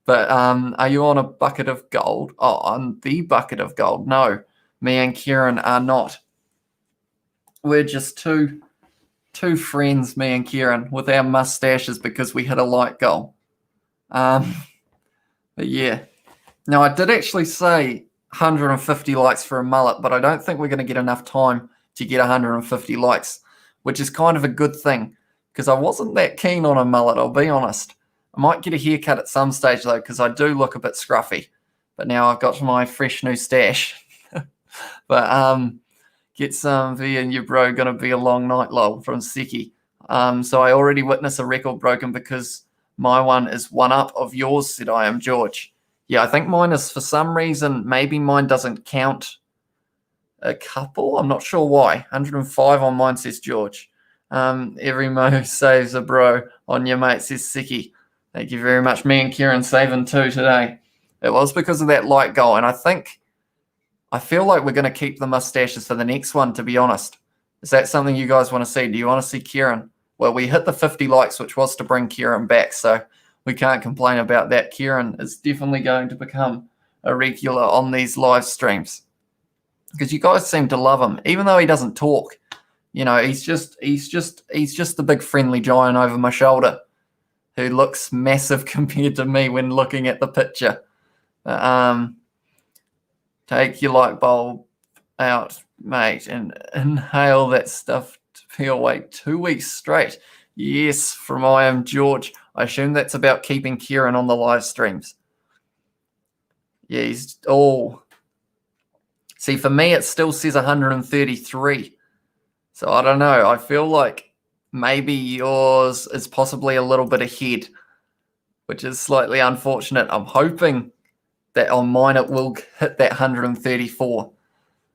But are you on a bucket of gold? Oh, on the bucket of gold. No, me and Kieran are not. We're just two friends, me and Kieran, with our mustaches because we hit a light goal. But yeah. Now, I did actually say 150 likes for a mullet, but I don't think we're going to get enough time to get 150 likes, which is kind of a good thing because I wasn't that keen on a mullet, I'll be honest. I might get a haircut at some stage, though, because I do look a bit scruffy. But now I've got my fresh new stash. But get some V and you, bro. Gonna be a long night, lol, from Seki. So I already witnessed a record broken because my one is one up of yours, said I am George. Yeah, I think mine is, for some reason, maybe mine doesn't count a couple. I'm not sure why. 105 on mine, says George. Every mo saves a bro on your mate, says Seki. Thank you very much. Me and Kieran saving 2 today. It was because of that light goal, and I feel like we're going to keep the mustaches for the next one, to be honest. Is that something you guys want to see? Do you want to see Kieran? Well, we hit the 50 likes, which was to bring Kieran back, so we can't complain about that. Kieran is definitely going to become a regular on these live streams because you guys seem to love him, even though he doesn't talk. You know, he's just the big friendly giant over my shoulder who looks massive compared to me when looking at the picture. Take your light bulb out, mate, and inhale that stuff to peel away 2 weeks straight. Yes, from I am George. I assume that's about keeping Kieran on the live streams. Yeah, he's see, for me, it still says 133. So I don't know. I feel like maybe yours is possibly a little bit ahead, which is slightly unfortunate. I'm hoping that on mine it will hit that 134.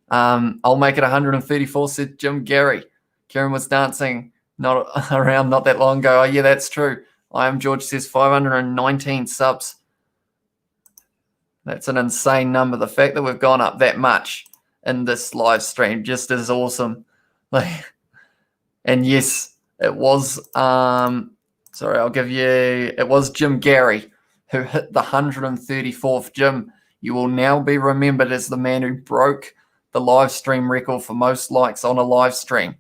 I'll make it 134, said Jim Gary. Kieran was dancing not that long ago. Oh, yeah, that's true. I am George says 519 subs. That's an insane number. The fact that we've gone up that much in this live stream just is awesome. And yes, it was it was Jim Gary who hit the 134th. Jim, you will now be remembered as the man who broke the live stream record for most likes on a live stream.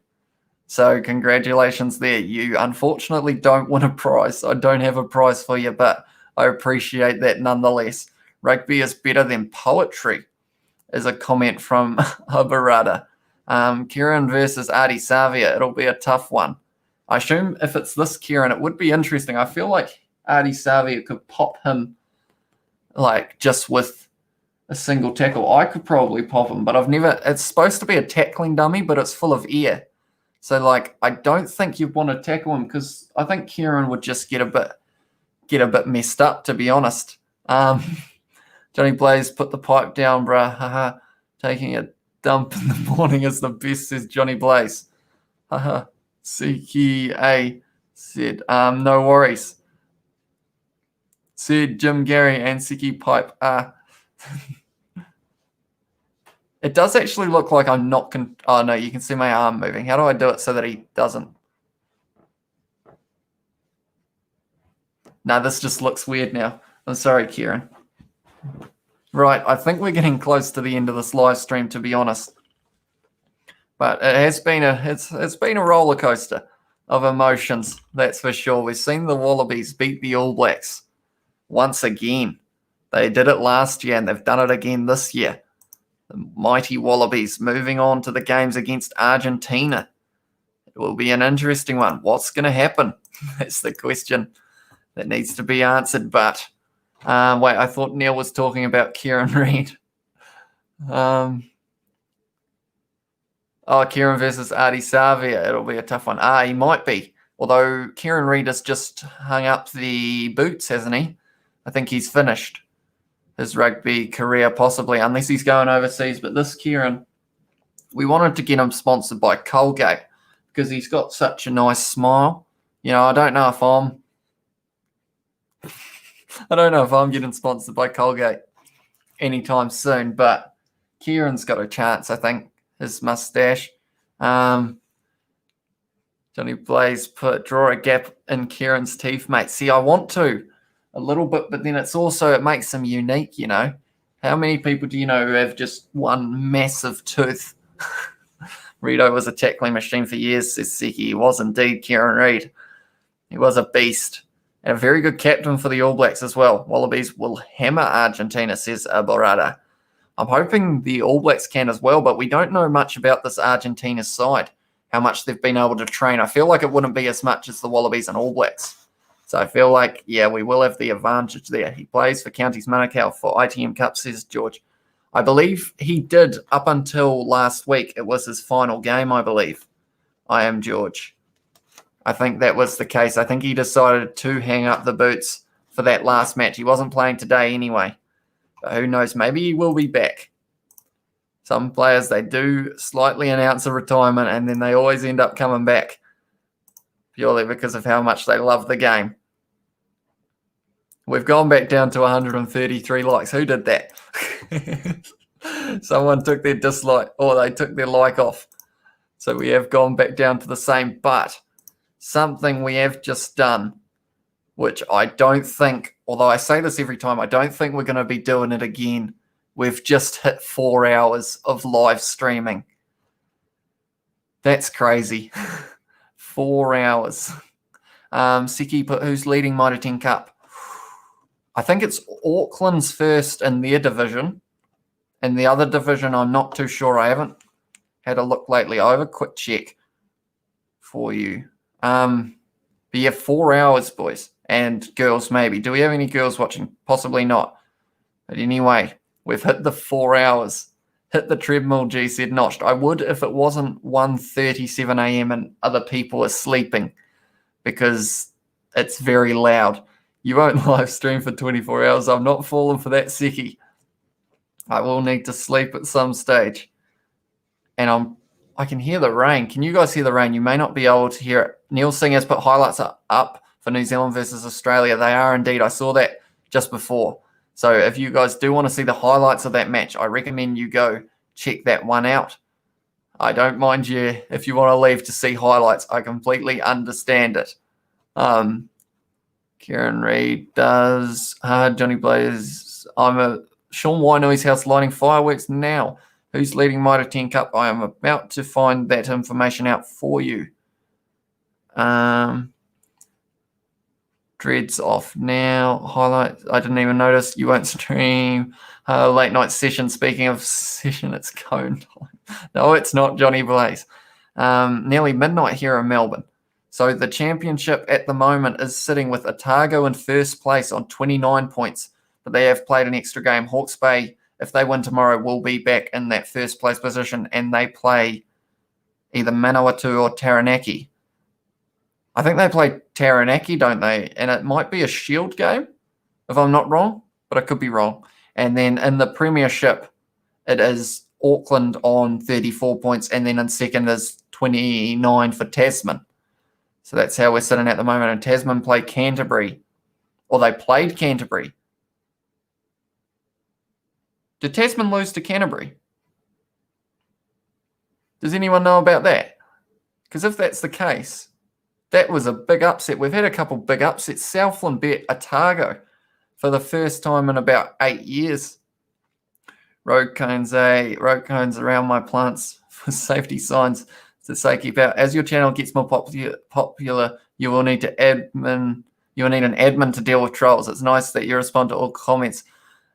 So congratulations there. You unfortunately don't win a prize. I don't have a prize for you, but I appreciate that nonetheless. Rugby is better than poetry is a comment from Abarada. Kieran versus Adi Savia. It'll be a tough one. I assume if it's this Kieran, it would be interesting. I feel like Adi Savia could pop him like just with a single tackle. I could probably pop him, but it's supposed to be a tackling dummy, but it's full of air. So like, I don't think you'd want to tackle him because I think Kieran would just get a bit messed up, to be honest. Johnny Blaze, put the pipe down, bruh. Haha. Taking a dump in the morning is the best, says Johnny Blaze. Haha. CKA said, no worries. Said Jim Gary and Siki Pipe. It does actually look like I'm not... oh, no, you can see my arm moving. How do I do it so that he doesn't? No, this just looks weird now. I'm sorry, Kieran. Right, I think we're getting close to the end of this live stream, to be honest. But it has been it's been a roller coaster of emotions, that's for sure. We've seen the Wallabies beat the All Blacks once again. They did it last year and they've done it again this year. The mighty Wallabies moving on to the games against Argentina. It will be an interesting one. What's going to happen? That's the question that needs to be answered. But wait, I thought Neil was talking about Kieran Reid. Kieran versus Adi Savia. It'll be a tough one. He might be. Although Kieran Reid has just hung up the boots, hasn't he? I think he's finished his rugby career, possibly, unless he's going overseas. But this Kieran, we wanted to get him sponsored by Colgate because he's got such a nice smile. You know, I don't know if I don't know if I'm getting sponsored by Colgate anytime soon, but Kieran's got a chance, I think. His mustache. Johnny Blaze draw a gap in Kieran's teeth, mate. See, I want to a little bit, but then it makes him unique, you know. How many people do you know who have just one massive tooth? Rito was a tackling machine for years, says Seki. He was indeed, Kieran Reid. He was a beast. And a very good captain for the All Blacks as well. Wallabies will hammer Argentina, says Borada. I'm hoping the All Blacks can as well, but we don't know much about this Argentina side, how much they've been able to train. I feel like it wouldn't be as much as the Wallabies and All Blacks. So I feel like, yeah, we will have the advantage there. He plays for Counties Manukau for ITM Cup, says George. I believe he did up until last week. It was his final game, I believe. I am George. I think that was the case. I think he decided to hang up the boots for that last match. He wasn't playing today anyway. But who knows? Maybe he will be back. Some players, they do slightly announce a retirement and then they always end up coming back purely because of how much they love the game. We've gone back down to 133 likes. Who did that? Someone took their dislike or they took their like off. So we have gone back down to the same. But something we have just done, which I don't think, although I say this every time, I don't think we're going to be doing it again. We've just hit 4 hours of live streaming. That's crazy. 4 hours. Seki put, who's leading Mitre 10 Cup? I think it's Auckland's first in their division. In the other division, I'm not too sure. I haven't had a look lately. I'll have a quick check for you. But yeah, 4 hours, boys. And girls, maybe. Do we have any girls watching? Possibly not. But anyway, we've hit the 4 hours. Hit the treadmill, G said notched. I would if it wasn't 1:37 a.m. and other people are sleeping because it's very loud. You won't live stream for 24 hours. I'm not falling for that, Seki. I will need to sleep at some stage. And I can hear the rain. Can you guys hear the rain? You may not be able to hear it. Neil Singh has put highlights up for New Zealand versus Australia. They are indeed. I saw that just before. So if you guys do want to see the highlights of that match, I recommend you go check that one out. I don't mind you if you want to leave to see highlights. I completely understand it. Kieran Reid does. Johnny Blaze. I'm a Sean Wainoi's house lighting fireworks now. Who's leading Mitre 10 Cup? I am about to find that information out for you. Dreads off now. Highlights. I didn't even notice. You won't stream. Late night session. Speaking of session, it's cone time. No, it's not, Johnny Blaze. Nearly midnight here in Melbourne. So the championship at the moment is sitting with Otago in first place on 29 points. But they have played an extra game. Hawke's Bay, if they win tomorrow, will be back in that first place position. And they play either Manawatu or Taranaki. I think they play Taranaki, don't they? And it might be a shield game, if I'm not wrong. But I could be wrong. And then in the Premiership, it is Auckland on 34 points. And then in second is 29 for Tasman. So that's how we're sitting at the moment. And Tasman played Canterbury. Or they played Canterbury. Did Tasman lose to Canterbury? Does anyone know about that? Because if that's the case, that was a big upset. We've had a couple big upsets. Southland beat Otago for the first time in about 8 years. Road cones around my plants for safety signs to say keep out. As your channel gets more popular, you will need an admin to deal with trolls. It's nice that you respond to all comments,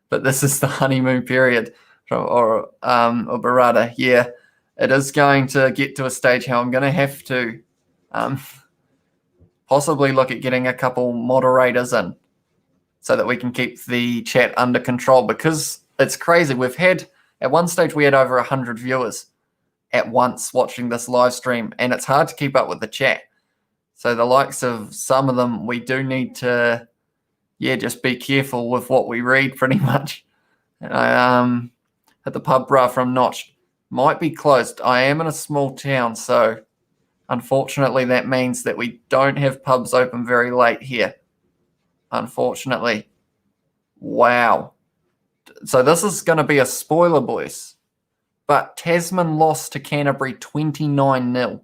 but this is the honeymoon period. Or Barada. Yeah, it is going to get to a stage how I'm going to have to possibly look at getting a couple moderators in so that we can keep the chat under control, because it's crazy. At one stage we had over 100 viewers at once watching this live stream, and it's hard to keep up with the chat. So the likes of some of them, we do need to, just be careful with what we read pretty much. And I at the pub bra from Notch might be closed. I am in a small town, so unfortunately that means that we don't have pubs open very late here. Unfortunately. Wow. So this is going to be a spoiler, boys. But Tasman lost to Canterbury 29-0.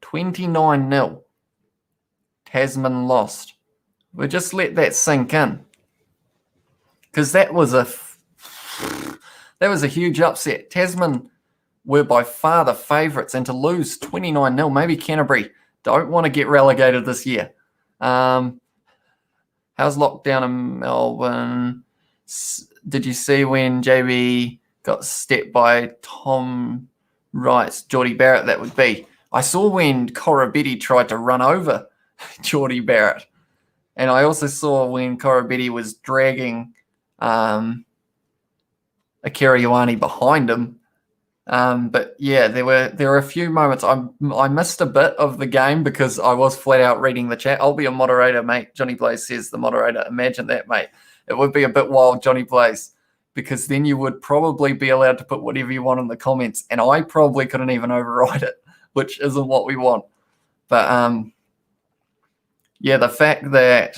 29-0. Tasman lost. We'll just let that sink in. Because that was a huge upset. Tasman were by far the favourites, and to lose 29-0, maybe Canterbury don't want to get relegated this year. How's lockdown in Melbourne? Did you see when JB got stepped by Tom Wright's Geordie Barrett? That would be. I saw when Corabetti tried to run over Geordie Barrett. And I also saw when Corabetti was dragging Akira Ioane behind him. But yeah, there were a few moments. I missed a bit of the game because I was flat out reading the chat. I'll be a moderator, mate. Johnny Blaze says the moderator. Imagine that, mate. It would be a bit wild, Johnny Blaze, because then you would probably be allowed to put whatever you want in the comments, and I probably couldn't even override it, which isn't what we want. But yeah, the fact that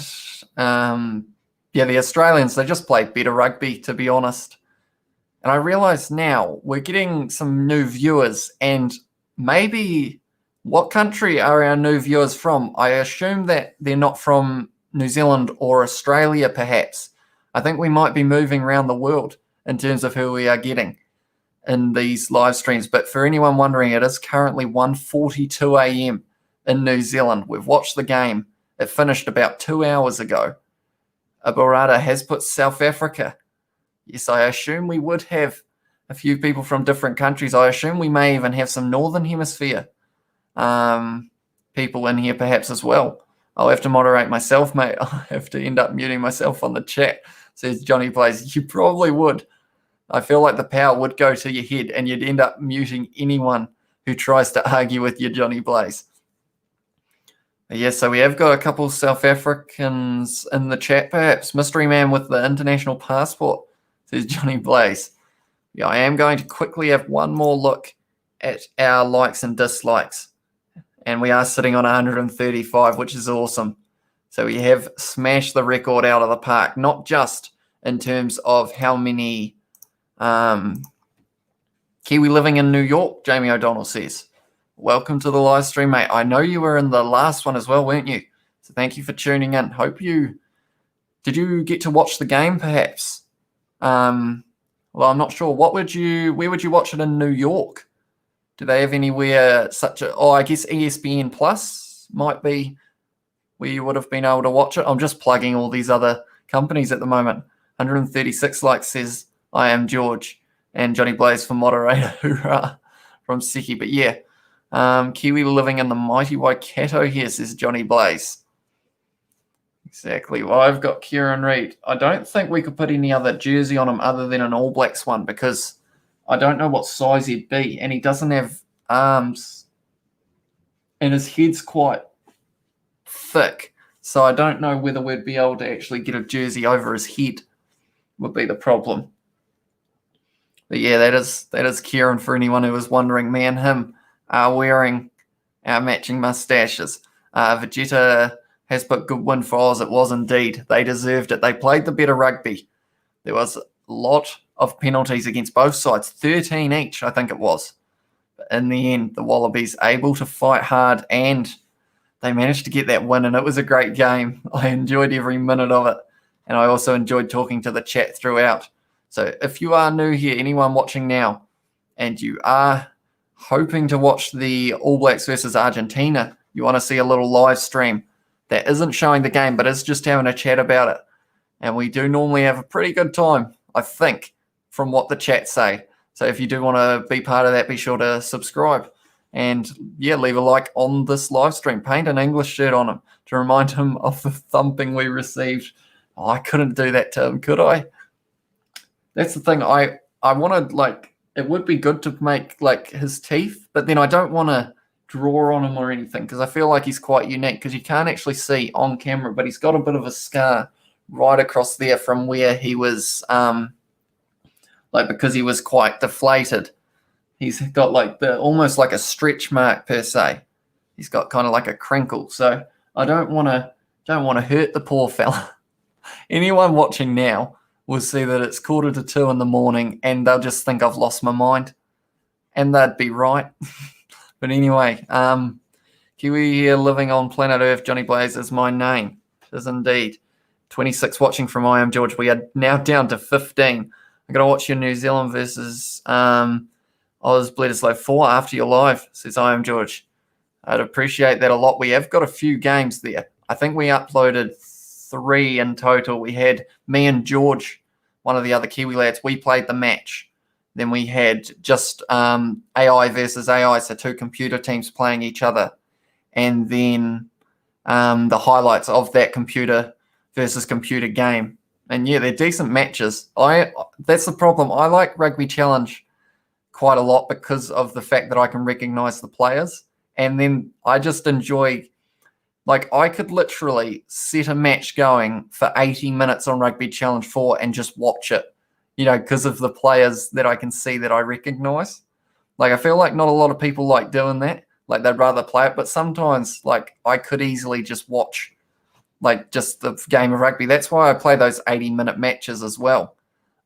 the Australians, they just play better rugby, to be honest. And I realise now we're getting some new viewers, and maybe what country are our new viewers from? I assume that they're not from New Zealand or Australia, perhaps. I think we might be moving around the world in terms of who we are getting in these live streams. But for anyone wondering, it is currently 1:42 a.m. in New Zealand. We've watched the game. It finished about 2 hours ago. Abarata has put South Africa. Yes, I assume we would have a few people from different countries. I assume we may even have some Northern Hemisphere people in here perhaps as well. I'll have to moderate myself, mate. I'll have to end up muting myself on the chat, says Johnny Blaze. You probably would. I feel like the power would go to your head and you'd end up muting anyone who tries to argue with you, Johnny Blaze. But yeah, so we have got a couple South Africans in the chat, perhaps. Mystery man with the international passport, says Johnny Blaze. Yeah, I am going to quickly have one more look at our likes and dislikes. And we are sitting on 135, which is awesome. So we have smashed the record out of the park, not just in terms of how many Kiwi living in New York, Jamie O'Donnell says. Welcome to the live stream, mate. I know you were in the last one as well, weren't you? So thank you for tuning in. Did you get to watch the game, perhaps? Well, I'm not sure. Where would you watch it in New York? Do they have anywhere I guess ESPN Plus might be where you would have been able to watch it. I'm just plugging all these other companies at the moment. 136 likes says, I am George. And Johnny Blaze for moderator. Hoorah from Siki. But yeah, Kiwi living in the mighty Waikato here, says Johnny Blaze. Exactly. Well, I've got Kieran Reid. I don't think we could put any other jersey on him other than an All Blacks one because I don't know what size he'd be, and he doesn't have arms, and his head's quite thick, so I don't know whether we'd be able to actually get a jersey over his head would be the problem. But yeah, that is Kieran for anyone who was wondering. Me and him are wearing our matching mustaches. Vegeta has put good win for Oz. It was indeed. They deserved it. They played the better rugby. There was a lot of penalties against both sides, 13 each, I think it was. But in the end, the Wallabies able to fight hard and they managed to get that win, and it was a great game. I enjoyed every minute of it, and I also enjoyed talking to the chat throughout. So if you are new here, anyone watching now, and you are hoping to watch the All Blacks versus Argentina, you want to see a little live stream that isn't showing the game but is just having a chat about it. And we do normally have a pretty good time, I think, from what the chat say. So if you do want to be part of that, be sure to subscribe. And yeah, leave a like on this live stream. Paint an English shirt on him to remind him of the thumping we received. Oh, I couldn't do that to him, could I? That's the thing. I wanted, it would be good to make, his teeth, but then I don't want to draw on him or anything because I feel like he's quite unique because you can't actually see on camera, but he's got a bit of a scar right across there from where he was, because he was quite deflated. He's got almost like a stretch mark per se. He's got kind of like a crinkle. So I don't want to hurt the poor fella. anyone watching now will see that it's 1:45 in the morning and they'll just think I've lost my mind. And they'd be right. But anyway, Kiwi here living on planet Earth. Johnny Blaze is my name. It is indeed. 26 watching from I Am George. We are now down to 15. I'm going to watch your New Zealand versus Oz Bledisloe 4 after your live, says I Am George. I'd appreciate that a lot. We have got a few games there. I think we uploaded 3 in total. We had me and George, one of the other Kiwi lads. We played the match. Then we had just AI versus AI, so 2 computer teams playing each other. And then the highlights of that computer versus computer game. And yeah, they're decent matches. That's the problem. I like Rugby Challenge quite a lot because of the fact that I can recognize the players. And then I just enjoy, like, I could literally set a match going for 80 minutes on Rugby Challenge 4 and just watch it, you know, because of the players that I can see that I recognize. Like, I feel like not a lot of people like doing that. Like, they'd rather play it. But sometimes, like, I could easily just watch, like, just the game of rugby. That's why I play those 80-minute matches as well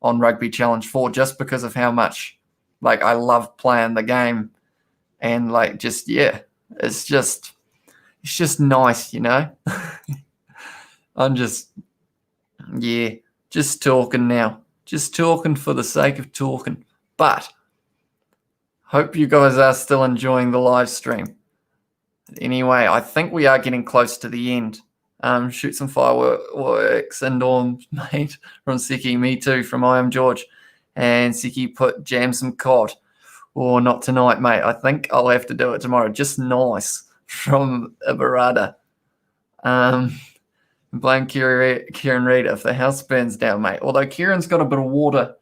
on Rugby Challenge 4, just because of how much, like, I love playing the game. And, like, just, yeah, it's just nice, you know? I'm just talking now. Just talking for the sake of talking. But hope you guys are still enjoying the live stream. Anyway, I think we are getting close to the end. Shoot some fireworks indoor, mate, from Siki. Me too, from I Am George. And Siki put jam some cod. Or not tonight, mate. I think I'll have to do it tomorrow. Just nice from Ibarada. Blame Kieran Reid if the house burns down, mate. Although Kieran's got a bit of water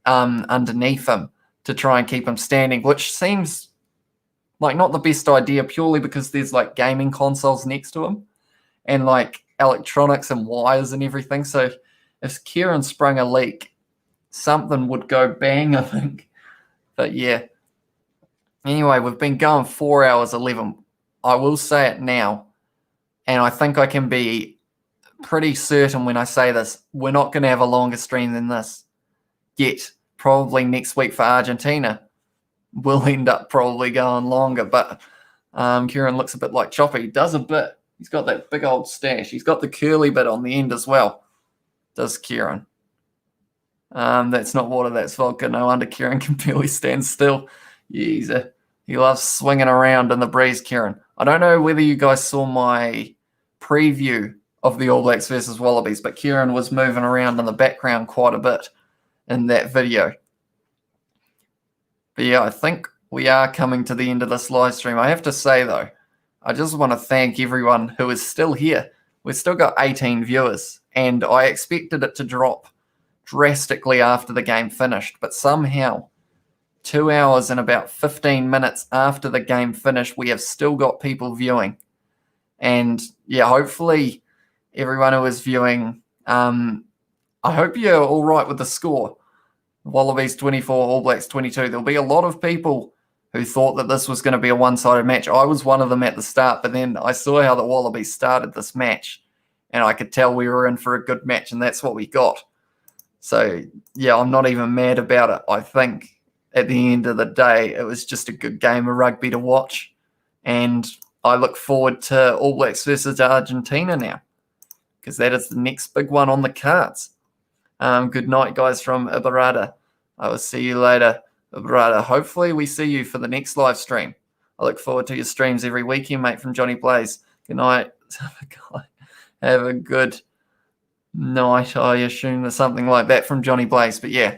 underneath him to try and keep him standing, which seems like not the best idea purely because there's like gaming consoles next to him and like electronics and wires and everything. So if Kieran sprung a leak, something would go bang, I think. But yeah. Anyway, we've been going 4 hours 11. I will say it now, and I think I can be pretty certain when I say this, we're not going to have a longer stream than this yet. Probably next week for Argentina, we'll end up probably going longer. But Kieran looks a bit like Chopper. He does a bit. He's got that big old stash. He's got the curly bit on the end as well. Does Kieran? That's not water, that's vodka. No wonder Kieran can barely stand still. Yeah, he loves swinging around in the breeze, Kieran. I don't know whether you guys saw my preview of the All Blacks versus Wallabies, but Kieran was moving around in the background quite a bit in that video. But yeah, I think we are coming to the end of this live stream. I have to say, though, I just want to thank everyone who is still here. We've still got 18 viewers, and I expected it to drop drastically after the game finished, but somehow 2 hours and about 15 minutes after the game finished, we have still got people viewing. And yeah, hopefully everyone who is viewing, I hope you're all right with the score. Wallabies 24, All Blacks 22. There'll be a lot of people who thought that this was going to be a one-sided match. I was one of them at the start, but then I saw how the Wallabies started this match, and I could tell we were in for a good match, and that's what we got. So, yeah, I'm not even mad about it. I think at the end of the day, it was just a good game of rugby to watch. And I look forward to All Blacks versus Argentina now, because that is the next big one on the cards. Good night, guys, from Ibarada. I will see you later, Ibarada. Hopefully we see you for the next live stream. I look forward to your streams every weekend, mate, from Johnny Blaze. Good night. Have a good night, I assume, or something like that from Johnny Blaze. But yeah,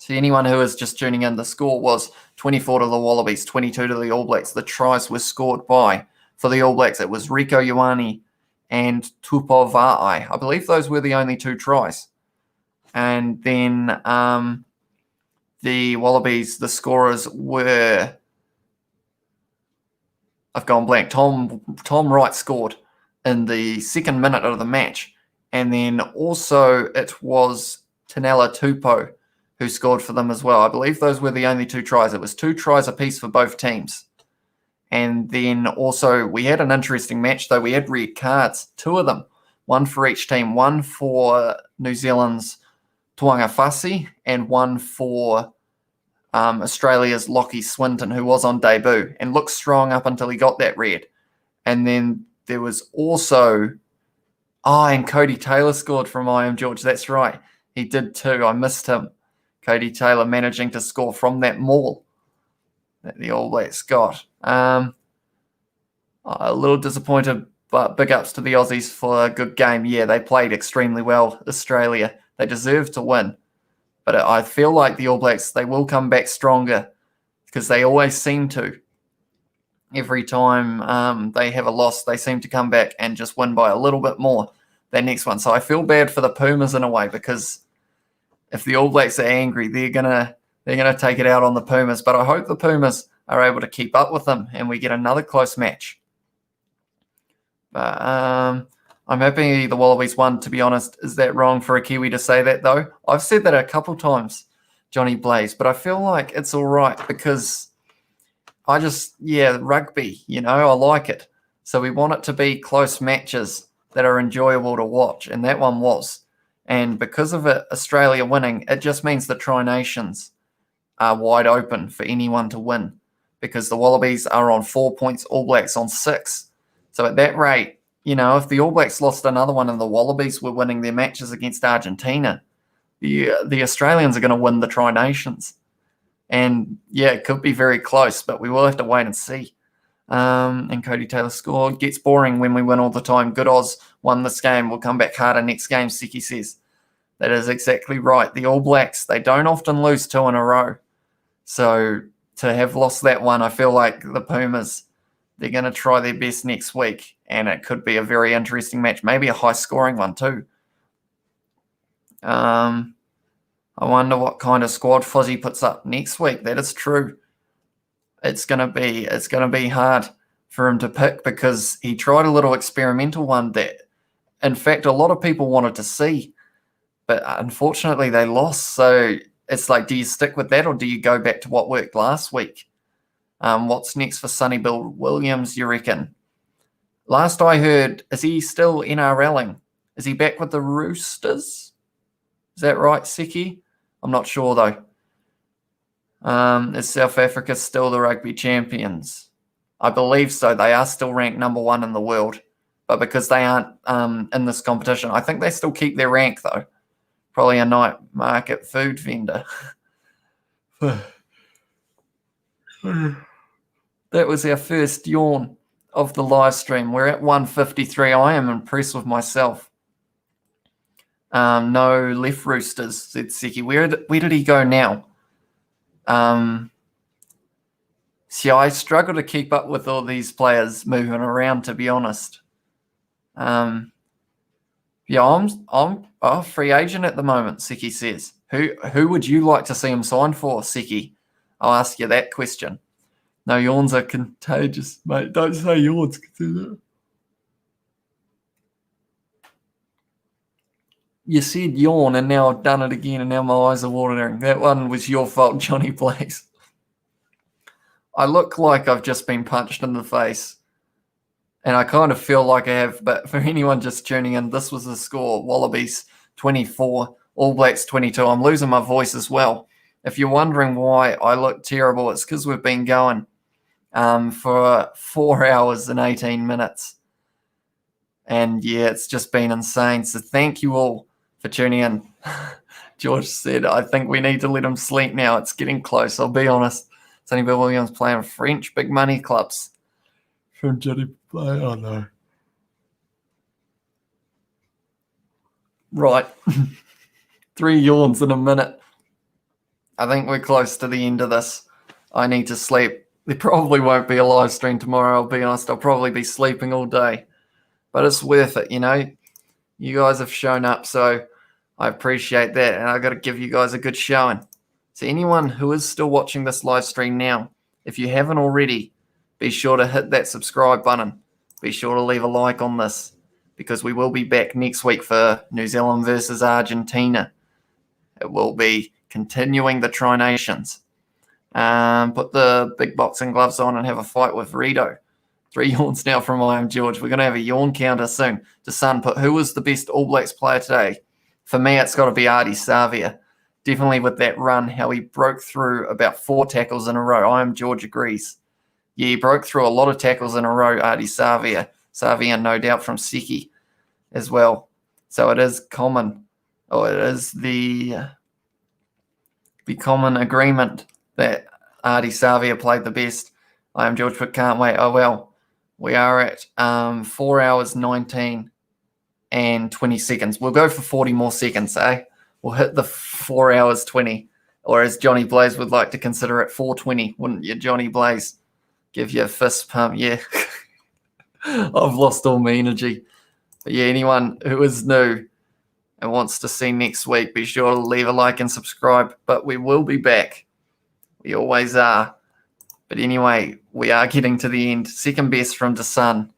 to anyone who is just tuning in, the score was 24 to the Wallabies, 22 to the All Blacks. The tries were scored by, for the All Blacks, it was Rieko Ioane and Tupou Va'ai. I believe those were the only 2 tries. And then the Wallabies, the scorers were, I've gone blank. Tom Wright scored in the second minute of the match. And then also it was Tanela Tupou who scored for them as well. I believe those were the only 2 tries. It was 2 tries apiece for both teams. And then also we had an interesting match, though. We had red cards, 2 of them. one for each team, one for New Zealand's Tuangawhasi and one for Australia's Lockie Swinton, who was on debut and looked strong up until he got that red. And then there was also, and Cody Taylor scored from I Am George. That's right. He did too. I missed him. Cody Taylor managing to score from that maul that the All Blacks got. A little disappointed, but big ups to the Aussies for a good game. Yeah, they played extremely well, Australia. They deserve to win. But I feel like the All Blacks, they will come back stronger because they always seem to. Every time they have a loss, they seem to come back and just win by a little bit more than next one. So I feel bad for the Pumas in a way, because if the All Blacks are angry, they're gonna take it out on the Pumas. But I hope the Pumas are able to keep up with them and we get another close match. But I'm happy the Wallabies won, to be honest. Is that wrong for a Kiwi to say that, though? I've said that a couple times, Johnny Blaze, but I feel like it's all right because rugby, I like it. So we want it to be close matches that are enjoyable to watch, and that one was. And because of it, Australia winning, it just means the Tri-Nations are wide open for anyone to win, because the Wallabies are on 4 points, All Blacks on 6. So at that rate, if the All Blacks lost another one and the Wallabies were winning their matches against Argentina, the Australians are going to win the Tri-Nations. And, yeah, it could be very close, but we will have to wait and see. And Cody Taylor scored. Gets boring when we win all the time. Good Oz won this game. We'll come back harder next game, Siki says. That is exactly right. The All Blacks, they don't often lose 2 in a row. So to have lost that one, I feel like the Pumas, they're going to try their best next week, and it could be a very interesting match, maybe a high-scoring one too. I wonder what kind of squad Fozzie puts up next week. That is true. It's gonna be hard for him to pick, because he tried a little experimental one that, in fact, a lot of people wanted to see, but unfortunately they lost. So it's like, do you stick with that or do you go back to what worked last week? What's next for Sonny Bill Williams, you reckon? Last I heard, is he still NRLing? Is he back with the Roosters? Is that right, Siki? I'm not sure, though. Is South Africa still the rugby champions? I believe so. They are still ranked number 1 in the world. But because they aren't in this competition, I think they still keep their rank, though. Probably a night market food vendor. That was our first yawn of the live stream. We're at 1:53. I am impressed with myself. No left Roosters, said Seki. Where did he go now? See, I struggle to keep up with all these players moving around, to be honest. I'm a free agent at the moment, Seki says. Who would you like to see him signed for, Seki? I'll ask you that question. No, yawns are contagious, mate. Don't say yawns. You said yawn, and now I've done it again, and now my eyes are watering. That one was your fault, Johnny Blaze. I look like I've just been punched in the face, and I kind of feel like I have, but for anyone just tuning in, this was the score. Wallabies 24, All Blacks 22. I'm losing my voice as well. If you're wondering why I look terrible, it's because we've been going for 4 hours and 18 minutes. And, yeah, it's just been insane. So thank you all for tuning in. George said, I think we need to let him sleep now. It's getting close, I'll be honest. Sonny Bill Williams playing French big money clubs. From Johnny Play, oh no. Right. 3 yawns in a minute. I think we're close to the end of this. I need to sleep. There probably won't be a live stream tomorrow, I'll be honest. I'll probably be sleeping all day. But it's worth it, You guys have shown up, so I appreciate that. And I've got to give you guys a good showing. So anyone who is still watching this live stream now, if you haven't already, be sure to hit that subscribe button. Be sure to leave a like on this, because we will be back next week for New Zealand versus Argentina. It will be continuing the Tri-Nations. Put the big boxing gloves on and have a fight with Rito. 3 yawns now from I Am George. We're going to have a yawn counter soon. The Sun put, who was the best All Blacks player today? For me, it's got to be Ardie Savia. Definitely with that run, how he broke through about 4 tackles in a row. I Am George agrees. Yeah, he broke through a lot of tackles in a row, Ardie Savia. Savia, no doubt, from Seki as well. So it is common, or it is the common agreement that Ardie Savia played the best. I Am George, but can't wait. Oh, well, we are at 4 hours, 19 and 20 seconds. We'll go for 40 more seconds, eh? We'll hit the 4 hours, 20, or as Johnny Blaze would like to consider it, 4:20, wouldn't you, Johnny Blaze? Give you a fist pump, yeah. I've lost all my energy. But yeah, anyone who is new and wants to see next week, be sure to leave a like and subscribe. But we will be back. We always are. But anyway, we are getting to the end. Second best from the Sun.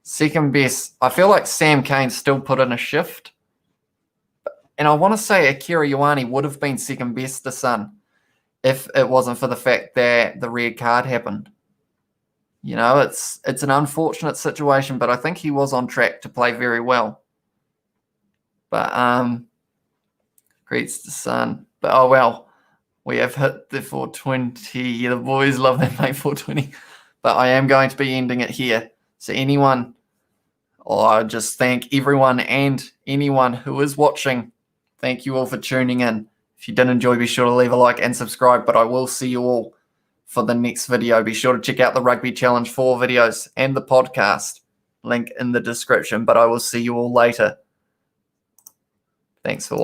Second best. I feel like Sam Cane still put in a shift. And I want to say Akira Ioane would have been second best the Sun if it wasn't for the fact that the red card happened. You know, it's an unfortunate situation, but I think he was on track to play very well. But greets the Sun. But oh well, we have hit the 4:20. The boys love that, mate, 4:20. But I am going to be ending it here. So anyone, or I just thank everyone and anyone who is watching. Thank you all for tuning in. If you did enjoy, be sure to leave a like and subscribe. But I will see you all for the next video. Be sure to check out the Rugby Challenge 4 videos and the podcast. Link in the description. But I will see you all later. Thanks for watching.